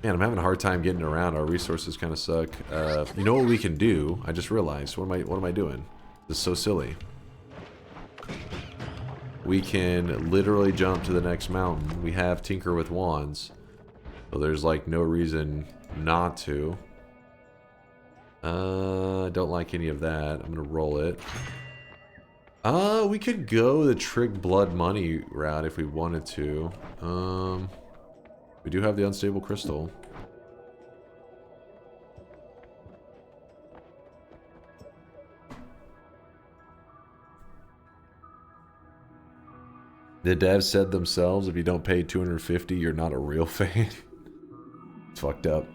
Speaker 5: Man, I'm having a hard time getting around. Our resources kind of suck. You know what we can do? I just realized. What am I doing? This is so silly. We can literally jump to the next mountain. We have Tinker with Wands. So there's like no reason not to. I don't like any of that. I'm gonna roll it. We could go the Trick Blood Money route if we wanted to. We do have the Unstable Crystal. The devs said themselves, if you don't pay $250, you're not a real fan. It's fucked up.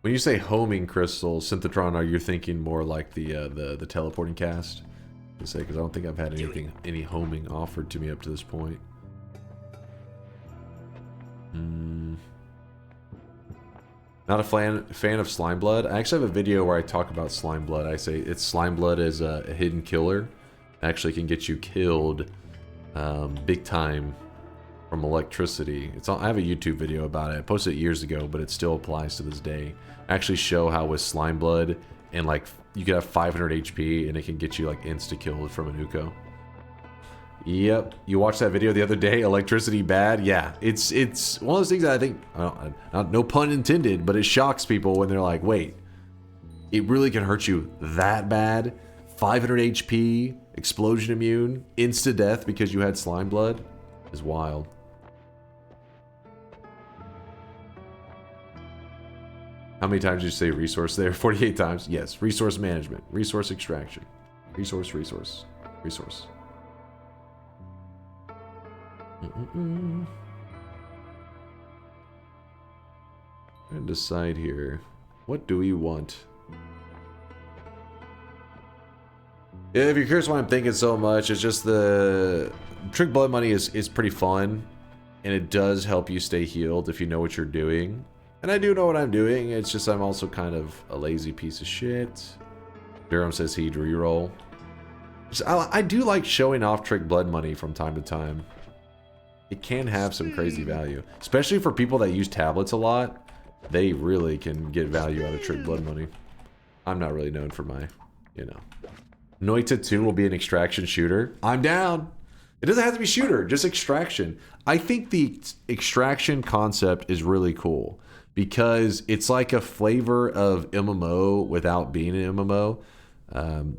Speaker 5: When you say homing crystal, Synthetron, are you thinking more like the teleporting cast? To say, because I don't think I've had any homing offered to me up to this point. Not a fan of Slime Blood. I actually have a video where I talk about Slime Blood. I say it's Slime Blood is a hidden killer. It actually can get you killed big time from electricity. I have a YouTube video about it. I posted it years ago, but it still applies to this day. I actually show how with Slime Blood and like you could have 500 HP and it can get you like insta-killed from an Uko. Yep, you watched that video the other day, electricity bad? Yeah, it's one of those things that I think, no pun intended, but it shocks people when they're like, wait, it really can hurt you that bad? 500 HP, explosion immune, insta-death because you had Slime Blood? Is wild. How many times did you say resource there? 48 times. Yes. Resource management. Resource extraction. Resource. I'm gonna decide here. What do we want? If you're curious why I'm thinking so much, it's just the Trick Blood Money is pretty fun, and it does help you stay healed if you know what you're doing. And I do know what I'm doing, it's just I'm also kind of a lazy piece of shit. Durham says he'd reroll. I do like showing off Trick Blood Money from time to time. It can have some crazy value, especially for people that use tablets a lot. They really can get value out of Trick Blood Money. I'm not really known for my, you know. Noita 2 will be an extraction shooter. I'm down. It doesn't have to be shooter, just extraction. I think the extraction concept is really cool because it's like a flavor of MMO without being an MMO. And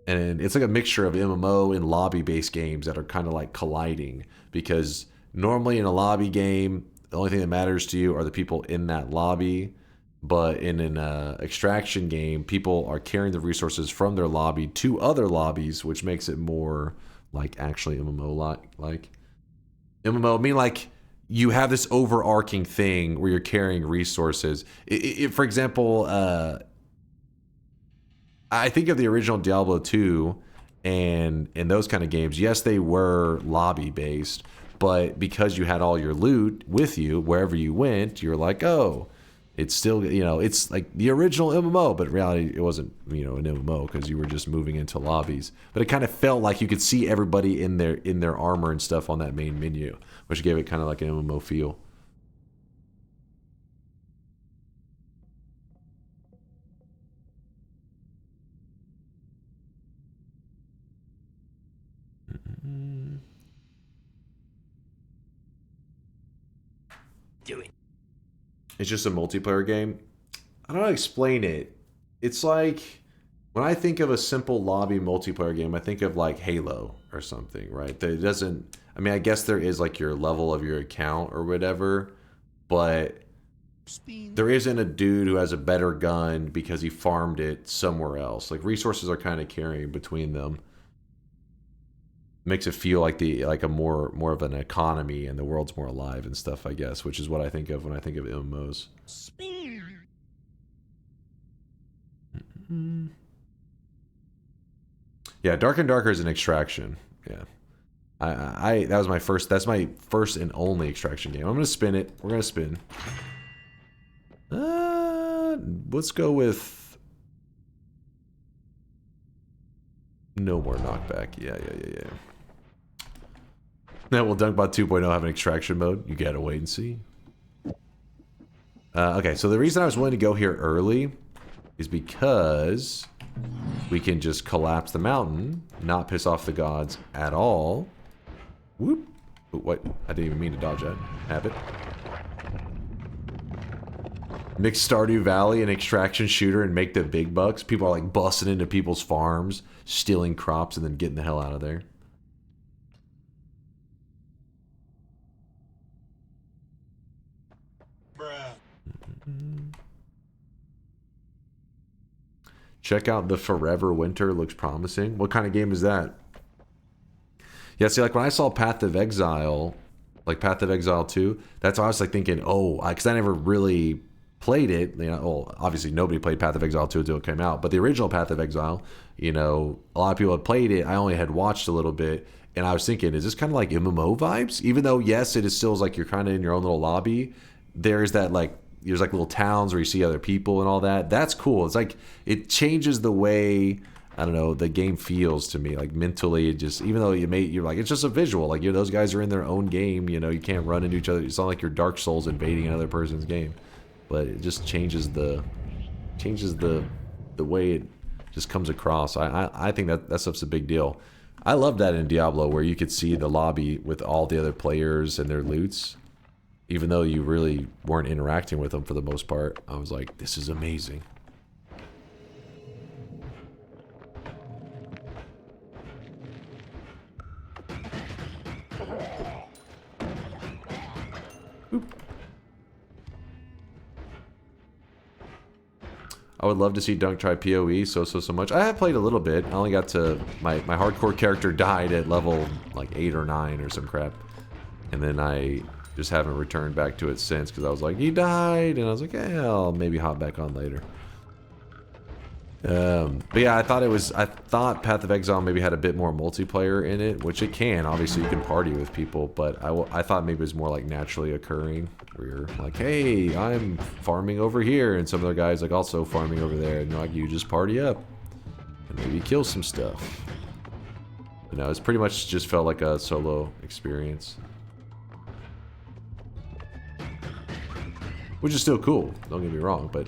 Speaker 5: it's like a mixture of MMO and lobby-based games that are kind of like colliding, because normally in a lobby game, the only thing that matters to you are the people in that lobby. But in an extraction game, people are carrying the resources from their lobby to other lobbies, which makes it more like actually MMO-like. MMO, I mean, like, you have this overarching thing where you're carrying resources. For example, I think of the original Diablo 2 and those kind of games. Yes, they were lobby-based, but because you had all your loot with you wherever you went, you're like, oh, it's still, you know, it's like the original MMO, but in reality, it wasn't, you know, an MMO because you were just moving into lobbies. But it kind of felt like you could see everybody in their armor and stuff on that main menu, which gave it kind of like an MMO feel.
Speaker 20: Do it.
Speaker 5: It's just a multiplayer game. I don't know how to explain it. It's like, when I think of a simple lobby multiplayer game, I think of like Halo or something, right? That it doesn't, I mean, I guess there is like your level of your account or whatever, but there isn't a dude who has a better gun because he farmed it somewhere else. Like, resources are kind of carrying between them. Makes it feel like a more of an economy and the world's more alive and stuff, I guess, which is what I think of when I think of MMOs. Yeah, Dark and Darker is an extraction. Yeah, that's my first and only extraction game. I'm gonna spin it. We're gonna spin. Let's go with no more knockback. Yeah. Now, will DunkBot 2.0 have an extraction mode? You gotta wait and see. Okay, so the reason I was willing to go here early is because we can just collapse the mountain, not piss off the gods at all. Whoop. What? I didn't even mean to dodge that. Have it. Mix Stardew Valley and extraction shooter and make the big bucks. People are like busting into people's farms, stealing crops, and then getting the hell out of there. Check out the Forever Winter, looks promising. What kind of game is that? Yeah, see, like when I saw Path of Exile, like Path of Exile 2, that's why I was like thinking, oh, because I never really played it. You know, well, obviously nobody played Path of Exile 2 until it came out, but the original Path of Exile, you know, a lot of people had played it. I only had watched a little bit, and I was thinking, is this kind of like MMO vibes? Even though, yes, it is still like you're kind of in your own little lobby, there's that like, there's like little towns where you see other people and all that. That's cool. It's like, it changes the way, I don't know, the game feels to me. Like mentally, it just, even though you're like, it's just a visual. Like, those guys are in their own game, you know, you can't run into each other. It's not like you're Dark Souls invading another person's game. But it just changes the way it just comes across. I think that stuff's a big deal. I love that in Diablo, where you could see the lobby with all the other players and their loots. Even though you really weren't interacting with them for the most part, I was like, this is amazing. Oop. I would love to see Dunk try PoE so much. I have played a little bit. I only got to... My hardcore character died at level like 8 or 9 or some crap. And then I just haven't returned back to it since because I was like, he died. And I was like, yeah, I'll maybe hop back on later. But yeah, I thought Path of Exile maybe had a bit more multiplayer in it, which it can. Obviously, you can party with people, but I thought maybe it was more like naturally occurring, where you're like, hey, I'm farming over here, and some other guys like also farming over there, and like you just party up and maybe kill some stuff. But no, it's pretty much just felt like a solo experience, which is still cool. Don't get me wrong, but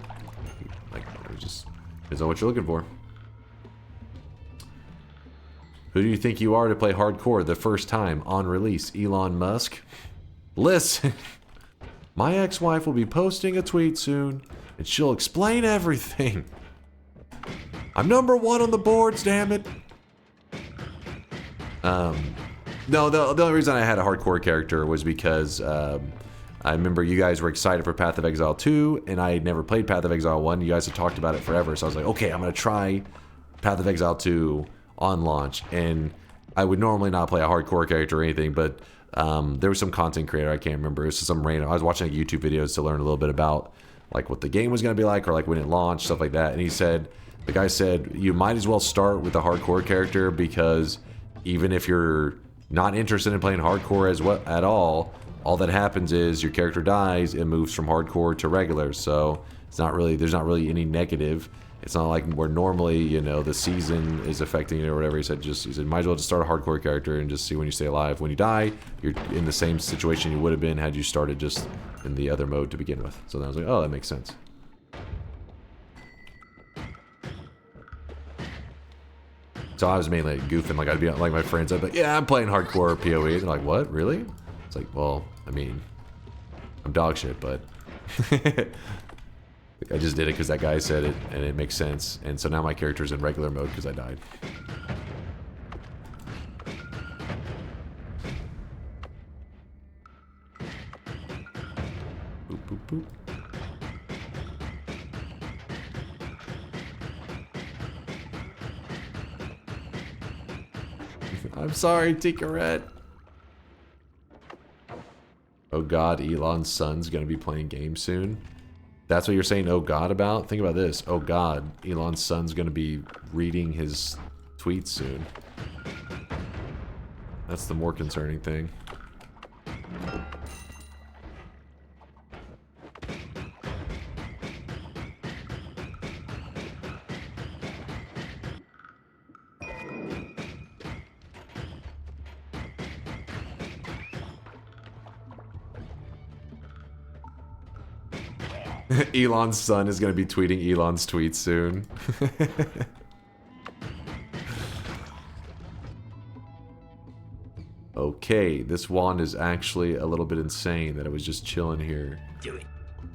Speaker 5: like it was just. Depends on what you're looking for. Who do you think you are to play hardcore the first time on release? Elon Musk? Listen, my ex-wife will be posting a tweet soon, and she'll explain everything. I'm #1 on the boards, damn it. No, the only reason I had a hardcore character was because I remember you guys were excited for Path of Exile 2, and I had never played Path of Exile 1. You guys had talked about it forever, so I was like, okay, I'm going to try Path of Exile 2 on launch. And I would normally not play a hardcore character or anything, but there was some content creator, I can't remember, it was some random, I was watching like, YouTube videos to learn a little bit about like what the game was going to be like, or like when it launched, stuff like that. And he said, the guy said, you might as well start with a hardcore character, because even if you're not interested in playing hardcore at all that happens is your character dies, it moves from hardcore to regular, so it's not really, there's not really any negative. It's not like where normally, you know, the season is affecting it or whatever. He said might as well just start a hardcore character and just see when you stay alive. When you die, you're in the same situation you would have been had you started just in the other mode to begin with. So then I was like, oh, that makes sense. So I was mainly goofing, like I'd be like my friends, I'd be like, yeah, I'm playing hardcore PoE. They're like, what, really? It's like, well, I mean, I'm dog shit, but I just did it because that guy said it, and it makes sense. And so now my character's in regular mode because I died. Boop, boop, boop. I'm sorry, Tinkerette. Oh god, Elon's son's gonna be playing games soon. That's what you're saying, oh god, about? Think about this. Oh god, Elon's son's gonna be reading his tweets soon. That's the more concerning thing. Elon's son is going to be tweeting Elon's tweets soon. Okay, this wand is actually a little bit insane that it was just chilling here.
Speaker 20: Do it.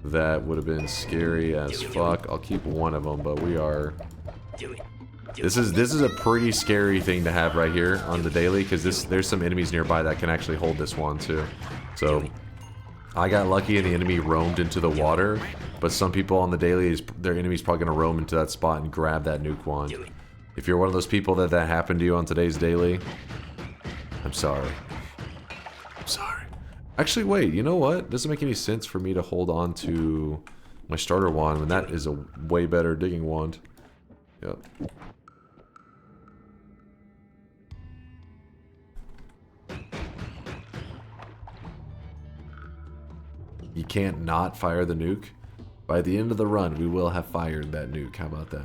Speaker 5: That would have been scary as fuck. I'll keep one of them, but we are...
Speaker 20: Do it.
Speaker 5: This is a pretty scary thing to have right here on the daily, because there's some enemies nearby that can actually hold this wand too. So I got lucky and the enemy roamed into the water, but some people on the daily, their enemy's probably going to roam into that spot and grab that nuke wand. If you're one of those people that happened to you on today's daily, I'm sorry. I'm sorry. Actually, wait, you know what? Doesn't make any sense for me to hold on to my starter wand when that is a way better digging wand. Yep. You can't not fire the nuke. By the end of the run, we will have fired that nuke. How about that?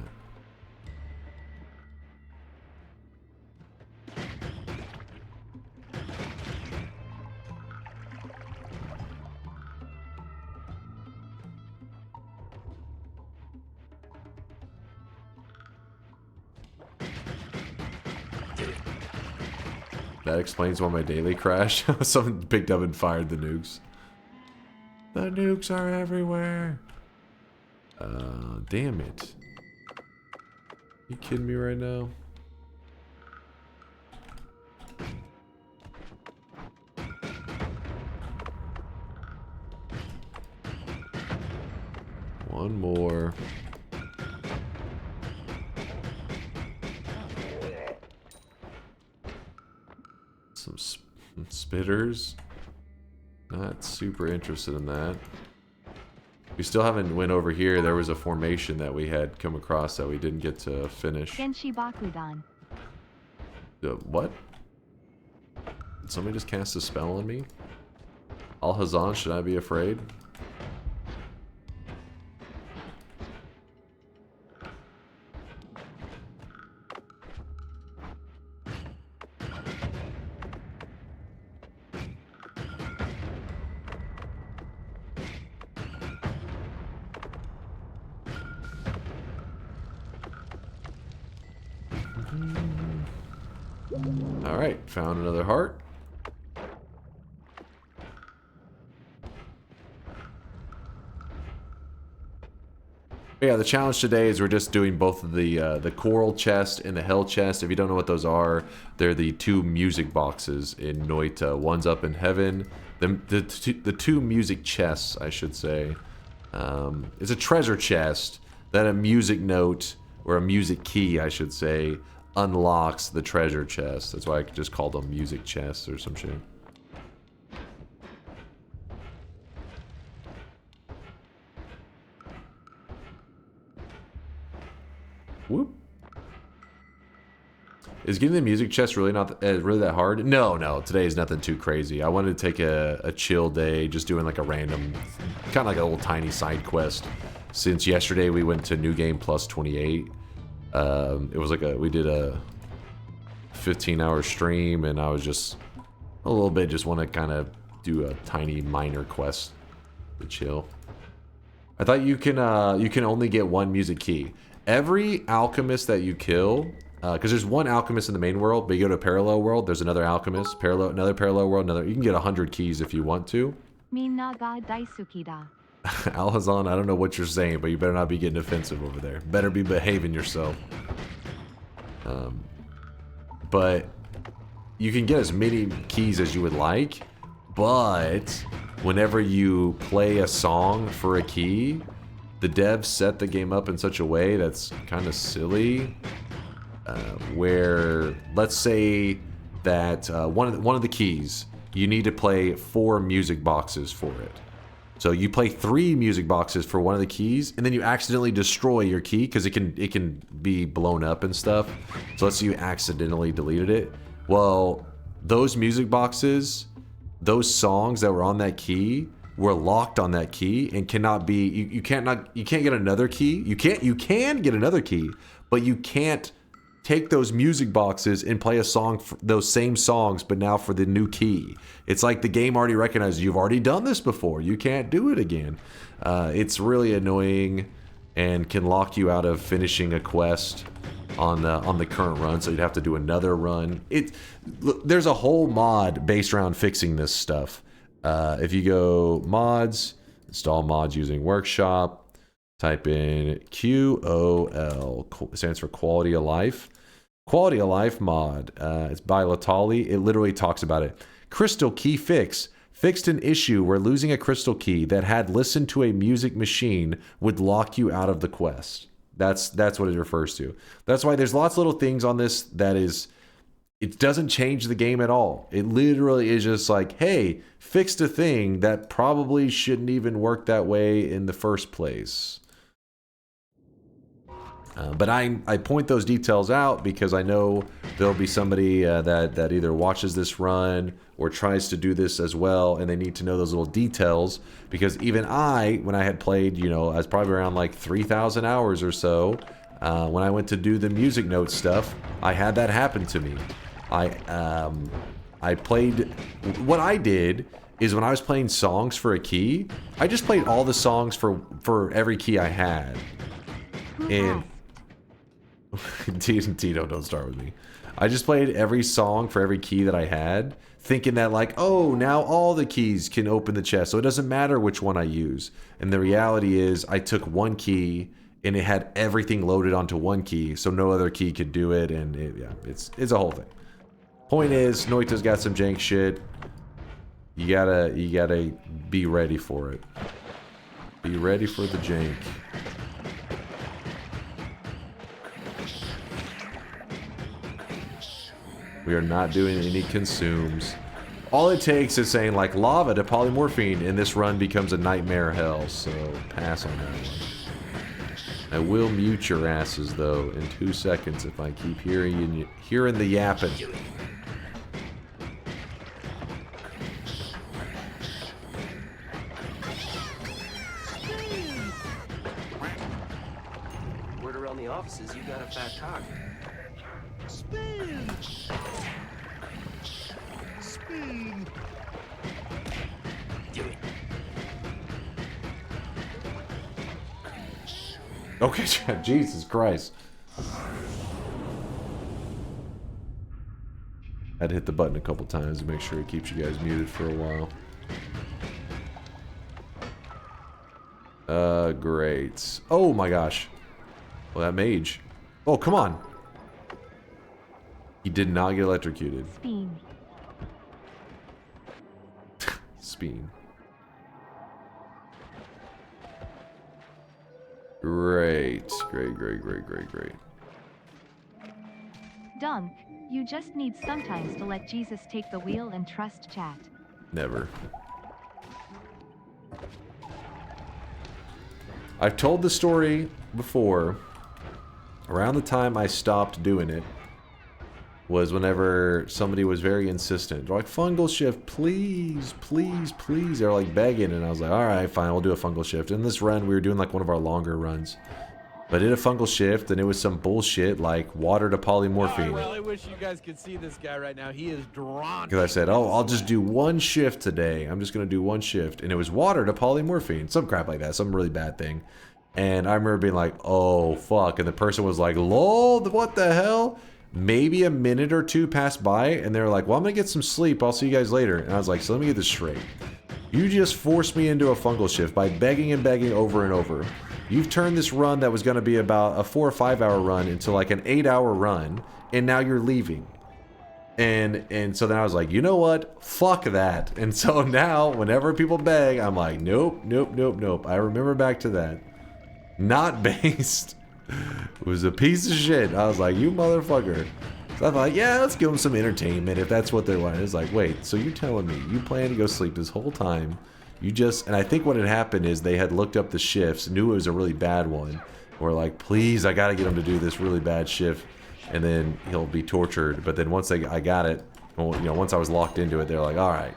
Speaker 5: That explains why my daily crashed. Someone picked up and fired the nukes. The nukes are everywhere. Damn it. You kidding me right now? One more. Spitters. Not super interested in that. We still haven't went over here. There was a formation that we had come across that we didn't get to finish.
Speaker 6: Genshi Bakudan.
Speaker 5: What? Did somebody just cast a spell on me? Al-Hazan, should I be afraid? Alright, found another heart. Yeah, the challenge today is we're just doing both of the coral chest and the hell chest. If you don't know what those are, they're the two music boxes in Noita. One's up in heaven. The two music chests, I should say. It's a treasure chest that a music note, or a music key, I should say, unlocks the treasure chest. That's why I just call them music chests or some shit. Whoop. Is getting the music chest really not really that hard? No. Today is nothing too crazy. I wanted to take a chill day, just doing like a random, kind of like a little tiny side quest. Since yesterday we went to New Game Plus 28. It was like we did a 15-hour stream, and I was just a little bit just want to kind of do a tiny minor quest to chill. I thought you can only get one music key. Every alchemist that you kill, because there's one alchemist in the main world, but you go to a parallel world, there's another alchemist, another parallel world, you can get 100 keys if you want to. Al-Hazan, I don't know what you're saying, but you better not be getting offensive over there. Better be behaving yourself. But you can get as many keys as you would like, but whenever you play a song for a key, the devs set the game up in such a way that's kind of silly, where let's say that one of the keys, you need to play 4 music boxes for it. So you play 3 music boxes for one of the keys, and then you accidentally destroy your key because it can be blown up and stuff. So let's say you accidentally deleted it. Well, those music boxes, those songs that were on that key were locked on that key and cannot be. You can't get another key. You can get another key, but you can't take those music boxes and play a song, those same songs, but now for the new key. It's like the game already recognizes you've already done this before. You can't do it again. It's really annoying and can lock you out of finishing a quest on the current run, so you'd have to do another run. Look, there's a whole mod based around fixing this stuff. If you go mods, install mods using workshop, type in QOL, stands for Quality of Life. Quality of Life mod. It's by Latali. It literally talks about it. Crystal key fix. Fixed an issue where losing a crystal key that had listened to a music machine would lock you out of the quest. That's what it refers to. That's why there's lots of little things on this that is, it doesn't change the game at all. It literally is just like, hey, fixed a thing that probably shouldn't even work that way in the first place. But I point those details out because I know there'll be somebody that either watches this run or tries to do this as well, and they need to know those little details, because even when I had played, I was probably around like 3,000 hours or so, when I went to do the music note stuff, I had that happen to me. I played, what I did is when I was playing songs for a key, I just played all the songs for every key I had. And Tito, don't start with me. I just played every song for every key that I had, thinking that like, oh, now all the keys can open the chest, so it doesn't matter which one I use. And the reality is I took one key and it had everything loaded onto one key, so no other key could do it, and it's a whole thing. Point is, Noita's got some jank shit. You gotta be ready for it. Be ready for the jank. We are not doing any consumes. All it takes is saying like lava to polymorphine, and this run becomes a nightmare hell. So pass on that one. I will mute your asses though in 2 seconds if I keep hearing the yapping.
Speaker 18: Word around the offices, you got a fat cock.
Speaker 10: Spin! Spin!
Speaker 20: Do it.
Speaker 5: Okay, Jesus Christ. I'd hit the button a couple times to make sure it keeps you guys muted for a while. Great. Oh my gosh. Well, that mage. Oh, come on. He did not get electrocuted.
Speaker 6: Speen.
Speaker 5: Speen. Great. Great.
Speaker 6: Dunk, you just need sometimes to let Jesus take the wheel and trust chat.
Speaker 5: Never. I've told the story before. Around the time I stopped doing it was whenever somebody was very insistent. They're like, fungal shift, please, please, please. They're like begging, and I was like, alright, fine, we'll do a fungal shift. In this run, we were doing like one of our longer runs. But I did a fungal shift, and it was some bullshit like water to polymorphine.
Speaker 1: I really wish you guys could see this guy right now. He is drawn.
Speaker 5: Because I said, oh, I'll just do one shift today. I'm just going to do one shift. And it was water to polymorphine. Some crap like that. Some really bad thing. And I remember being like, oh, fuck. And the person was like, lol, what the hell? Maybe a minute or two passed by, and they were like, well, I'm going to get some sleep. I'll see you guys later. And I was like, so let me get this straight. You just forced me into a fungal shift by begging and begging over and over. You've turned this run that was going to be about a 4 or 5 hour run into like an 8 hour run, and now you're leaving. And so then I was like, you know what? Fuck that. And so now, whenever people beg, I'm like, nope. I remember back to that. Not based. It was a piece of shit. I was like, you motherfucker. So I thought, yeah, let's give them some entertainment if that's what they want. It's like, wait, so you're telling me you plan to go sleep this whole time? You just, and I think what had happened is they had looked up the shifts, knew it was a really bad one. We're like, please, I gotta get him to do this really bad shift, and then he'll be tortured. But then once I got it, well, you know, once I was locked into it, they're like, all right,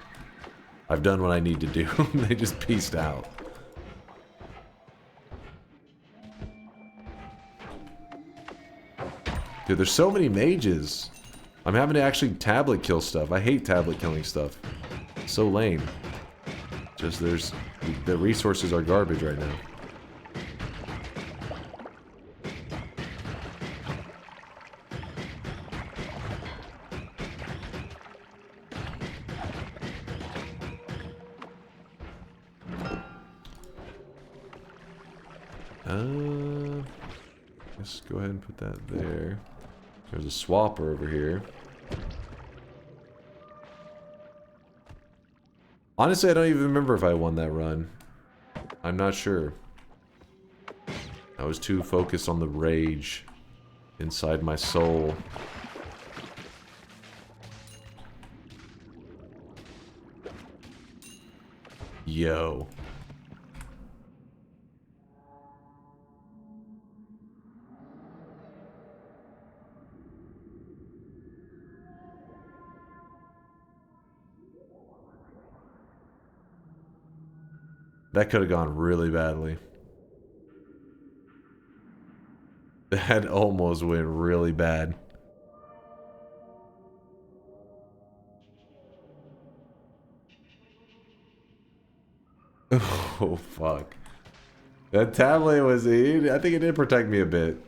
Speaker 5: I've done what I need to do. They just pieced out. Dude, there's so many mages. I'm having to actually tablet kill stuff. I hate tablet killing stuff. It's so lame. Just the resources are garbage right now. Let's go ahead and put that there. There's a swapper over here. Honestly, I don't even remember if I won that run. I'm not sure. I was too focused on the rage inside my soul. Yo. That could have gone really badly. That almost went really bad. Oh, fuck. That tablet was... I think it did protect me a bit.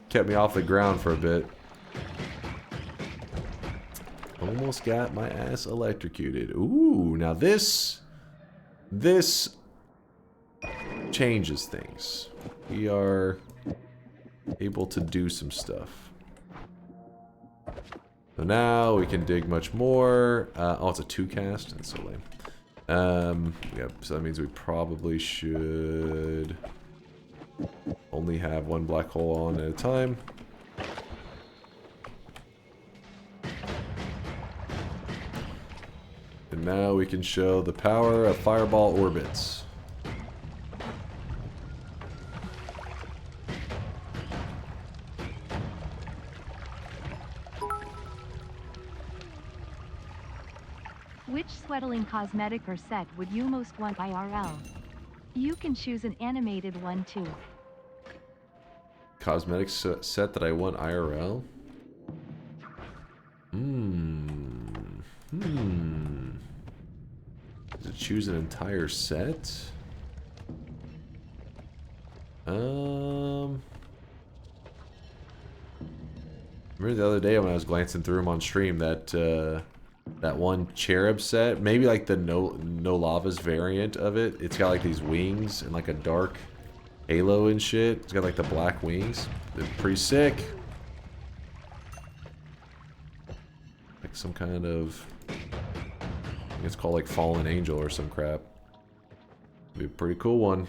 Speaker 5: Kept me off the ground for a bit. Almost got my ass electrocuted. Ooh, now this changes things. We are able to do some stuff. So now we can dig much more. Oh, it's a 2 cast? That's so lame. Yeah, so that means we probably should only have 1 black hole on at a time. now we can show the power of fireball orbits.
Speaker 6: Which sweatling cosmetic or set would you most want IRL? You can choose an animated one too.
Speaker 5: Cosmetic set that I want IRL? Does it choose an entire set? Remember the other day when I was glancing through them on stream that that one cherub set, maybe like the no lavas variant of it. It's got like these wings and like a dark halo and shit. It's got like the black wings. They're pretty sick. Like some kind of, I think it's called like Fallen Angel or some crap. Be a pretty cool one.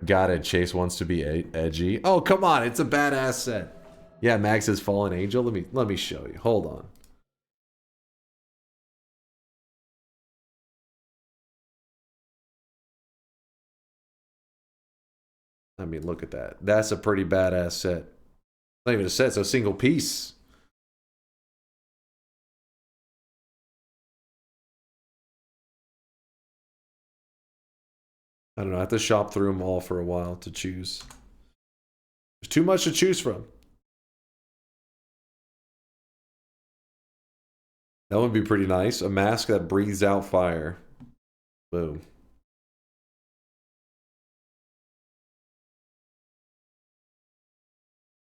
Speaker 5: Got it. Chase wants to be edgy. Oh, come on. It's a badass set. Yeah, Max says Fallen Angel. Let me show you. Hold on. I mean, look at that. That's a pretty badass set. Not even a set, it's a single piece. I don't know. I have to shop through them all for a while to choose. There's too much to choose from. That would be pretty nice. A mask that breathes out fire. Boom.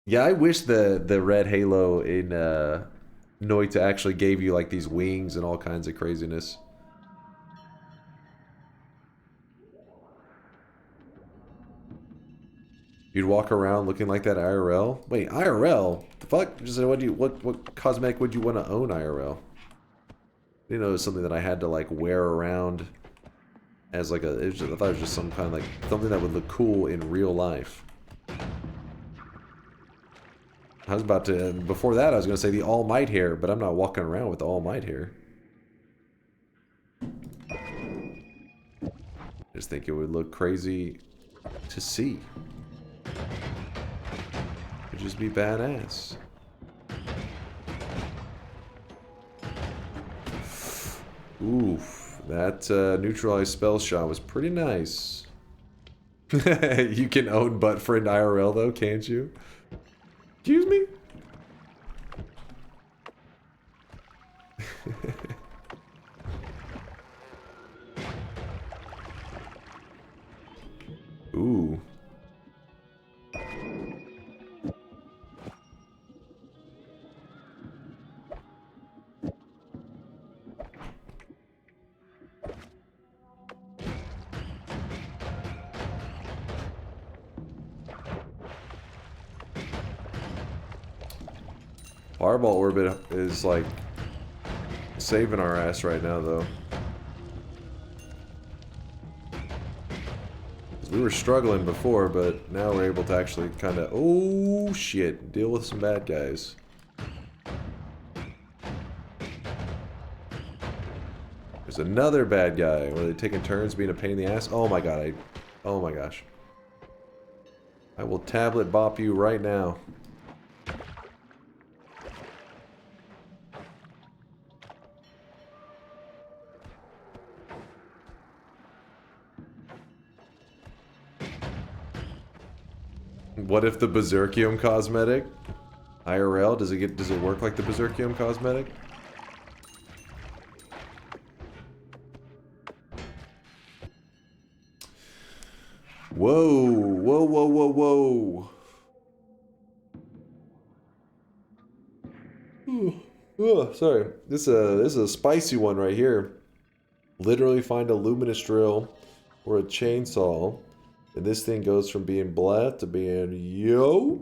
Speaker 5: Yeah, I wish the red halo in Noita actually gave you like these wings and all kinds of craziness. You'd walk around looking like that IRL? Wait, IRL? The fuck? Just what cosmetic would you want to own IRL? I didn't know it was something that I had to like wear around as like a. I thought it was just some kind of like something that would look cool in real life. I was about to, before that I was going to say the All Might hair, but I'm not walking around with the All Might hair. I just think it would look crazy to see. It'd just be badass. Oof, that neutralized spell shot was pretty nice. You can own butt friend IRL though, can't you? Excuse me? Ooh. Fireball orbit is like saving our ass right now though. We were struggling before, but now we're able to actually kind of, oh shit, deal with some bad guys. There's another bad guy. Were they taking turns being a pain in the ass? Oh my god, oh my gosh. I will tablet bop you right now. What if the Berserkium cosmetic? IRL, does it work like the Berserkium cosmetic? Whoa, whoa, whoa, whoa, whoa. Oh, sorry. This is a spicy one right here. Literally find a luminous drill or a chainsaw. And this thing goes from being blah to being yo.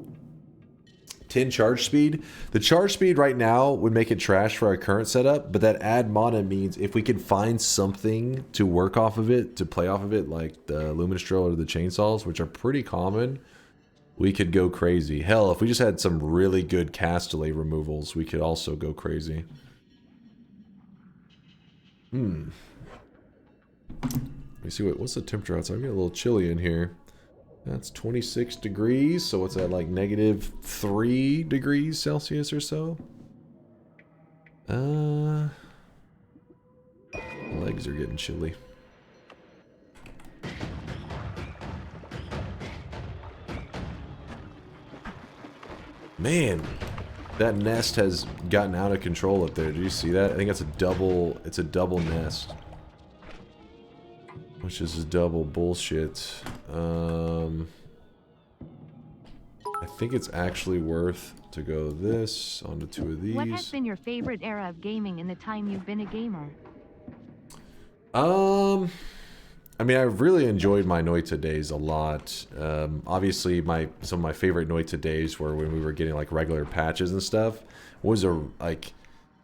Speaker 5: 10 charge speed. The charge speed right now would make it trash for our current setup, but that add mana means if we can find something to work off of it, to play off of it, like the luminous drill or the chainsaws, which are pretty common, we could go crazy. Hell, if we just had some really good cast delay removals, we could also go crazy. Let me see what's the temperature outside. I'm getting a little chilly in here. That's 26 degrees, so what's that, like -3 degrees Celsius or so? Legs are getting chilly. Man, that nest has gotten out of control up there. Did you see that? I think it's a double nest. Which is double bullshit. I think it's actually worth to go this onto 2 of these.
Speaker 6: What has been your favorite era of gaming in the time you've been a gamer?
Speaker 5: I mean, I've really enjoyed my Noita days a lot. Obviously, some of my favorite Noita days were when we were getting like regular patches and stuff.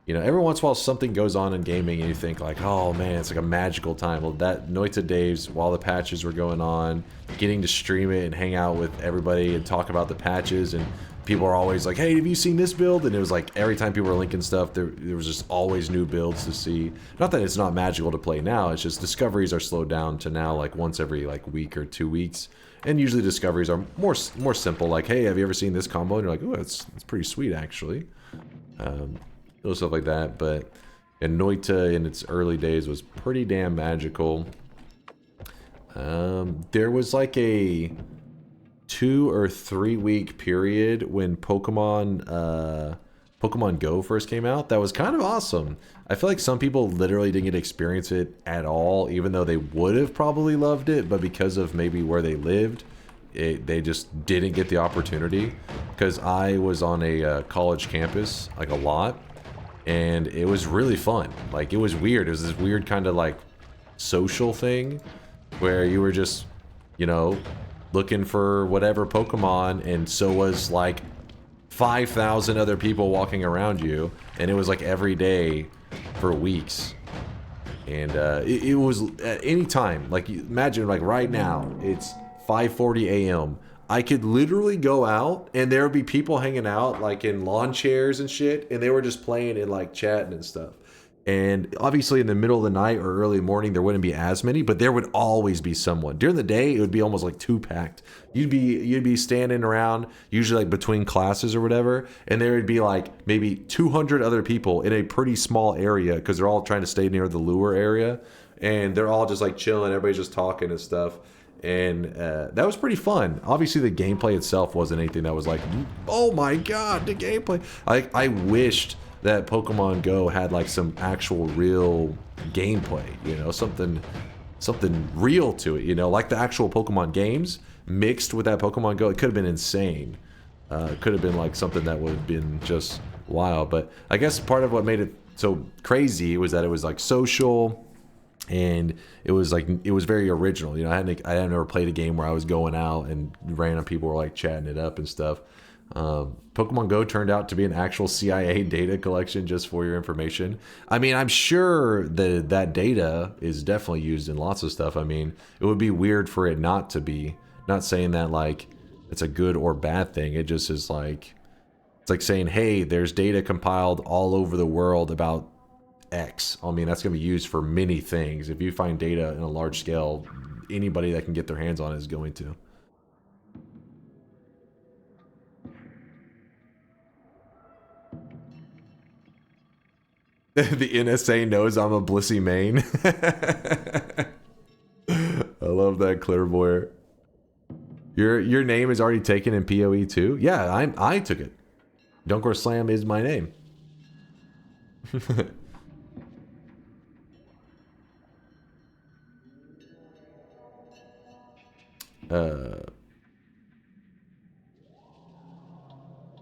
Speaker 5: You know, every once in a while something goes on in gaming and you think like, oh man, it's like a magical time. Well, that Noita days, while the patches were going on, getting to stream it and hang out with everybody and talk about the patches, and people are always like, hey, have you seen this build? And it was like every time people were linking stuff, there was just always new builds to see. Not that it's not magical to play now, it's just discoveries are slowed down to now like once every like week or 2 weeks. And usually discoveries are more simple, like, hey, have you ever seen this combo? And you're like, oh, it's pretty sweet actually. Little stuff like that, but Noita in its early days was pretty damn magical. There was like a 2 or 3 week period when Pokemon Go first came out that was kind of awesome. I feel like some people literally didn't get to experience it at all, even though they would have probably loved it, but because of maybe where they lived, they just didn't get the opportunity. Because I was on a college campus like a lot, and it was really fun. Like, it was weird. It was this weird kind of like social thing where you were just, you know, looking for whatever Pokemon, and so was like 5,000 other people walking around you, and it was like every day for weeks. And it was at any time, like, imagine like right now it's 5:40 a.m. I could literally go out and there would be people hanging out like in lawn chairs and shit, and they were just playing and like chatting and stuff. And obviously in the middle of the night or early morning there wouldn't be as many, but there would always be someone. During the day it would be almost like too packed. You'd be standing around usually like between classes or whatever, and there would be like maybe 200 other people in a pretty small area because they're all trying to stay near the lure area, and they're all just like chilling, everybody's just talking and stuff. And that was pretty fun. Obviously the gameplay itself wasn't anything that was like, oh my god, the gameplay. I wished that Pokemon Go had like some actual real gameplay, you know, something real to it, you know, like the actual Pokemon games mixed with that Pokemon Go. It could have been insane. It could have been like something that would have been just wild. But I guess part of what made it so crazy was that it was like social, and it was very original. You know, I hadn't ever played a game where I was going out and random people were like chatting it up and stuff. Pokemon Go turned out to be an actual CIA data collection, just for your information. I mean, I'm sure that data is definitely used in lots of stuff. I mean, it would be weird for it not to be. Not saying that like it's a good or bad thing. It just is like, it's like saying, hey, there's data compiled all over the world about X. I mean, that's going to be used for many things. If you find data in a large scale, anybody that can get their hands on it is going to. The NSA knows I'm a Blissey main. I love that, clairvoyant. Your name is already taken in PoE too? Yeah, I took it. DunkOrSlam is my name.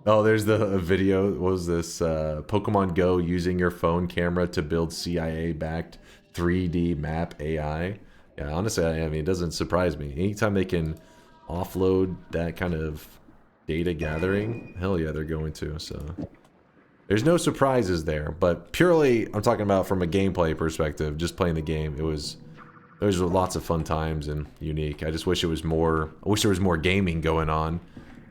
Speaker 5: Oh, there's the video. What was this? Pokemon Go using your phone camera to build CIA-backed 3D map AI. Yeah, honestly, I mean, it doesn't surprise me. Anytime they can offload that kind of data gathering, hell yeah, they're going to. So there's no surprises there. But purely, I'm talking about from a gameplay perspective, just playing the game. There was lots of fun times and unique. I just wish it was more. I wish there was more gaming going on.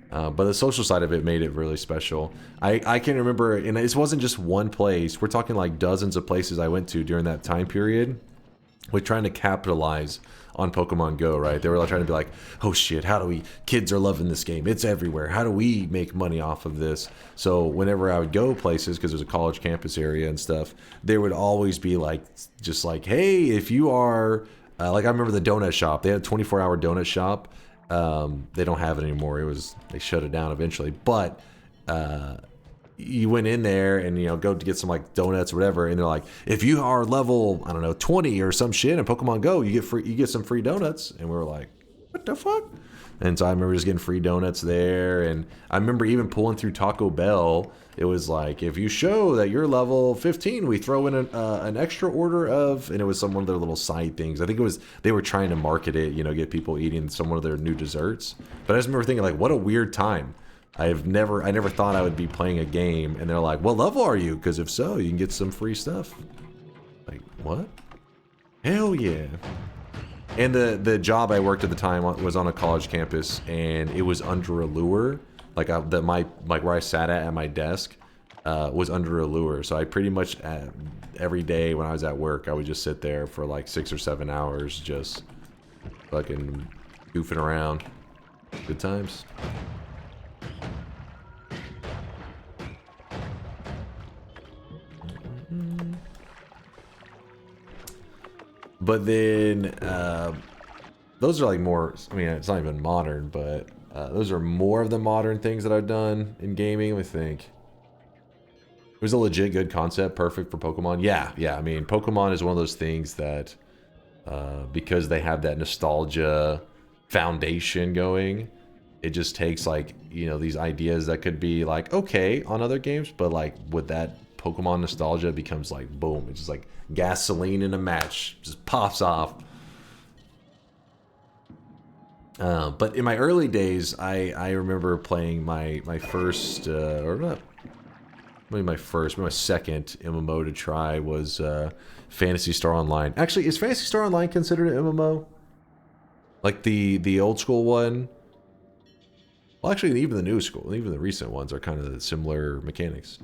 Speaker 5: But the social side of it made it really special. I can remember, and this wasn't just one place. We're talking like dozens of places I went to during that time period. We're trying to capitalize on Pokemon Go, right? They were trying to be like, oh shit, how do we, kids are loving this game. It's everywhere. How do we make money off of this? So whenever I would go places, because there's a college campus area and stuff, there would always be like, just like, hey, if you are, like I remember the donut shop. They had a 24-hour donut shop. They don't have it anymore. They shut it down eventually. But you went in there and, you know, go to get some like donuts or whatever, and they're like, if you are level, I don't know, 20 or some shit in Pokemon Go, you get some free donuts. And we were like, what the fuck? And so I remember just getting free donuts there. And I remember even pulling through Taco Bell. It was like, if you show that you're level 15, we throw in an extra order of, and it was one of their little side things. I think it was, they were trying to market it, you know, get people eating some of their new desserts. But I just remember thinking like, what a weird time. I never thought I would be playing a game, and they're like, what level are you? Because if so, you can get some free stuff. Like, what? Hell yeah. And the job I worked at the time was on a college campus, and it was under a lure. Like where I sat at my desk was under a lure. So I pretty much every day when I was at work, I would just sit there for like 6 or 7 hours, just fucking goofing around. Good times. But then, those are like more, I mean, it's not even modern, but those are more of the modern things that I've done in gaming. Let me think. It was a legit good concept, perfect for Pokemon. Yeah, I mean, Pokemon is one of those things that, because they have that nostalgia foundation going, it just takes like, you know, these ideas that could be like, okay, on other games, but like with that Pokemon nostalgia becomes like, boom, it's just like gasoline in a match, just pops off. But in my early days, I remember playing my first, or not, maybe my second MMO to try was Phantasy Star Online. Actually, is Phantasy Star Online considered an MMO? Like the old school one? Well, actually, even the new school, even the recent ones are kind of similar mechanics.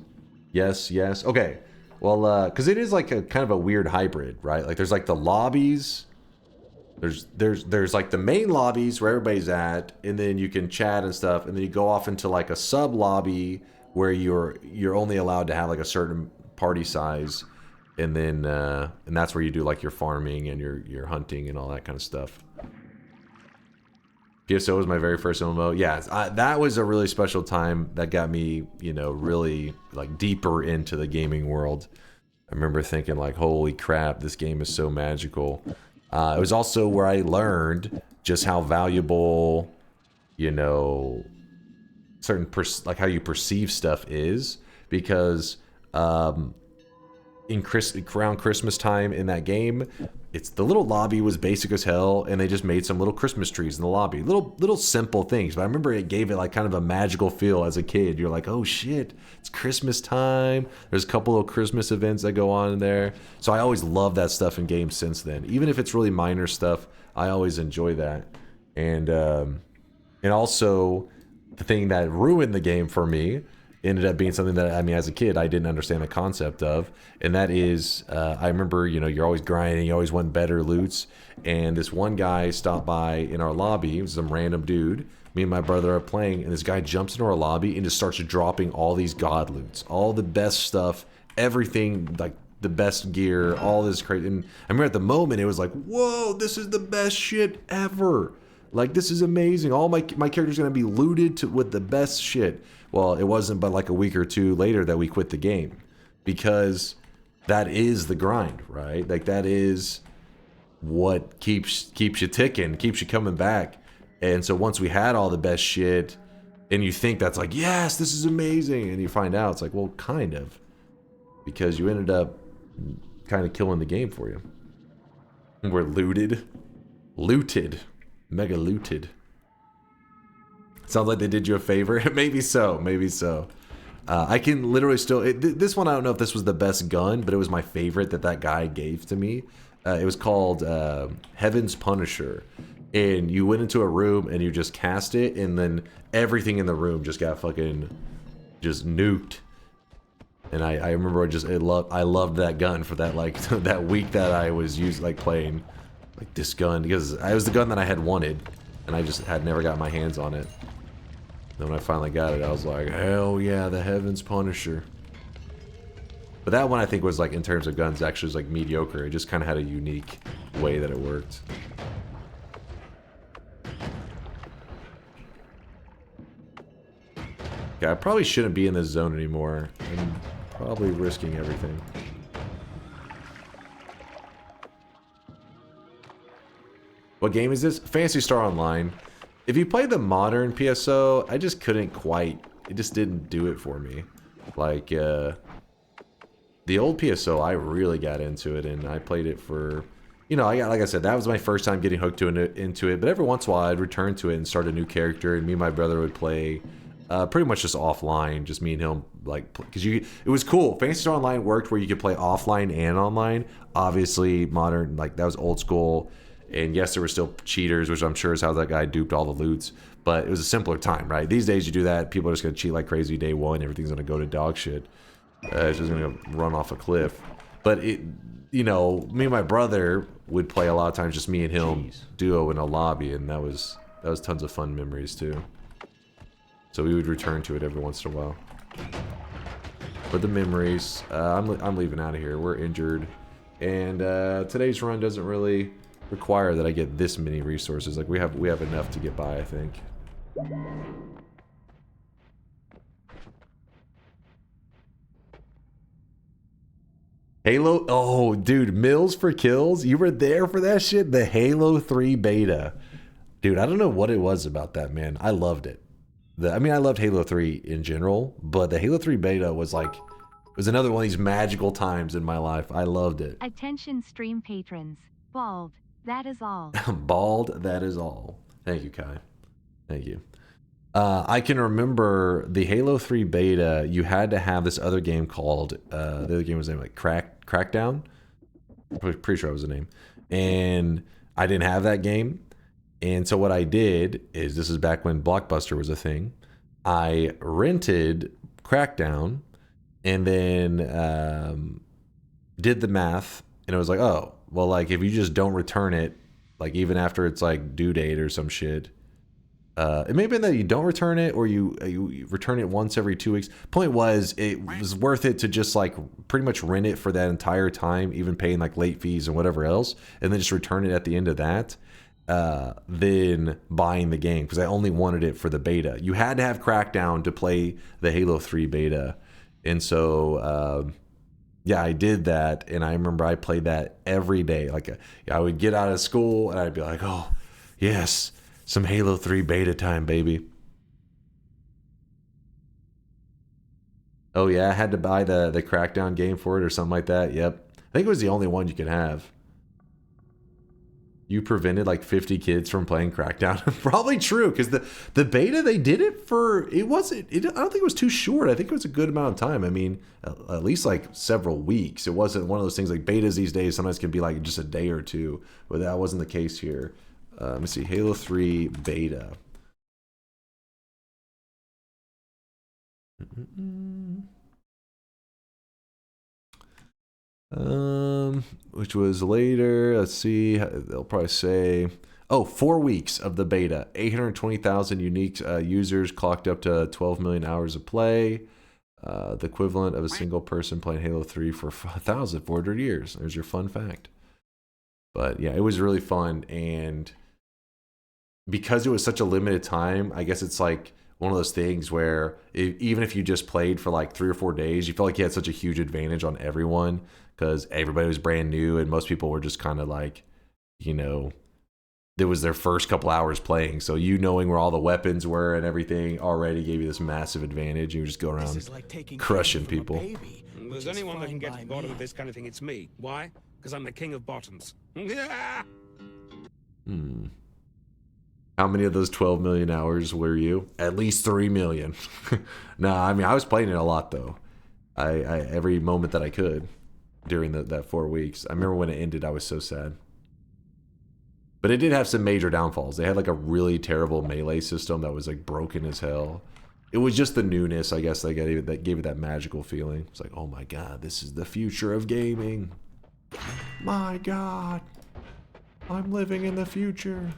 Speaker 5: Yes. Okay. Well, because it is like a kind of a weird hybrid, right? Like there's like the lobbies. There's like the main lobbies where everybody's at, and then you can chat and stuff, and then you go off into like a sub lobby where you're only allowed to have like a certain party size, and then and that's where you do like your farming and your hunting and all that kind of stuff. PSO was my very first MMO. Yeah, that was a really special time that got me, you know, really like deeper into the gaming world. I remember thinking like, holy crap, this game is so magical. It was also where I learned just how valuable, you know, certain like how you perceive stuff is, because around Christmas time in that game, the little lobby was basic as hell, and they just made some little Christmas trees in the lobby. Little simple things, but I remember it gave it like kind of a magical feel as a kid. You're like, oh shit, it's Christmas time. There's a couple of Christmas events that go on in there. So I always love that stuff in games since then. Even if it's really minor stuff, I always enjoy that. And also the thing that ruined the game for me ended up being something that, I mean, as a kid, I didn't understand the concept of, and that is, I remember, you know, you're always grinding, you always want better loots, and this one guy stopped by in our lobby. It was some random dude. Me and my brother are playing, and this guy jumps into our lobby and just starts dropping all these god loots, all the best stuff, everything, like the best gear, all this crazy. And I remember at the moment, it was like, whoa, this is the best shit ever. Like, this is amazing. All my character's gonna be looted with the best shit. Well, it wasn't but like a week or two later that we quit the game, because that is the grind, right? Like that is what keeps you ticking, keeps you coming back. And so once we had all the best shit, and you think that's like, yes, this is amazing, and you find out it's like, well, kind of, because you ended up kind of killing the game for you. We're looted, mega looted. Sounds like they did you a favor. Maybe so. I can literally still... this one, I don't know if this was the best gun, but it was my favorite that guy gave to me. It was called Heaven's Punisher. and you went into a room and you just cast it, and then everything in the room just got fucking just nuked. And I remember I loved that gun for that like that week that I was playing like this gun, because it was the gun that I had wanted, and I just had never got my hands on it. Then when I finally got it, I was like, hell yeah, the Heavens Punisher. But that one I think was like, in terms of guns, actually was like mediocre. It just kind of had a unique way that it worked. Okay, I probably shouldn't be in this zone anymore. I'm probably risking everything. What game is this? Phantasy Star Online. If you play the modern PSO, I just couldn't quite. It just didn't do it for me. Like, the old PSO, I really got into it, and I played it for, you know, like I said, that was my first time getting hooked into it. But every once in a while, I'd return to it and start a new character, and me and my brother would play pretty much just offline, just me and him, like, because it was cool. Phantasy Star Online worked where you could play offline and online. Obviously, modern, like, that was old school. And yes, there were still cheaters, which I'm sure is how that guy duped all the loots. But it was a simpler time, right? These days, you do that, people are just going to cheat like crazy day one. Everything's going to go to dog shit. It's just going to run off a cliff. But, you know, me and my brother would play a lot of times, just me and him, duo in a lobby. And that was tons of fun memories, too. So we would return to it every once in a while. But the memories, I'm leaving out of here. We're injured. And today's run doesn't really require that I get this many resources. Like, we have enough to get by, I think. Halo, oh dude, Mills for Kills, you were there for that shit? The Halo 3 beta. Dude, I don't know what it was about that, man. I loved it. I mean, I loved Halo 3 in general, but the Halo 3 beta was like, it was another one of these magical times in my life. I loved it.
Speaker 6: Attention stream patrons. Bald. That is all.
Speaker 5: Bald, that is all. Thank you, Kai. Thank you. I can remember the Halo 3 beta, you had to have this other game called, the other game was named like Crackdown. Pretty sure that was the name. And I didn't have that game. And so what I did is, this is back when Blockbuster was a thing. I rented Crackdown and then did the math, and it was like, oh, well, like, if you just don't return it, like, even after it's like due date or some shit, it may have been that you don't return it, or you return it once every 2 weeks. Point was, it was worth it to just like pretty much rent it for that entire time, even paying like late fees and whatever else, and then just return it at the end of that, than buying the game, because I only wanted it for the beta. You had to have Crackdown to play the Halo 3 beta, and so yeah, I did that, and I remember I played that every day. Like, I would get out of school, and I'd be like, oh, yes, some Halo 3 beta time, baby. Oh, yeah, I had to buy the Crackdown game for it or something like that. Yep. I think it was the only one you could have. You prevented like 50 kids from playing Crackdown. Probably true, because the beta, they did it for, I don't think it was too short. I think it was a good amount of time. I mean, at least like several weeks. It wasn't one of those things like betas these days sometimes can be like just a day or two, but that wasn't the case here. Let me see, Halo 3 beta. Which was later. Let's see. They'll probably say, oh, 4 weeks of the beta. 820,000 unique users, clocked up to 12 million hours of play. The equivalent of a single person playing Halo 3 for 1,400 years. There's your fun fact. But yeah, it was really fun, and because it was such a limited time, I guess it's like one of those things where even if you just played for like 3 or 4 days, you felt like you had such a huge advantage on everyone, because everybody was brand new and most people were just kind of like, you know, it was their first couple hours playing. So you knowing where all the weapons were and everything already gave you this massive advantage. You just go around like crushing people.
Speaker 19: There's anyone that can get to the bottom of this kind of thing, it's me. Why? Because I'm the king of bottoms.
Speaker 5: How many of those 12 million hours were you? At least 3 million. No, I mean, I was playing it a lot, though. I every moment that I could during that 4 weeks. I remember when it ended, I was so sad. But it did have some major downfalls. They had like a really terrible melee system that was like broken as hell. It was just the newness, I guess, that gave it that magical feeling. It's like, oh my god, this is the future of gaming. My god, I'm living in the future.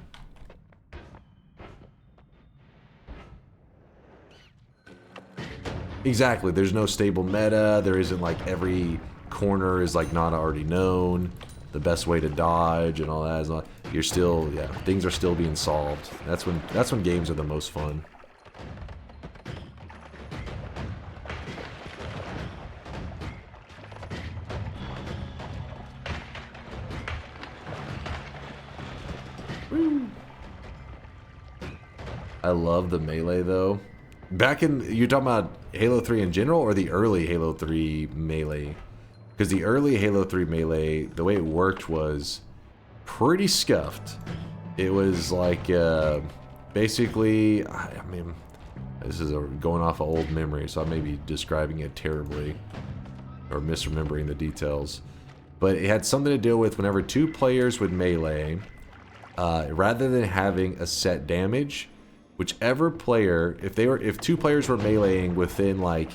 Speaker 5: Exactly, there's no stable meta. There isn't like every corner is like not already known. The best way to dodge and all that is not. You're still, yeah, things are still being solved. That's when games are the most fun. I love the melee though. Back in, you're talking about Halo 3 in general or the early Halo 3 melee? Because the early Halo 3 melee, the way it worked was pretty scuffed. It was like, basically, I mean, this is going off of old memory, so I may be describing it terribly or misremembering the details. But it had something to do with whenever two players would melee, rather than having a set damage, whichever player, if two players were meleeing within like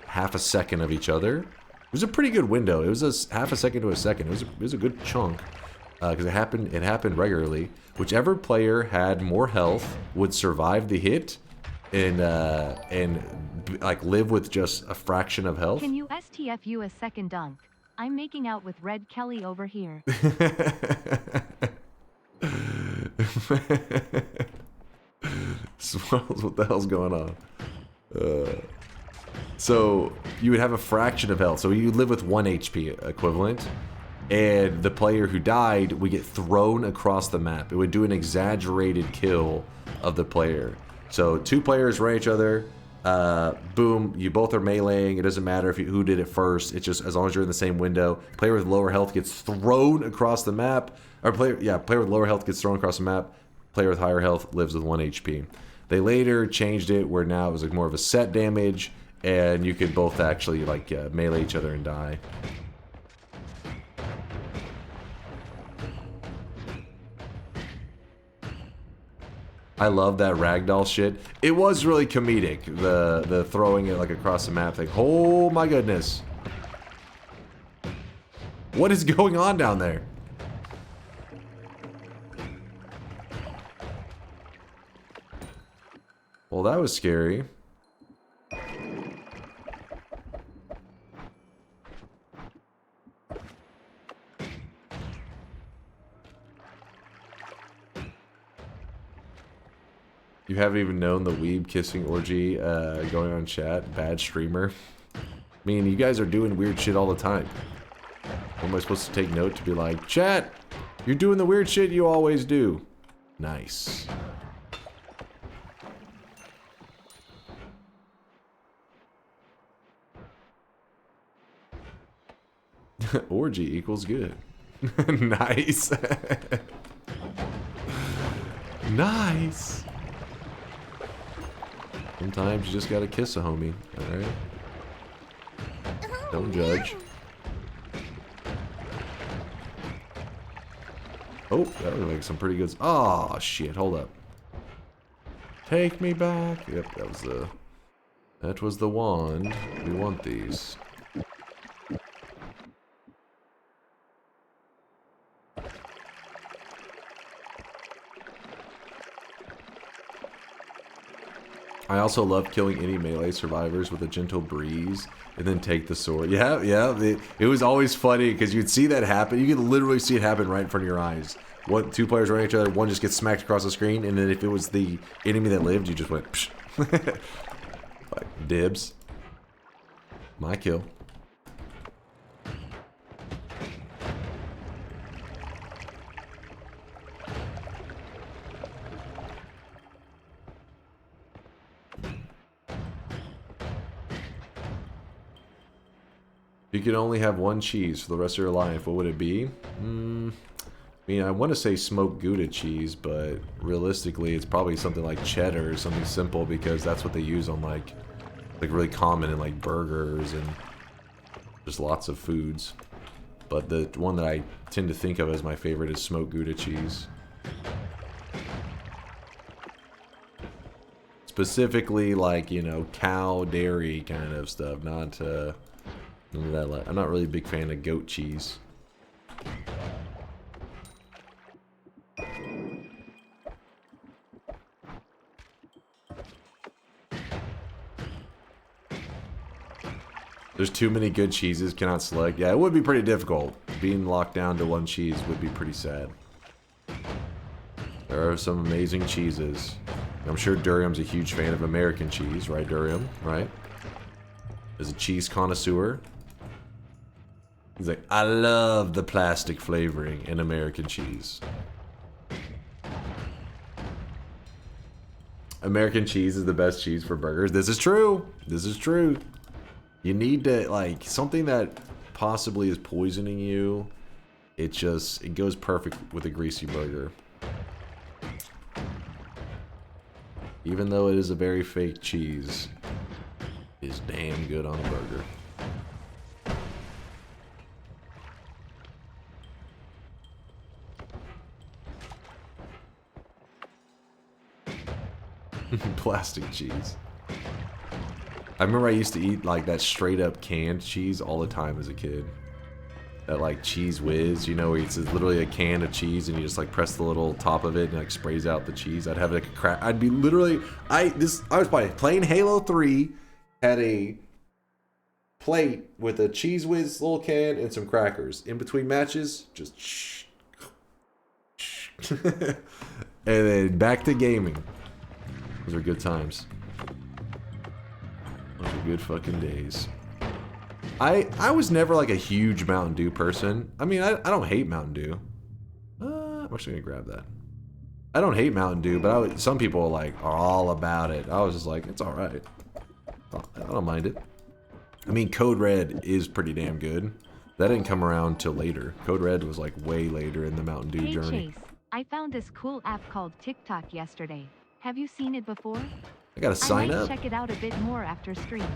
Speaker 5: half a second of each other, it was a pretty good window. It was a half a second to a second. It was a good chunk because it happened regularly. Whichever player had more health would survive the hit and like live with just a fraction of health.
Speaker 6: Can you STFU a second dunk? I'm making out with Red Kelly over here.
Speaker 5: Swells, what the hell's going on? So you would have a fraction of health. So you live with 1 HP equivalent, and the player who died would get thrown across the map. It would do an exaggerated kill of the player. So two players run each other. Boom, you both are meleeing. It doesn't matter who did it first. It's just as long as you're in the same window. Player with lower health gets thrown across the map. Or player with lower health gets thrown across the map. Player with higher health lives with 1 HP. They later changed it where now it was like more of a set damage, and you could both actually like melee each other and die. I love that ragdoll shit. It was really comedic, the throwing it like across the map thing. Oh my goodness. What is going on down there? Well, that was scary. You haven't even known the weeb kissing orgy going on chat. Bad streamer. I mean, you guys are doing weird shit all the time. What am I supposed to take note to be like, chat, you're doing the weird shit you always do. Nice. Orgy equals good. Nice. Nice. Sometimes you just gotta kiss a homie, alright? Don't judge. Oh, that was like some pretty good. Oh shit, hold up. Take me back. Yep, that was the wand. We want these. I also love killing any melee survivors with a gentle breeze and then take the sword. Yeah, it was always funny because you'd see that happen. You could literally see it happen right in front of your eyes. Two players running each other, one just gets smacked across the screen, and then if it was the enemy that lived, you just went psh. Like, dibs. My kill. You could only have one cheese for the rest of your life. What would it be? I mean, I want to say smoked Gouda cheese, but realistically, it's probably something like cheddar or something simple because that's what they use on like really common in like burgers and just lots of foods. But the one that I tend to think of as my favorite is smoked Gouda cheese. Specifically, like, you know, cow dairy kind of stuff, not none of that. Like, I'm not really a big fan of goat cheese. There's too many good cheeses, cannot select. Yeah, it would be pretty difficult. Being locked down to one cheese would be pretty sad. There are some amazing cheeses. I'm sure Durium's a huge fan of American cheese, right, Durium? Right? As a cheese connoisseur. He's like, I love the plastic flavoring in American cheese. American cheese is the best cheese for burgers. This is true. This is true. You need to, like, something that possibly is poisoning you. It goes perfect with a greasy burger. Even though it is a very fake cheese, it is damn good on a burger. Plastic cheese. I remember I used to eat like that straight up canned cheese all the time as a kid. That like Cheese Whiz, you know, where it's literally a can of cheese and you just like press the little top of it and like sprays out the cheese. I'd have like a crack. I'd be literally, I was playing Halo 3, had a plate with a Cheese Whiz little can and some crackers. In between matches, just and then back to gaming. Those are good times. Those are good fucking days. I was never like a huge Mountain Dew person. I mean, I don't hate Mountain Dew. I'm actually gonna grab that. I don't hate Mountain Dew, but some people like are all about it. I was just like, it's all right. I don't mind it. I mean, Code Red is pretty damn good. That didn't come around till later. Code Red was like way later in the Mountain Dew journey.
Speaker 6: Chase, I found this cool app called TikTok yesterday. Have you seen it before?
Speaker 5: I gotta sign up.
Speaker 6: Check it out a bit more after stream.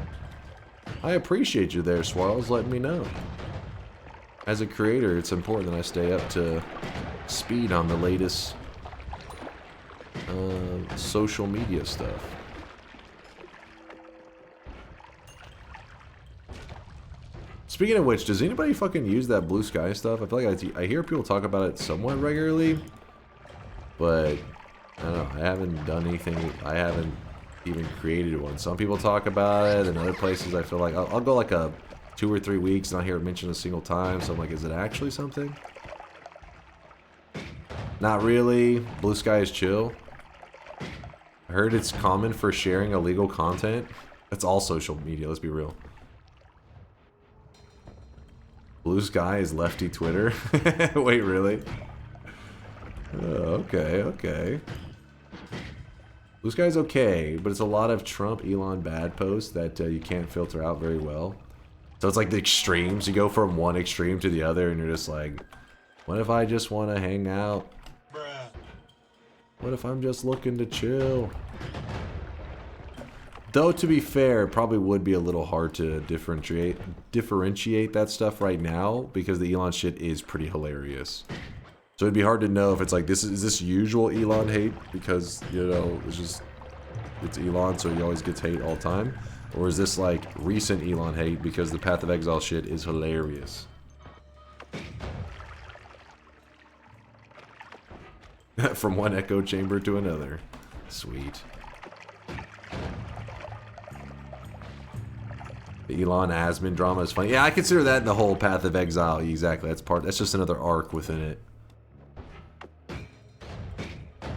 Speaker 5: I appreciate you there, Swirls, letting me know. As a creator, it's important that I stay up to speed on the latest social media stuff. Speaking of which, does anybody fucking use that Blue Sky stuff? I feel like I hear people talk about it somewhat regularly, but I don't know. I haven't done anything. I haven't even created one. Some people talk about it, and other places I feel like I'll go like 2 or 3 weeks and not hear it mentioned a single time. So I'm like, is it actually something? Not really. Blue Sky is chill. I heard it's common for sharing illegal content. That's all social media, let's be real. Blue Sky is lefty Twitter? Wait, really? Okay. Blue Sky's okay, but it's a lot of Trump, Elon bad posts that you can't filter out very well. So it's like the extremes. You go from one extreme to the other, and you're just like, what if I just want to hang out? What if I'm just looking to chill? Though, to be fair, it probably would be a little hard to differentiate that stuff right now, because the Elon shit is pretty hilarious. So it'd be hard to know if it's like, is this usual Elon hate because, you know, it's Elon, so he always gets hate all the time? Or is this like recent Elon hate because the Path of Exile shit is hilarious? From one echo chamber to another. Sweet. The Elon Asmin drama is funny. Yeah, I consider that in the whole Path of Exile. Exactly. That's just another arc within it.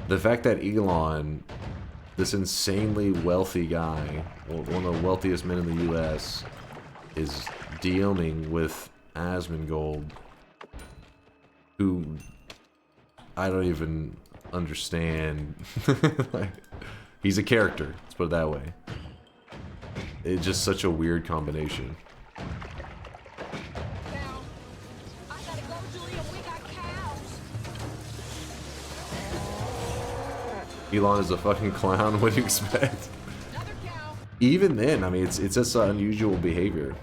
Speaker 5: The fact that Elon, this insanely wealthy guy, one of the wealthiest men in the US, is DMing with Asmongold, who I don't even understand. Like, he's a character, let's put it that way. It's just such a weird combination. Elon is a fucking clown, what do you expect? Even then, I mean, it's just unusual behavior.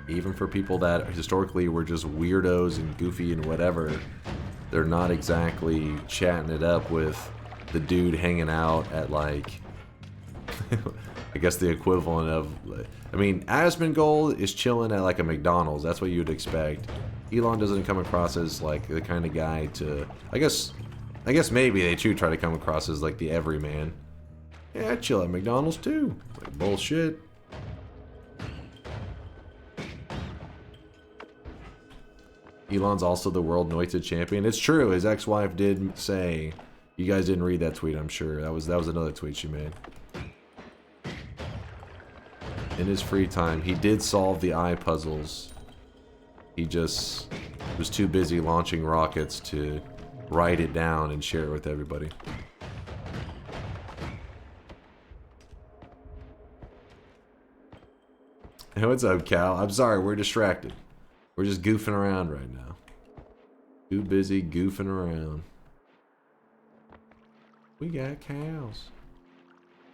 Speaker 5: Even for people that historically were just weirdos and goofy and whatever, they're not exactly chatting it up with the dude hanging out at like, I guess the equivalent of, I mean, Asmongold is chilling at like a McDonald's. That's what you'd expect. Elon doesn't come across as like the kind of guy to, I guess maybe they too try to come across as like the everyman. Yeah, I chill at McDonald's too. Like bullshit. Elon's also the world Noita champion. It's true. His ex-wife did say. You guys didn't read that tweet, I'm sure. That was another tweet she made. In his free time, he did solve the eye puzzles. He just was too busy launching rockets to write it down and share it with everybody. Hey, what's up, Cal? I'm sorry, we're distracted. We're just goofing around right now. Too busy goofing around. We got cows.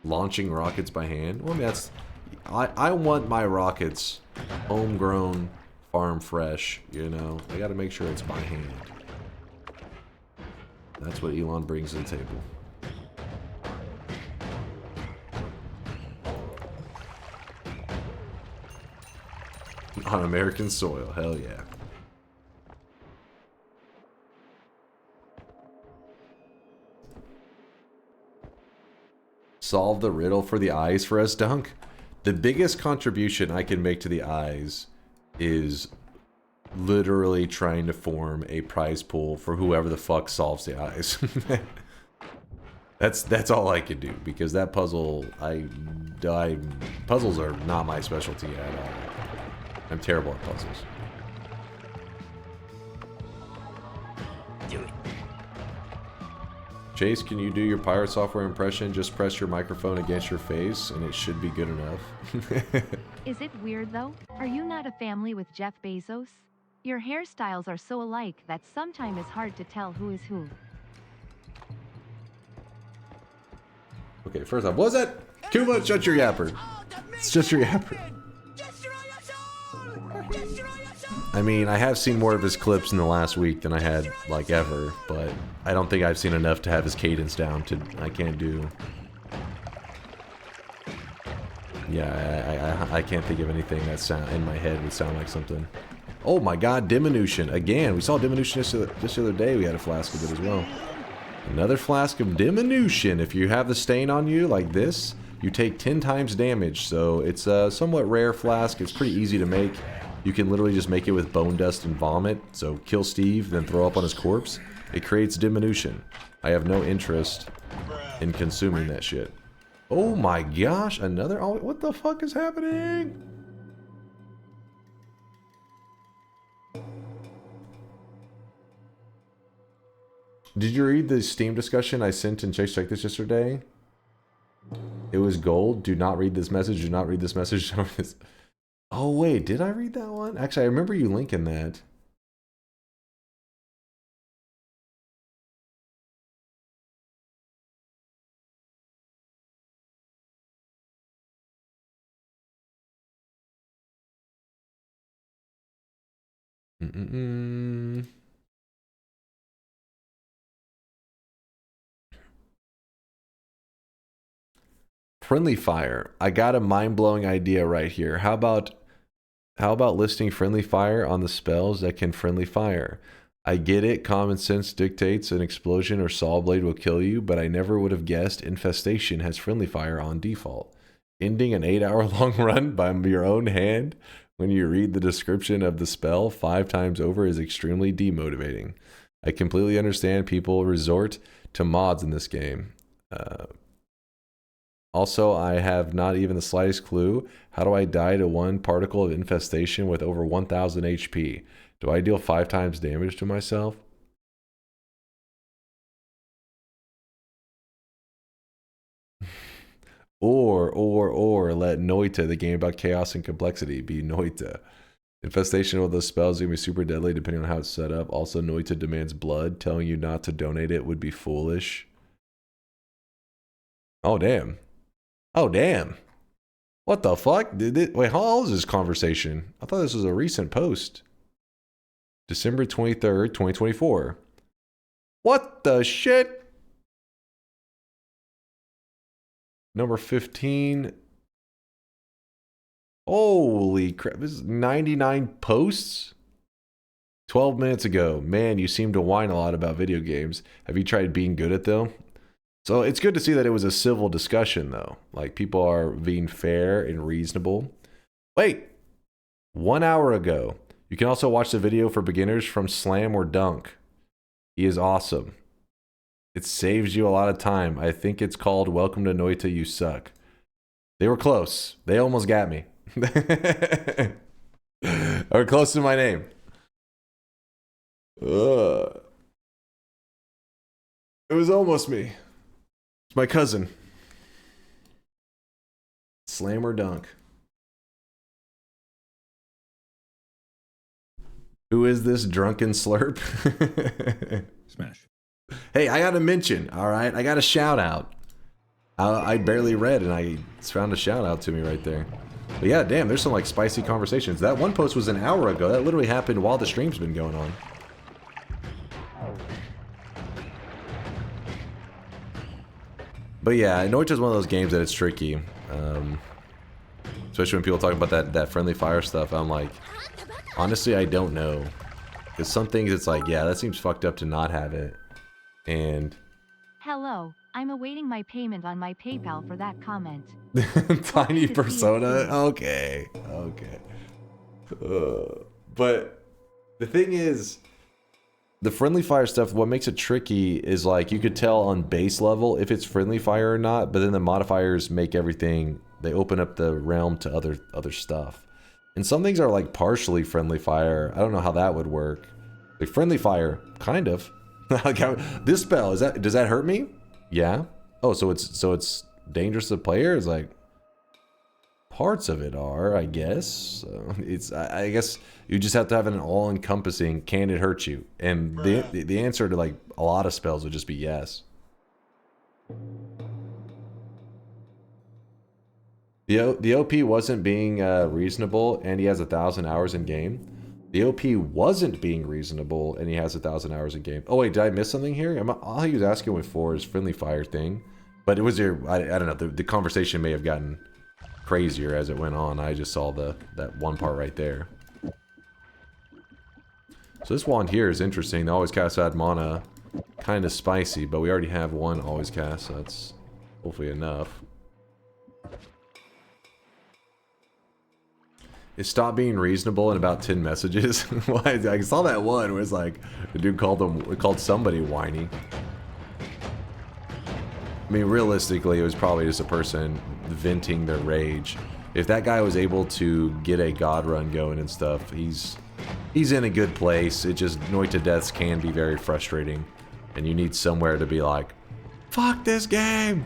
Speaker 5: Launching rockets by hand? Well, I mean, that's... I want my rockets homegrown, farm fresh, you know? I gotta make sure it's by hand. That's what Elon brings to the table. On American soil, hell yeah. Solve the riddle for the eyes for us, Dunk. The biggest contribution I can make to the eyes is literally trying to form a prize pool for whoever the fuck solves the eyes. That's all I can do, because that puzzle, puzzles are not my specialty at all. I'm terrible at puzzles.
Speaker 20: Do it.
Speaker 5: Chase, can you do your pirate software impression? Just press your microphone against your face and it should be good enough.
Speaker 6: Is it weird though? Are you not a family with Jeff Bezos? Your hairstyles are so alike that sometimes it's hard to tell who is who.
Speaker 5: Okay, first off, what was that? Kuma, shut your yapper. It's just your yapper. I mean, I have seen more of his clips in the last week than I had, like, ever, but I don't think I've seen enough to have his cadence down to, I can't do... Yeah, I can't think of anything that sound in my head would sound like something. Oh my god, diminution. Again, we saw diminution just the other day. We had a flask of it as well. Another flask of diminution. If you have the stain on you like this, you take 10 times damage. So it's a somewhat rare flask. It's pretty easy to make. You can literally just make it with bone dust and vomit. So kill Steve, then throw up on his corpse. It creates diminution. I have no interest in consuming that shit. Oh my gosh, another... Oh, what the fuck is happening? Did you read the Steam discussion I sent in Chase Check This yesterday? It was gold. Do not read this message. Do not read this message. Oh wait, did I read that one? Actually, I remember you linking that. Friendly fire. I got a mind-blowing idea right here. How about listing friendly fire on the spells that can friendly fire? I get it, common sense dictates an explosion or saw blade will kill you, but I never would have guessed infestation has friendly fire on default. Ending an 8-hour-long run by your own hand when you read the description of the spell 5 times over is extremely demotivating. I completely understand people resort to mods in this game. Also, I have not even the slightest clue. How do I die to 1 particle of infestation with over 1000 HP? Do I deal 5 times damage to myself? Or let Noita, the game about chaos and complexity, be Noita. Infestation of those spells is going to be super deadly depending on how it's set up. Also, Noita demands blood. Telling you not to donate it would be foolish. Oh, damn. Oh, damn. What the fuck? Wait, how old is this conversation? I thought this was a recent post. December 23rd, 2024. What the shit? Number 15. Holy crap. This is 99 posts? 12 minutes ago. Man, you seem to whine a lot about video games. Have you tried being good at them? So it's good to see that it was a civil discussion, though. Like, people are being fair and reasonable. Wait. 1 hour ago. You can also watch the video for beginners from Slam or Dunk. He is awesome. It saves you a lot of time. I think it's called Welcome to Noita, You Suck. They were close. They almost got me. Or close to my name. It was almost me. It's my cousin. Slam or Dunk. Who is this drunken slurp?
Speaker 17: Smash.
Speaker 5: Hey, I got a mention, all right? I got a shout out. I barely read and I found a shout out to me right there. But yeah, damn, there's some like spicy conversations. That one post was an hour ago. That literally happened while the stream's been going on. But yeah, Noita's one of those games that it's tricky. Especially when people talk about that friendly fire stuff. I'm like, honestly, I don't know. Because some things it's like, yeah, that seems fucked up to not have it. And...
Speaker 6: Hello, I'm awaiting my payment on my PayPal for that comment.
Speaker 5: Tiny persona? Okay. Okay. But the thing is, the friendly fire stuff, what makes it tricky is like you could tell on base level if it's friendly fire or not, but then the modifiers make everything, they open up the realm to other stuff. And some things are like partially friendly fire. I don't know how that would work. Like friendly fire, kind of. This spell, does that hurt me? Yeah. Oh, so it's dangerous to player? It's like parts of it are, I guess. So it's I guess you just have to have an all-encompassing, can it hurt you? And the answer to like a lot of spells would just be yes. The OP wasn't being reasonable, and he has 1,000 hours in game. The OP wasn't being reasonable, and he has 1,000 hours in game. Oh wait, did I miss something here? All he was asking me for is friendly fire thing, but it was there. I don't know. The conversation may have gotten crazier as it went on. I just saw that one part right there. So this wand here is interesting. The always cast add mana, kind of spicy, but we already have one always cast, so that's hopefully enough. It stopped being reasonable in about 10 messages. I saw that one where it's like the dude called somebody whiny. I mean, realistically, it was probably just a person venting their rage. If that guy was able to get a god run going and stuff, he's in a good place. It just Noita deaths can be very frustrating, and you need somewhere to be like, fuck this game,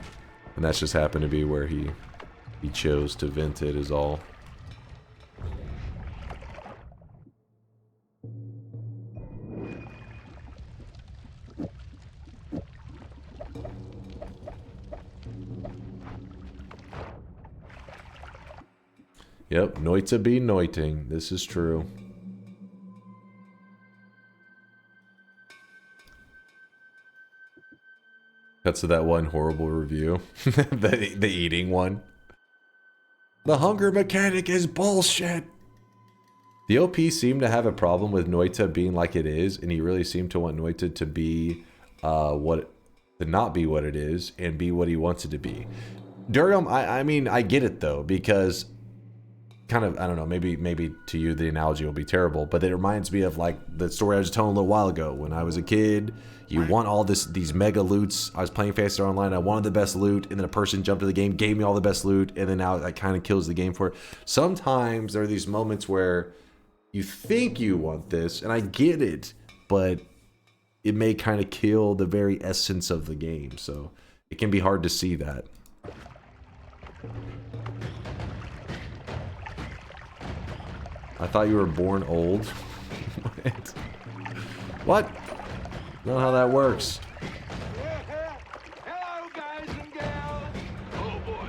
Speaker 5: and that's just happened to be where he chose to vent it is all. Yep, Noita be noiting. This is true. Cuts to that one horrible review. the eating one. The hunger mechanic is bullshit. The OP seemed to have a problem with Noita being like it is, and he really seemed to want Noita to be to not be what it is and be what he wants it to be. Durium, I mean, I get it though, because kind of, I don't know, maybe to you the analogy will be terrible, but it reminds me of like the story I was telling a little while ago. When I was a kid, you want all these mega loots. I was playing Faster Online, I wanted the best loot, and then a person jumped to the game, gave me all the best loot, and then now that kind of kills the game for it. Sometimes there are these moments where you think you want this, and I get it, but it may kind of kill the very essence of the game, so it can be hard to see that. I thought you were born old. What? Not how that works.
Speaker 10: Hello, guys and gals. Oh boy.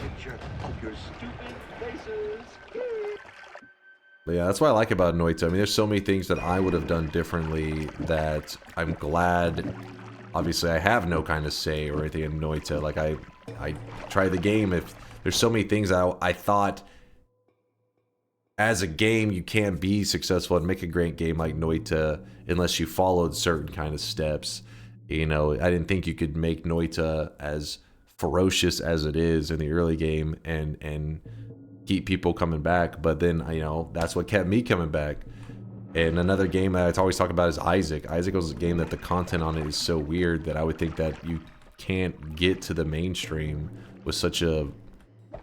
Speaker 10: Picture of your stupid faces.
Speaker 5: But yeah, that's what I like about Noita. I mean, there's so many things that I would have done differently that I'm glad. Obviously, I have no kind of say or anything in Noita. Like, I tried the game. If there's so many things I thought as a game you can't be successful and make a great game like Noita unless you followed certain kind of steps. You know, I didn't think you could make Noita as ferocious as it is in the early game and keep people coming back. But then, you know, that's what kept me coming back. And another game that I always talk about is Isaac. Isaac was a game that the content on it is so weird that I would think that you can't get to the mainstream with such a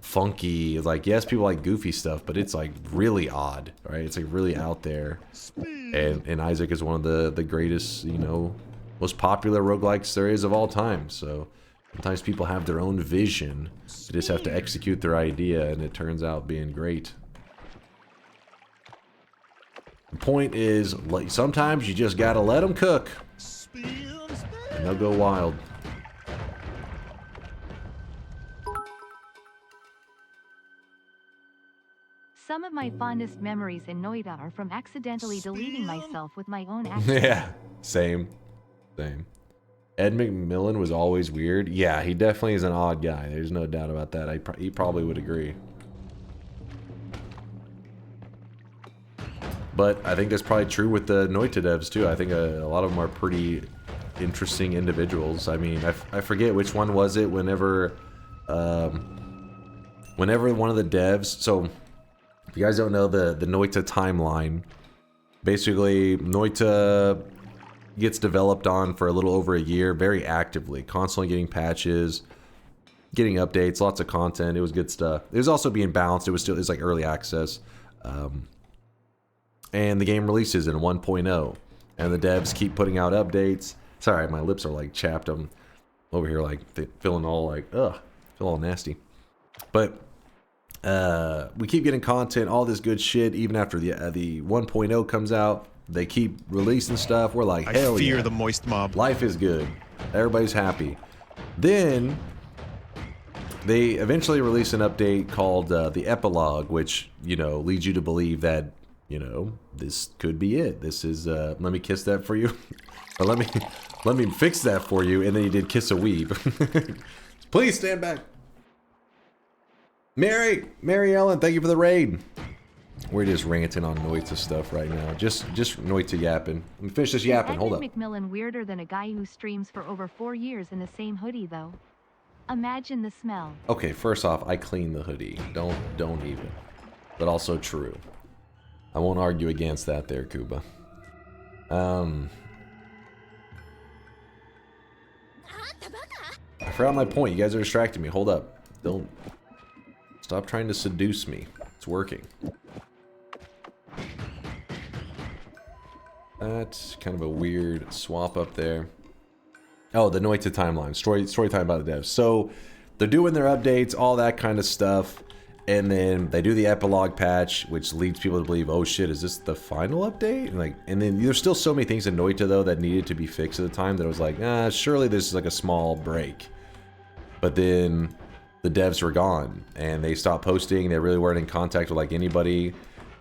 Speaker 5: funky, like, yes, people like goofy stuff, but it's like really odd, right? It's like really out there. And Isaac is one of the greatest, you know, most popular roguelikes there is of all time. So sometimes people have their own vision. They just have to execute their idea, and it turns out being great. The point is, like, sometimes you just gotta let them cook, and they'll go wild.
Speaker 6: Some of my fondest memories in Noita are from accidentally deleting myself with my own actions.
Speaker 5: Yeah, same. Ed McMillan was always weird. Yeah, he definitely is an odd guy. There's no doubt about that. He probably would agree. But I think that's probably true with the Noita devs too. I think a lot of them are pretty interesting individuals. I mean, I forget which one was it. Whenever one of the devs. So if you guys don't know the Noita timeline, basically Noita gets developed on for a little over a year, very actively, constantly getting patches, getting updates, lots of content. It was good stuff. It was also being balanced. It was like early access. And the game releases in 1.0, and the devs keep putting out updates. Sorry, my lips are like chapped. I'm over here like feeling all like, ugh, feel all nasty. But we keep getting content, all this good shit, even after the 1.0 comes out. They keep releasing stuff. We're like, hell yeah.
Speaker 12: I fear the moist mob.
Speaker 5: Life is good. Everybody's happy. Then they eventually release an update called the Epilogue, which, you know, leads you to believe that, you know, this could be it. This is, let me kiss that for you. Or let me fix that for you. And then he did kiss a weeb. Please stand back. Mary Ellen, thank you for the raid. We're just ranting on Noita stuff right now. Just Noita yapping. Let me finish this yapping. Hold up.
Speaker 6: McMillan weirder than a guy who streams for over 4 years in the same hoodie, though. Imagine the smell.
Speaker 5: Okay, first off, I clean the hoodie. Don't even. But also true. I won't argue against that there, Kuba. I forgot my point. You guys are distracting me. Hold up. Don't stop trying to seduce me. It's working. That's kind of a weird swap up there. Oh, the Noita timeline. Story time about the devs. So they're doing their updates, all that kind of stuff. And then they do the epilogue patch, which leads people to believe, oh shit, is this the final update? And then there's still so many things in Noita though that needed to be fixed at the time that I was like, surely this is like a small break. But then the devs were gone and they stopped posting. They really weren't in contact with like anybody.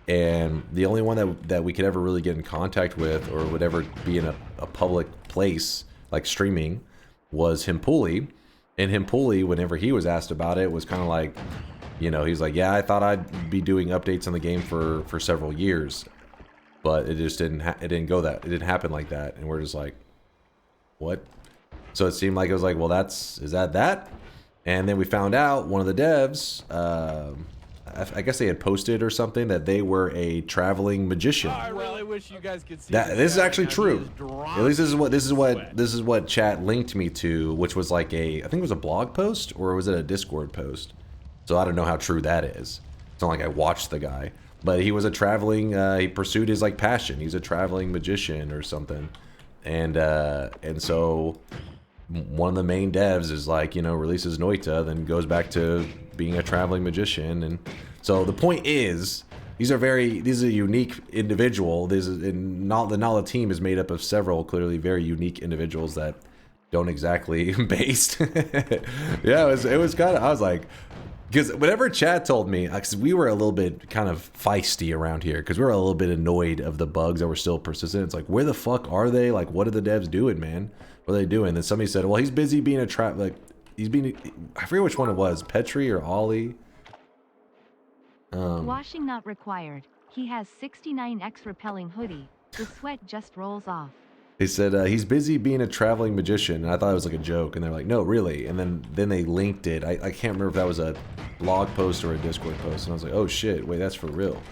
Speaker 5: And the only one that we could ever really get in contact with or would ever be in a public place like streaming was Himpuli. And Himpuli, whenever he was asked about it, was kind of like, you know, he's like, yeah, I thought I'd be doing updates on the game for several years, but it just didn't happen like that. And we're just like, what? So it seemed like it was like, well, is that? And then we found out one of the devs, I guess they had posted or something that they were a traveling magician.
Speaker 1: I really wish you guys could see
Speaker 5: this is actually true. At least this is what chat linked me to, which was like I think it was a blog post or was it a Discord post? So I don't know how true that is. It's not like I watched the guy, but he was a traveling. He pursued his like passion. He's a traveling magician or something, and so one of the main devs is like, you know, releases Noita, then goes back to being a traveling magician. And so the point is, these are unique individual. The team is made up of several clearly very unique individuals that don't exactly based. Yeah, it was kind of, I was like, Because whatever chat told me, because we were a little bit kind of feisty around here, because we were a little bit annoyed of the bugs that were still persistent. It's like, where the fuck are they? Like, what are the devs doing, man? What are they doing? Then somebody said, well, he's busy being a trap. Like, he's being, I forget which one it was, Petri or Ollie.
Speaker 6: Washing not required. He has 69x repelling hoodie. The sweat just rolls off.
Speaker 5: They said he's busy being a traveling magician, and I thought it was like a joke, and they're like, no, really? And then they linked it. I can't remember if that was a blog post or a Discord post, and I was like, oh shit, wait, that's for real.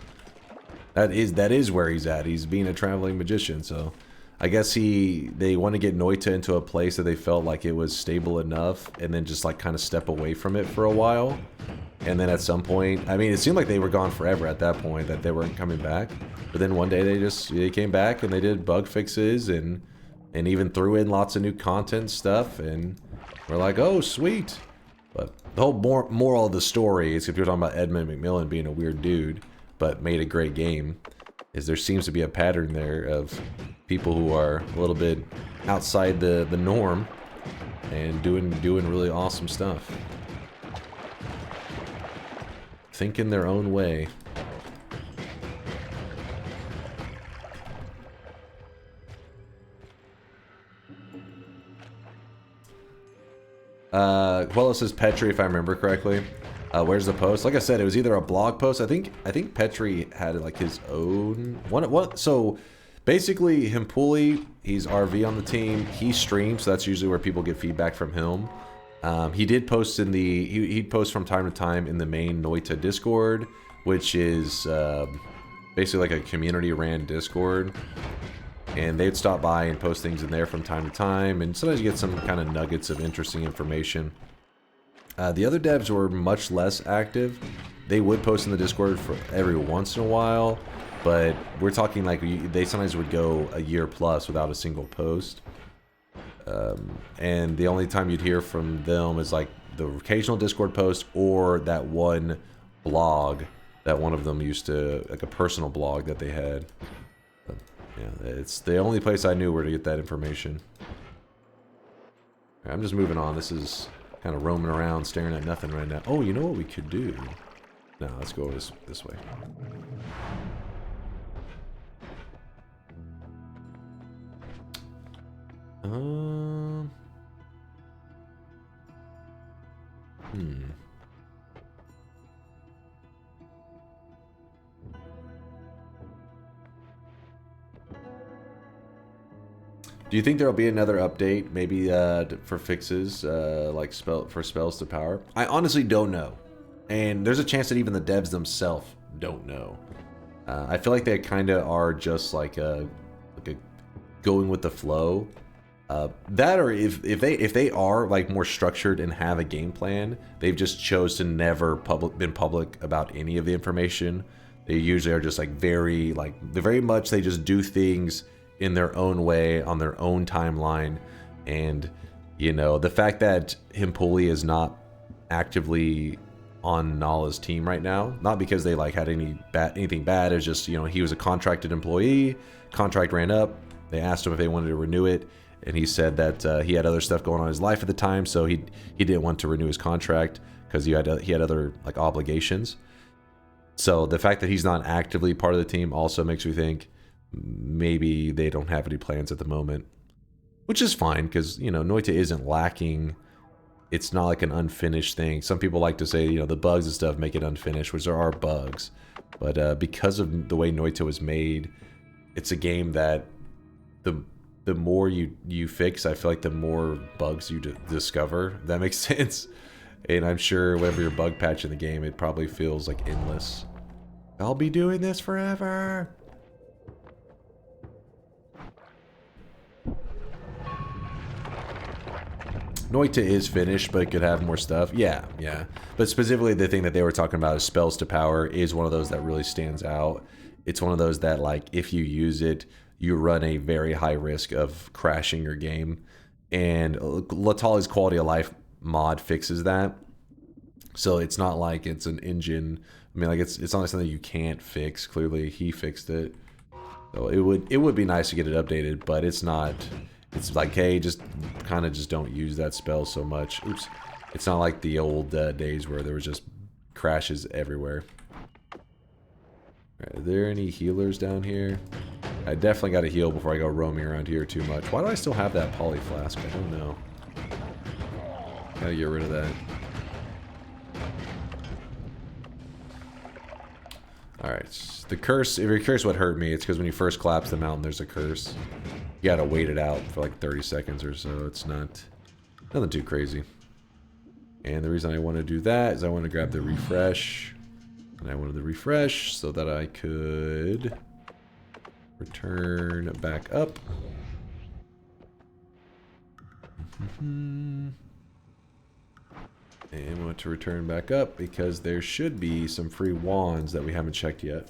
Speaker 5: That is where he's at. He's being a traveling magician, so I guess they want to get Noita into a place that they felt like it was stable enough, and then just like kind of step away from it for a while. And then at some point, I mean, it seemed like they were gone forever at that point, that they weren't coming back. But then one day they came back and they did bug fixes and even threw in lots of new content stuff, and we're like, oh, sweet. But the whole moral of the story is, if you're talking about Edmund McMillan being a weird dude, but made a great game, is there seems to be a pattern there of people who are a little bit outside the norm and doing really awesome stuff. Think in their own way. Quello says Petri, if I remember correctly. Where's the post? Like I said, it was either a blog post. I think Petri had like his own one. So basically, Himpuli, he's RV on the team. He streams, so that's usually where people get feedback from him. He did post in the he'd post from time to time in the main Noita Discord, which is basically like a community ran Discord, and they'd stop by and post things in there from time to time, and sometimes you get some kind of nuggets of interesting information. The other devs were much less active. They would post in the Discord for every once in a while, but we're talking like they sometimes would go a year plus without a single post. And the only time you'd hear from them is like the occasional Discord post or that one blog that one of them used to, like a personal blog that they had. But, yeah, it's the only place I knew where to get that information. I'm just moving on. This is kind of roaming around, staring at nothing right now. Oh, you know what we could do? No, let's go this way. Do you think there'll be another update, maybe for fixes, like spells to power? I honestly don't know, and there's a chance that even the devs themselves don't know. I feel like they kind of are just like a going with the flow. That, or if they are like more structured and have a game plan, they've just chose to never been public about any of the information. They usually are just like very much they just do things in their own way on their own timeline. And you know, the fact that Himpuli is not actively on Nala's team right now, not because they like had anything bad, it's just, you know, he was a contracted employee, contract ran up, they asked him if they wanted to renew it, and he said that he had other stuff going on in his life at the time, so he didn't want to renew his contract because he had other like obligations. So the fact that he's not actively part of the team also makes me think maybe they don't have any plans at the moment, which is fine because, you know, Noita isn't lacking. It's not like an unfinished thing. Some people like to say, you know, the bugs and stuff make it unfinished, which there are bugs, but because of the way Noita was made, it's a game that the more you fix, I feel like the more bugs you discover. If that makes sense. And I'm sure whenever you're bug patching the game, it probably feels like endless. I'll be doing this forever. Noita is finished, but it could have more stuff. Yeah. But specifically, the thing that they were talking about is spells to power is one of those that really stands out. It's one of those that, like, if you use it, you run a very high risk of crashing your game. And Latali's quality of life mod fixes that. So it's not like it's an engine. I mean, like, it's not like something you can't fix. Clearly, he fixed it. So it would be nice to get it updated, but it's not. It's like, hey, just kind of just don't use that spell so much. Oops. It's not like the old days where there was just crashes everywhere. Are there any healers down here? I definitely got to heal before I go roaming around here too much. Why do I still have that poly flask? I don't know. Gotta get rid of that. Alright, the curse, if you're curious what hurt me, it's because when you first collapse the mountain, there's a curse. You gotta wait it out for like 30 seconds or so. It's not, nothing too crazy. And the reason I want to do that is I want to grab the refresh. And I wanted the refresh so that I could return back up. And want to return back up because there should be some free wands that we haven't checked yet.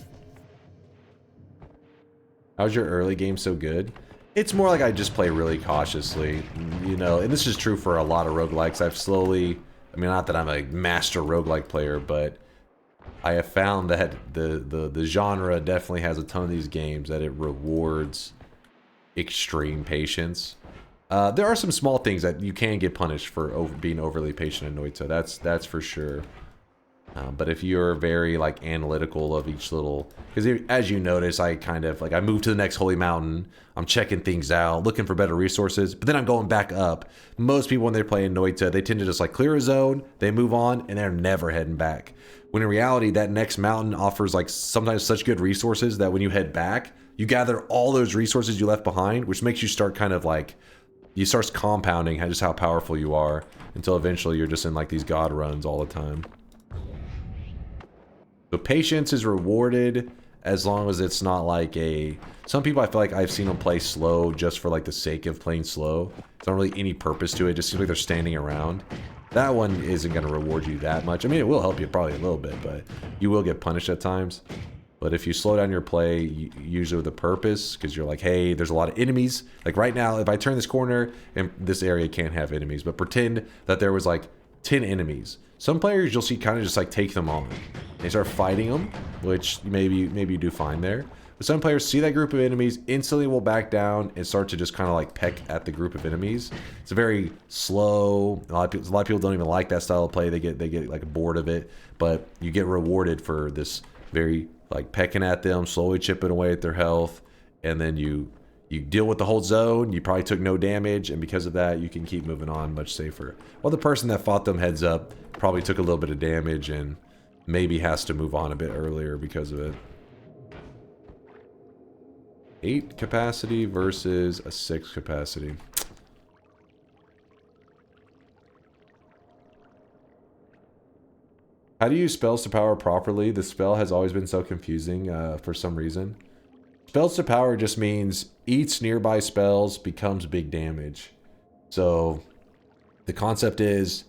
Speaker 5: How's your early game so good? It's more like I just play really cautiously, you know, and this is true for a lot of roguelikes. I've slowly, I mean, not that I'm a master roguelike player, but I have found that the genre definitely has a ton of these games that it rewards extreme patience. There are some small things that you can get punished for being overly patient in Noita. That's for sure. But if you're very like analytical of each little, because as you notice, I kind of like I move to the next holy mountain. I'm checking things out, looking for better resources, but then I'm going back up. Most people when they play in Noita, they tend to just like clear a zone, they move on, and they're never heading back. When in reality, that next mountain offers like sometimes such good resources that when you head back, you gather all those resources you left behind, which makes you start kind of like, you start compounding just how powerful you are until eventually you're just in like these god runs all the time. So patience is rewarded as long as it's not like a... Some people I feel like I've seen them play slow just for like the sake of playing slow. There's not really any purpose to it. It just seems like they're standing around. That one isn't going to reward you that much. I mean, it will help you probably a little bit, but you will get punished at times. But if you slow down your play, usually with a purpose, because you're like, hey, there's a lot of enemies. Like right now, if I turn this corner, and this area can't have enemies, but pretend that there was like 10 enemies. Some players you'll see kind of just like take them on. They start fighting them, which maybe you do fine there. But some players see that group of enemies, instantly will back down and start to just kind of like peck at the group of enemies. It's a very slow. A lot of people don't even like that style of play. They get like bored of it. But you get rewarded for this very like pecking at them, slowly chipping away at their health, and then you deal with the whole zone. You probably took no damage, and because of that, you can keep moving on much safer. While the person that fought them heads up probably took a little bit of damage and maybe has to move on a bit earlier because of it. 8 capacity versus a 6 capacity. How do you use spells to power properly? The spell has always been so confusing for some reason. Spells to power just means each nearby spells becomes big damage. So the concept is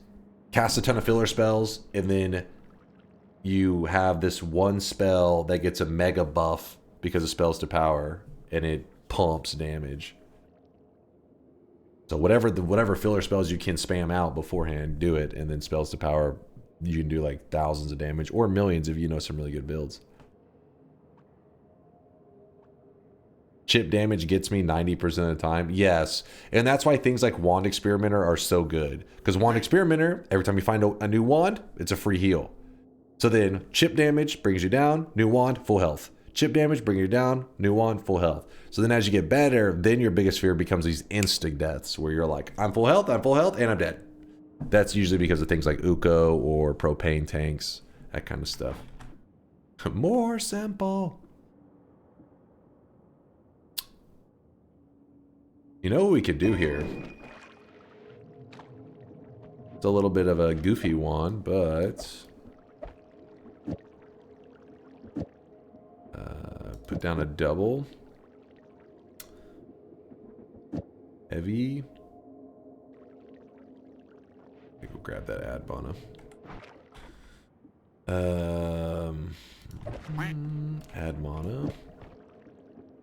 Speaker 5: cast a ton of filler spells and then you have this one spell that gets a mega buff because of spells to power and it pumps damage. So whatever filler spells you can spam out beforehand, do it, and then spells to power, you can do like thousands of damage or millions if you know some really good builds. Chip damage gets me 90% of the time. Yes. And that's why things like Wand Experimenter are so good. Because Wand Experimenter, every time you find a new wand, it's a free heal. So then chip damage brings you down, new wand, full health. Chip damage brings you down, new wand, full health. So then as you get better, then your biggest fear becomes these instant deaths where you're like, I'm full health, and I'm dead. That's usually because of things like Uko or propane tanks, that kind of stuff. More simple. You know what we could do here? It's a little bit of a goofy one, but... put down a double. Heavy. I go grab that ad mana. Add mana.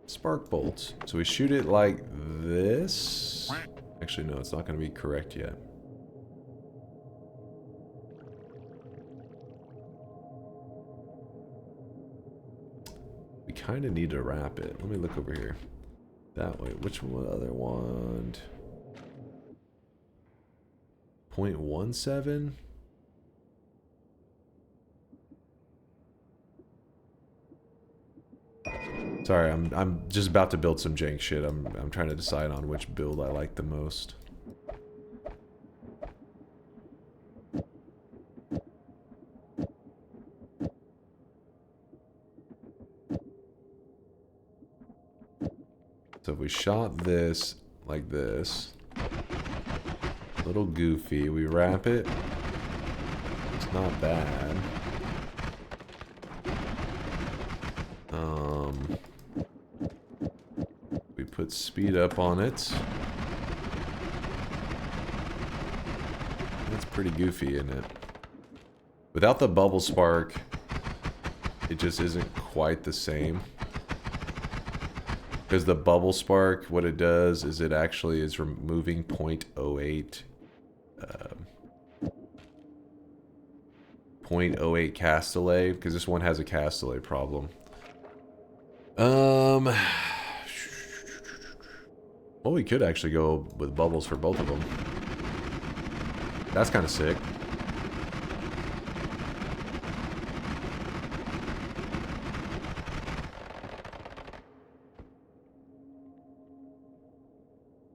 Speaker 5: Spark bolts. So we shoot it like this. Actually, no, it's not going to be correct yet. We kind of need to wrap it. Let me look over here. That way. Which one? Other wand? 0.17? Sorry, I'm just about to build some jank shit. I'm trying to decide on which build I like the most. So if we shot this like this, a little goofy, we wrap it. It's not bad. We put speed up on it. That's pretty goofy, isn't it? Without the bubble spark, it just isn't quite the same. Because the bubble spark, what it does is it actually is removing 0.08 0.08 cast delay, because this one has a cast delay problem. Well, we could actually go with bubbles for both of them. That's kind of sick.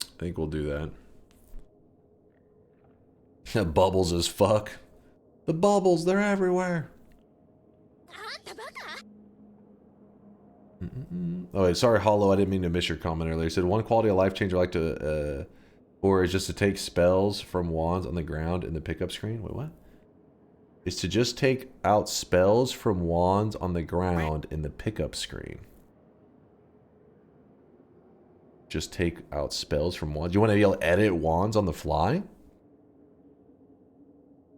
Speaker 5: I think we'll do that. Bubbles as fuck. The bubbles, they're everywhere. Oh wait, sorry Hollow, I didn't mean to miss your comment earlier. You said one quality of life change I like to or is just to take spells from wands on the ground in the pickup screen. Wait, what? Is to just take out spells from wands on the ground in the pickup screen. Just take out spells from wands. You want to be able to edit wands on the fly?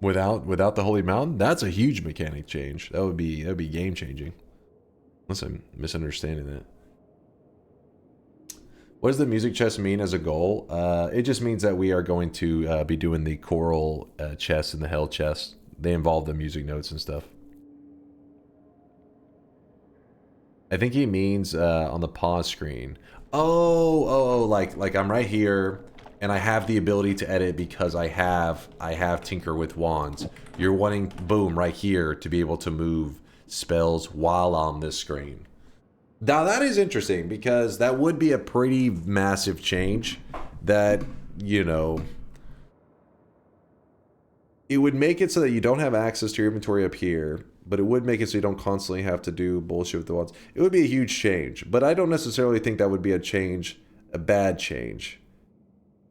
Speaker 5: Without the Holy Mountain? That's a huge mechanic change. That'd be game changing. Unless I'm misunderstanding that. What does the music chest mean as a goal? It just means that we are going to be doing the choral chest and the hell chest. They involve the music notes and stuff. I think he means on the pause screen. Oh, like I'm right here and I have the ability to edit because I have Tinker with Wands. You're wanting, boom, right here to be able to move spells while on this screen. Now that is interesting because that would be a pretty massive change that, you know, it would make it so that you don't have access to your inventory up here, but it would make it so you don't constantly have to do bullshit with the wands. It would be a huge change, but I don't necessarily think that would be a bad change.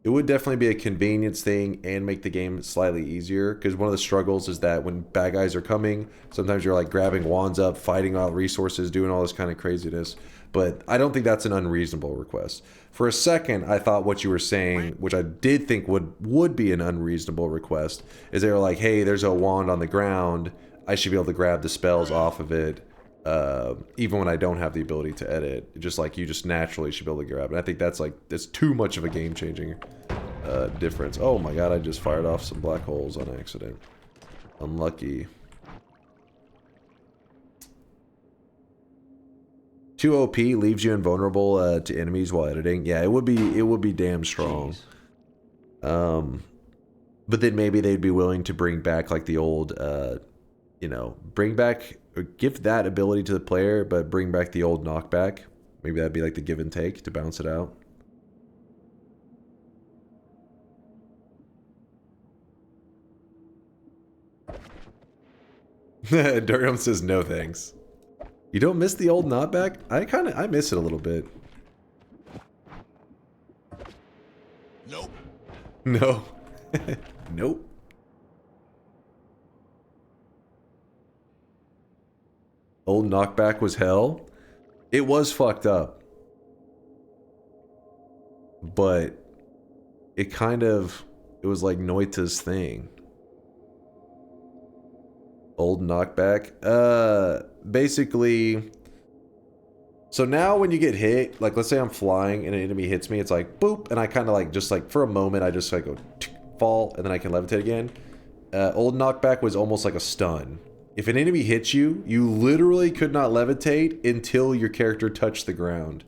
Speaker 5: It would definitely be a convenience thing and make the game slightly easier, because one of the struggles is that when bad guys are coming, sometimes you're like grabbing wands up, fighting all resources, doing all this kind of craziness. But I don't think that's an unreasonable request. For a second, I thought what you were saying, which I did think would be an unreasonable request, is they were like, hey, there's a wand on the ground, I should be able to grab the spells off of it, even when I don't have the ability to edit. Just like you just naturally should be able to grab it. And I think that's too much of a game-changing difference. Oh my god, I just fired off some black holes on accident. Unlucky. 2 OP leaves you invulnerable to enemies while editing. Yeah, it would be damn strong. But then maybe they'd be willing to bring back like the old you know, bring back or give that ability to the player, but bring back the old knockback. Maybe that'd be like the give and take to bounce it out. Durham says no thanks. You don't miss the old knockback? I miss it a little bit.
Speaker 10: Nope.
Speaker 5: No. Nope. Old knockback was hell. It was fucked up. But it was like Noita's thing. Old knockback. Basically, so now when you get hit, like let's say I'm flying and an enemy hits me, it's like boop, and I kind of like just like for a moment I just like go fall and then I can levitate again. Old knockback was almost like a stun. If an enemy hits you, you literally could not levitate until your character touched the ground.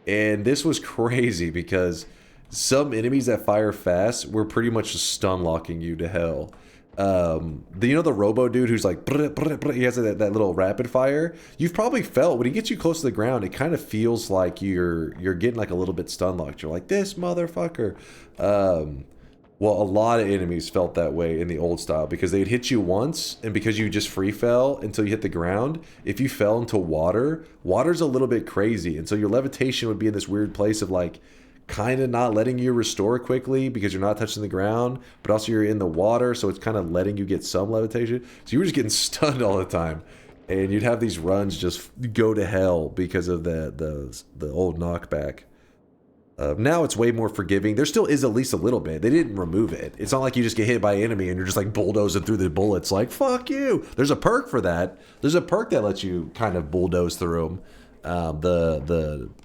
Speaker 5: And this was crazy because some enemies that fire fast were pretty much just stun locking you to hell. you know the robo dude who's like he has that little rapid fire. You've probably felt when he gets you close to the ground, it kind of feels like you're getting like a little bit stun locked. You're like, this motherfucker. Well, a lot of enemies felt that way in the old style because they'd hit you once, and because you just free fell until you hit the ground, if you fell into water's a little bit crazy, and so your levitation would be in this weird place of like kind of not letting you restore quickly because you're not touching the ground, but also you're in the water, so it's kind of letting you get some levitation. So you were just getting stunned all the time, and you'd have these runs just go to hell because of the old knockback. Now it's way more forgiving. There still is at least a little bit. They didn't remove it. It's not like you just get hit by an enemy and you're just like bulldozing through the bullets like, fuck you. There's a perk for that. There's a perk that lets you kind of bulldoze through them.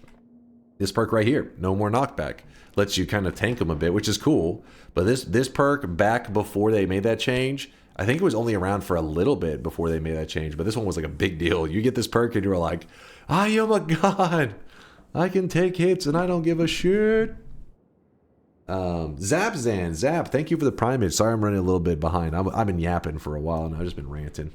Speaker 5: This perk right here, no more knockback, lets you kind of tank them a bit, which is cool. But this perk back before they made that change, I think it was only around for a little bit before they made that change, but this one was like a big deal. You get this perk and you're like, I am a god. I can take hits and I don't give a shit. Zap, thank you for the primage. Sorry I'm running a little bit behind. I've been yapping for a while now. I've just been ranting.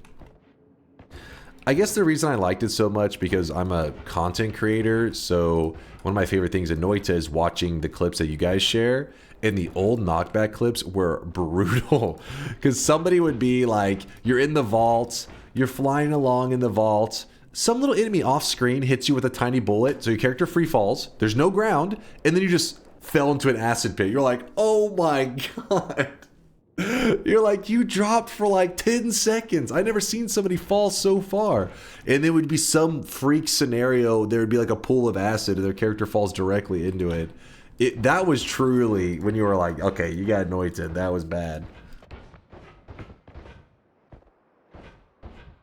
Speaker 5: I guess the reason I liked it so much because I'm a content creator, so one of my favorite things in Noita is watching the clips that you guys share, and the old knockback clips were brutal. Because somebody would be like, you're in the vault, you're flying along in the vault, some little enemy off screen hits you with a tiny bullet, so your character free falls, there's no ground, and then you just fell into an acid pit. You're like, oh my god. You're like, you dropped for like 10 seconds. I never seen somebody fall so far. And there would be some freak scenario, there would be like a pool of acid and their character falls directly into it. That was truly when you were like, okay, you got Noita. That was bad.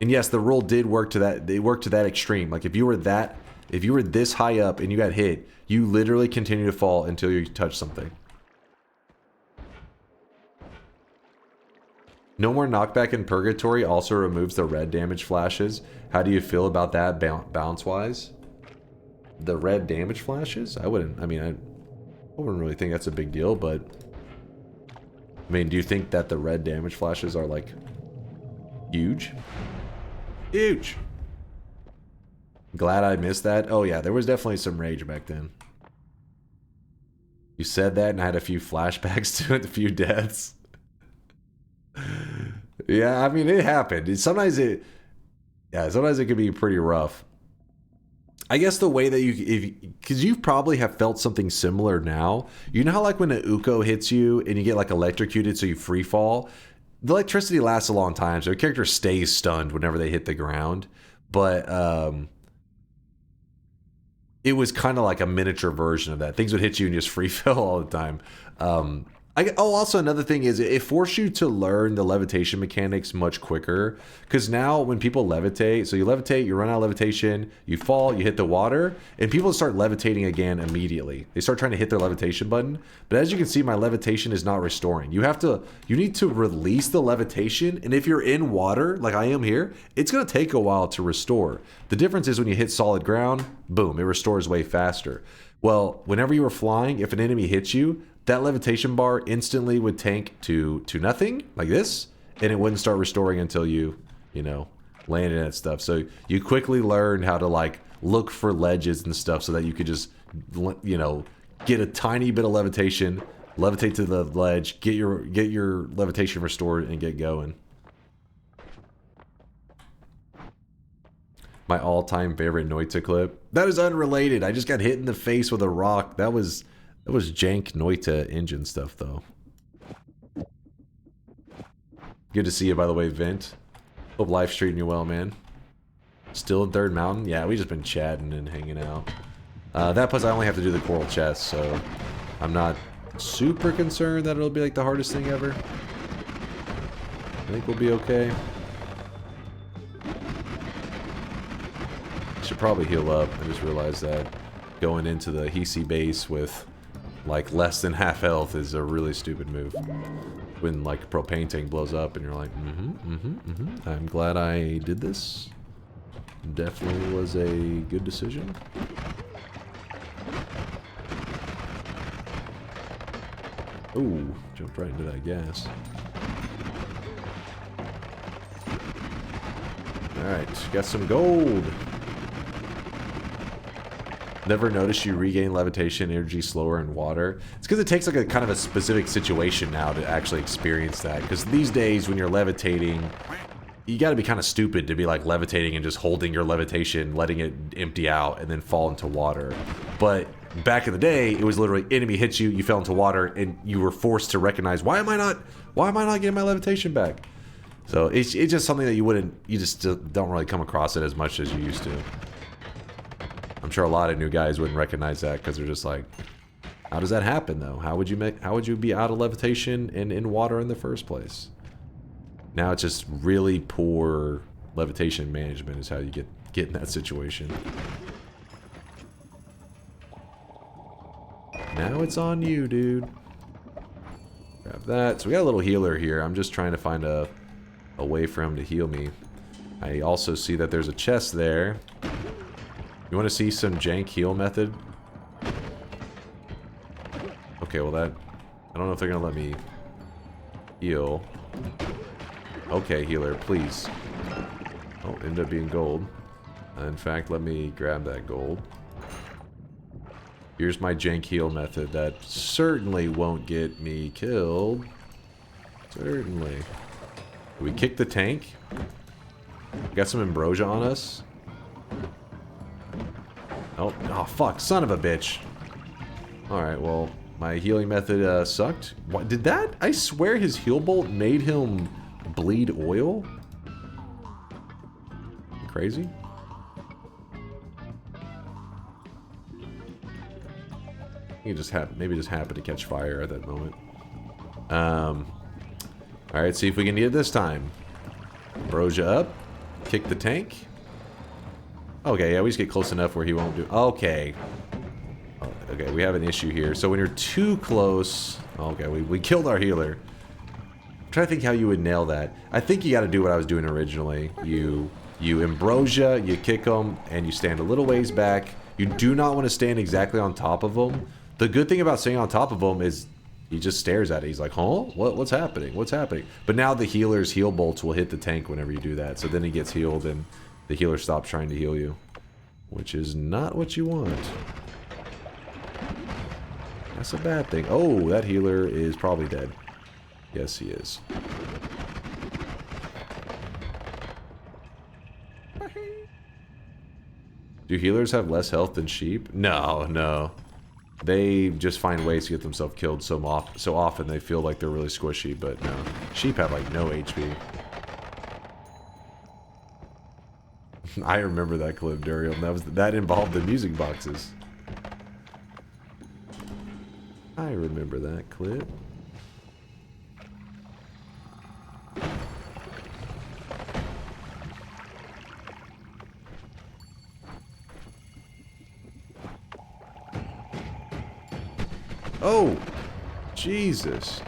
Speaker 5: And yes, the rule did work to that. They worked to that extreme. Like if you were this high up and you got hit, you literally continue to fall until you touch something. No more knockback in Purgatory also removes the red damage flashes. How do you feel about that bounce wise? The red damage flashes? I wouldn't really think that's a big deal, but I mean, do you think that the red damage flashes are like huge? Huge. Glad I missed that. Oh yeah, there was definitely some rage back then. You said that and I had a few flashbacks to it, a few deaths. Yeah, I mean, it happened. Sometimes it could be pretty rough. I guess the way that because you probably have felt something similar now. You know how like when an Uko hits you and you get like electrocuted so you free fall? The electricity lasts a long time, so your character stays stunned whenever they hit the ground. But it was kind of like a miniature version of that. Things would hit you and just free fall all the time. Also another thing is it forced you to learn the levitation mechanics much quicker, because now when people levitate, so you levitate, you run out of levitation, you fall, you hit the water, and people start levitating again immediately. They start trying to hit their levitation button, but as you can see, my levitation is not restoring. You need to release the levitation, and if you're in water like I am here, it's going to take a while to restore. The difference is when you hit solid ground, boom, it restores way faster. Well, whenever you were flying, if an enemy hits you, that levitation bar instantly would tank to nothing, like this, and it wouldn't start restoring until you landed and stuff. So you quickly learned how to like look for ledges and stuff so that you could just, get a tiny bit of levitation, levitate to the ledge, get your levitation restored, and get going. My all-time favorite Noita clip. That is unrelated. I just got hit in the face with a rock. That was jank Noita engine stuff, though. Good to see you, by the way, Vint. Hope life's treating you well, man. Still in Third Mountain? Yeah, we just been chatting and hanging out. That plus I only have to do the coral chest, so I'm not super concerned that it'll be like the hardest thing ever. I think we'll be okay. Should probably heal up. I just realized that going into the Hisi base with like less than half health is a really stupid move. When like propane tank blows up and you're like, I'm glad I did this. Definitely was a good decision. Ooh, jumped right into that gas. Alright, got some gold. Never noticed you regain levitation energy slower in water. It's because it takes like a kind of a specific situation now to actually experience that. Because these days when you're levitating, you got to be kind of stupid to be like levitating and just holding your levitation, letting it empty out, and then fall into water. But back in the day, it was literally enemy hits you, you fell into water, and you were forced to recognize, why am I not getting my levitation back? So it's just something that you just don't really come across it as much as you used to. I'm sure a lot of new guys wouldn't recognize that because they're just like, how does that happen though? How would you be out of levitation and in water in the first place? Now it's just really poor levitation management is how you get in that situation. Now it's on you, dude. Grab that. So we got a little healer here. I'm just trying to find a way for him to heal me. I also see that there's a chest there. You want to see some jank heal method? Okay, well that... I don't know if they're going to let me heal. Okay, healer, please. Oh, end up being gold. In fact, let me grab that gold. Here's my jank heal method that certainly won't get me killed. Certainly. Do we kick the tank? Got some ambrosia on us. Oh, fuck. Son of a bitch. Alright, well, my healing method sucked. What, did that? I swear his heal bolt made him bleed oil? Crazy? He just maybe just happened to catch fire at that moment. Alright, see if we can get it this time. Ambrosia up. Kick the tank. Okay, yeah, we just get close enough where he won't do... Okay. Okay, we have an issue here. So when you're too close... Okay, we killed our healer. I'm trying to think how you would nail that. I think you got to do what I was doing originally. You ambrosia, you kick them, and you stand a little ways back. You do not want to stand exactly on top of them. The good thing about staying on top of them is he just stares at it. He's like, huh? What's happening? What's happening? But now the healer's heal bolts will hit the tank whenever you do that. So then he gets healed and the healer stops trying to heal you. Which is not what you want. That's a bad thing. Oh, that healer is probably dead. Yes, he is. Do healers have less health than sheep? No, no. They just find ways to get themselves killed so often they feel like they're really squishy, but no. Sheep have like no HP. I remember that clip, Durium. That involved the music boxes. I remember that clip. Oh, Jesus.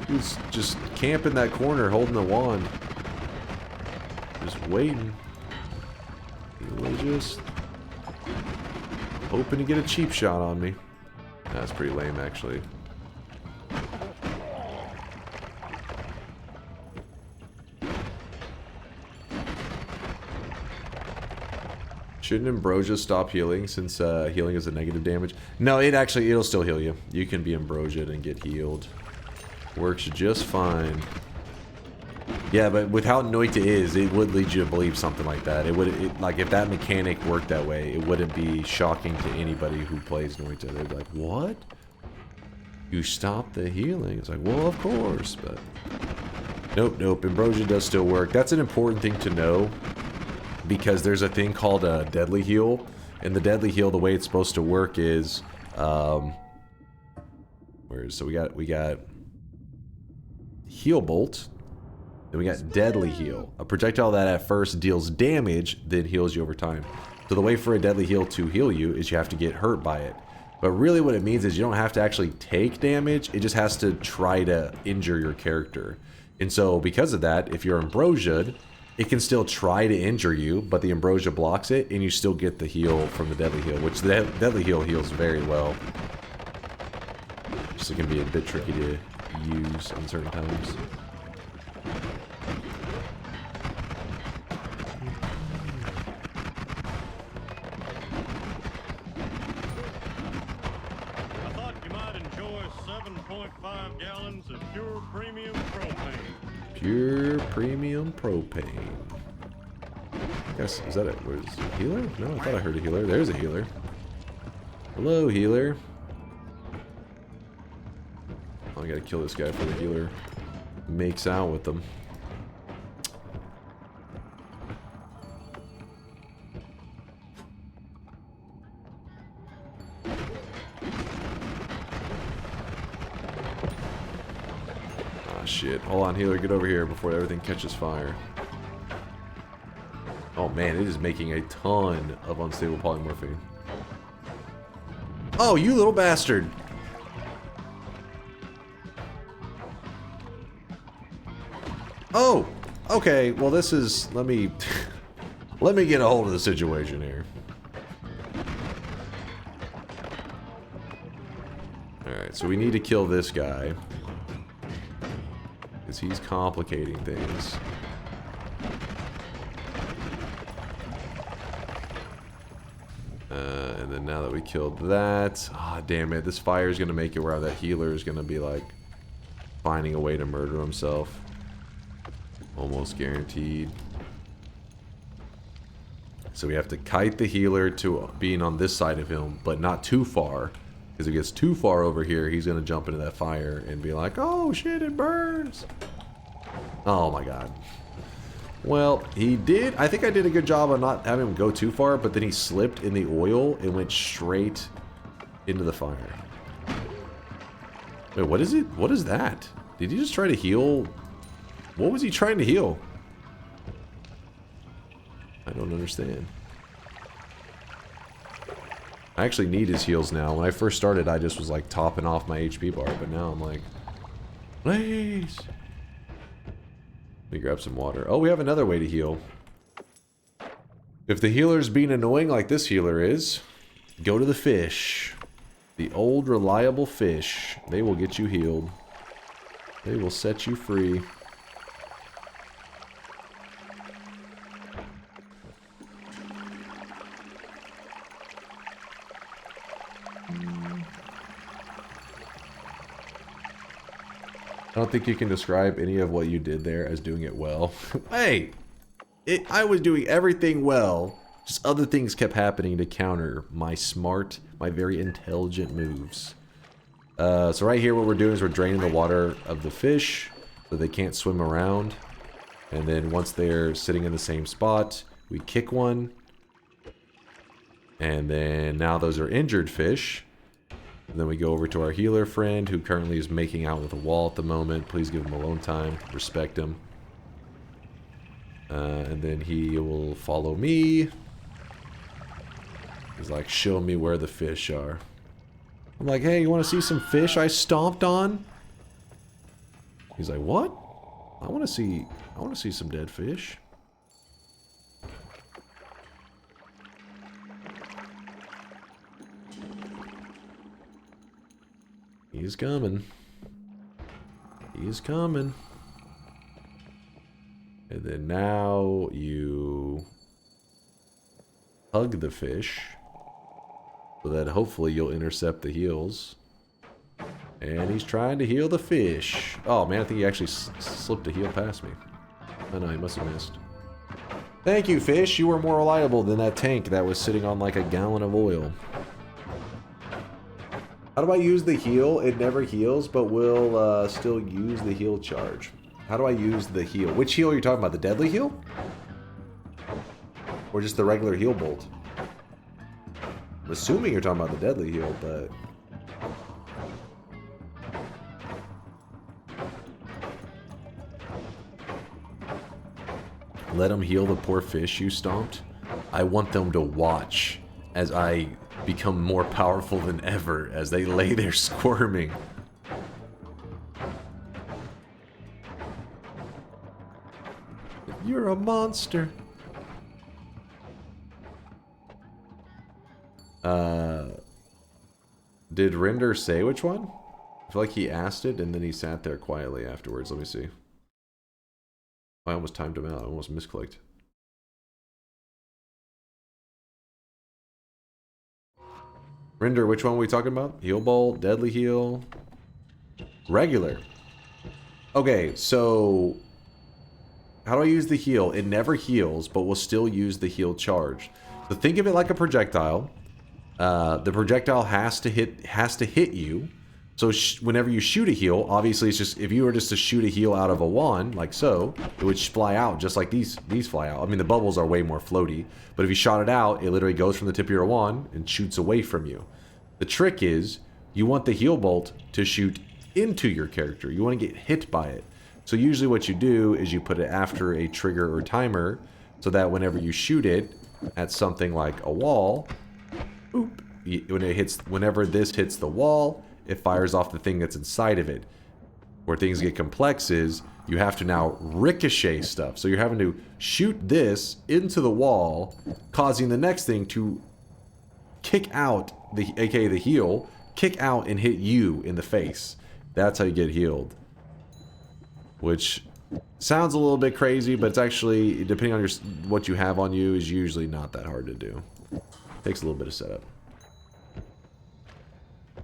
Speaker 5: He's just camping that corner holding the wand. Just waiting. He was just hoping to get a cheap shot on me. That's pretty lame, actually. Shouldn't ambrosia stop healing since healing is a negative damage? No, it'll still heal you. You can be ambrosiaed and get healed. Works just fine. Yeah, but with how Noita is, it would lead you to believe something like that. Like if that mechanic worked that way, it wouldn't be shocking to anybody who plays Noita. They'd be like, "What? You stopped the healing?" It's like, well, of course, but nope. Ambrosia does still work. That's an important thing to know. Because there's a thing called a deadly heal, and the deadly heal, the way it's supposed to work is, so we got heal bolt, then we got deadly heal. A projectile that at first deals damage, then heals you over time. So the way for a deadly heal to heal you is you have to get hurt by it. But really what it means is you don't have to actually take damage, it just has to try to injure your character. And so because of that, if you're ambrosiaed, it can still try to injure you, but the ambrosia blocks it, and you still get the heal from the deadly heal, which the deadly heal heals very well. Just can be a bit tricky to use on certain times.
Speaker 17: gallons of pure premium propane.
Speaker 5: Pure premium propane. I guess, is that it? What is it? A healer? No, I thought I heard a healer. There's a healer. Hello, healer. Oh, I gotta kill this guy before the healer makes out with them. Ah, shit. Hold on, healer, get over here before everything catches fire. Oh man, it is making a ton of unstable polymorphine. Oh, you little bastard! Oh! Okay, well this is... Let me... let me get a hold of the situation here. Alright, so we need to kill this guy. Because he's complicating things. And then now that we killed that... Ah, damn it. This fire is going to make it where that healer is going to be, like, finding a way to murder himself. Almost guaranteed. So we have to kite the healer to being on this side of him, but not too far. Because if he gets too far over here, he's going to jump into that fire and be like, oh shit, it burns. Oh my god. Well, he did. I think I did a good job of not having him go too far, but then he slipped in the oil and went straight into the fire. Wait, what is it? What is that? Did he just try to heal? What was he trying to heal? I don't understand. I actually need his heals now. When I first started, I just was like topping off my HP bar, but now I'm like, please. Let me grab some water. Oh, we have another way to heal. If the healer's being annoying like this healer is, go to the fish. The old reliable fish. They will get you healed. They will set you free. I don't think you can describe any of what you did there as doing it well. Hey! I was doing everything well. Just other things kept happening to counter my smart, my very intelligent moves. So right here what we're doing is we're draining the water of the fish so they can't swim around. And then once they're sitting in the same spot, we kick one. And then now those are injured fish. And then we go over to our healer friend who currently is making out with a wall at the moment. Please give him alone time. Respect him. And then he will follow me. He's like, show me where the fish are. I'm like, hey, you want to see some fish I stomped on? He's like, what? I want to see some dead fish. He's coming. He's coming. And then now you hug the fish so that hopefully you'll intercept the heals. And he's trying to heal the fish. Oh man, I think he actually slipped a heal past me. Oh no, he must have missed. Thank you, fish. You were more reliable than that tank that was sitting on like a gallon of oil. How do I use the heal? It never heals, but will still use the heal charge. How do I use the heal? Which heal are you talking about? The deadly heal? Or just the regular heal bolt? I'm assuming you're talking about the deadly heal, but... Let them heal the poor fish you stomped. I want them to watch as I become more powerful than ever as they lay there squirming. You're a monster. Did Render say which one? I feel like he asked it and then he sat there quietly afterwards. Let me see. I almost timed him out. I almost misclicked. Render, which one were we talking about? Heal Bolt, Deadly Heal. Regular. Okay, so how do I use the heal? It never heals, but will still use the heal charge. So think of it like a projectile. The projectile has to hit you. So whenever you shoot a heal, obviously it's just, if you were just to shoot a heal out of a wand, like so, it would fly out just like these fly out. I mean, the bubbles are way more floaty, but if you shot it out, it literally goes from the tip of your wand and shoots away from you. The trick is, you want the heal bolt to shoot into your character. You want to get hit by it. So usually what you do is you put it after a trigger or timer, so that whenever you shoot it at something like a wall, boop, whenever this hits the wall, it fires off the thing that's inside of it. Where things get complex is, you have to now ricochet stuff. So you're having to shoot this into the wall, causing the next thing to kick out, aka the heal, kick out and hit you in the face. That's how you get healed. Which sounds a little bit crazy, but it's actually, depending on what you have on you, is usually not that hard to do. Takes a little bit of setup.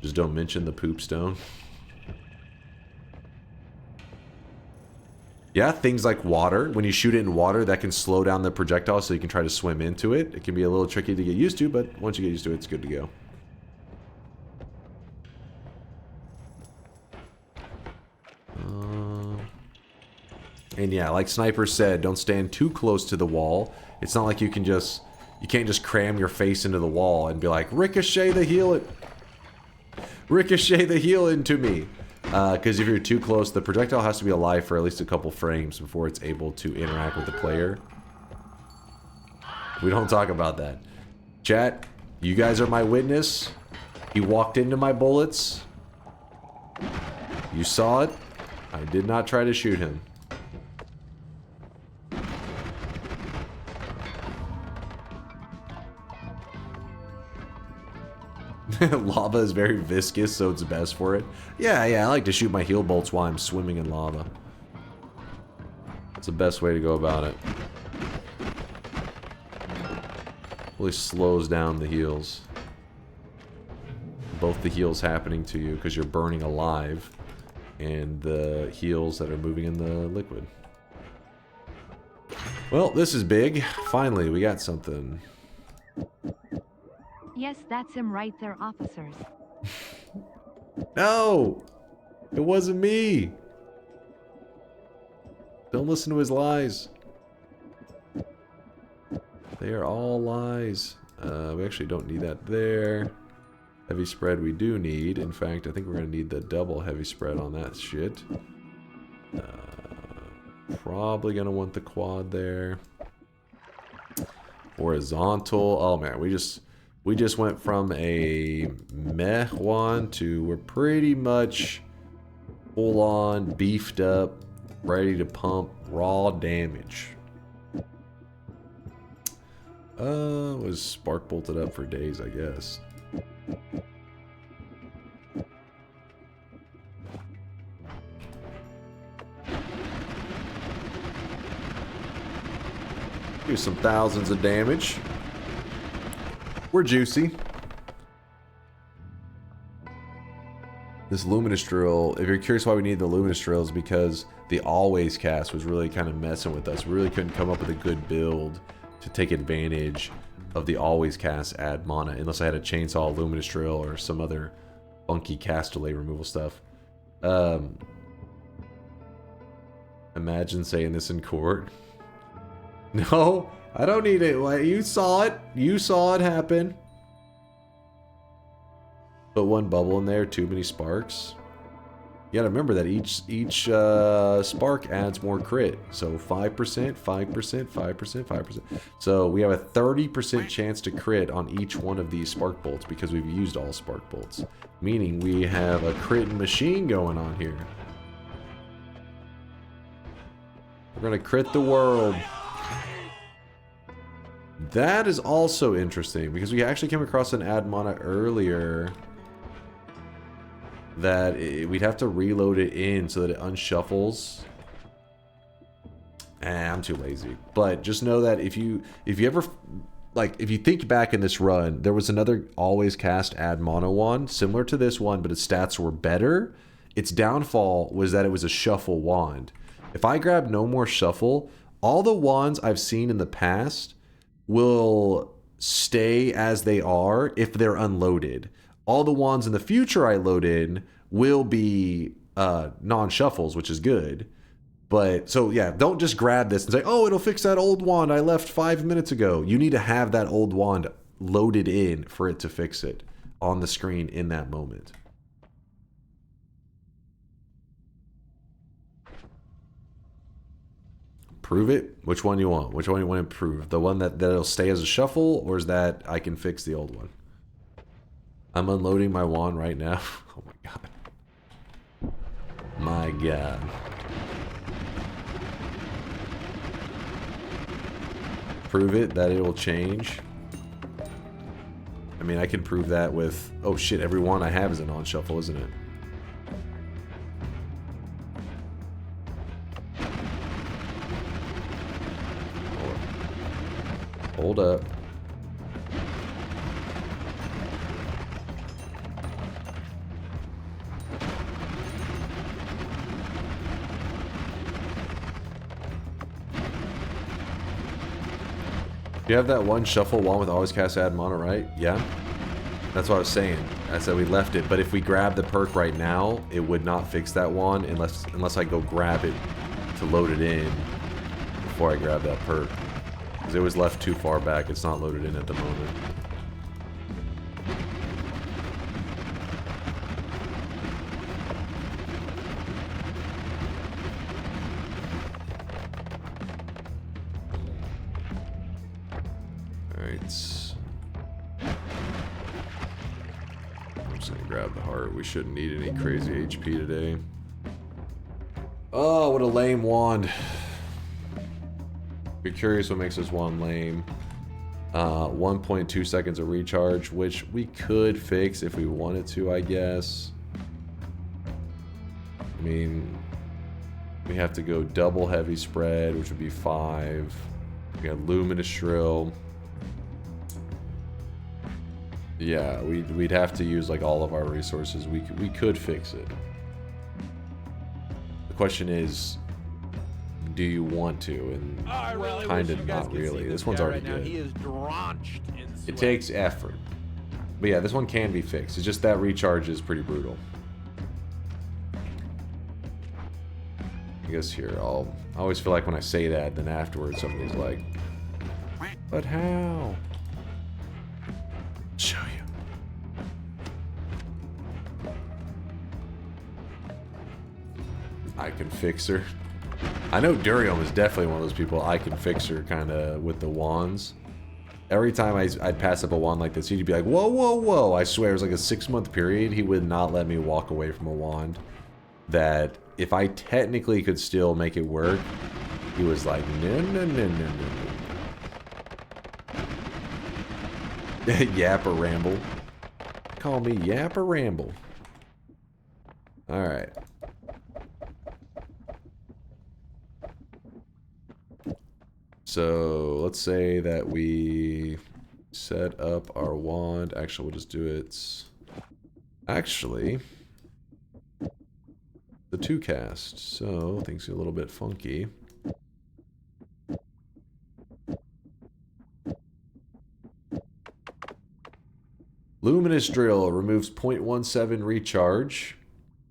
Speaker 5: Just don't mention the poop stone. Yeah, things like water. When you shoot it in water, that can slow down the projectile so you can try to swim into it. It can be a little tricky to get used to, but once you get used to it, it's good to go. And yeah, like Sniper said, don't stand too close to the wall. It's not like you can't just cram your face into the wall and be like, ricochet the heal into me. Because if you're too close, the projectile has to be alive for at least a couple frames before it's able to interact with the player. We don't talk about that. Chat, you guys are my witness. He walked into my bullets. You saw it. I did not try to shoot him. Lava is very viscous, so it's best for it. Yeah, I like to shoot my heal bolts while I'm swimming in lava. It's the best way to go about it. Really slows down the heals. Both the heals happening to you because you're burning alive, and the heals that are moving in the liquid. Well, this is big. Finally, we got something.
Speaker 6: Yes, that's him right there, officers.
Speaker 5: No! It wasn't me! Don't listen to his lies. They are all lies. We actually don't need that there. Heavy spread we do need. In fact, I think we're going to need the double heavy spread on that shit. Probably going to want the quad there. Horizontal. Oh man, we just went from a meh one to we're pretty much full on, beefed up, ready to pump raw damage. Was spark bolted up for days, I guess. Do some thousands of damage. We're juicy. This luminous drill, if you're curious why we need the luminous drill, is because the always cast was really kind of messing with us. We really couldn't come up with a good build to take advantage of the always cast add mana, unless I had a chainsaw, luminous drill, or some other funky cast delay removal stuff. Imagine saying this in court. No, I don't need it. You saw it. You saw it happen. Put one bubble in there, too many sparks. You gotta remember that each spark adds more crit. So 5%, 5%, 5%, 5%. So we have a 30% chance to crit on each one of these spark bolts because we've used all spark bolts. Meaning we have a crit machine going on here. We're gonna crit the world. That is also interesting because we actually came across an add mana earlier that we'd have to reload it in so that it unshuffles. I'm too lazy. But just know that if you ever, like, if you think back in this run, there was another always cast add mana one similar to this one, but its stats were better Its downfall was that it was a shuffle wand. If I grab no more shuffle, all the wands I've seen in the past will stay as they are if they're unloaded. All the wands in the future I load in will be non-shuffles, which is good. But, so yeah, don't just grab this and say, oh, it'll fix that old wand I left 5 minutes ago. You need to have that old wand loaded in for it to fix it on the screen in that moment. Prove it? Which one you want? Which one you want to prove? The one that'll stay as a shuffle, or is that I can fix the old one? I'm unloading my wand right now. Oh my god. My god. Prove it that it will change. I mean, I can prove that with... Oh shit, every wand I have is a non-shuffle, isn't it? Hold up. You have that one shuffle wand with always cast add mana, right? Yeah. That's what I was saying. I said we left it, but if we grab the perk right now, it would not fix that wand unless I go grab it to load it in before I grab that perk. Because it was left too far back. It's not loaded in at the moment. Alright. I'm just gonna grab the heart. We shouldn't need any crazy HP today. Oh, what a lame wand. Be curious what makes this wand lame. 1.2 seconds of recharge, which we could fix if we wanted to, I guess. I mean, we have to go double heavy spread, which would be 5. We got luminous shrill. Yeah, we'd have to use like all of our resources. We could fix it. The question is, do you want to? And kind of not really. This one's already good.
Speaker 1: He is drenched in sweat.
Speaker 5: It takes effort. But yeah, this one can be fixed. It's just that recharge is pretty brutal. I guess here, I always feel like when I say that, then afterwards somebody's like, but how? Show you. I can fix her. I know Durium is definitely one of those people I can fix her kind of with the wands. Every time I'd pass up a wand like this, he'd be like, whoa, whoa, whoa. I swear it was like a 6-month period. He would not let me walk away from a wand that if I technically could still make it work, he was like, no, no, no, no, no, no. Yap or ramble. Call me Yap or ramble. Alright. So let's say that we set up our wand. Actually, we'll just do it. Actually, the 2 cast. So things get a little bit funky. Luminous drill removes 0.17 recharge.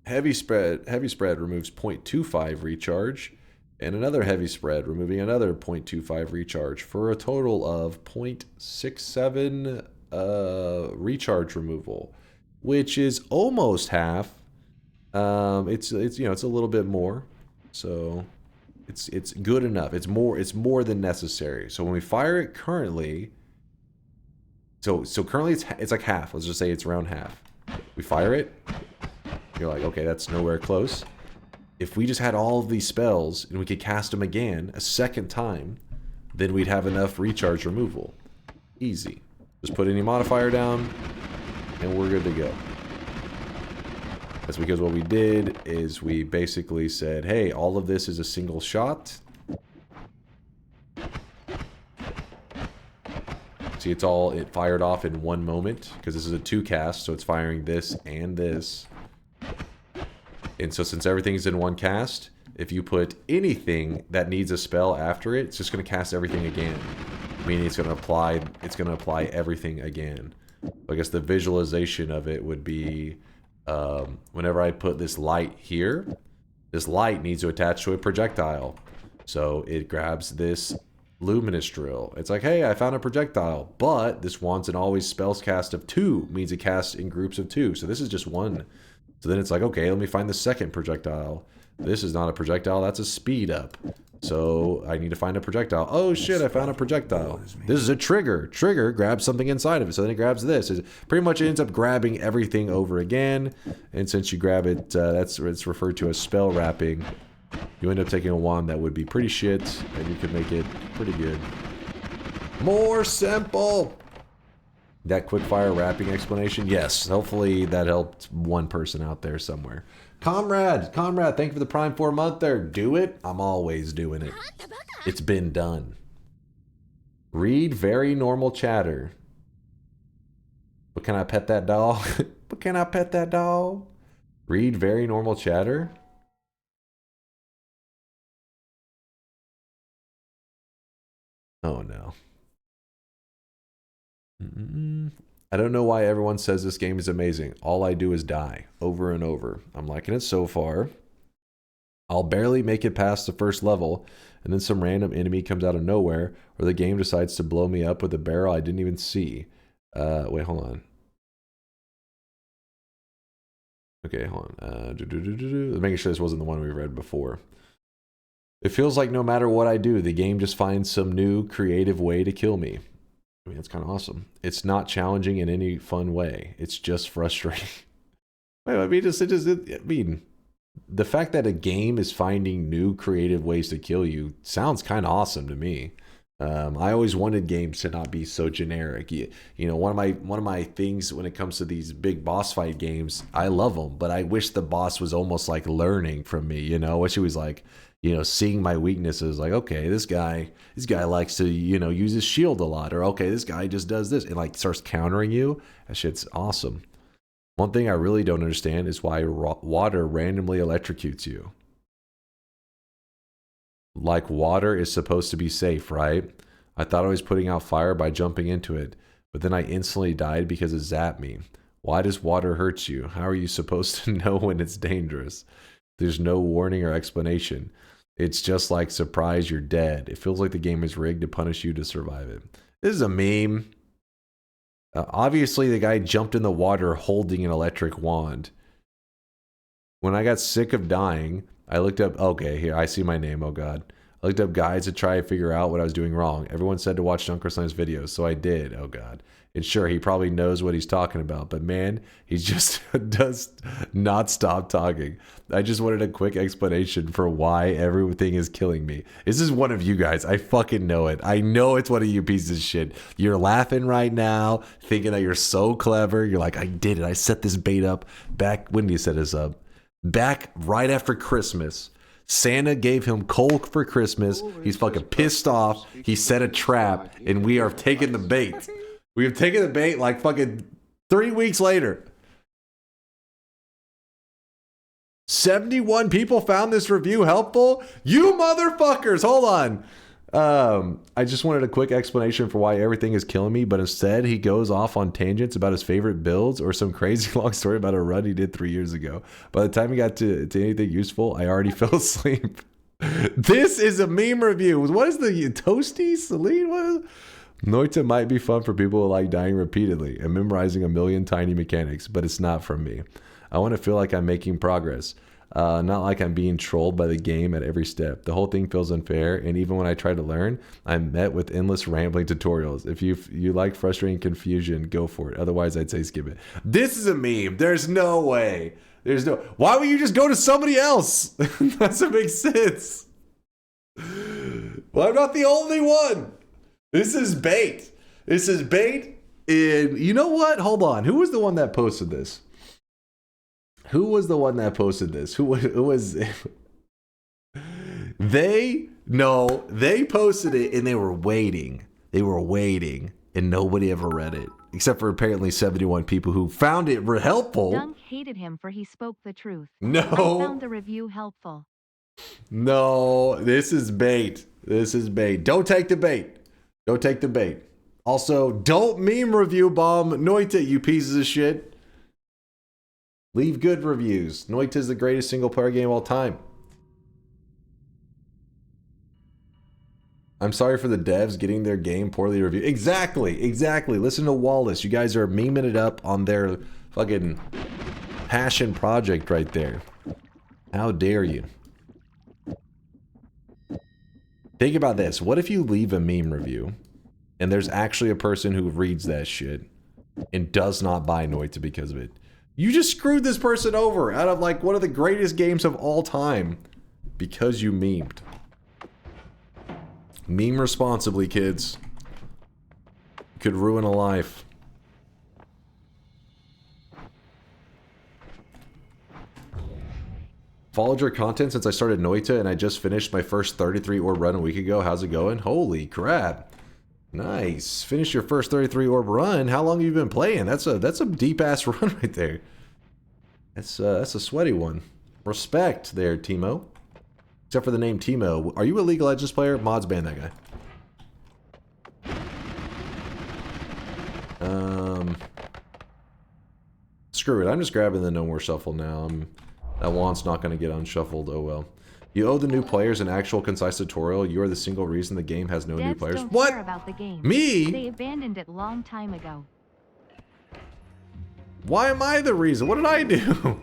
Speaker 5: Heavy spread removes 0.25 recharge. And another heavy spread, removing another 0.25 recharge for a total of 0.67 recharge removal, which is almost half. It's you know, it's a little bit more, so it's good enough. It's more than necessary. So when we fire it currently, so currently it's like half. Let's just say it's around half. We fire it. You're like, okay, that's nowhere close. If we just had all of these spells and we could cast them again a second time, then we'd have enough recharge removal. Easy. Just put any modifier down and we're good to go. That's because what we did is we basically said, hey, all of this is a single shot. See, it fired off in one moment because this is a 2 cast, so it's firing this and this. And so since everything's in one cast, if you put anything that needs a spell after it, it's just going to cast everything again. Meaning it's going to apply everything again. I guess the visualization of it would be whenever I put this light here, this light needs to attach to a projectile. So it grabs this luminous drill. It's like, hey, I found a projectile, but this wants an always spells cast of 2, means it casts in groups of 2. So this is just 1. So then it's like, okay, let me find the second projectile. This is not a projectile, that's a speed up. So I need to find a projectile. Oh shit, I found a projectile. This is a trigger. Trigger grabs something inside of it. So then it grabs this. It pretty much ends up grabbing everything over again. And since you grab it, it's referred to as spell wrapping. You end up taking a wand that would be pretty shit, and you can make it pretty good. More simple! That quickfire wrapping explanation? Yes, hopefully that helped one person out there somewhere. Comrade, thank you for the Prime 4 month there. Do it? I'm always doing it. It's been done. Read very normal chatter. But can I pet that dog? But can I pet that dog? Read very normal chatter? Oh no. I don't know why everyone says this game is amazing. All I do is die over and over. I'm liking it so far. I'll barely make it past the first level, and then some random enemy comes out of nowhere, or the game decides to blow me up with a barrel I didn't even see. Wait, hold on. Okay, hold on. Making sure this wasn't the one we read before. It feels like no matter what I do, the game just finds some new creative way to kill me. I mean, that's kind of awesome. It's not challenging in any fun way. It's just frustrating. I mean, the fact that a game is finding new creative ways to kill you sounds kind of awesome to me. I always wanted games to not be so generic. You know, one of my things when it comes to these big boss fight games, I love them, but I wish the boss was almost like learning from me. You know, I wish he was like, you know, seeing my weaknesses, like, okay, this guy likes to, you know, use his shield a lot, or okay, this guy just does this, and like starts countering you. That shit's awesome. One thing I really don't understand is why water randomly electrocutes you. Like water is supposed to be safe, right? I thought I was putting out fire by jumping into it, but then I instantly died because it zapped me. Why does water hurt you? How are you supposed to know when it's dangerous? There's no warning or explanation. It's just like, surprise, you're dead. It feels like the game is rigged to punish you to survive it. This is a meme. Obviously, the guy jumped in the water holding an electric wand. When I got sick of dying, I looked up, okay, here, I see my name, oh god. I looked up guides to try to figure out what I was doing wrong. Everyone said to watch DunkOrSlam's videos, so I did, oh god. And sure, he probably knows what he's talking about, but man, he just does not stop talking. I just wanted a quick explanation for why everything is killing me. This is one of you guys. I fucking know it. I know it's one of you pieces of shit. You're laughing right now, thinking that you're so clever. You're like, I did it. I set this bait up back. When did you set this up? Back right after Christmas. Santa gave him coal for Christmas. He's fucking pissed off. He set a trap, and we are taking the bait. We have taken the bait like fucking 3 weeks later. 71 people found this review helpful? You motherfuckers! Hold on. I just wanted a quick explanation for why everything is killing me, but instead he goes off on tangents about his favorite builds or some crazy long story about a run he did 3 years ago. By the time he got to anything useful, I already fell asleep. This is a meme review. What is the toasty Celine? What? Noita might be fun for people who like dying repeatedly and memorizing a million tiny mechanics, but it's not from me. I want to feel like I'm making progress, not like I'm being trolled by the game at every step. The whole thing feels unfair, and even when I try to learn, I'm met with endless rambling tutorials. If you like frustrating confusion, go for it. Otherwise, I'd say skip it. This is a meme. There's no way. There's no... Why would you just go to somebody else? That doesn't make sense. Well, I'm not the only one. This is bait. This is bait. And you know what? Hold on. Who was the one that posted this? Who was the one that posted this? Who was they? No, they posted it and they were waiting. They were waiting and nobody ever read it. Except for apparently 71 people who found it helpful.
Speaker 6: Dunk hated him for he spoke the truth.
Speaker 5: No.
Speaker 6: I found the review helpful.
Speaker 5: No, this is bait. This is bait. Don't take the bait. Don't take the bait. Also, don't meme review bomb Noita, you pieces of shit. Leave good reviews. Noita is the greatest single player game of all time. I'm sorry for the devs getting their game poorly reviewed. Exactly, exactly. Listen to Wallace. You guys are memeing it up on their fucking passion project right there. How dare you? Think about this. What if you leave a meme review and there's actually a person who reads that shit and does not buy Noita because of it? You just screwed this person over out of like one of the greatest games of all time because you memed. Meme responsibly, kids. Could ruin a life. Followed your content since I started Noita and I just finished my first 33 orb run a week ago. How's it going? Holy crap. Nice. Finish your first 33 orb run. How long have you been playing? That's a deep ass run right there. That's a sweaty one. Respect there, Timo. Except for the name Timo. Are you a League of Legends player? Mods ban that guy. Screw it. I'm just grabbing the no more shuffle now. That wand's not going to get unshuffled. Oh well. You owe the new players an actual concise tutorial. You are the single reason the game has no new players.
Speaker 6: Don't
Speaker 5: What?
Speaker 6: Care about the game.
Speaker 5: Me?
Speaker 6: They abandoned it long time ago.
Speaker 5: Why am I the reason? What did I do?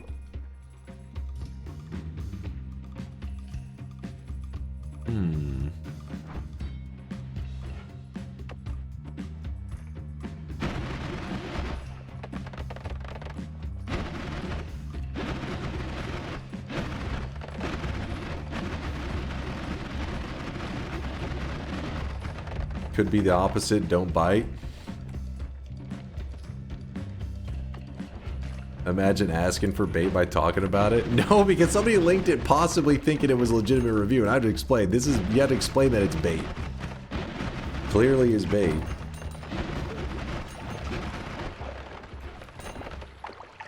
Speaker 5: Could be the opposite. Don't bite. Imagine asking for bait by talking about it. No, because somebody linked it possibly thinking it was a legitimate review, and I had to explain. You have to explain that it's bait. Clearly is bait.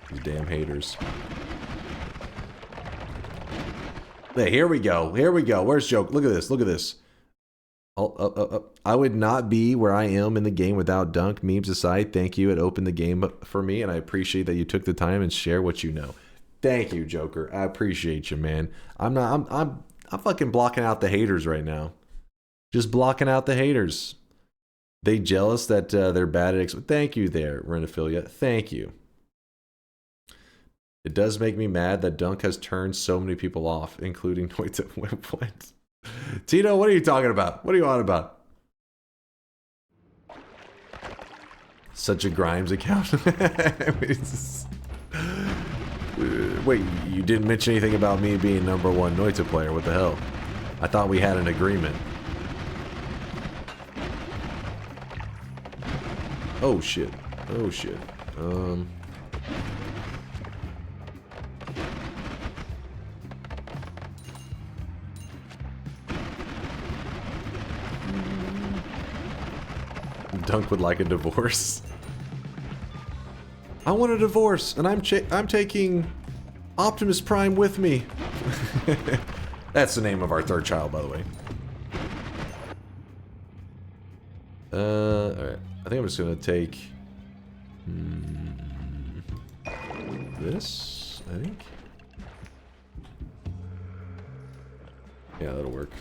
Speaker 5: These damn haters. Hey, here we go. Here we go. Where's Joke? Look at this. Look at this. I would not be where I am in the game without Dunk. Memes aside, thank you. It opened the game for me, and I appreciate that you took the time and share what you know. Thank you, Joker. I appreciate you, man. I'm fucking blocking out the haters right now. Just blocking out the haters. They jealous that they're bad at thank you there, Renophilia. Thank you. It does make me mad that Dunk has turned so many people off, including Noita Wimplants. Tito, what are you talking about? What are you on about? Such a Grimes account. Wait, you didn't mention anything about me being #1 Noita player. What the hell? I thought we had an agreement. Oh shit. Oh shit. Dunk would like a divorce. I want a divorce, and I'm taking Optimus Prime with me. That's the name of our third child, by the way. Alright. I think I'm just gonna take this, I think. Yeah, that'll work.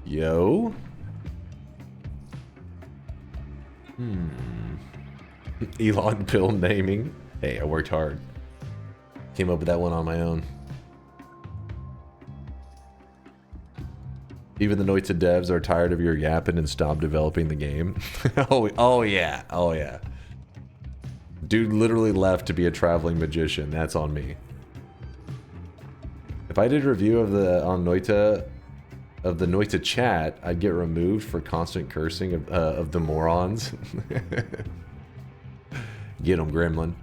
Speaker 5: Yo. Elon pill naming. Hey, I worked hard. Came up with that one on my own. Even the Noita devs are tired of your yapping and stop developing the game. oh yeah. Oh yeah. Dude literally left to be a traveling magician. That's on me. If I did a review of the Noita chat, I'd get removed for constant cursing of the morons. Get 'em, Gremlin.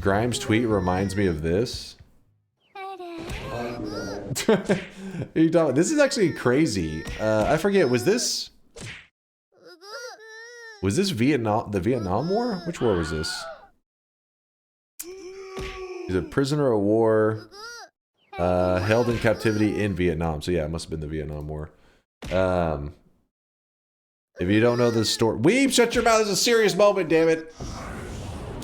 Speaker 5: Grimes' tweet reminds me of this. This is actually crazy. I forget, was this Vietnam, the Vietnam War? Which war was this? He's a prisoner of war, held in captivity in Vietnam. So yeah, it must have been the Vietnam War. If you don't know this story, Weeb, shut your mouth. This is a serious moment, damn it.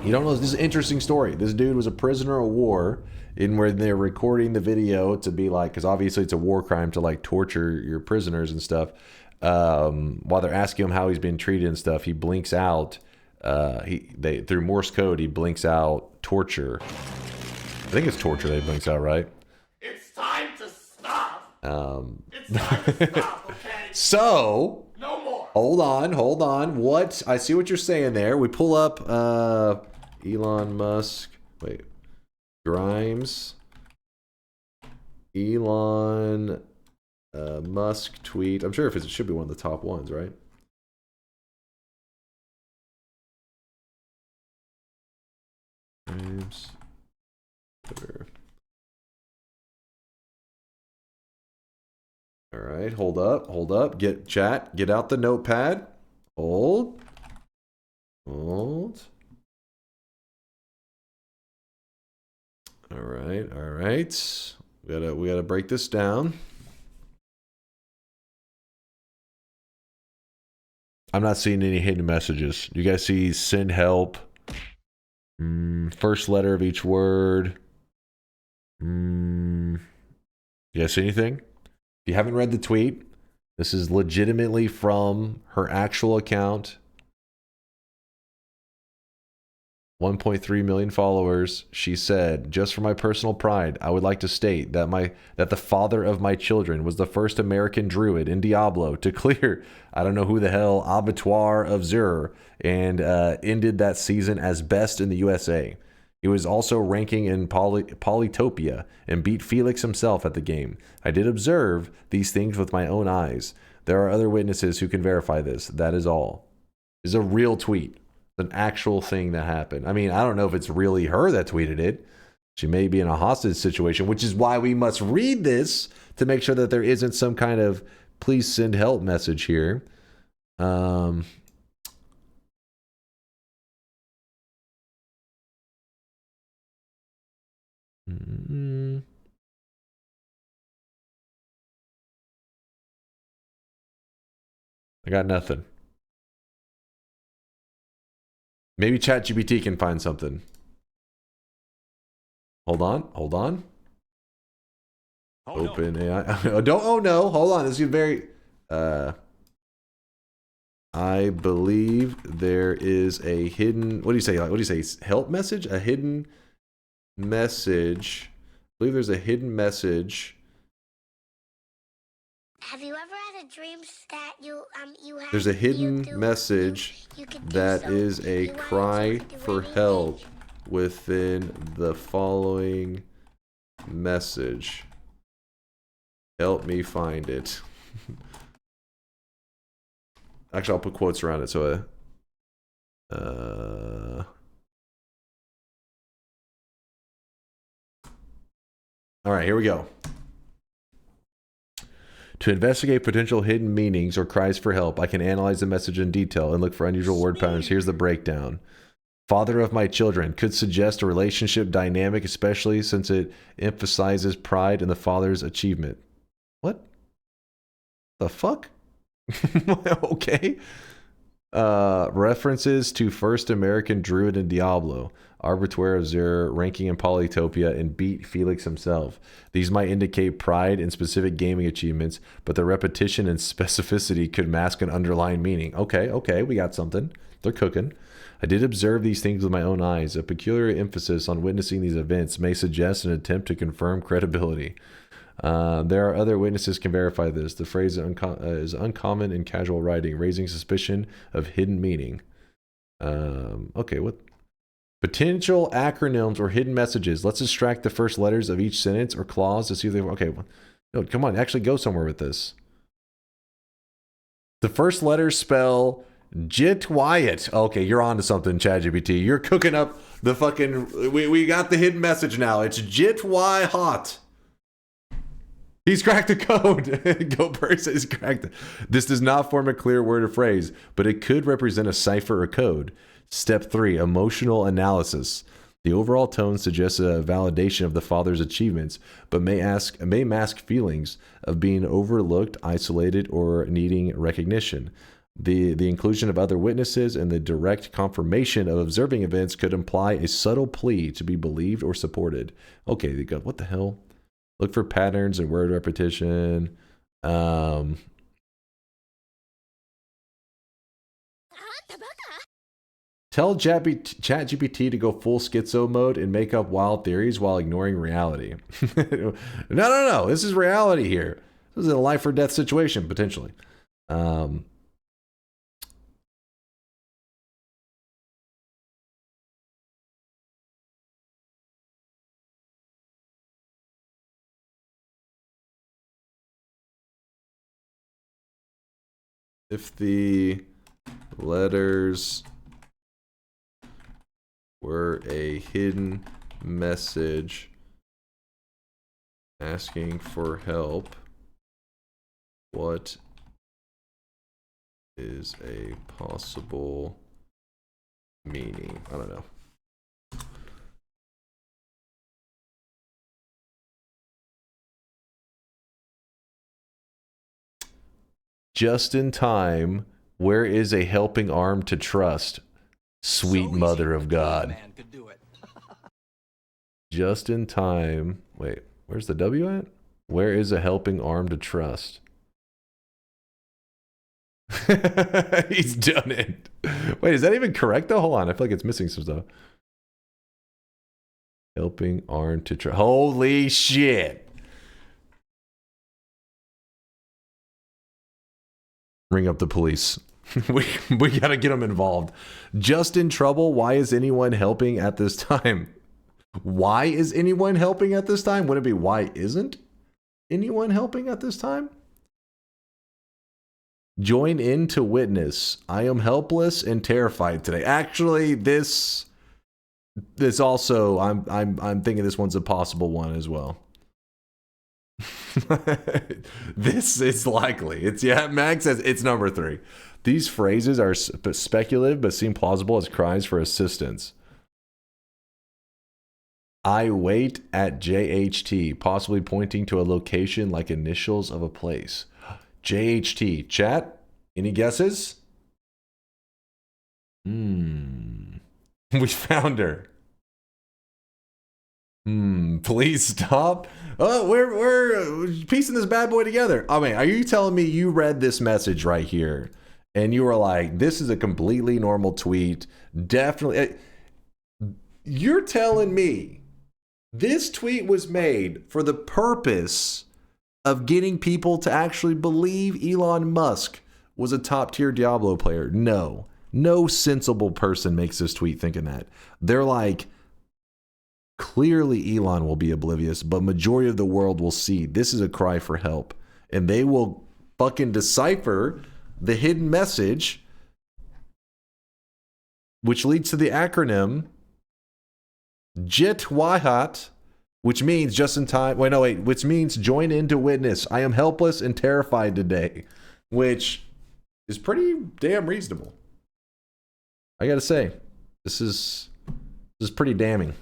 Speaker 5: You don't know, this is an interesting story. This dude was a prisoner of war in where they're recording the video to be like, because obviously it's a war crime to like torture your prisoners and stuff. While they're asking him how he's been treated and stuff, he blinks out. Through Morse code, he blinks out torture. I think it's torture that he blinks out, right?
Speaker 10: It's time to stop.
Speaker 5: It's time to stop, okay? So,
Speaker 10: no more.
Speaker 5: Hold on. What? I see what you're saying there. We pull up Elon Musk. Wait. Grimes. Elon Musk tweet. I'm sure if it should be one of the top ones, right? Grimes. Twitter. All right, hold up. Get out the notepad. Hold. All right. We gotta break this down. I'm not seeing any hidden messages. You guys see send help. First letter of each word. You guys see anything? If you haven't read the tweet, this is legitimately from her actual account. 1.3 million followers. She said, just for my personal pride, I would like to state that the father of my children was the first American druid in Diablo to clear, I don't know who the hell, Abattoir of Zur, and ended that season as best in the USA. He was also ranking in Polytopia and beat Felix himself at the game. I did observe these things with my own eyes. There are other witnesses who can verify this. That is all. It's a real tweet. An actual thing that happened. I mean, I don't know if it's really her that tweeted it. She may be in a hostage situation, which is why we must read this to make sure that there isn't some kind of please send help message here. I got nothing. Maybe ChatGPT can find something. Hold on. Open AI. Oh no, hold on. This is very I believe there is a hidden, what do you say? Help message? A hidden message. I believe there's a hidden message.
Speaker 11: Have you ever had a dream that you have?
Speaker 5: There's a hidden message that is a cry for help within the following message. Help me find it. Actually, I'll put quotes around it so all right, here we go. To investigate potential hidden meanings or cries for help, I can analyze the message in detail and look for unusual word patterns. Here's the breakdown. Father of my children could suggest a relationship dynamic, especially since it emphasizes pride in the father's achievement. What? The fuck? Okay. References to first American druid in Diablo. Abattoir of Zur, ranking in Polytopia, and beat Felix himself. These might indicate pride in specific gaming achievements, but the repetition and specificity could mask an underlying meaning. Okay, we got something. They're cooking. I did observe these things with my own eyes. A peculiar emphasis on witnessing these events may suggest an attempt to confirm credibility. There are other witnesses can verify this. The phrase is uncommon in casual writing, raising suspicion of hidden meaning. Okay, what? Potential acronyms or hidden messages. Let's extract the first letters of each sentence or clause to see if they... Okay, no, come on, actually go somewhere with this. The first letters spell Jit Wyatt. Okay, you're on to something, ChatGPT. You're cooking up The fucking we got the hidden message now. It's Jit Y Hot. He's cracked the code. Go person is cracked. This does not form a clear word or phrase, but it could represent a cipher or code. Step 3, emotional analysis. The overall tone suggests a validation of the father's achievements, but may mask feelings of being overlooked, isolated, or needing recognition. The inclusion of other witnesses and the direct confirmation of observing events could imply a subtle plea to be believed or supported. Okay, they go, what the hell? Look for patterns and word repetition. Tell ChatGPT to go full schizo mode and make up wild theories while ignoring reality. No. This is reality here. This is a life or death situation, potentially. If the letters were a hidden message asking for help, what is a possible meaning? I don't know. Just in time, where is a helping arm to trust? Sweet mother of God. Just in time. Wait, where's the W at? Where is a helping arm to trust? He's done it. Wait, is that even correct though? Hold on, I feel like it's missing some stuff. Helping arm to trust. Holy shit. Ring up the police. we gotta get them involved. Just in trouble. Why is anyone helping at this time? Why is anyone helping at this time? Would it be why isn't anyone helping at this time? Join in to witness. I am helpless and terrified today. Actually, this also I'm thinking this one's a possible one as well. This is likely. It's Mag says it's number 3. These phrases are speculative but seem plausible as cries for assistance. I wait at JHT, possibly pointing to a location like initials of a place. JHT. Chat? Any guesses? We found her. Please stop. Oh, we're piecing this bad boy together. I mean, are you telling me you read this message right here and you were like, this is a completely normal tweet? Definitely. You're telling me this tweet was made for the purpose of getting people to actually believe Elon Musk was a top tier Diablo player? No sensible person makes this tweet thinking that. They're like, clearly Elon will be oblivious, but majority of the world will see this is a cry for help, and they will fucking decipher the hidden message, which leads to the acronym JIT-WIHOT, which means just in time. Which means join in to witness. I am helpless and terrified today, which is pretty damn reasonable. I gotta say, this is pretty damning.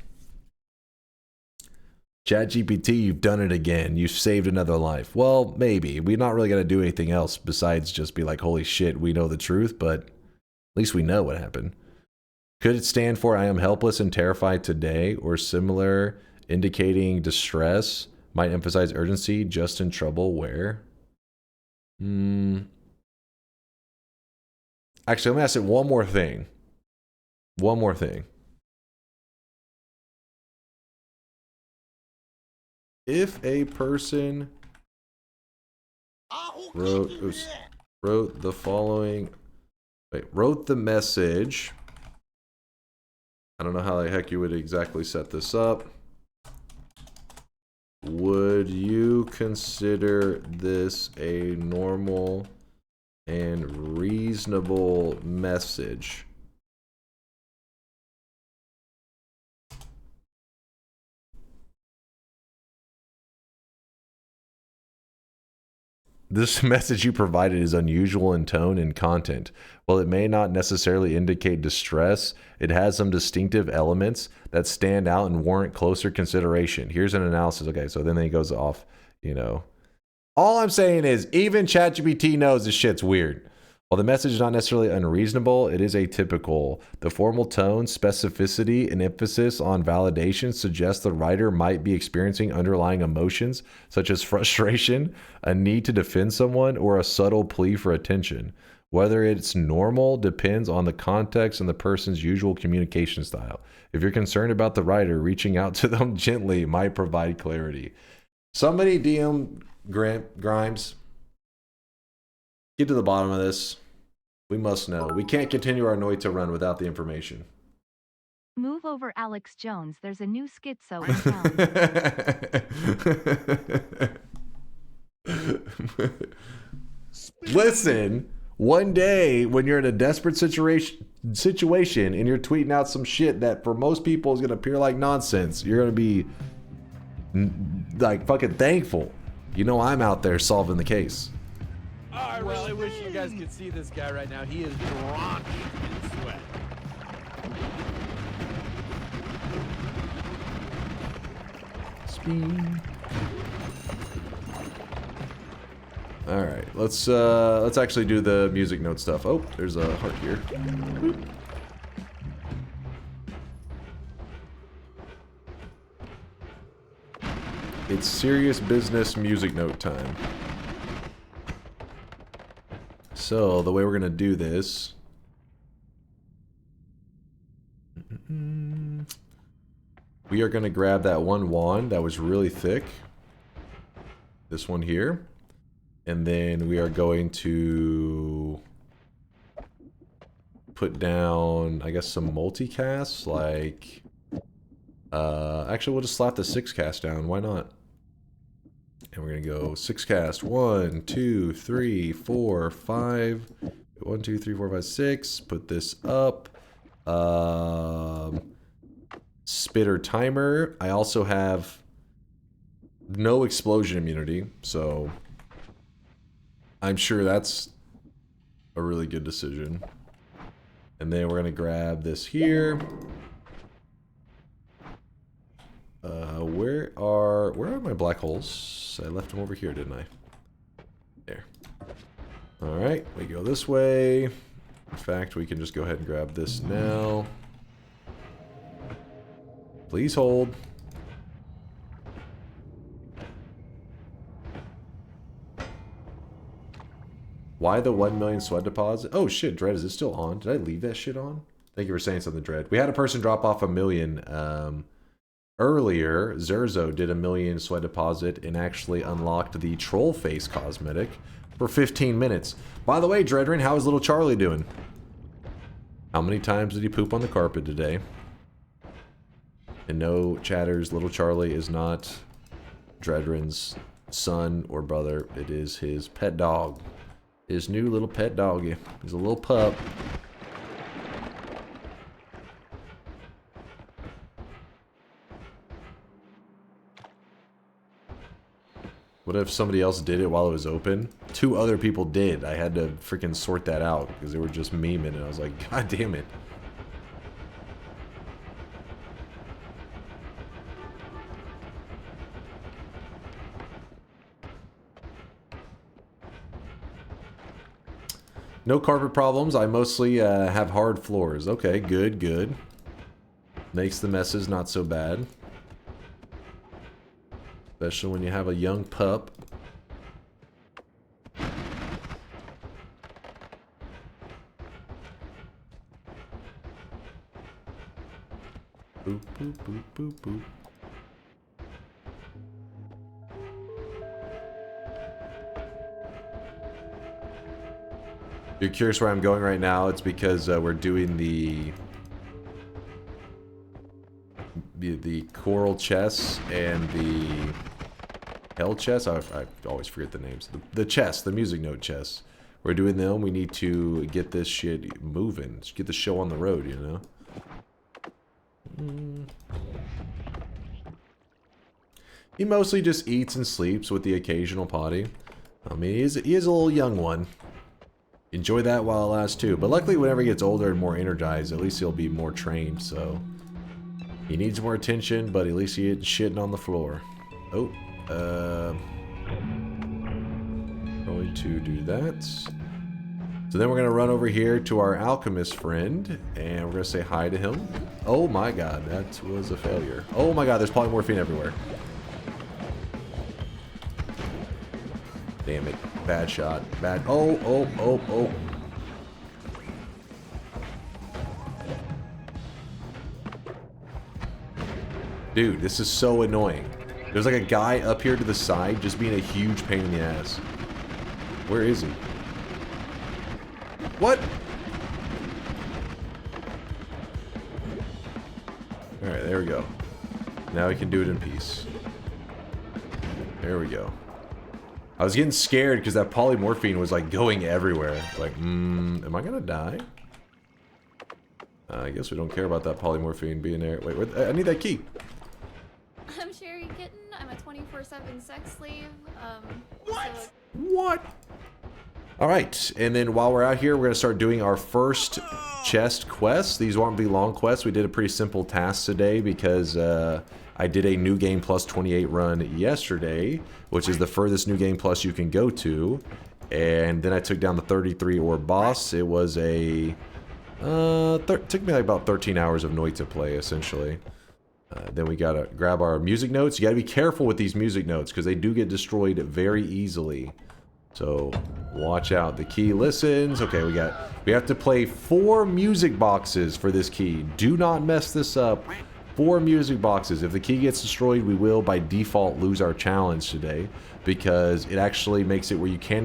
Speaker 5: ChatGPT, you've done it again. You've saved another life. Well, maybe. We're not really going to do anything else besides just be like, holy shit, we know the truth, but at least we know what happened. Could it stand for I am helpless and terrified today, or similar, indicating distress, might emphasize urgency, just in trouble, where? Actually, let me ask it one more thing. If a person wrote the following, wrote the message, I don't know how the heck you would exactly set this up. Would you consider this a normal and reasonable message? This message you provided is unusual in tone and content. While it may not necessarily indicate distress, it has some distinctive elements that stand out and warrant closer consideration. Here's an analysis. Okay, so then he goes off, you know. All I'm saying is, even ChatGPT knows this shit's weird. While the message is not necessarily unreasonable, it is atypical. The formal tone, specificity, and emphasis on validation suggests the writer might be experiencing underlying emotions such as frustration, a need to defend someone, or a subtle plea for attention. Whether it's normal depends on the context and the person's usual communication style. If you're concerned about the writer, reaching out to them gently might provide clarity. Somebody DM Grimes. Get to the bottom of this. We must know. We can't continue our Noita run without the information.
Speaker 6: Move over, Alex Jones. There's a new schizo in town.
Speaker 5: Listen, one day when you're in a desperate situation and you're tweeting out some shit that for most people is going to appear like nonsense, you're going to be like fucking thankful. You know I'm out there solving the case.
Speaker 1: I really wish you guys could see this guy right now. He is drenched in sweat.
Speaker 5: Speed. All right, let's actually do the music note stuff. Oh, there's a heart here. It's serious business music note time. So, the way we're going to do this... We are going to grab that one wand that was really thick. This one here. And then we are going to... put down, I guess, some multicasts, like... actually, we'll just slap the 6 cast down. Why not? And we're going to go 6 cast. 1, 2, 3, 4, 5. 1, 2, 3, 4, 5, 6. Put this up. Spitter timer. I also have no explosion immunity, so I'm sure that's a really good decision. And then we're going to grab this here. Where are my black holes? I left them over here, didn't I? There. Alright, we go this way. In fact, we can just go ahead and grab this now. Please hold. Why the 1 million sweat deposit? Oh shit, Dread, is it still on? Did I leave that shit on? Thank you for saying something, Dread. We had a person drop off 1 million. Earlier, Zerzo did 1 million sweat deposit and actually unlocked the troll face cosmetic for 15 minutes. By the way, Dreadrin, how is little Charlie doing? How many times did he poop on the carpet today? And no, chatters, little Charlie is not Dreadrin's son or brother. It is his pet dog. His new little pet doggy. He's a little pup. What if somebody else did it while it was open? 2 other people did. I had to freaking sort that out because they were just memeing and I was like, God damn it. No carpet problems. I mostly have hard floors. Okay, good, good. Makes the messes not so bad. Especially when you have a young pup. Boop, boop, boop, boop, boop. You're curious where I'm going right now? It's because we're doing the coral chess and the hell chess. I always forget the names. The chess, the music note chess. We're doing them. We need to get this shit moving. Get the show on the road, you know? He mostly just eats and sleeps with the occasional potty. I mean, he is a little young one. Enjoy that while it lasts too. But luckily, whenever he gets older and more energized, at least he'll be more trained. So he needs more attention, but at least he ain't shitting on the floor. Oh, going to do that. So then we're gonna run over here to our alchemist friend, and we're gonna say hi to him. Oh my god, that was a failure. Oh my god, there's polymorphine everywhere. Damn it. Bad shot. Bad. Oh. Dude, this is so annoying. There's like a guy up here to the side just being a huge pain in the ass. Where is he? What? Alright, there we go. Now we can do it in peace. There we go. I was getting scared because that polymorphine was like going everywhere. Like, am I gonna die? I guess we don't care about that polymorphine being there. Wait, I need that key.
Speaker 4: I'm Sherry Kitten. I'm a 24/7 sex slave.
Speaker 5: What? What? Alright, and then while we're out here, we're going to start doing our first chest quest. These won't be long quests. We did a pretty simple task today because I did a New Game Plus 28 run yesterday, which is the furthest New Game Plus you can go to. And then I took down the 33 orb boss. It was a... took me like about 13 hours of Noita play, essentially. Then we gotta grab our music notes. You gotta be careful with these music notes because they do get destroyed very easily. So watch out. The key listens. Okay, we have to play 4 music boxes for this key. Do not mess this up. 4 music boxes. If the key gets destroyed, we will by default lose our challenge today because it actually makes it where you can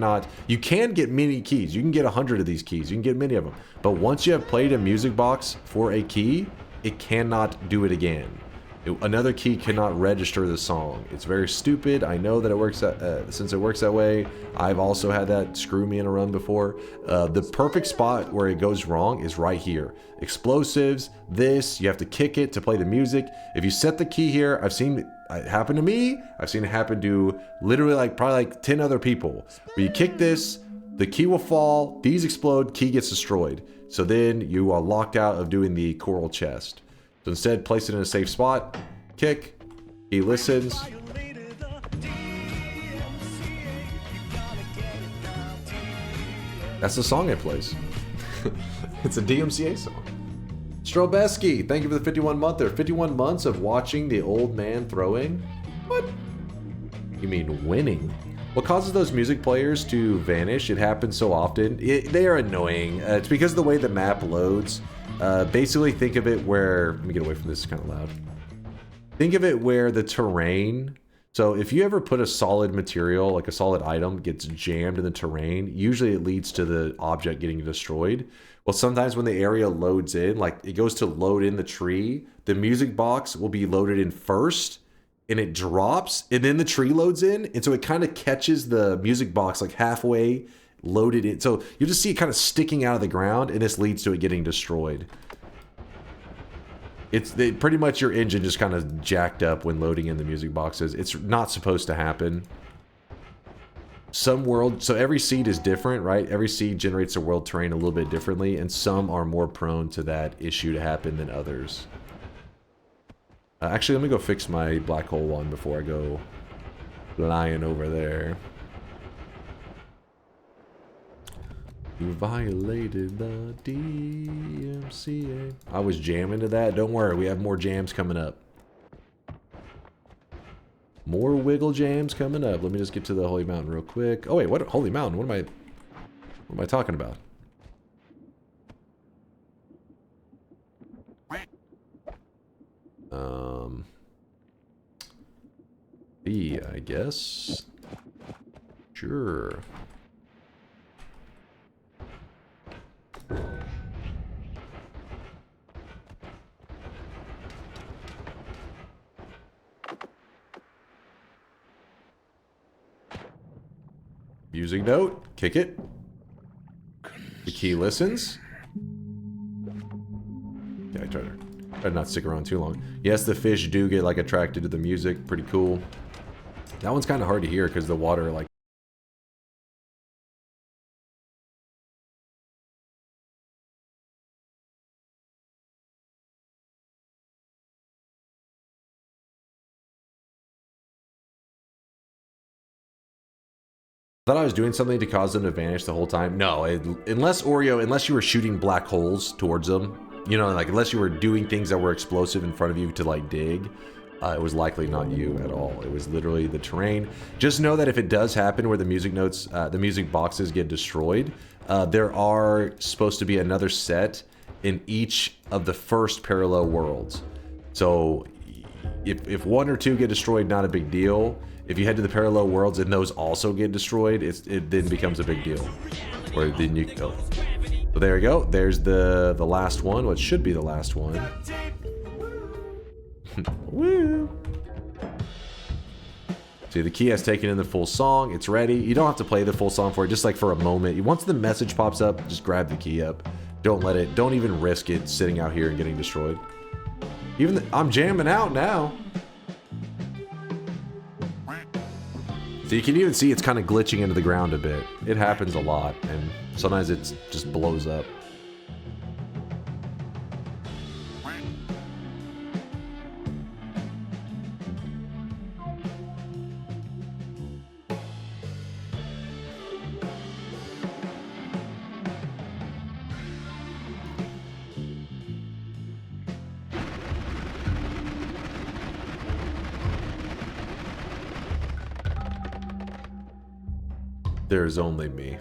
Speaker 5: get many keys. You can get 100 of these keys. You can get many of them. But once you have played a music box for a key, it cannot do it again. Another key cannot register the song. It's very stupid. I know that it works since it works that way. I've also had that screw me in a run before. The perfect spot where it goes wrong is right here. Explosives, this, you have to kick it to play the music. If you set the key here, I've seen it happen to me. I've seen it happen to literally probably 10 other people. Where you kick this, the key will fall, these explode, key gets destroyed. So then you are locked out of doing the coral chest. So instead, place it in a safe spot, kick, he listens. That's the song it plays. It's a DMCA song. Strobeski, thank you for the 51 month there. 51 months of watching the old man throwing? What? You mean winning? What causes those music players to vanish? It happens so often. They are annoying. It's because of the way the map loads. Basically, think of it where... Let me get away from this, it's kind of loud. Think of it where the terrain... So if you ever put a solid material, like a solid item, gets jammed in the terrain, usually it leads to the object getting destroyed. Well, sometimes when the area loads in, like it goes to load in the tree, the music box will be loaded in first, and it drops, and then the tree loads in, and so it kind of catches the music box like halfway loaded in. So you just see it kind of sticking out of the ground, and this leads to it getting destroyed. Pretty much your engine just kind of jacked up when loading in the music boxes. It's not supposed to happen. So every seed is different, right? Every seed generates a world terrain a little bit differently, and some are more prone to that issue to happen than others. Actually, let me go fix my black hole one before I go flying over there. You violated the DMCA. I was jamming to that. Don't worry, we have more jams coming up. More wiggle jams coming up. Let me just get to the Holy Mountain real quick. Oh wait, what Holy Mountain? What am I talking about? B, I guess. Sure. Music note, kick it. The key listens. Yeah, I try to not stick around too long. Yes, the fish do get like attracted to the music. Pretty cool. That one's kind of hard to hear because the water like Thought I was doing something to cause them to vanish the whole time. No, unless Oreo, unless you were shooting black holes towards them, you know, like unless you were doing things that were explosive in front of you to like dig, it was likely not you at all. It was literally the terrain. Just know that if it does happen where the music notes, the music boxes get destroyed, there are supposed to be another set in each of the first parallel worlds. So if one or two get destroyed, not a big deal. If you head to the parallel worlds and those also get destroyed, it then becomes a big deal. Or then you go. So there we go. There's the last one, what should be the last one. Woo! See, the key has taken in the full song. It's ready. You don't have to play the full song for it, just like for a moment. Once the message pops up, just grab the key up. Don't even risk it sitting out here and getting destroyed. I'm jamming out now. So you can even see it's kind of glitching into the ground a bit. It happens a lot, and sometimes it just blows up. There's only me.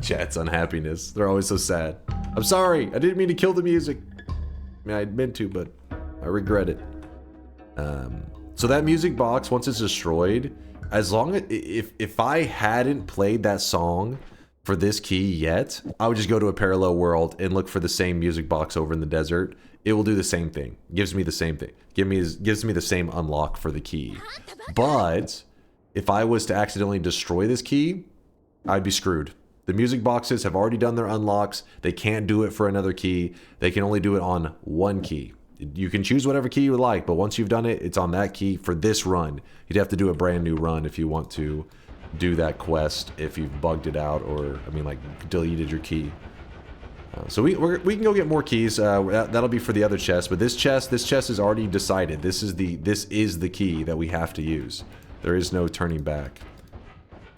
Speaker 5: Chat's unhappiness. They're always so sad. I'm sorry. I didn't mean to kill the music. I mean, I meant to, but I regret it. So that music box, once it's destroyed, as long as if I hadn't played that song for this key yet, I would just go to a parallel world and look for the same music box over in the desert. It will do the same thing. Gives me the same thing. Gives me the same unlock for the key. But if I was to accidentally destroy this key, I'd be screwed. The music boxes have already done their unlocks. They can't do it for another key. They can only do it on one key. You can choose whatever key you would like, but once you've done it, it's on that key for this run. You'd have to do a brand new run if you want to do that quest, if you've bugged it out or, I mean, like, deleted your key. So we can go get more keys. That'll be for the other chest, but this chest is already decided. This is the key that we have to use. There is no turning back.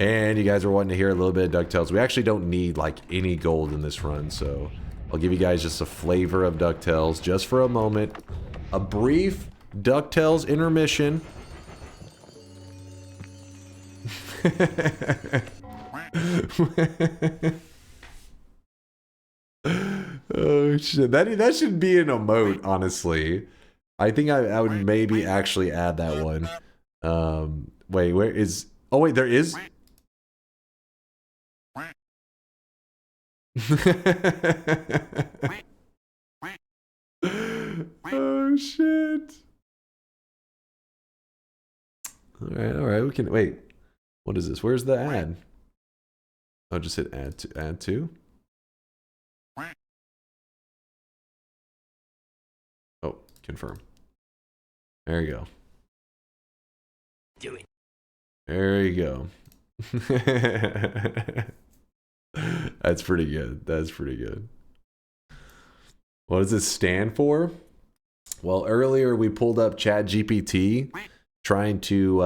Speaker 5: And you guys are wanting to hear a little bit of DuckTales. We actually don't need like any gold in this run, so I'll give you guys just a flavor of DuckTales just for a moment. A brief DuckTales intermission. Oh shit, that should be an emote, honestly. I think I would maybe actually add that one. Wait, where is... Oh wait, there is... Oh shit. Alright, we can... Wait, what is this? Where's the ad? I'll just hit add to. Oh, confirm. There you go.
Speaker 20: Do it.
Speaker 5: There you go. That's pretty good. That's pretty good. What does this stand for? Well, earlier we pulled up ChatGPT, trying to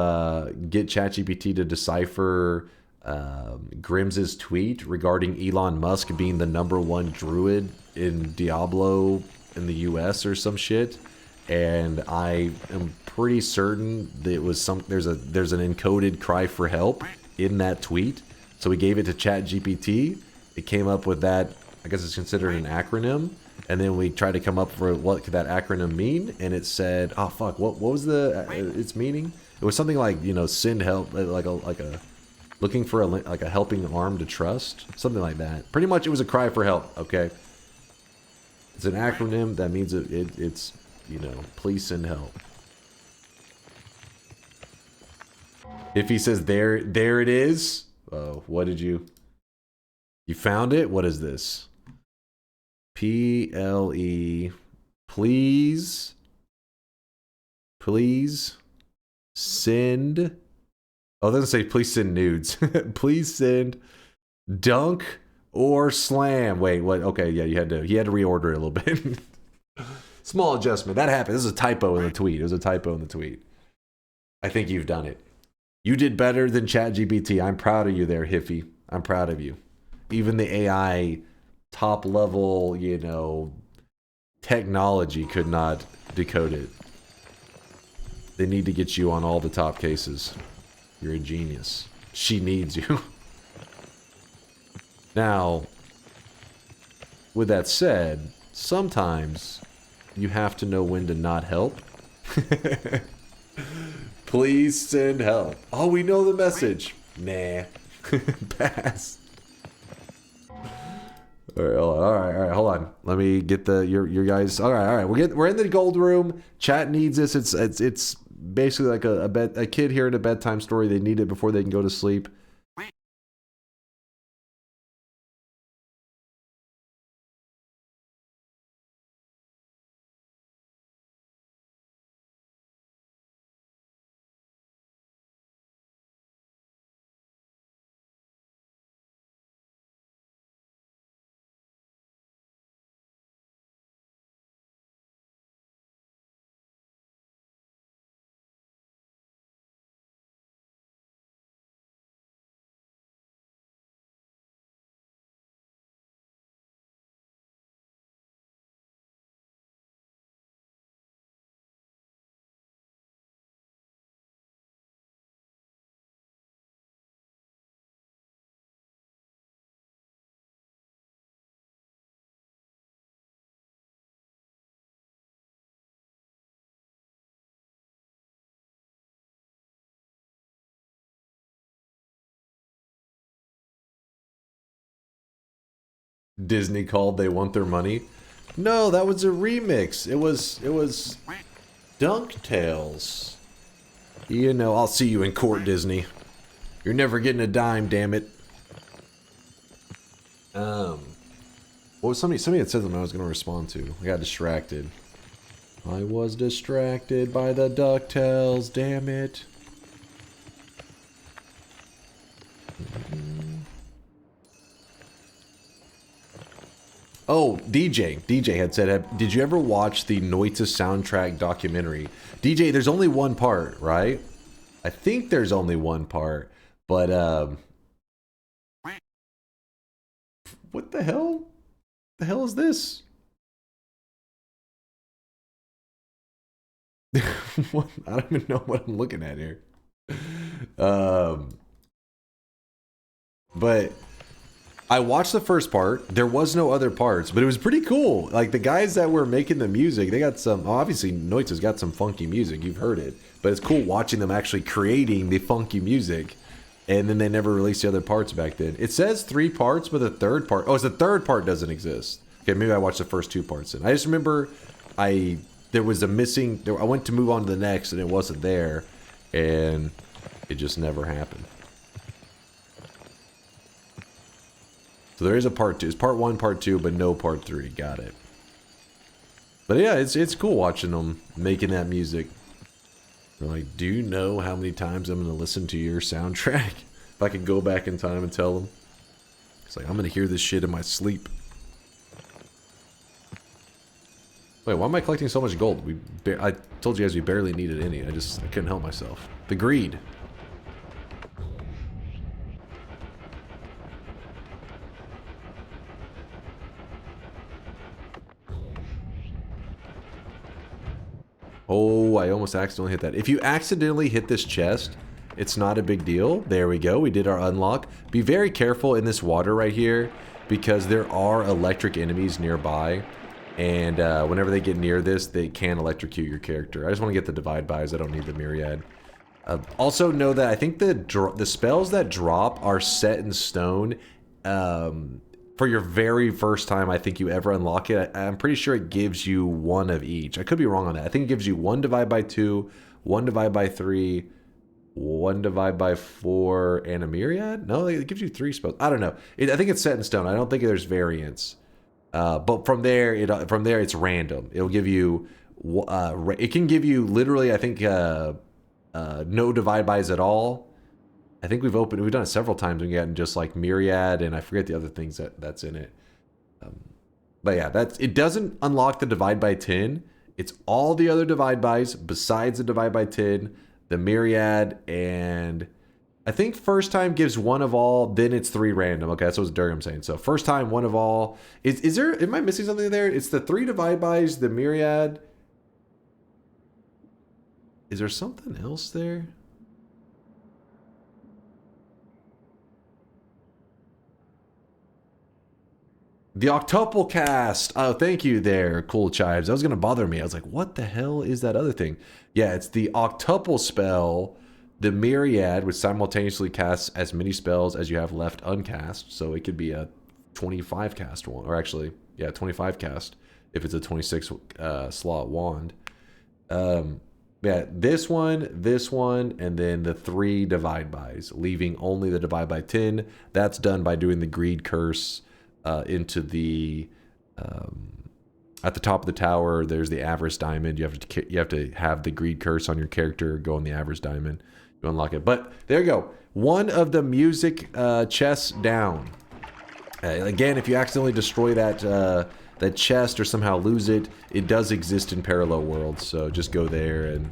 Speaker 5: get ChatGPT to decipher Grims's tweet regarding Elon Musk being the #1 druid in Diablo in the US or some shit, and I am pretty certain that it was there's an encoded cry for help in that tweet. So we gave it to ChatGPT. It came up with that. I guess it's considered an acronym. And then we tried to come up for what could that acronym mean, and it said, "Oh fuck, what was its meaning?" It was something like, you know, send help, like a looking for a helping arm to trust, something like that. Pretty much, it was a cry for help. Okay, it's an acronym that means it's you know, please send help. If he says there it is. Oh, what did you found it? What is this? PLE, please send. Oh, it doesn't say please send nudes. Please send DunkOrSlam. Wait, what? Okay, yeah, he had to reorder it a little bit. Small adjustment that happened. This is a typo in the tweet. It was a typo in the tweet. I think you've done it. You did better than ChatGPT. I'm proud of you there, Hiffy. I'm proud of you. Even the AI top level, you know, technology could not decode it. They need to get you on all the top cases. You're a genius. She needs you. Now, with that said, sometimes you have to know when to not help. Please send help. Oh, we know the message. Nah. Pass. All right, hold on. Let me get your guys. All right. We're in the gold room. Chat needs this. It's basically like a kid hearing a bedtime story. They need it before they can go to sleep. Disney called, they want their money. No, that was a remix. It was DunkTales. You know, I'll see you in court, Disney. You're never getting a dime, damn it. What was somebody had said something I was gonna respond to. I got distracted. I was distracted by the DuckTales, damn it. Oh, DJ had said, did you ever watch the Noita soundtrack documentary? DJ, there's only one part, right? I think there's only one part, but what the hell? The hell is this? What? I don't even know what I'm looking at here. But I watched the first part. There was no other parts, but it was pretty cool. Like, the guys that were making the music, they got some, obviously Noita's got some funky music, you've heard it, but it's cool watching them actually creating the funky music, and then they never released the other parts back then. It says 3 parts, but the third part, oh, it's the third part doesn't exist. Okay, maybe I watched the first 2 parts then. I just remember there was a missing, I went to move on to the next and it wasn't there, and it just never happened. So there is a part 2. It's part 1, part 2, but no part 3. Got it. But yeah, it's cool watching them making that music. They're like, do you know how many times I'm going to listen to your soundtrack? If I could go back in time and tell them. It's like, I'm going to hear this shit in my sleep. Wait, why am I collecting so much gold? I told you guys we barely needed any. I couldn't help myself. The greed. Oh, I almost accidentally hit that. If you accidentally hit this chest, it's not a big deal. There we go. We did our unlock. Be very careful in this water right here because there are electric enemies nearby. And whenever they get near this, they can electrocute your character. I just want to get the divide bys. I don't need the myriad. Also know that I think the spells that drop are set in stone for your very first time I think you ever unlock it. I'm pretty sure it gives you 1 of each. I could be wrong on that. I think it gives you 1 divide by 2, 1 divide by 3, 1 divide by 4, and a myriad? No, it gives you 3 spells. I don't know. I think it's set in stone. I don't think there's variants. But from there it's random. It'll give you it can give you literally, I think, no divide bys at all. I think we've done it several times. We've gotten just like myriad, and I forget the other things that's in it. But yeah, it doesn't unlock the divide by 10. It's all the other divide bys besides the divide by 10 the Myriad, and I think first time gives one of all, then it's 3 random. Okay, that's what Durham's saying. So first time, one of all. Is there, am I missing something there? It's the 3 divide bys, the Myriad. Is there something else there? The octuple cast. Oh, thank you there, Cool Chives. That was going to bother me. I was like, what the hell is that other thing? Yeah, it's the octuple spell, the Myriad, which simultaneously casts as many spells as you have left uncast. So it could be a 25 cast one, or actually, yeah, 25 cast if it's a 26 slot wand. Yeah, this one, and then the 3 divide bys, leaving only the divide by 10. That's done by doing the greed curse into the at the top of the tower. There's the avarice diamond. You have to have the greed curse on your character, go on the avarice diamond to unlock it. But there you go, one of the music chests down. Again, if you accidentally destroy that chest or somehow lose it, it does exist in parallel worlds. So just go there and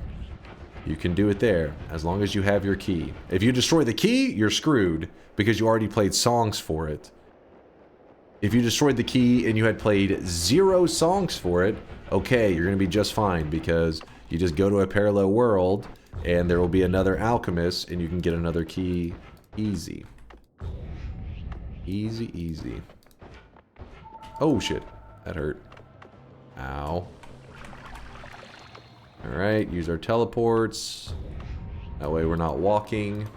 Speaker 5: you can do it there as long as you have your key. If you destroy the key, you're screwed because you already played songs for it. If you destroyed the key and you had played 0 songs for it, okay, you're going to be just fine because you just go to a parallel world and there will be another alchemist and you can get another key easy. Easy, easy. Oh shit, that hurt. Ow. Alright, use our teleports. That way we're not walking.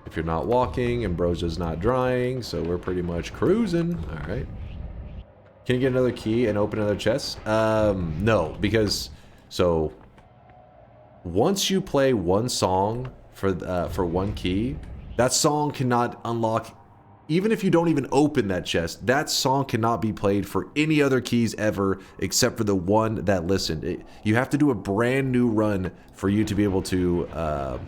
Speaker 5: If you're not walking, Ambrosia's not drying, so we're pretty much cruising. Alright. Can you get another key and open another chest? No, because so once you play one song for one key, that song cannot unlock. Even if you don't even open that chest, that song cannot be played for any other keys ever except for the one that listened. You have to do a brand new run for you to be able to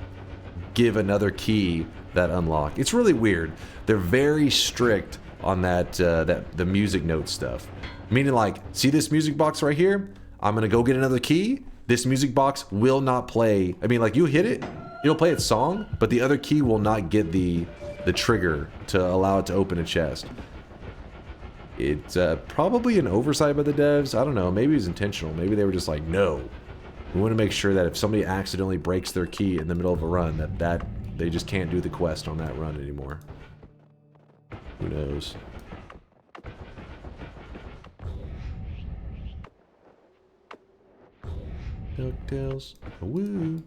Speaker 5: give another key that unlock. It's really weird. They're very strict on that the music note stuff. Meaning, like, see this music box right here? I'm gonna go get another key. This music box will not play. I mean, like, you hit it, it'll play its song, but the other key will not get the trigger to allow it to open a chest. It's probably an oversight by the devs. I don't know. Maybe it was intentional. Maybe they were just like, no. We want to make sure that if somebody accidentally breaks their key in the middle of a run, that they just can't do the quest on that run anymore. Who knows? DuckTales. Woo!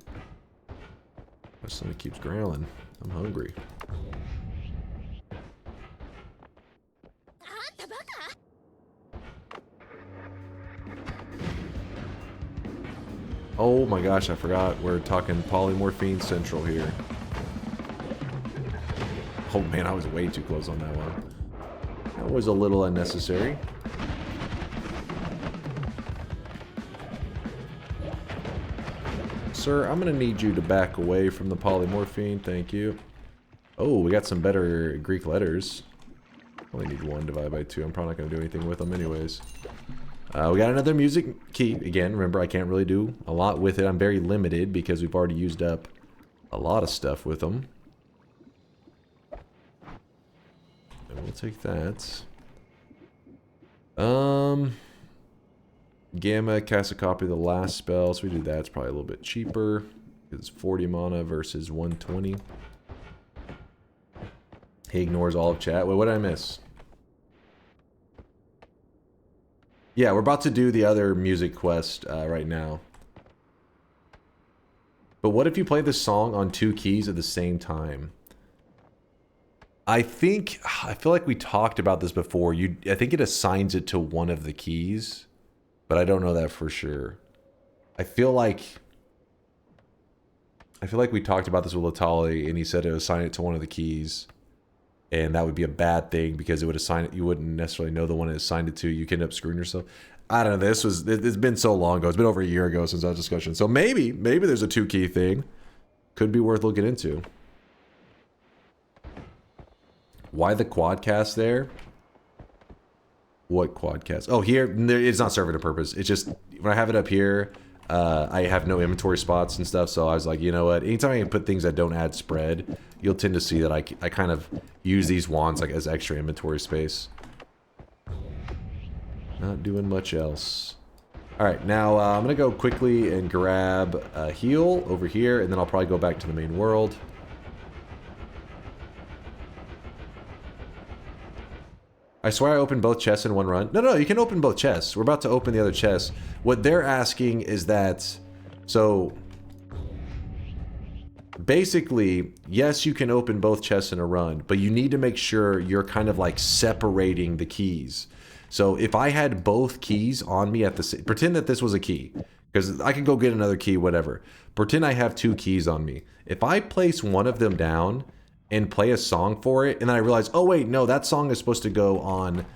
Speaker 5: My stomach keeps growling. I'm hungry. Oh my gosh, I forgot. We're talking Polymorphine Central here. Oh man, I was way too close on that one. That was a little unnecessary. Sir, I'm gonna need you to back away from the polymorphine, thank you. Oh, we got some better Greek letters. Only need 1 divided by 2. I'm probably not gonna do anything with them anyways. We got another music key. Again, remember, I can't really do a lot with it. I'm very limited because we've already used up a lot of stuff with them. And we'll take that. Gamma, cast a copy of the last spell. So we do that. It's probably a little bit cheaper. It's 40 mana versus 120. He ignores all of chat. Wait, what did I miss? Yeah, we're about to do the other music quest right now. But what if you play this song on 2 keys at the same time? I feel like we talked about this before. I think it assigns it to one of the keys, but I don't know that for sure. I feel like we talked about this with Latali, and he said it would assign it to one of the keys. And that would be a bad thing because it would assign it. You wouldn't necessarily know the one it assigned it to. You can end up screwing yourself. I don't know. It's been so long ago. It's been over a year ago since that discussion. So maybe there's a 2 key thing. Could be worth looking into. Why the quadcast there? What quadcast? Oh, here it's not serving a purpose. It's just when I have it up here, I have no inventory spots and stuff, so I was like, you know what? Anytime I can put things that don't add spread, you'll tend to see that I kind of use these wands like as extra inventory space. Not doing much else. Alright, now I'm going to go quickly and grab a heal over here, and then I'll probably go back to the main world. I swear I opened both chests in one run. No, you can open both chests. We're about to open the other chest. What they're asking is that... So... Basically, yes, you can open both chests in a run, but you need to make sure you're kind of like separating the keys. So if I had both keys on me at the same... Pretend that this was a key. Because I can go get another key, whatever. Pretend I have 2 keys on me. If I place one of them down... and play a song for it, and then I realize, oh wait, no, that song is supposed to go on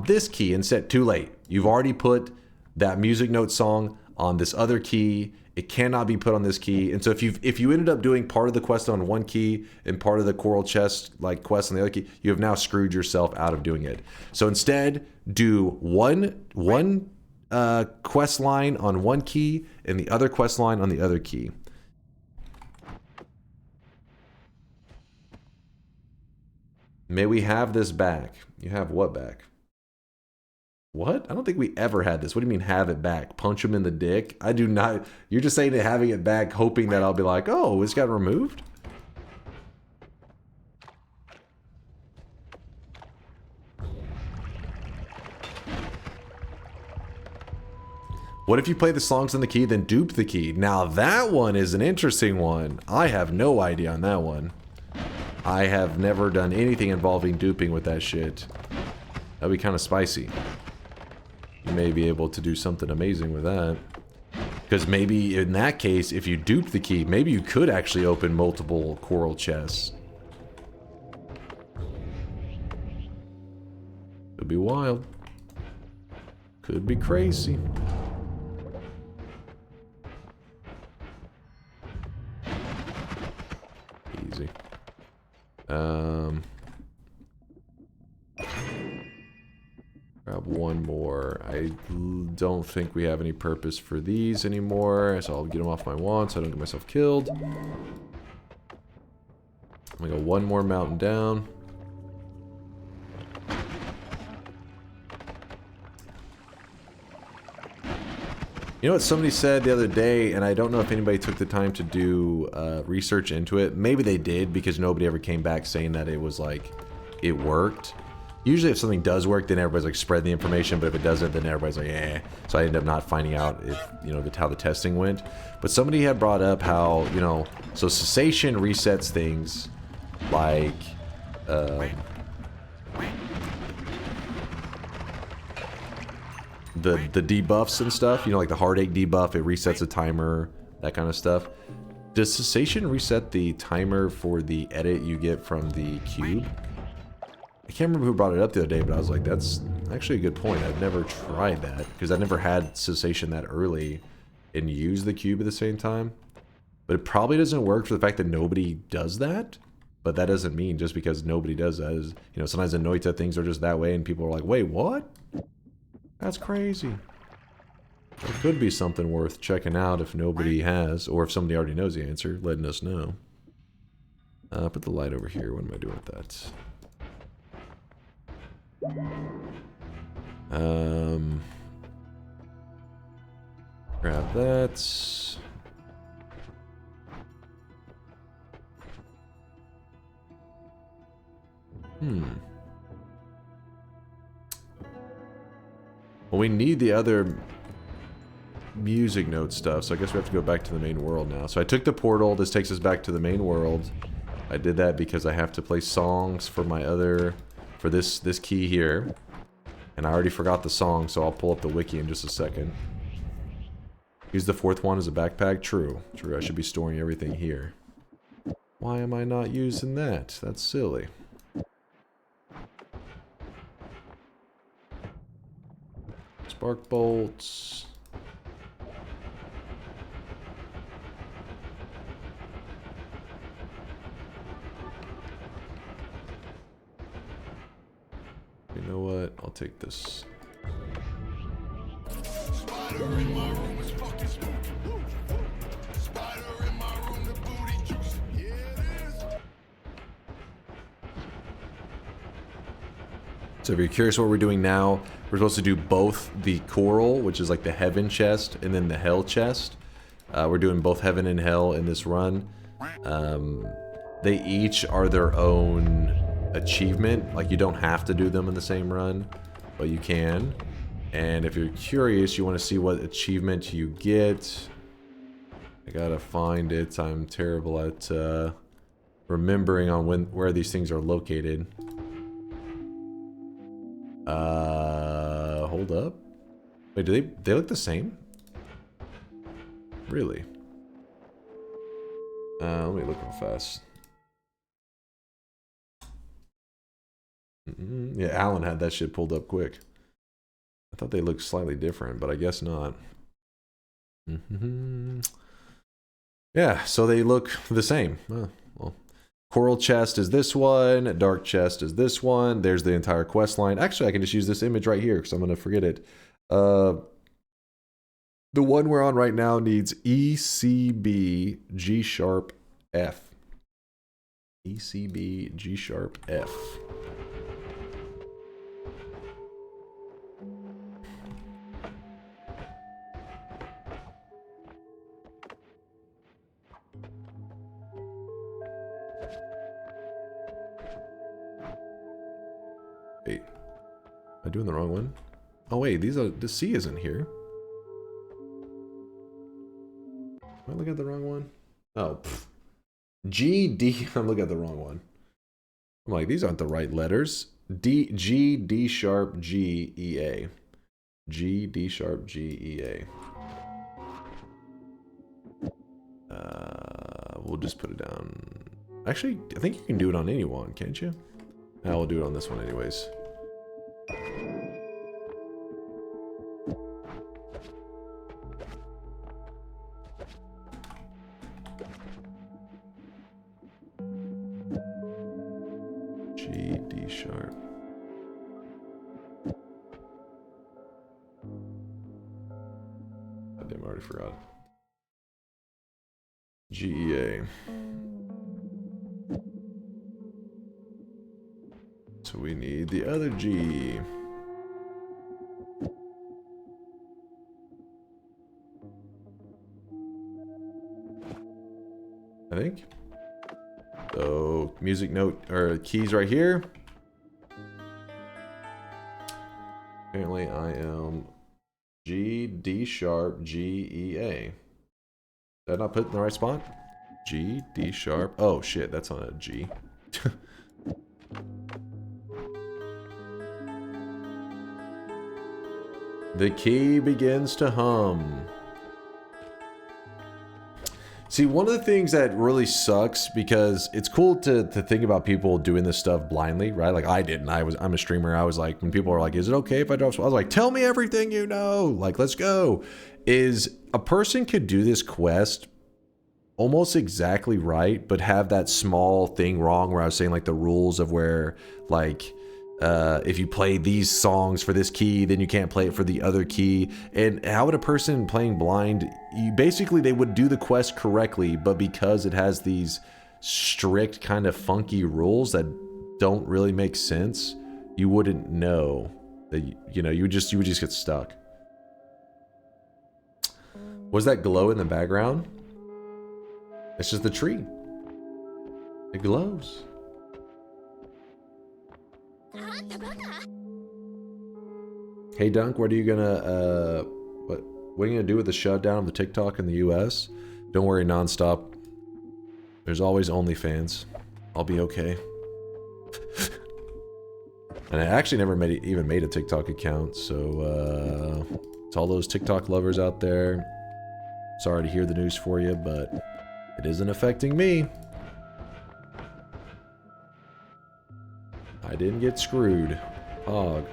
Speaker 5: this key instead. Too late. You've already put that music note song on this other key. It cannot be put on this key. And so if you ended up doing part of the quest on one key and part of the coral chest like quest on the other key, you have now screwed yourself out of doing it. So instead, do one quest line on one key and the other quest line on the other key. May we have this back? You have what back? What? I don't think we ever had this. What do you mean have it back? Punch him in the dick? I do not. You're just saying that having it back, hoping that I'll be like, oh, it's got removed? What if you play the songs on the key, then dupe the key? Now that one is an interesting one. I have no idea on that one. I have never done anything involving duping with that shit. That'd be kind of spicy. You may be able to do something amazing with that. Because maybe in that case, if you dupe the key, maybe you could actually open multiple coral chests. Could be wild. Could be crazy. Easy. Grab one more. I don't think we have any purpose for these anymore, so I'll get them off my wand so I don't get myself killed. I'm gonna go one more mountain down. You know what somebody said the other day, and I don't know if anybody took the time to do research into it. Maybe they did because nobody ever came back saying that it was like, it worked. Usually if something does work, then everybody's like spread the information, but if it doesn't, then everybody's like, eh. So I ended up not finding out if, you know, how the testing went. But somebody had brought up how, you know, so cessation resets things like, the debuffs and stuff, you know, like the heartache debuff, it resets a timer, that kind of stuff. Does cessation reset the timer for the edit you get from the cube? I can't remember who brought it up the other day, but I was like, that's actually a good point. I've never tried that, because I never had cessation that early and used the cube at the same time. But it probably doesn't work for the fact that nobody does that. But that doesn't mean just because nobody does that is, you know, sometimes in Noita things are just that way and people are like, wait, what? That's crazy. It could be something worth checking out if nobody has, or if somebody already knows the answer, letting us know. Put the light over here. What am I doing with that? Grab that. Well, we need the other music note stuff, so I guess we have to go back to the main world now. So I took the portal. This takes us back to the main world. I did that because I have to play songs for my other, for this key here. And I already forgot the song, so I'll pull up the wiki in just a second. Use the fourth one as a backpack? True. True, I should be storing everything here. Why am I not using that? That's silly. Spark bolts. You know what? I'll take this.
Speaker 10: Spider in my room is fucking
Speaker 5: So if you're curious what we're doing now, we're supposed to do both the coral, which is like the heaven chest, and then the hell chest. We're doing both heaven and hell in this run. They each are their own achievement. Like, you don't have to do them in the same run, but you can. And if you're curious, you want to see what achievement you get. I gotta find it. I'm terrible at remembering on where these things are located. Hold up. Wait, do they look the same? Really? Let me look real fast. Yeah, Alan had that shit pulled up quick. I thought they looked slightly different, but I guess not. Yeah, so they look the same. Well, coral chest is this one. Dark chest is this one. There's the entire quest line. Actually, I can just use this image right here because I'm going to forget it. The one we're on right now needs ECB G sharp F. ECB G sharp F. Wait, am I doing the wrong one? Oh wait, the C isn't here. Am I looking at the wrong one? Oh, G, D, I'm looking at the wrong one. I'm like, these aren't the right letters. D, G, D sharp, G, E, A. G, D sharp, G, E, A. We'll just put it down. Actually, I think you can do it on any one, can't you? Now we'll do it on this one anyways. G, D sharp. God damn, I already forgot. G, E, A. So we need the other G. I think. So music note or keys right here. Apparently I am G, D sharp, G, E, A. Did I not put it in the right spot? G, D sharp. Oh shit, that's on a G. The key begins to hum. See, one of the things that really sucks, because it's cool to think about people doing this stuff blindly, right? Like I didn't. I'm a streamer. I was like, when people are like, is it okay if I drop? I was like, tell me everything you know. Like, let's go. Is a person could do this quest almost exactly right, but have that small thing wrong where I was saying like the rules of where like, if you play these songs for this key, then you can't play it for the other key. And how would a person playing blind, basically they would do the quest correctly, but because it has these strict kind of funky rules that don't really make sense, you wouldn't know that, you know, you would just get stuck. Was that glow in the background? It's just the tree. It glows. Hey Dunk, what are you gonna what are you gonna do with the shutdown of the TikTok in the US? Don't worry, nonstop. There's always OnlyFans. I'll be okay. And I actually never even made a TikTok account, so to all those TikTok lovers out there, sorry to hear the news for you, but it isn't affecting me. I didn't get screwed. Hog.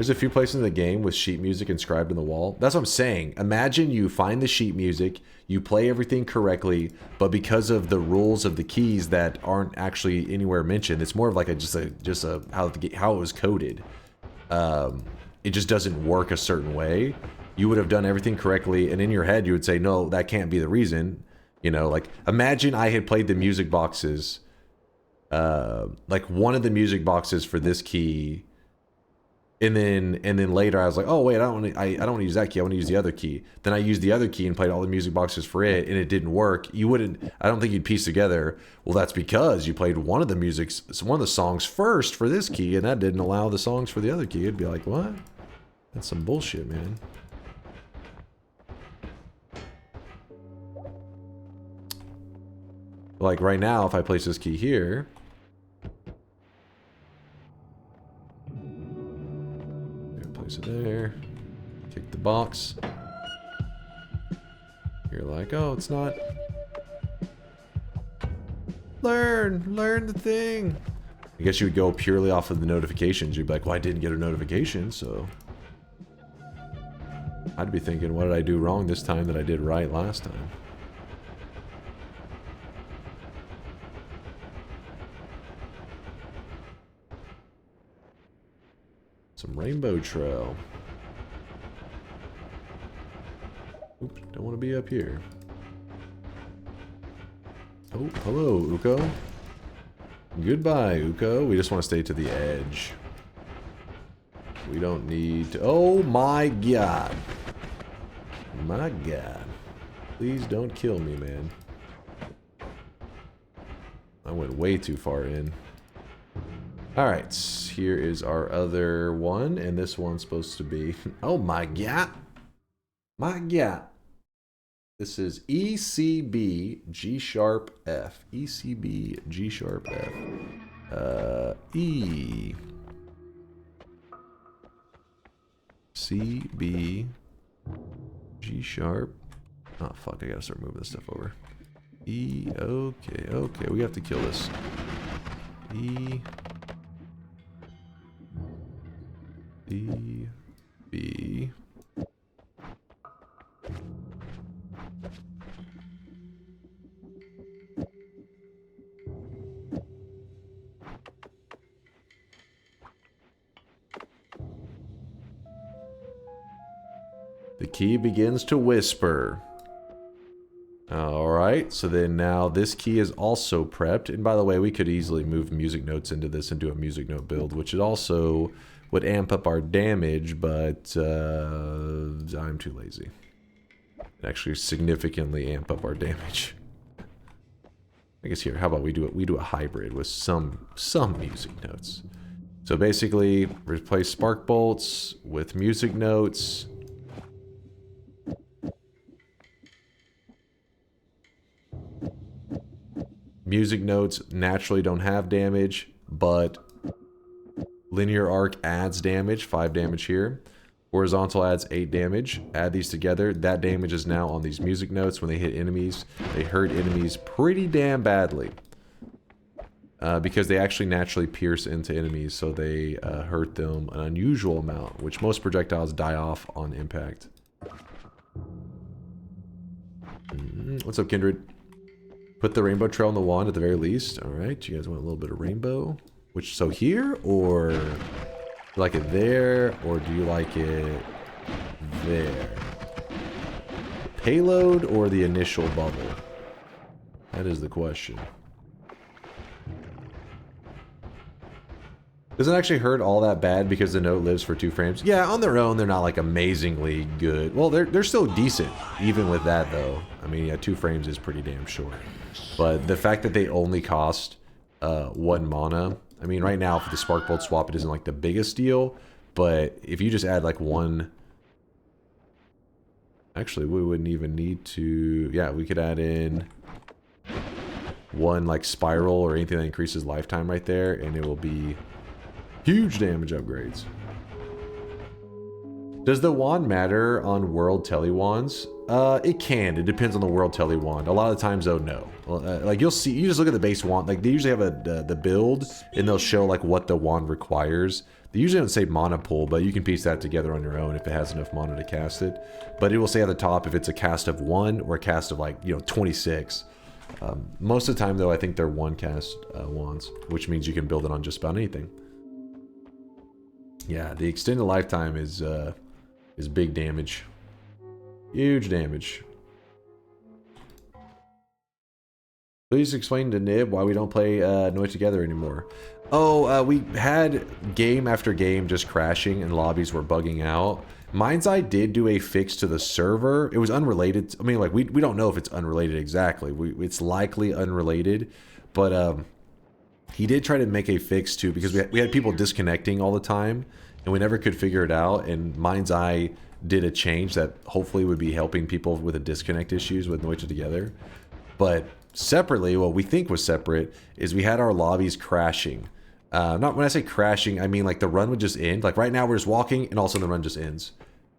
Speaker 5: There's a few places in the game with sheet music inscribed in the wall. That's what I'm saying. Imagine you find the sheet music, you play everything correctly, but because of the rules of the keys that aren't actually anywhere mentioned, it's more of like just a how it was coded. It just doesn't work a certain way. You would have done everything correctly, and in your head you would say, no, that can't be the reason. You know, like imagine I had played the music boxes, like one of the music boxes for this key. And then later I was like, oh wait, I don't want to use that key. I want to use the other key. Then I used the other key and played all the music boxes for it, and it didn't work. You wouldn't. I don't think you'd piece together. Well, that's because you played one of the songs first for this key, and that didn't allow the songs for the other key. It'd be like, what? That's some bullshit, man. Like right now, if I place this key here. Place it there. Kick the box. You're like, oh, it's not. Learn the thing. I guess you would go purely off of the notifications. You'd be like, well, I didn't get a notification, so. I'd be thinking, what did I do wrong this time that I did right last time? Some rainbow trail. Oops, don't want to be up here. Oh, hello, Uko. Goodbye, Uko. We just want to stay to the edge. We don't need to... Oh my god. My god. Please don't kill me, man. I went way too far in. Alright, here is our other one, and this one's supposed to be... Oh my god! My god! This is E, C, B, G sharp, F. E, C, B, G sharp, F. E. C, B, G sharp. Oh fuck, I gotta start moving this stuff over. E, okay, we have to kill this. E... D, B. The key begins to whisper. Alright, so then now this key is also prepped. And by the way, we could easily move music notes into this and do a music note build, which it also would amp up our damage, but I'm too lazy. It actually significantly amp up our damage. I guess here, how about we do a hybrid with some music notes. So basically, replace spark bolts with music notes. Music notes naturally don't have damage, but linear arc adds damage, 5 damage here. Horizontal adds 8 damage. Add these together. That damage is now on these music notes. When they hit enemies, they hurt enemies pretty damn badly. Because they actually naturally pierce into enemies, so they hurt them an unusual amount, which most projectiles die off on impact. What's up, Kindred? Put the rainbow trail on the wand at the very least. Alright, you guys want a little bit of rainbow? Which, so here, or do you like it there, or do you like it there? Payload or the initial bubble? That is the question. Doesn't actually hurt all that bad because the note lives for 2 frames. Yeah, on their own, they're not like amazingly good. Well, they're still decent, even with that though. I mean, yeah, 2 frames is pretty damn short. But the fact that they only cost 1 mana, I mean, right now for the spark bolt swap, it isn't like the biggest deal. But if you just add like 1, actually, we wouldn't even need to. Yeah, we could add in 1 like spiral or anything that increases lifetime right there, and it will be huge damage upgrades. Does the wand matter on world tele wands? It can. It depends on the world tele wand. A lot of times, though, no. Like you'll see, you just look at the base wand. Like they usually have the build, and they'll show like what the wand requires. They usually don't say mana pool, but you can piece that together on your own if it has enough mana to cast it. But it will say at the top if it's a cast of 1 or a cast of like, you know, 26. Most of the time though, I think they're 1 cast wands, which means you can build it on just about anything. Yeah, the extended lifetime is big damage. Huge damage. Please explain to Nib why we don't play Noita together anymore. Oh, we had game after game just crashing and lobbies were bugging out. Mind's Eye did do a fix to the server. It was unrelated. I mean, like, we don't know if it's unrelated exactly. It's likely unrelated. But he did try to make a fix to, because we had people disconnecting all the time and we never could figure it out. And Mind's Eye did a change that hopefully would be helping people with the disconnect issues with Noita together. But separately, what we think was separate is we had our lobbies crashing. Not when I say crashing, I mean like the run would just end. Like right now we're just walking and all of a sudden the run just ends.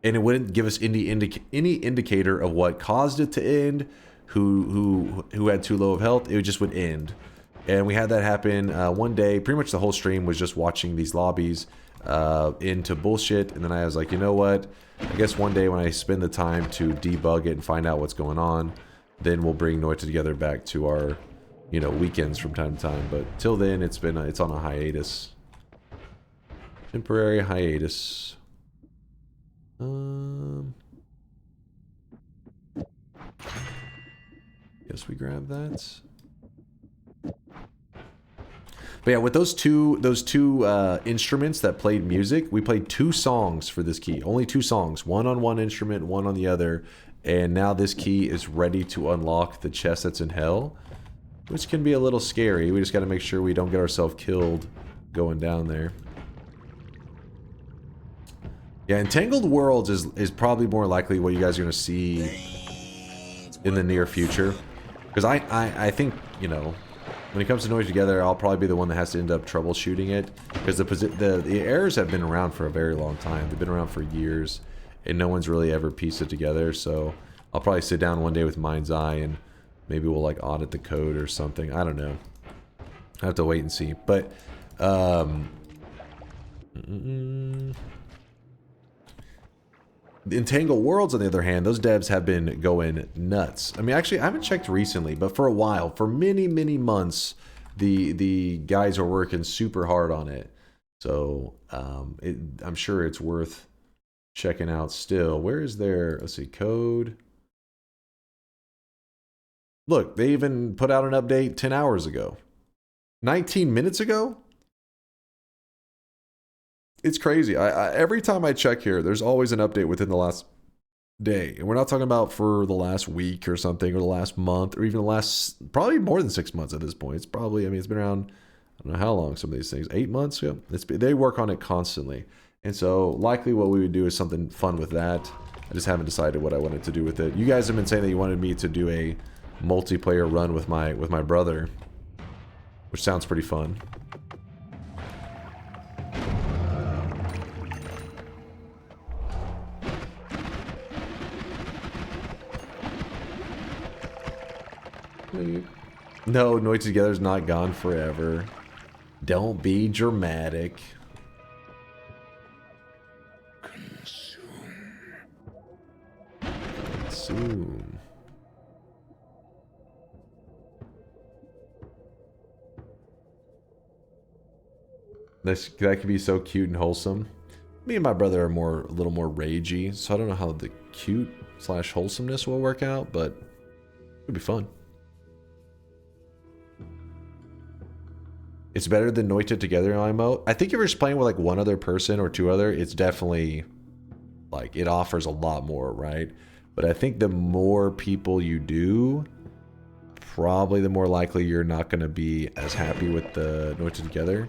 Speaker 5: And it wouldn't give us any indicator of what caused it to end, who had too low of health. It just would end. And we had that happen one day. Pretty much the whole stream was just watching these lobbies into bullshit. And then I was like, you know what? I guess one day when I spend the time to debug it and find out what's going on, then we'll bring Noita together back to our, you know, weekends from time to time. But till then, it's on a hiatus. Temporary hiatus. Guess we grab that. But yeah, with those two instruments that played music, we played 2 songs for this key. Only 2 songs. One on one instrument, one on the other. And now this key is ready to unlock the chest that's in hell, which can be a little scary. We just got to make sure we don't get ourselves killed going down there. Yeah, Entangled Worlds is probably more likely what you guys are going to see in the near future. Because I think, you know, when it comes to Noita together, I'll probably be the one that has to end up troubleshooting it. Because the errors have been around for a very long time. They've been around for years. And no one's really ever pieced it together, so I'll probably sit down one day with Mind's Eye and maybe we'll like audit the code or something. I don't know. I have to wait and see. But the Entangled Worlds, on the other hand, those devs have been going nuts. I mean, actually, I haven't checked recently, but for a while, for many months, the guys are working super hard on it. So I'm sure it's worth checking out still. Where is their, let's see, code? Look, they even put out an update 10 hours ago. 19 minutes ago? It's crazy. Every time I check here, there's always an update within the last day. And we're not talking about for the last week or something, or the last month, or even the last, probably more than 6 months at this point. It's probably, I mean, it's been around, I don't know how long, some of these things, 8 months? Yeah. They work on it constantly. And so likely what we would do is something fun with that. I just haven't decided what I wanted to do with it. You guys have been saying that you wanted me to do a multiplayer run with my brother, which sounds pretty fun. No, Noita Together's not gone forever. Don't be dramatic. Consume. That could be so cute and wholesome. Me and my brother are a little more ragey, so I don't know how the cute / wholesomeness will work out, but it'll be fun. It's better than Noita Together IMO. I think if you're just playing with like one other person or 2 other, it's definitely like it offers a lot more, right? But I think the more people you do, probably the more likely you're not going to be as happy with the Noita Together.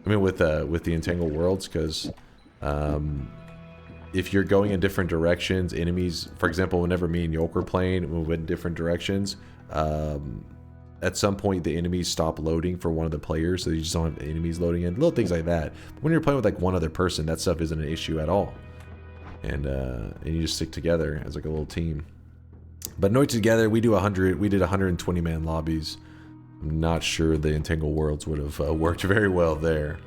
Speaker 5: I mean, with the Entangled Worlds, because if you're going in different directions, enemies, for example, whenever me and Yoke were playing, we went in different directions. At some point, the enemies stop loading for one of the players, so you just don't have enemies loading in. Little things like that. But when you're playing with like one other person, that stuff isn't an issue at all. And you just stick together as like a little team. But Noita Together, we did 120-man lobbies. I'm not sure the Entangled Worlds would have worked very well there.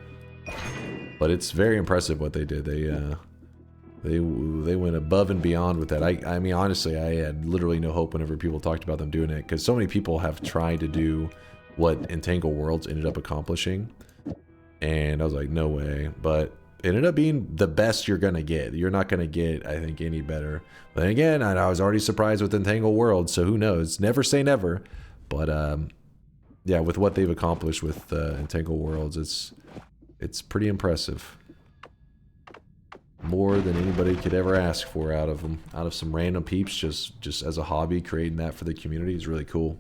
Speaker 5: But it's very impressive what they did. They went above and beyond with that. I mean, honestly, I had literally no hope whenever people talked about them doing it, because so many people have tried to do what Entangled Worlds ended up accomplishing, and I was like, no way. But it ended up being the best you're gonna get. You're not gonna get, I think, any better. But then again, I was already surprised with Entangled Worlds, so who knows? Never say never. But yeah, with what they've accomplished with Entangled Worlds, it's pretty impressive. More than anybody could ever ask for out of them, out of some random peeps, just as a hobby. Creating that for the community is really cool.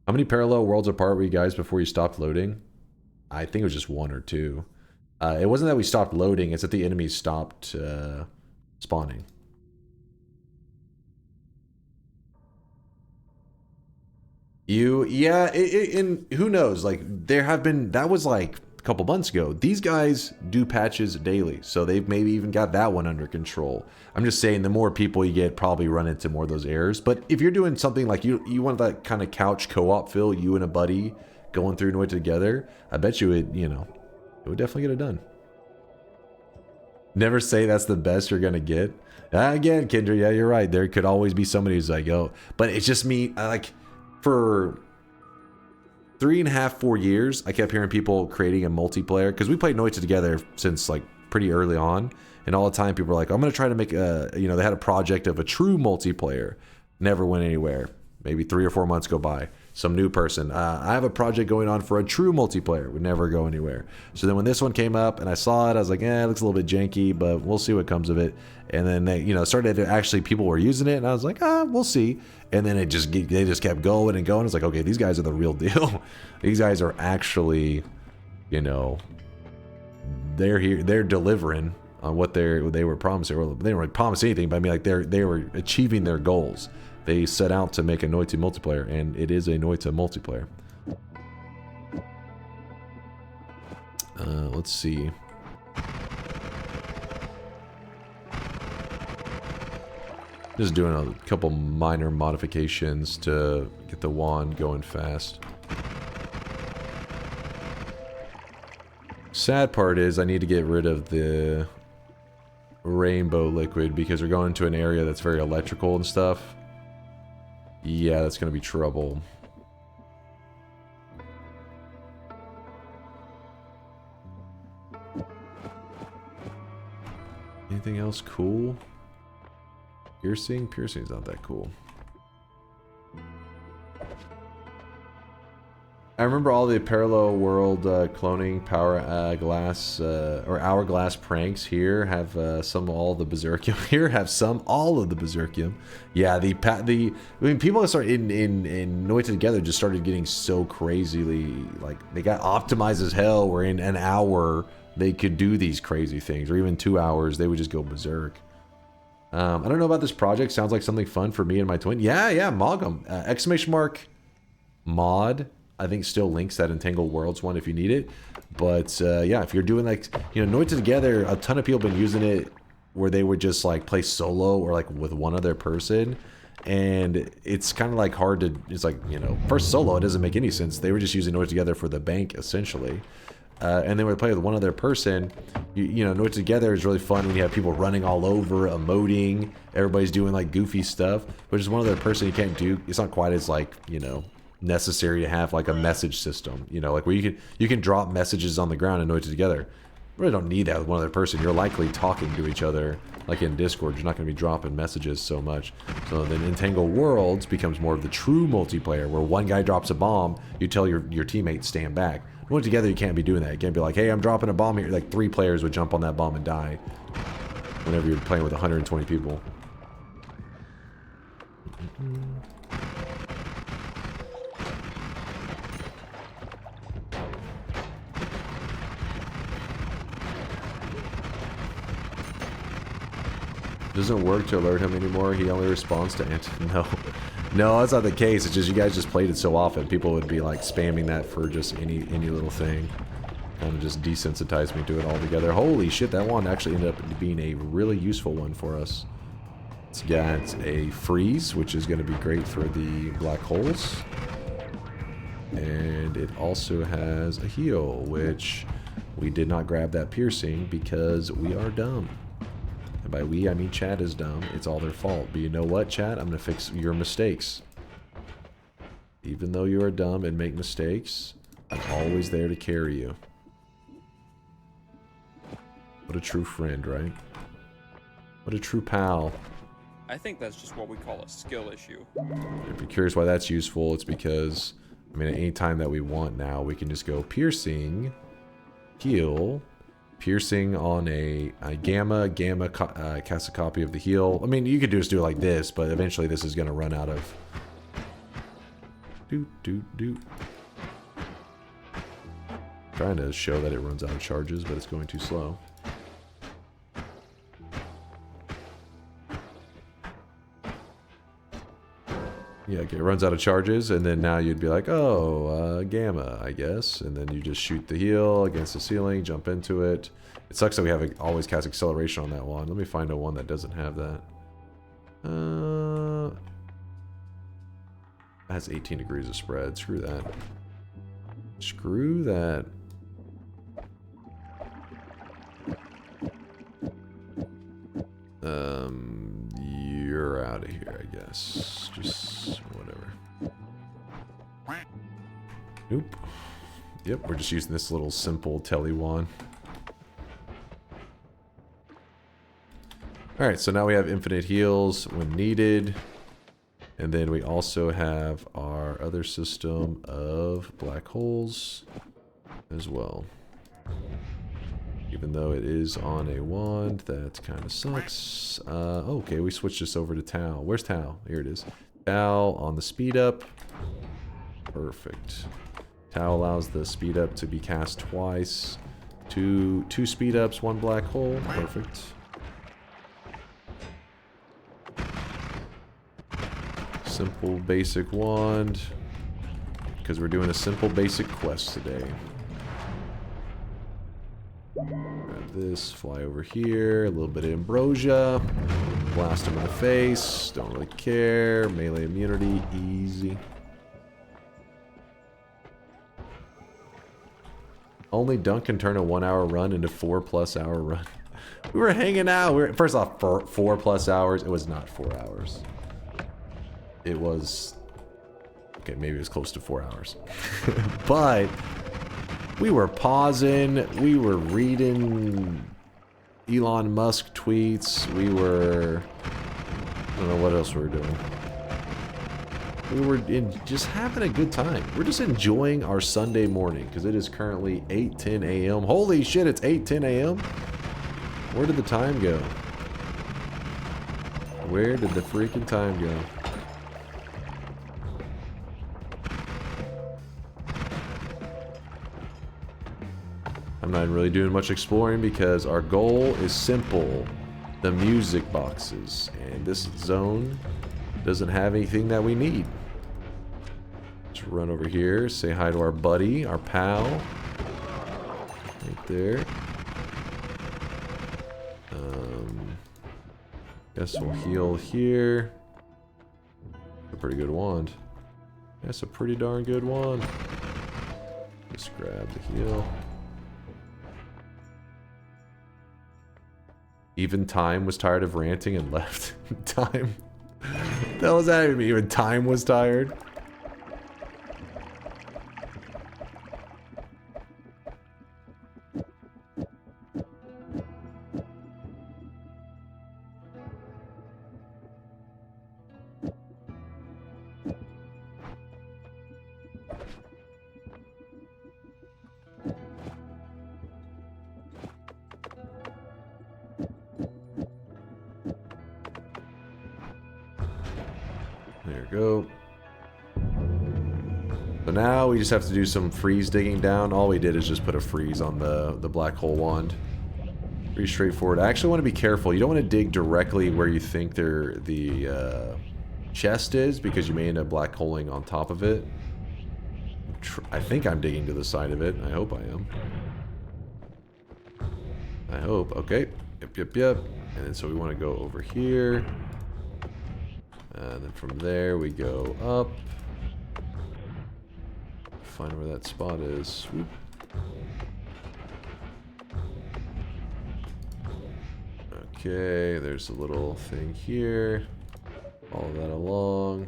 Speaker 5: How many parallel worlds apart were you guys before you stopped loading? I think it was just 1 or 2. It wasn't that we stopped loading, it's that the enemies stopped spawning. Yeah, and who knows, like, there have been, that was like a couple months ago. These guys do patches daily, so they've maybe even got that one under control. I'm just saying, the more people you get, probably run into more of those errors. But if you're doing something like you want that kind of couch co-op feel, you and a buddy going through Noita together, I bet you it, you know, it would definitely get it done. Never say that's the best you're gonna get. Again, Kendra, yeah, you're right. There could always be somebody who's like, oh, but it's just me, like, for 3.5, 4 years, I kept hearing people creating a multiplayer, because we played Noita together since like pretty early on, and all the time people were like, I'm gonna try to make a, you know, they had a project of a true multiplayer. Never went anywhere. Maybe 3 or 4 months go by, some new person, I have a project going on for a true multiplayer, would never go anywhere. So then when this one came up and I saw it, I was like, it looks a little bit janky, but we'll see what comes of it. And then they, you know, started to actually, people were using it, and I was like, we'll see. And then they just kept going and going. It's like, okay, these guys are the real deal. These guys are actually, you know, they're here, they're delivering on what they were promising. They didn't really promise anything, but I mean, like, they were achieving their goals. They set out to make a Noita multiplayer, and it is a Noita multiplayer. Let's see. Just doing a couple minor modifications to get the wand going fast. Sad part is I need to get rid of the rainbow liquid, because we're going to an area that's very electrical and stuff. Yeah, that's gonna be trouble. Anything else cool? Piercing? Piercing's not that cool. I remember all the parallel world cloning power glass or hourglass pranks. Here have some all the berserkium. Here have some all of the berserkium. Yeah, I mean, people that started in Noita together just started getting so crazily, like, they got optimized as hell, where in an hour they could do these crazy things, or even 2 hours they would just go berserk. I don't know about this project. Sounds like something fun for me and my twin. Yeah, Mogum. Exclamation mark mod. I think still links that Entangled Worlds one if you need it. But yeah, if you're doing, like, you know, Noita together, a ton of people have been using it where they would just like play solo or like with one other person. And it's kind of like hard to, it's like, you know, first solo, it doesn't make any sense. They were just using Noita together for the bank essentially. And then when we play with one other person, you know, Noita together is really fun when you have people running all over, emoting, everybody's doing like goofy stuff. But just one other person you can't do, it's not quite as, like, you know, necessary to have like a message system, you know, like where you can drop messages on the ground and Noita together. You really don't need that with one other person. You're likely talking to each other, like in Discord. You're not going to be dropping messages so much. So then Entangled Worlds becomes more of the true multiplayer, where one guy drops a bomb, you tell your teammates stand back. When together, you can't be doing that. You can't be like, hey, I'm dropping a bomb here. Like 3 players would jump on that bomb and die whenever you're playing with 120 people. Doesn't work to alert him anymore. He only responds to No, that's not the case. It's just you guys just played it so often. People would be like spamming that for just any little thing. Kind of just desensitized me to it altogether. Holy shit, that one actually ended up being a really useful one for us. It's got a freeze, which is going to be great for the black holes. And it also has a heal, which we did not grab that piercing because we are dumb. And by we, I mean chat is dumb. It's all their fault. But you know what, chat? I'm going to fix your mistakes. Even though you are dumb and make mistakes, I'm always there to carry you. What a true friend, right? What a true pal.
Speaker 8: I think that's just what we call a skill issue.
Speaker 5: If you're curious why that's useful, it's because, I mean, at any time that we want now, we can just go piercing, heal, piercing on a gamma, cast a copy of the heal. I mean, you could just do it like this, but eventually this is going to run out of... Trying to show that it runs out of charges, but it's going too slow. Yeah, okay, it runs out of charges, and then now you'd be like, oh, gamma, I guess. And then you just shoot the heal against the ceiling, jump into it. It sucks that we have always cast acceleration on that one. Let me find a one that doesn't have that. It has 18 degrees of spread. Screw that. Screw that. You're out of here, I guess. Just whatever. Nope. Yep, we're just using this little simple telly wand. Alright, so now we have infinite heals when needed. And then we also have our other system of black holes as well. Even though it is on a wand, that kind of sucks. Okay, we switched this over to Tau. Where's Tau? Here it is. Tau on the speed up. Perfect. Tau allows the speed up to be cast twice. Two speed ups, one black hole. Perfect. Simple basic wand. Because we're doing a simple basic quest today. Grab this, fly over here, a little bit of ambrosia, blast him in the face, don't really care, melee immunity, easy. Only Dunk can turn a 1 hour run into 4+ hour run. We were hanging out, first off, for 4+ hours, it was not 4 hours. It was, okay, maybe it was close to 4 hours. But we were pausing, we were reading Elon Musk tweets, we were, I don't know what else we were doing. We were just having a good time. We're just enjoying our Sunday morning, because it is currently 8:10 a.m. Holy shit, it's 8:10 a.m.? Where did the time go? Where did the freaking time go? I'm not really doing much exploring because our goal is simple. The music boxes. And this zone doesn't have anything that we need. Let's run over here, say hi to our buddy, our pal. Right there. Guess we'll heal here. A pretty good wand. That's a pretty darn good wand. Just grab the heal. Even Time was tired of ranting and left. Time? What the hell does that mean? Even Time was tired? There we go. So now we just have to do some freeze digging down. All we did is just put a freeze on the black hole wand. Pretty straightforward. I actually want to be careful. You don't want to dig directly where you think the chest is, because you may end up black holing on top of it. I think I'm digging to the side of it. I hope I am. I hope. Okay. Yep. And then so we want to go over here. And then from there we go up. find where that spot is. Swoop. Okay, there's a little thing here. Follow that along.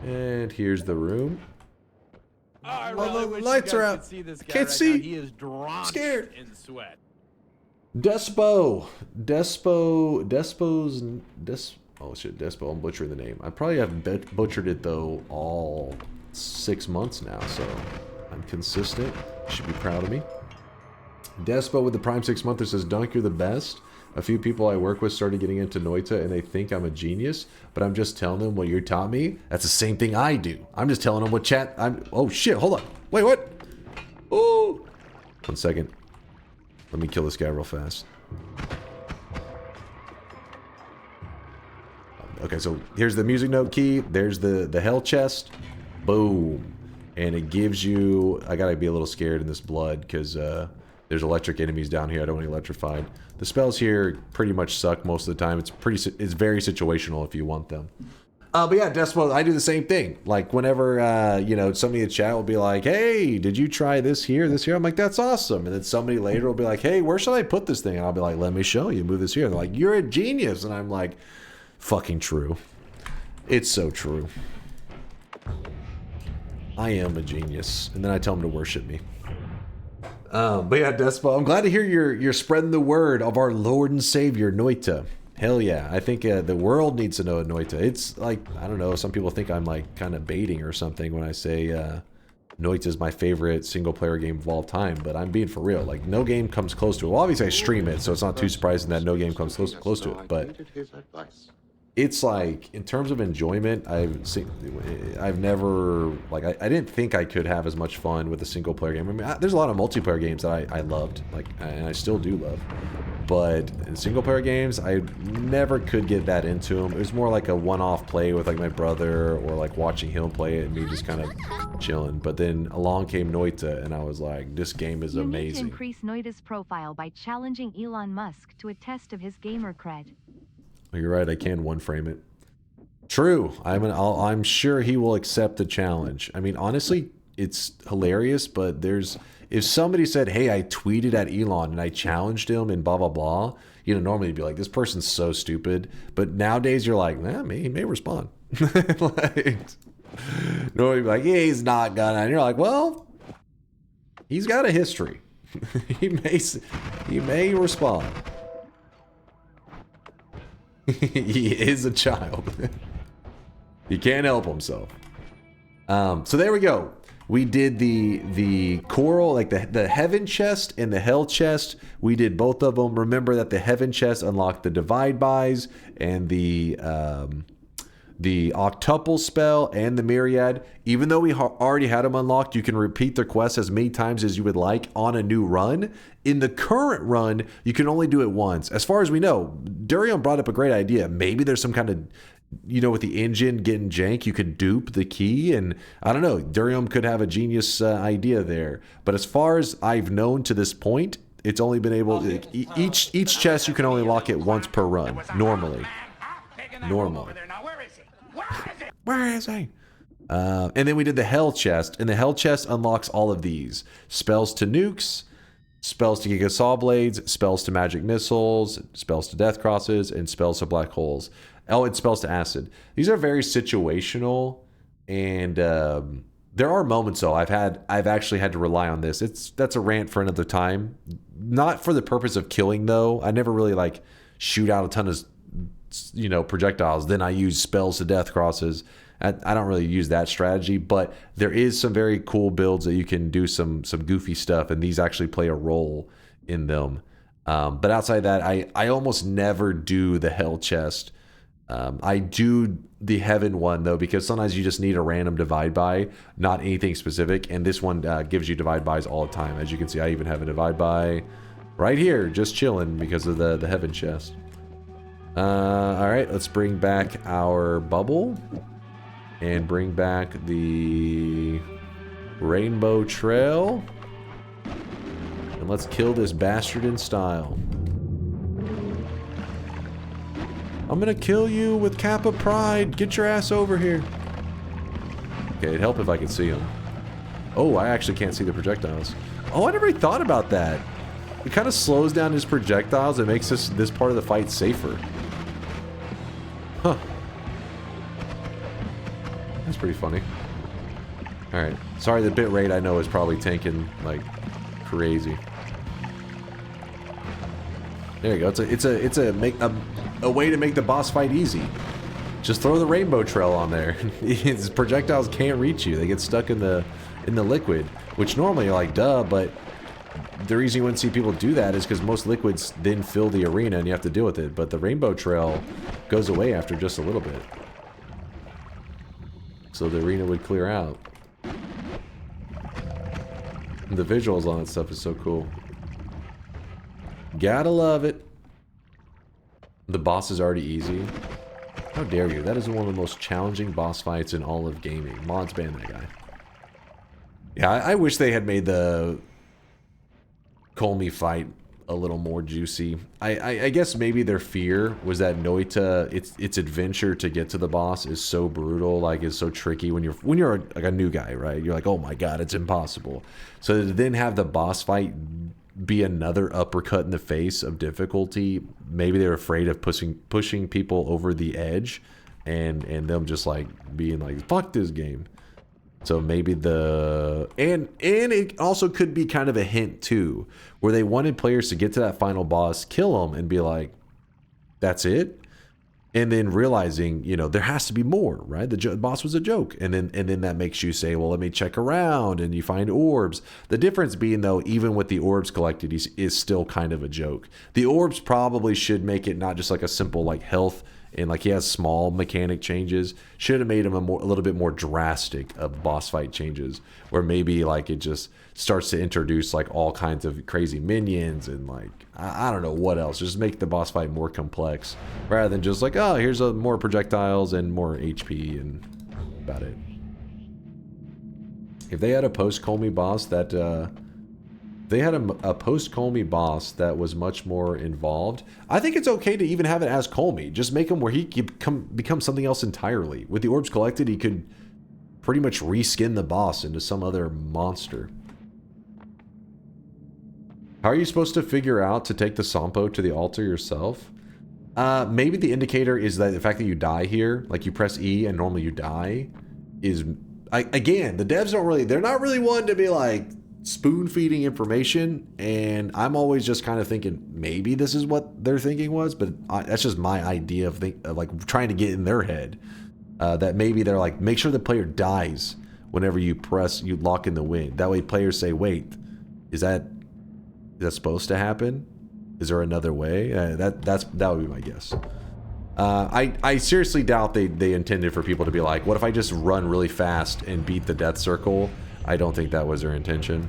Speaker 5: And here's the room.
Speaker 1: Oh, I really wish
Speaker 5: lights
Speaker 1: you
Speaker 5: are
Speaker 1: guys
Speaker 5: out.
Speaker 1: could see this guy
Speaker 5: Can't
Speaker 1: right
Speaker 5: see.
Speaker 1: now. He is drenched
Speaker 5: Scared.
Speaker 1: in sweat.
Speaker 5: Despo's. Oh shit, Despo. I'm butchering the name. I probably have butchered it though all 6 months now, so I'm consistent. You should be proud of me. Despo with the Prime 6 monther says, Dunk, you're the best. A few people I work with started getting into Noita and they think I'm a genius, but I'm just telling them what you taught me. That's the same thing I do. I'm just telling them what chat. Oh shit, hold on. Wait, what? Oh, 1 second. Let me kill this guy real fast. Okay, so here's the music note key. There's the hell chest. Boom. And it gives you... I gotta be a little scared in this blood because there's electric enemies down here. I don't want to get electrified. The spells here pretty much suck most of the time. It's very situational if you want them. But yeah, Despo, I do the same thing. Like whenever, you know, somebody in chat will be like, hey, did you try this here, this here? I'm like, that's awesome. And then somebody later will be like, hey, where should I put this thing? And I'll be like, let me show you. Move this here. And they're like, you're a genius. And I'm like, fucking true. It's so true. I am a genius. And then I tell them to worship me. But yeah, Despo, I'm glad to hear you're spreading the word of our Lord and Savior, Noita. Hell yeah. I think the world needs to know Noita. It's like, I don't know, some people think I'm like kind of baiting or something when I say Noita is my favorite single player game of all time, but I'm being for real. Like, no game comes close to it. Well, obviously I stream it, so it's not too surprising that no game comes close to it, but it's like, in terms of enjoyment, I've never, like, I didn't think I could have as much fun with a single player game. I mean, there's a lot of multiplayer games that I loved, like, and I still do love. But in single player games, I never could get that into them. It was more like a one-off play with like my brother or like watching him play it and me just kind of chilling. But then along came Noita and I was like, this game is amazing.
Speaker 6: You need to increase Noita's profile by challenging Elon Musk to a test of his gamer cred.
Speaker 5: You're right, I can one-frame it. True. I'm sure he will accept the challenge. I mean, honestly, it's hilarious, but if somebody said, hey, I tweeted at Elon and I challenged him and blah, blah, blah, you know, normally you'd be like, this person's so stupid. But nowadays you're like, nah, he may respond. Like, normally you'd be like, yeah, he's not gonna. And you're like, well, he's got a history. he may respond. He is a child. He can't help himself. So there we go. We did the coral, like the heaven chest and the hell chest. We did both of them. Remember that the heaven chest unlocked the divide bys and the octuple spell and the myriad. Even though we already had them unlocked, you can repeat the quest as many times as you would like on a new run. In the current run, you can only do it once. As far as we know, Durian brought up a great idea. Maybe there's some kind of, you know, with the engine getting jank, you could dupe the key, and I don't know, Durium could have a genius idea there. But as far as I've known to this point, it's only been able to, each chest you can only lock it once per run, normally. Where is he? And then we did the hell chest, and the hell chest unlocks all of these. Spells to nukes, spells to Giga Saw Blades, spells to magic missiles, spells to death crosses, and spells to black holes. Oh, it spells to acid. These are very situational, and there are moments though I've actually had to rely on this. That's a rant for another time. Not for the purpose of killing though. I never really like shoot out a ton of, you know, projectiles. Then I use spells to death crosses. I don't really use that strategy, but there is some very cool builds that you can do some goofy stuff, and these actually play a role in them. But outside that, I almost never do the hell chest. I do the heaven one though, because sometimes you just need a random divide by, not anything specific, and this one gives you divide bys all the time. As you can see, I even have a divide by right here, just chilling because of the heaven chest. All right, let's bring back our bubble and bring back the rainbow trail, and let's kill this bastard in style. I'm gonna kill you with Kappa Pride. Get your ass over here. Okay, it'd help if I could see them. Oh, I actually can't see the projectiles. Oh, I never really thought about that. It kind of slows down his projectiles and makes this part of the fight safer. Huh. That's pretty funny. Alright. Sorry, the bit rate I know is probably tanking like crazy. There you go. It's a way to make the boss fight easy. Just throw the rainbow trail on there. His projectiles can't reach you. They get stuck in the liquid, which normally you're like, duh, but the reason you wouldn't see people do that is because most liquids then fill the arena and you have to deal with it. But the rainbow trail goes away after just a little bit. So the arena would clear out. And the visuals on that stuff is so cool. Gotta love it. The boss is already easy. How dare you? That is one of the most challenging boss fights in all of gaming. Mods ban that guy. Yeah, I wish they had made the Colmy fight a little more juicy. I guess maybe their fear was that Noita, its adventure to get to the boss is so brutal, like it's so tricky when you're like a new guy, right? You're like, oh my god, it's impossible. So to then have the boss fight be another uppercut in the face of difficulty, maybe they're afraid of pushing people over the edge and them just like being like, fuck this game. So maybe and it also could be kind of a hint too, where they wanted players to get to that final boss, kill them, and be like, that's it? And then realizing, you know, there has to be more, right? The boss was a joke. And then that makes you say, well, let me check around, and you find orbs. The difference being, though, even with the orbs collected, is still kind of a joke. The orbs probably should make it not just like a simple like health, and like he has small mechanic changes. Should have made him a little bit more drastic of boss fight changes, where maybe like it just starts to introduce like all kinds of crazy minions and like I don't know what else. Just make the boss fight more complex rather than just like, oh, here's more projectiles and more HP and about it. If they had a post-Colmy boss that they had a post-Colmy boss that was much more involved, I think it's okay to even have it as Colmy. Just make him where he could become something else entirely. With the orbs collected, he could pretty much reskin the boss into some other monster. How are you supposed to figure out to take the Sampo to the altar yourself? Maybe the indicator is that the fact that you die here, like you press E and normally you die, is... again, the devs they're not really one to be like spoon feeding information, and I'm always just kind of thinking maybe this is what their thinking was, but that's just my idea of like trying to get in their head, that maybe they're like, make sure the player dies whenever you lock in the win. That way players say, wait, is that supposed to happen? Is there another way? That would be my guess. I seriously doubt they intended for people to be like, what if I just run really fast and beat the death circle? I don't think that was their intention.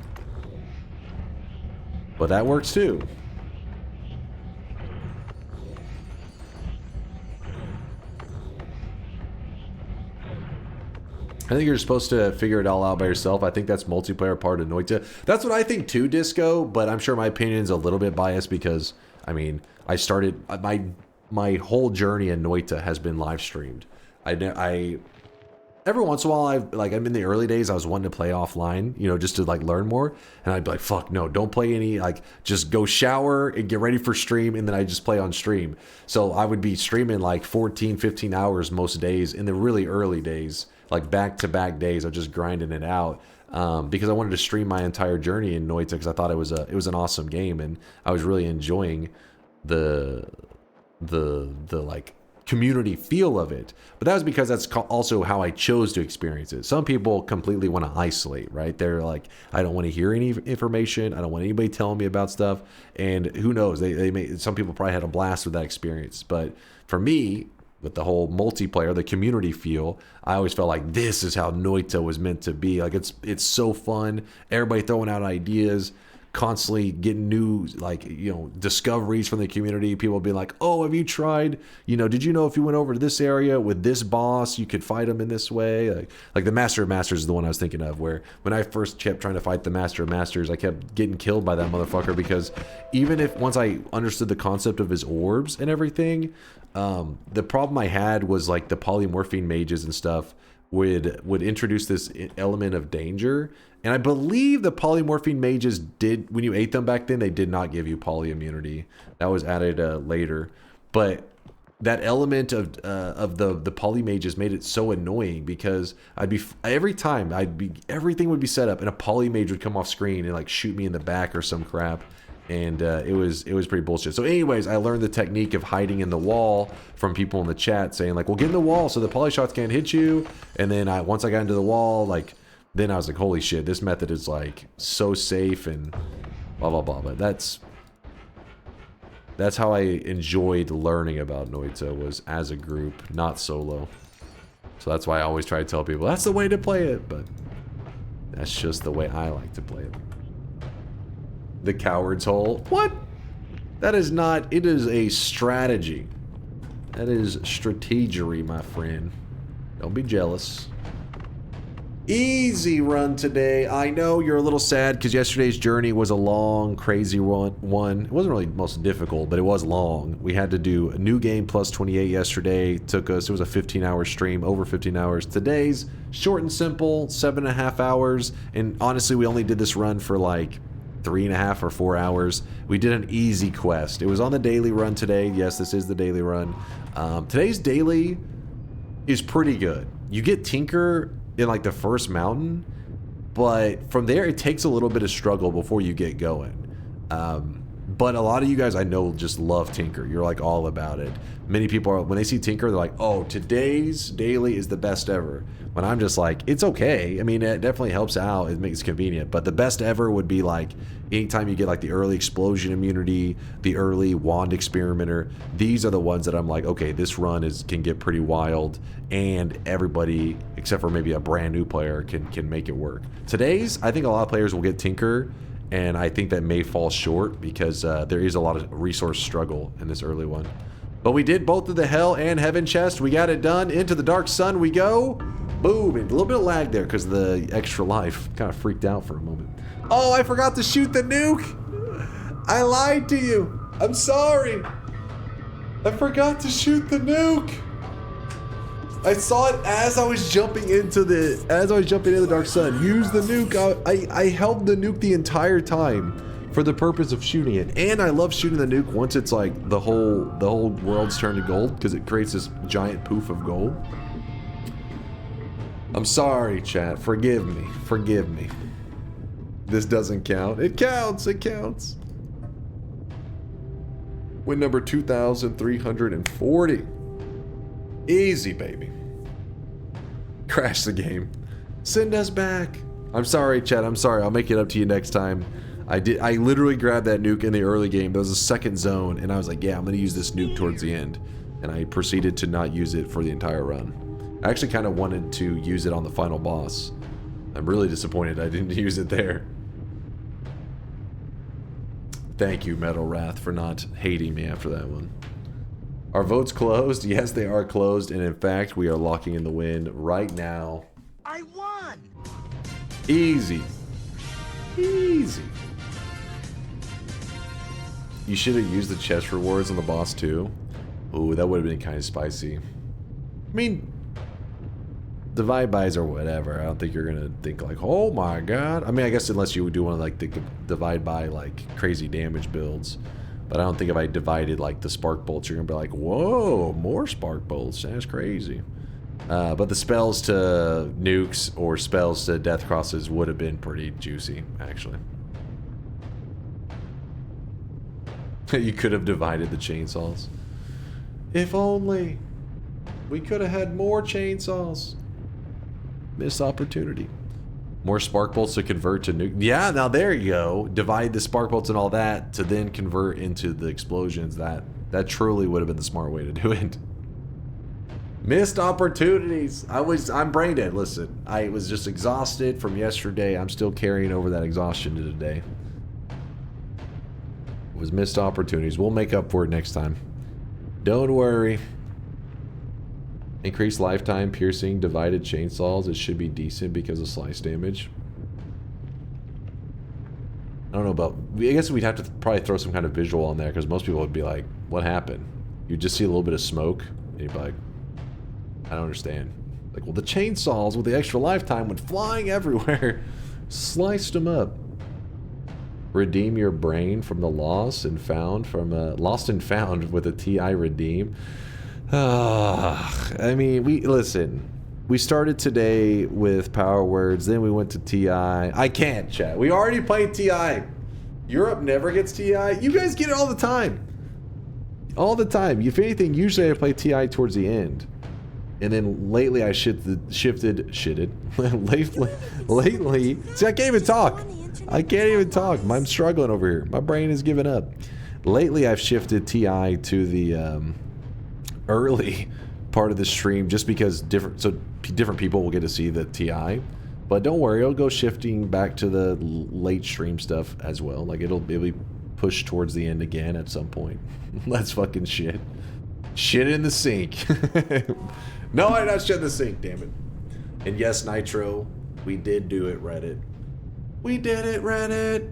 Speaker 5: But that works too. I think you're supposed to figure it all out by yourself. I think that's multiplayer part of Noita. That's what I think too, Disco, but I'm sure my opinion is a little bit biased because, I mean, I started... My whole journey in Noita has been live streamed. Every once in a while, I'm in the early days, I was wanting to play offline, you know, just to like learn more. And I'd be like, fuck no, don't play any, like just go shower and get ready for stream. And then I just play on stream. So I would be streaming like 14, 15 hours most days in the really early days, like back-to-back days of just grinding it out. Because I wanted to stream my entire journey in Noita because I thought it was an awesome game. And I was really enjoying the like community feel of it. But that was because that's also how I chose to experience it. Some people completely want to isolate, right? They're like, I don't want to hear any information. I don't want anybody telling me about stuff. And who knows? Some people probably had a blast with that experience. But for me, with the whole multiplayer, the community feel, I always felt like this is how Noita was meant to be. Like it's so fun. Everybody throwing out ideas, constantly getting new, like, you know, discoveries from the community. People be like, oh, have you tried, you know, did you know if you went over to this area with this boss, you could fight him in this way? Like the Master of Masters is the one I was thinking of, where when I first kept trying to fight the Master of Masters, I kept getting killed by that motherfucker because even if once I understood the concept of his orbs and everything, the problem I had was like the polymorphine mages and stuff would introduce this element of danger. And I believe the polymorphine mages did, when you ate them back then, they did not give you poly immunity. That was added later. But that element of the poly mages made it so annoying because everything would be set up and a poly mage would come off screen and like shoot me in the back or some crap. And it was pretty bullshit. So anyways, I learned the technique of hiding in the wall from people in the chat saying like, well, get in the wall so the poly shots can't hit you. And then once I got into the wall, like, then I was like, holy shit, this method is like so safe and blah, blah, blah. But that's how I enjoyed learning about Noita, was as a group, not solo. So that's why I always try to tell people, that's the way to play it. But that's just the way I like to play it. The coward's hole. What? That is not, it is a strategy. That is strategery, my friend. Don't be jealous. Easy run today. I know you're a little sad because yesterday's journey was a long, crazy one. It wasn't really most difficult, but it was long. We had to do a new game plus 28 yesterday. It was a 15-hour stream, over 15 hours. Today's short and simple, 7.5 hours. And honestly, we only did this run for like 3.5 or 4 hours. We did an easy quest. It was on the daily run today. Yes, this is the daily run. Today's daily is pretty good. You get Tinker in like the first mountain, but from there it takes a little bit of struggle before you get going. But a lot of you guys I know just love Tinker. You're like all about it. Many people are, when they see Tinker, they're like, oh, today's daily is the best ever. When I'm just like, it's okay. I mean, it definitely helps out. It makes it convenient. But the best ever would be like anytime you get like the early explosion immunity, the early wand experimenter. These are the ones that I'm like, okay, this run can get pretty wild, and everybody except for maybe a brand new player can make it work. Today's, I think a lot of players will get Tinker, and I think that may fall short because there is a lot of resource struggle in this early one. But we did both of the Hell and Heaven chest. We got it done. Into the Dark Sun we go. Boom. And a little bit of lag there because of the extra life. Kind of freaked out for a moment. Oh, I forgot to shoot the nuke. I lied to you. I'm sorry. I forgot to shoot the nuke. I saw it as I was jumping into the Dark Sun. Use the nuke. I held the nuke the entire time for the purpose of shooting it. And I love shooting the nuke once it's like the whole world's turned to gold, because it creates this giant poof of gold. I'm sorry, chat. Forgive me. Forgive me. This doesn't count. It counts. It counts. Win number 2,340. Easy, baby. Crash the game. Send us back. I'm sorry, chat. I'm sorry. I'll make it up to you next time. I literally grabbed that nuke in the early game. There was a second zone, and I was like, yeah, I'm going to use this nuke towards the end. And I proceeded to not use it for the entire run. I actually kind of wanted to use it on the final boss. I'm really disappointed I didn't use it there. Thank you, Metal Wrath, for not hating me after that one. Are votes closed? Yes, they are closed, and in fact, we are locking in the win right now.
Speaker 10: I won!
Speaker 5: Easy. Easy. You should have used the chest rewards on the boss too. Ooh, that would have been kind of spicy. I mean, divide bys or whatever. I don't think you're gonna think like, oh my god. I mean, I guess unless you do one of like the divide by like crazy damage builds. But I don't think if I divided like the spark bolts, you're gonna be like, whoa, more spark bolts. That's crazy. But the spells to nukes or spells to death crosses would have been pretty juicy, actually. You could have divided the chainsaws. If only. We could have had more chainsaws. Missed opportunity. More spark bolts to convert to nuke. Yeah, now there you go. Divide the spark bolts and all that to then convert into the explosions. That truly would have been the smart way to do it. Missed opportunities. I'm brain dead. Listen, I was just exhausted from yesterday. I'm still carrying over that exhaustion to today. It was missed opportunities. We'll make up for it next time. Don't worry. Increased lifetime, piercing, divided chainsaws. It should be decent because of slice damage. I don't know about... I guess we'd have to probably throw some kind of visual on there because most people would be like, what happened? You'd just see a little bit of smoke and you'd be like, I don't understand. Like, well, the chainsaws with the extra lifetime went flying everywhere. Sliced them up. Redeem your brain from the lost and found with a TI redeem. I mean, we started today with Power Words, then we went to TI. I can't, chat. We already played TI. Europe never gets TI. You guys get it all the time. All the time. If anything, usually I play TI towards the end. And then lately I shifted. lately. See, I can't even talk. I'm struggling over here. My brain is giving up. Lately I've shifted TI to the early part of the stream just because different people will get to see the TI. But don't worry, it'll go shifting back to the late stream stuff as well. Like it'll be pushed towards the end again at some point. That's fucking shit. Shit in the sink. No, I'm not shit in the sink, damn it. And yes, Nitro, we did do it, Reddit. We did it, Reddit.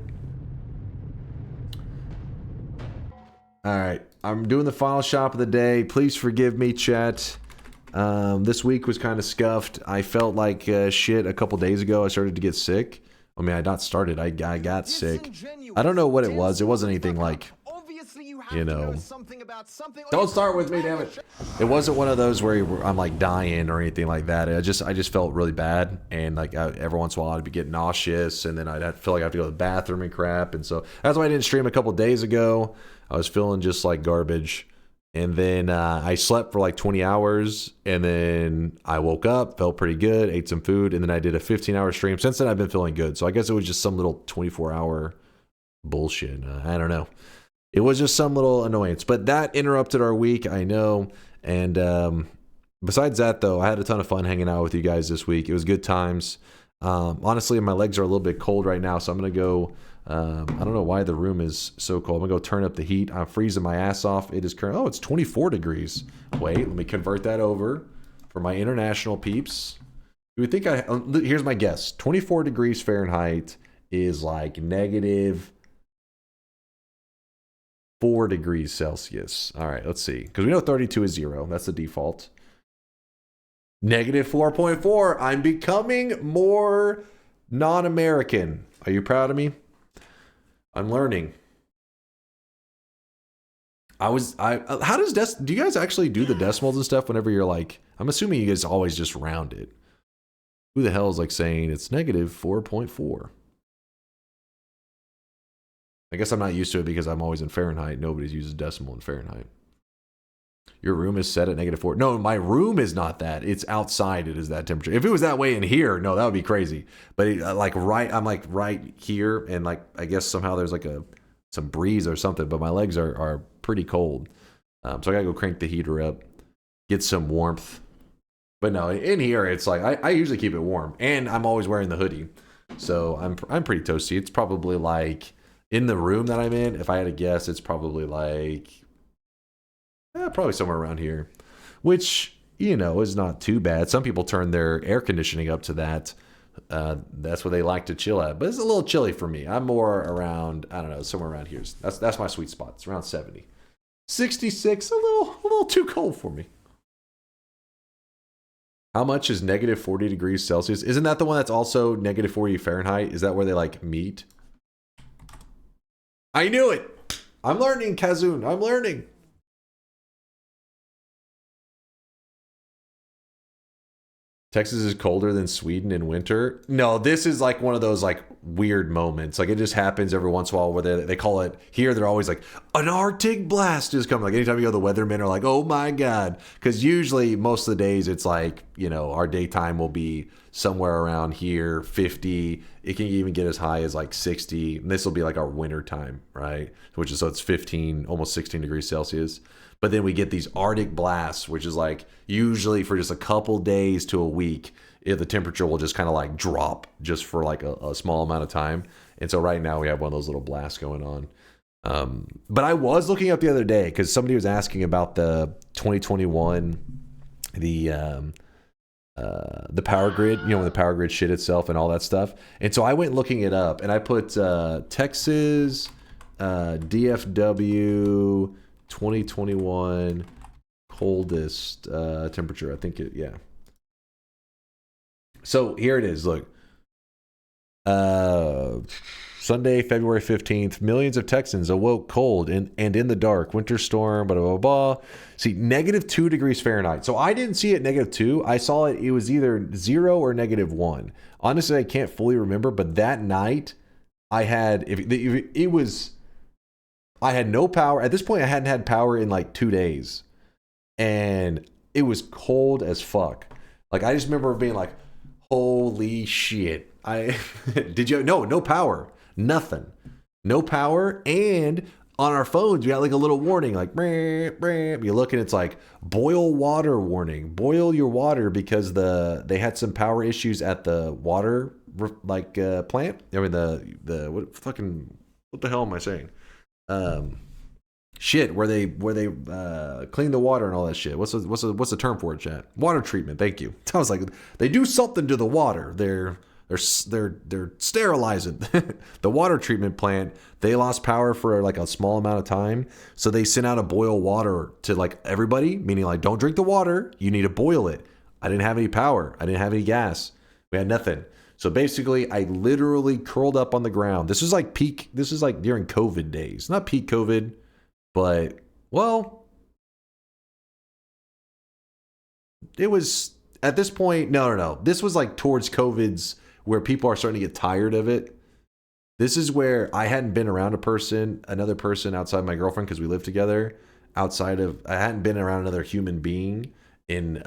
Speaker 5: Alright, I'm doing the final shop of the day. Please forgive me, chat. This week was kind of scuffed. I felt like shit a couple days ago. I started to get sick. I mean, I not started. I got sick. I don't know what it was. It wasn't anything like, you know. Don't start with me, damn it. It wasn't one of those where I'm like dying or anything like that. I just felt really bad, and like every once in a while I'd be getting nauseous, and then I'd feel like I have to go to the bathroom and crap, and so that's why I didn't stream a couple days ago. I was feeling just like garbage. And then I slept for like 20 hours, and then I woke up, felt pretty good, ate some food, and then I did a 15-hour stream. Since then, I've been feeling good. So I guess it was just some little 24-hour bullshit. I don't know. It was just some little annoyance. But that interrupted our week, I know. And besides that, though, I had a ton of fun hanging out with you guys this week. It was good times. Honestly, my legs are a little bit cold right now, so I'm going to go... I don't know why the room is so cold. I'm gonna go turn up the heat. I'm freezing my ass off. It is current. Oh, it's 24 degrees. Wait, let me convert that over for my international peeps. You would think here's my guess. 24 degrees Fahrenheit is like negative 4 degrees Celsius. All right, let's see. Because we know 32 is 0. That's the default. Negative 4.4. I'm becoming more non-American. Are you proud of me? I'm learning. How does do you guys actually do the decimals and stuff whenever you're like, I'm assuming you guys always just round it. Who the hell is like saying it's negative 4.4? I guess I'm not used to it because I'm always in Fahrenheit. Nobody's uses decimal in Fahrenheit. Your room is set at negative 4. No, my room is not that. It's outside. It is that temperature. If it was that way in here, no, that would be crazy. But I'm like right here, and like I guess somehow there's like some breeze or something. But my legs are pretty cold, so I gotta go crank the heater up, get some warmth. But no, in here it's like I usually keep it warm, and I'm always wearing the hoodie, so I'm pretty toasty. It's probably like in the room that I'm in. If I had to guess, it's probably like. Probably somewhere around here, which, you know, is not too bad. Some people turn their air conditioning up to that. That's what they like to chill at. But it's a little chilly for me. I'm more around, I don't know, somewhere around here. That's my sweet spot. It's around 70. 66, a little too cold for me. How much is negative 40 degrees Celsius? Isn't that the one that's also negative 40 Fahrenheit? Is that where they like meet? I knew it. I'm learning, Kazun. I'm learning. Texas is colder than Sweden in winter. No, this is like one of those like weird moments. Like it just happens every once in a while where they call it here. They're always like an Arctic blast is coming. Like anytime you go, the weathermen are like, oh my God. Because usually most of the days it's like, you know, our daytime will be somewhere around here, 50. It can even get as high as like 60. And this will be like our winter time, right? Which is, so it's 15, almost 16 degrees Celsius. But then we get these Arctic blasts, which is like usually for just a couple days to a week, the temperature will just kind of like drop just for like a small amount of time. And so right now we have one of those little blasts going on. But I was looking up the other day because somebody was asking about the 2021, the power grid, you know, when the power grid shit itself and all that stuff. And so I went looking it up, and I put Texas DFW 2021 coldest temperature. I think it, yeah. So here it is. Look. Sunday, February 15th, millions of Texans awoke cold and in the dark. Winter storm, blah, blah, blah. See, -2 degrees Fahrenheit. So I didn't see it -2. I saw it was either 0 or -1. Honestly, I can't fully remember, but that night I had, I had no power. At this point, I hadn't had power in like 2 days. And it was cold as fuck. Like, I just remember being like, holy shit. No power. Nothing. No power. And on our phones, we got like a little warning, like, you look and it's like, boil water warning. Boil your water because they had some power issues at the water plant. I mean, what the hell am I saying? Shit, where they clean the water and all that shit. What's the term for it, chat? Water treatment. Thank you. I was like, they do something to the water. They're sterilizing the water treatment plant. They lost power for like a small amount of time, so they sent out a boil water to like everybody, meaning like, don't drink the water, you need to boil it. I didn't have any power, I didn't have any gas, we had nothing. So basically, I literally curled up on the ground. This is like during COVID days, not peak COVID, but well, it was at this point. No. This was like towards COVID's, where people are starting to get tired of it. This is where I hadn't been around another person outside my girlfriend, because we lived together. I hadn't been around another human being in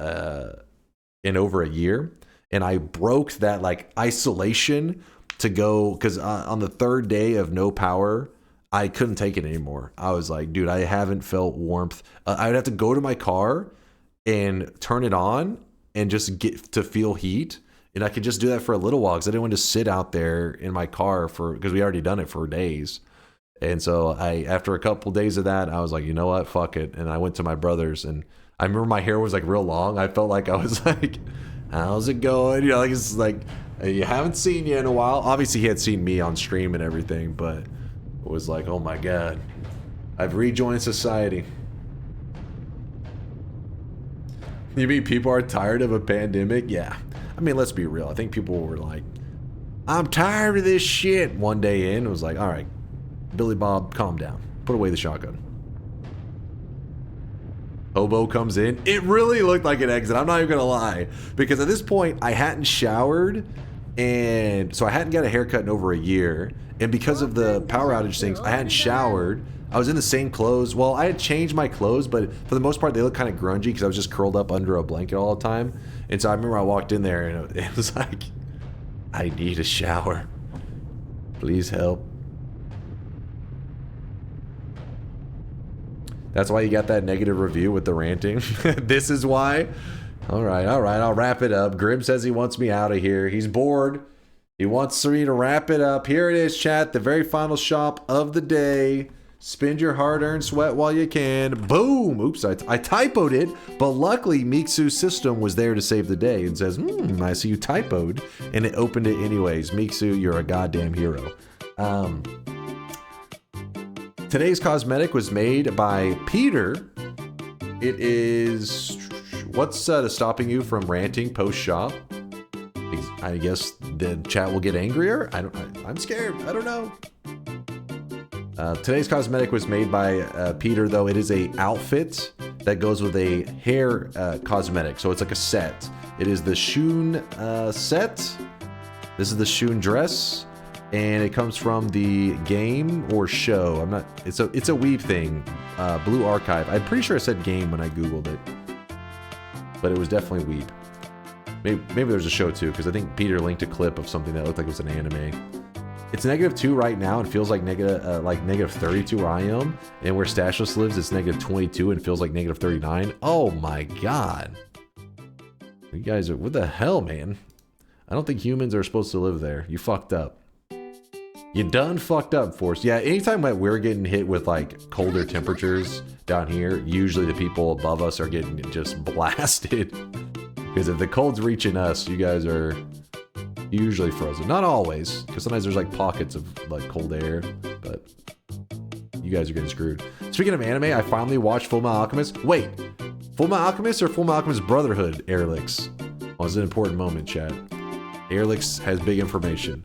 Speaker 5: over a year, and I broke that like isolation to go, because on the third day of no power, I couldn't take it anymore. I was like, dude, I haven't felt warmth. I would have to go to my car and turn it on and just get to feel heat. And I could just do that for a little while, because I didn't want to sit out there in my car because we already done it for days. And so after a couple days of that, I was like, you know what, fuck it. And I went to my brother's, and I remember my hair was like real long. I felt like I was like, how's it going? You know, like, it's like, you haven't seen you in a while. Obviously he had seen me on stream and everything, but it was like, oh my God, I've rejoined society. You mean people are tired of a pandemic? Yeah. I mean, let's be real. I think people were like, I'm tired of this shit. One day in, it was like, all right, Billy Bob, calm down. Put away the shotgun. Hobo comes in. It really looked like an exit. I'm not even going to lie. Because at this point, I hadn't showered. And so I hadn't got a haircut in over a year. And because of the power outage things, I hadn't showered. I was in the same clothes. Well, I had changed my clothes, but for the most part, they look kind of grungy because I was just curled up under a blanket all the time. And so I remember I walked in there and it was like, I need a shower. Please help. That's why you got that negative review with the ranting. This is why. All right, I'll wrap it up. Grim says he wants me out of here. He's bored. He wants me to wrap it up. Here it is, chat. The very final shop of the day. Spend your hard-earned sweat while you can. Boom! Oops, I typoed it, but luckily Miksu's system was there to save the day and says, I see you typoed, and it opened it anyways. Miksu, you're a goddamn hero. Today's cosmetic was made by Peter. It is... What's stopping you from ranting post-shop? I guess the chat will get angrier? I'm scared. I don't know. Today's cosmetic was made by Peter, though. It is a outfit that goes with a hair cosmetic. So it's like a set. It is the Shun set. This is the Shun dress. And it comes from the game or show. It's a Weeb thing. Blue Archive. I'm pretty sure I said game when I Googled it. But it was definitely Weeb. Maybe there's a show too, because I think Peter linked a clip of something that looked like it was an anime. It's -2 right now and feels like negative 32 where I am, and where Stashless lives it's -22 and feels like -39. Oh my God, you guys are, what the hell, man? I don't think humans are supposed to live there. You fucked up. You done fucked up, Force. Yeah, anytime that we're getting hit with like colder temperatures down here, usually the people above us are getting just blasted. Because if the cold's reaching us, you guys are usually frozen. Not always, because sometimes there's like pockets of like cold air, but you guys are getting screwed. Speaking of anime, I finally watched Fullmetal Alchemist. Wait, Fullmetal Alchemist or Fullmetal Alchemist Brotherhood, Airlix? Oh, it's an important moment, chat. Airlix has big information.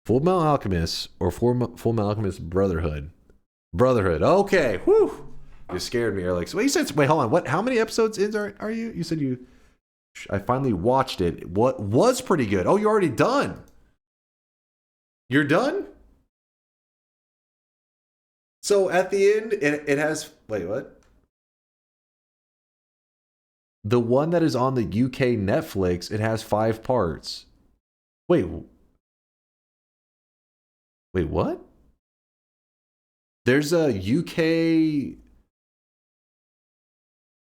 Speaker 5: Full Metal Alchemist or Full Metal Alchemist Brotherhood? Brotherhood. Okay. Whew. You scared me, Airlix. Wait, you said, wait, hold on. What? How many episodes in are you? You said you... I finally watched it. What was pretty good? Oh, you're already done. You're done? So at the end, it has... Wait, what? The one that is on the UK Netflix, it has 5 parts. Wait, what? There's a UK...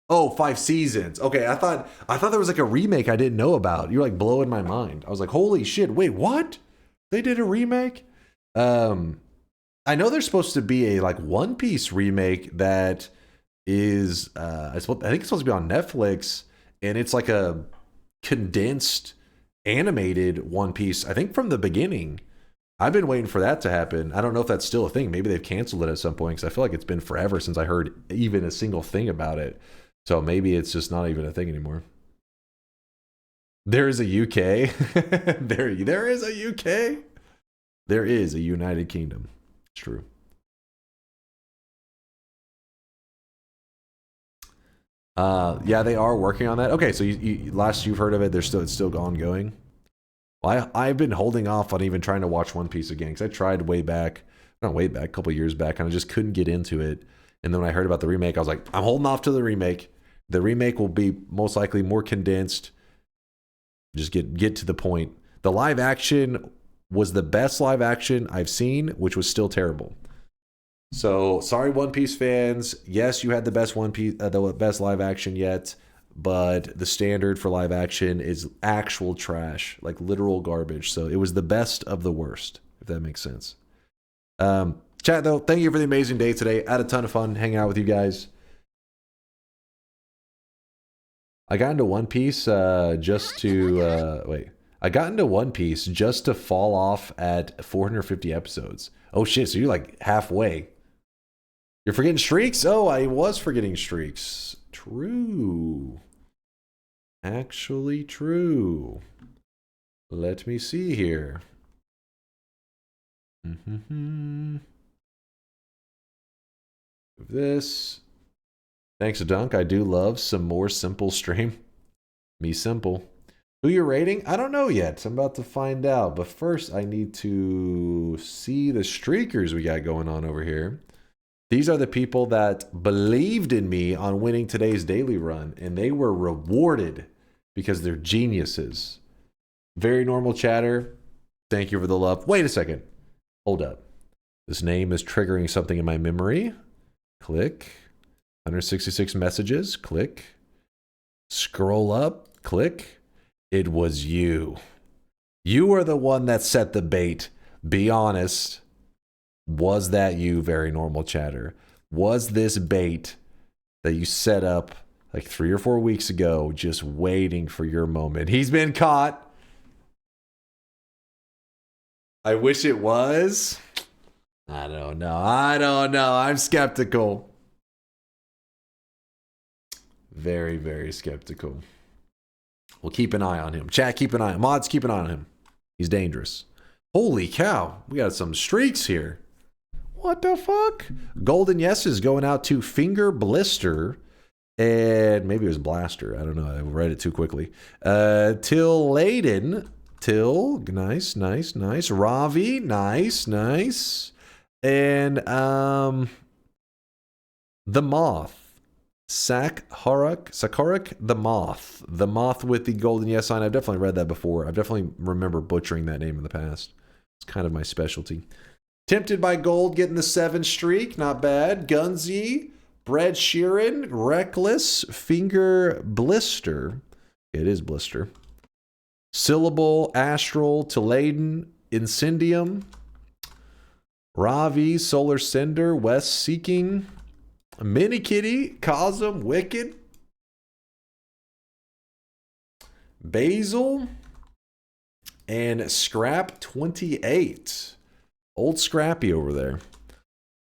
Speaker 5: Oh, 5 seasons. Okay, I thought there was like a remake I didn't know about. You're like blowing my mind. I was like, holy shit, wait, what? They did a remake? I know there's supposed to be a like One Piece remake that is I think it's supposed to be on Netflix, and it's like a condensed animated One Piece, I think from the beginning. I've been waiting for that to happen. I don't know if that's still a thing. Maybe they've canceled it at some point, because I feel like it's been forever since I heard even a single thing about it. So maybe it's just not even a thing anymore. There is a UK. there is a UK. There is a United Kingdom. It's true. Yeah, they are working on that. Okay, so last you've heard of it, it's still ongoing. Well, I've been holding off on even trying to watch One Piece again, because I tried a couple years back, and I just couldn't get into it. And then when I heard about the remake, I was like, I'm holding off to the remake. The remake will be most likely more condensed. Just get to the point. The live action was the best live action I've seen, which was still terrible. So sorry, One Piece fans. Yes, you had the best the best live action yet, but the standard for live action is actual trash, like literal garbage. So it was the best of the worst, if that makes sense. Chat though, thank you for the amazing day today. I had a ton of fun hanging out with you guys. I got into One Piece just to I got into One Piece just to fall off at 450 episodes. Oh shit, so you're like halfway. You're forgetting streaks? Oh, I was forgetting streaks. True. Actually true. Let me see here. This. Thanks, Dunk. I do love some more simple stream. Me simple. Who you're rating? I don't know yet. I'm about to find out. But first, I need to see the streakers we got going on over here. These are the people that believed in me on winning today's daily run, and they were rewarded because they're geniuses. Very normal chatter. Thank you for the love. Wait a second. Hold up. This name is triggering something in my memory. Click. 166 messages. Click. Scroll up. Click. It was you. You were the one that set the bait. Be honest. Was that you, very normal chatter? Was this bait that you set up like 3 or 4 weeks ago, just waiting for your moment? He's been caught. I wish it was. I don't know. I'm skeptical. Very, very skeptical. We'll keep an eye on him. Chat, keep an eye on him. Mods, keep an eye on him. He's dangerous. Holy cow. We got some streaks here. What the fuck? Golden Yes is going out to Finger Blister. And maybe it was Blaster. I don't know. I read it too quickly. Till Layden. Till. Nice, nice, nice. Ravi. Nice, nice. And the Moth. Sakurak the Moth. The Moth with the golden yes sign. I've definitely read that before. I definitely remember butchering that name in the past. It's kind of my specialty. Tempted by Gold getting the 7 streak. Not bad. Gunzy. Brad Sheeran. Reckless. Finger Blister. It is Blister. Syllable. Astral. Toledan. Incendium. Ravi. Solar Cinder. West Seeking. Mini Kitty, Cosm, Wicked, Basil, and Scrap 28. Old Scrappy over there.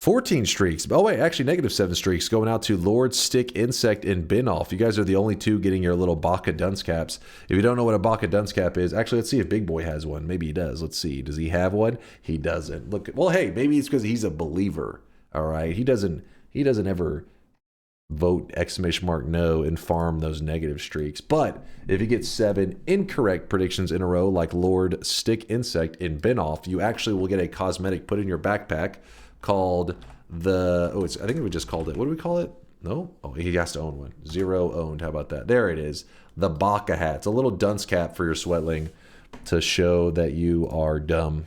Speaker 5: 14 streaks. Oh, wait, actually, -7 streaks going out to Lord, Stick, Insect, and Binoff. You guys are the only two getting your little Baka dunce caps. If you don't know what a Baka dunce cap is, actually, let's see if Big Boy has one. Maybe he does. Let's see. Does he have one? He doesn't. Look, well, hey, maybe it's because he's a believer. All right. He doesn't ever vote !no and farm those negative streaks. But if you get 7 incorrect predictions in a row, like Lord, Stick, Insect, and Binoff, you actually will get a cosmetic put in your backpack called the, I think we just called it, what do we call it? No? Oh, he has to own one. 0 owned. How about that? There it is. The Baka hat. It's a little dunce cap for your sweatling to show that you are dumb.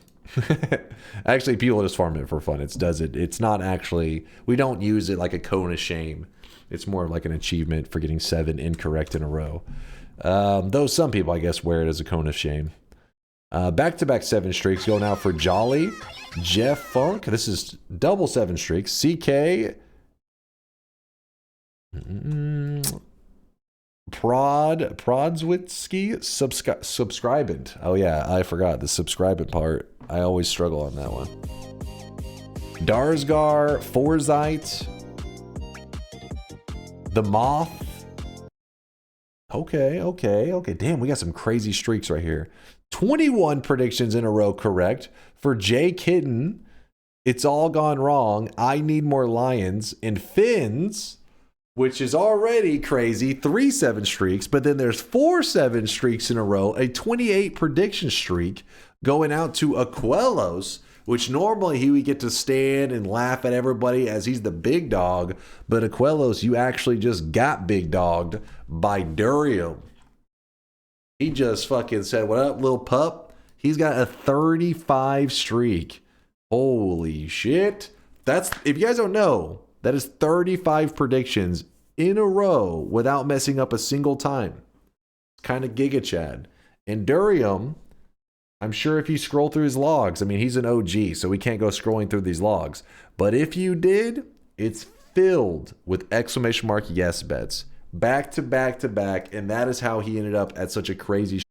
Speaker 5: Actually, people just farm it for fun. It's not actually, we don't use it like a cone of shame. It's more like an achievement for getting 7 incorrect in a row. Though some people, I guess, wear it as a cone of shame. Back-to-back 7 streaks going out for Jolly, Jeff Funk. This is double 7 streaks. CK. Prodzwitsky. Subscribent. Oh, yeah, I forgot the subscribent part. I always struggle on that one. Darsgar, Forzite. The Moth. Okay. Damn, we got some crazy streaks right here. 21 predictions in a row correct for Jay Kitten. It's all gone wrong. I need more lions. And Fins, which is already crazy. 3 7 streaks, but then there's 4 7 streaks in a row. A 28 prediction streak going out to Aquelos, which normally he would get to stand and laugh at everybody as he's the big dog. But Aquelos, you actually just got big dogged by Durium. He just fucking said, "What up, little pup?" He's got a 35 streak. Holy shit. That's, if you guys don't know, that is 35 predictions in a row without messing up a single time. It's kind of Giga Chad. And Durium, I'm sure if you scroll through his logs, I mean, he's an OG, so we can't go scrolling through these logs. But if you did, it's filled with exclamation mark yes bets. Back to back to back, and that is how he ended up at such a crazy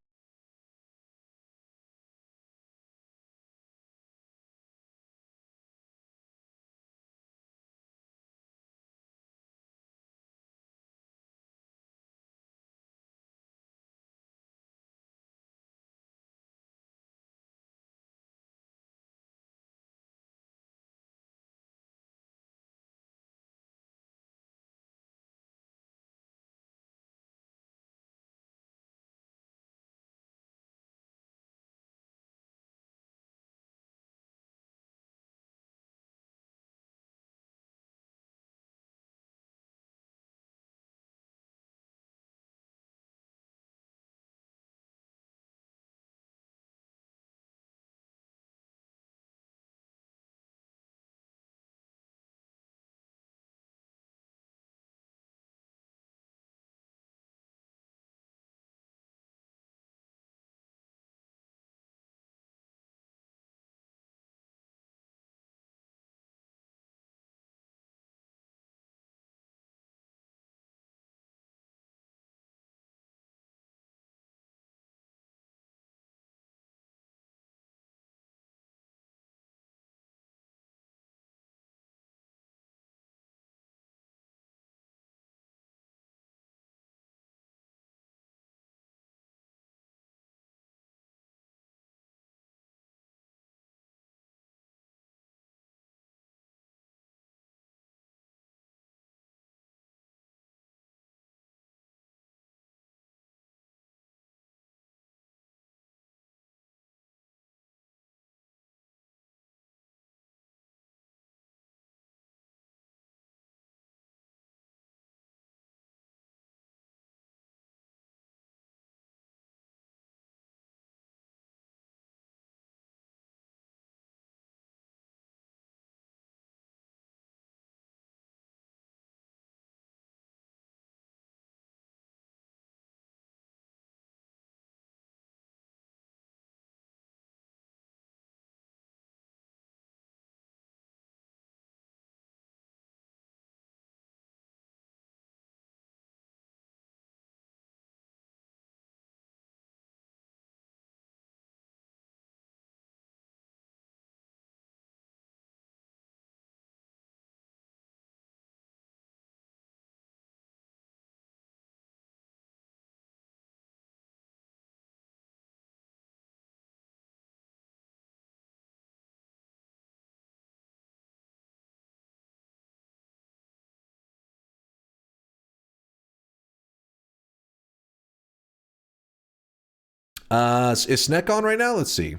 Speaker 5: Is Sneck on right now? Let's see.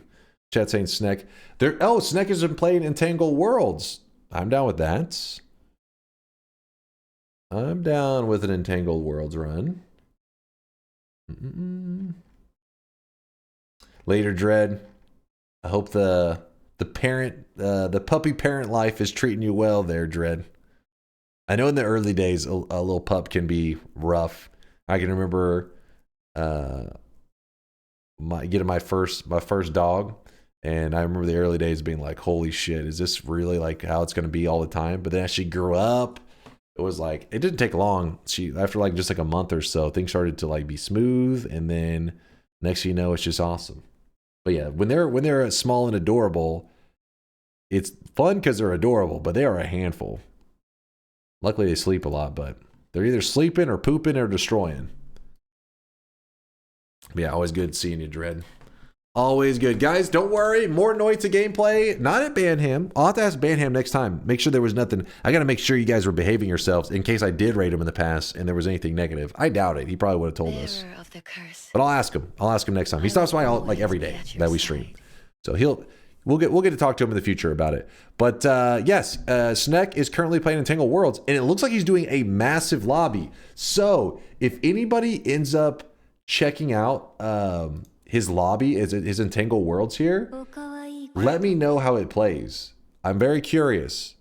Speaker 5: Chat saying Sneck. Sneck has been playing Entangled Worlds. I'm down with that. I'm down with an Entangled Worlds run. Later, Dread. I hope the puppy parent life is treating you well there, Dread. I know in the early days a little pup can be rough. I can remember getting my first dog, and I remember the early days being like, holy shit, is this really like how it's going to be all the time? But then as she grew up, it was like, it didn't take long. After like just like a month or so, things started to like be smooth, and then next thing you know, it's just awesome. But yeah, when they're small and adorable, it's fun because they're adorable, but they are a handful. Luckily they sleep a lot, but they're either sleeping or pooping or destroying. But yeah, always good seeing you, Dread. Always good. Guys, don't worry. More Noita gameplay. Not at Banham. I'll have to ask Banham next time. Make sure there was nothing. I got to make sure you guys were behaving yourselves in case I did raid him in the past and there was anything negative. I doubt it. He probably would have told us. But I'll ask him. I'll ask him next time. He stops by like every day that we stream. So we'll get to talk to him in the future about it. But yes, Sneck is currently playing Entangled Worlds, and it looks like he's doing a massive lobby. So if anybody ends up checking out his lobby, his Entangled Worlds here, let me know how it plays. I'm very curious.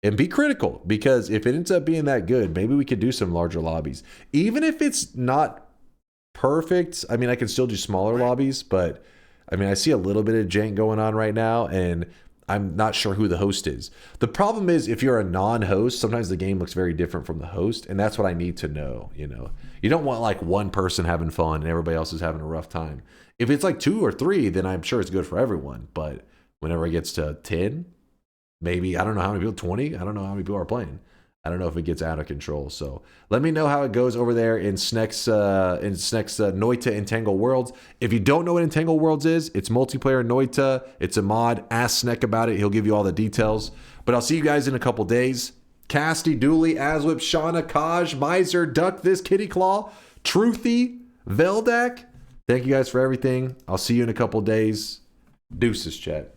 Speaker 5: And be critical, because if it ends up being that good, maybe we could do some larger lobbies. Even if it's not perfect, I mean, I can still do smaller lobbies, but I mean, I see a little bit of jank going on right now, and I'm not sure who the host is. The problem is, if you're a non-host, sometimes the game looks very different from the host, and that's what I need to know, you know. You don't want like one person having fun and everybody else is having a rough time. If it's like 2 or 3, then I'm sure it's good for everyone. But whenever it gets to 10, maybe, I don't know how many people, 20, I don't know how many people are playing. I don't know if it gets out of control. So let me know how it goes over there in Sneck's Noita Entangled Worlds. If you don't know what Entangled Worlds is, it's multiplayer Noita. It's a mod. Ask Sneck about it. He'll give you all the details. But I'll see you guys in a couple days. Casty, Dooley, Aswip, Shauna, Kaj, Miser, Duck This, Kitty Claw, Truthy, Veldak. Thank you guys for everything. I'll see you in a couple days. Deuces, chat.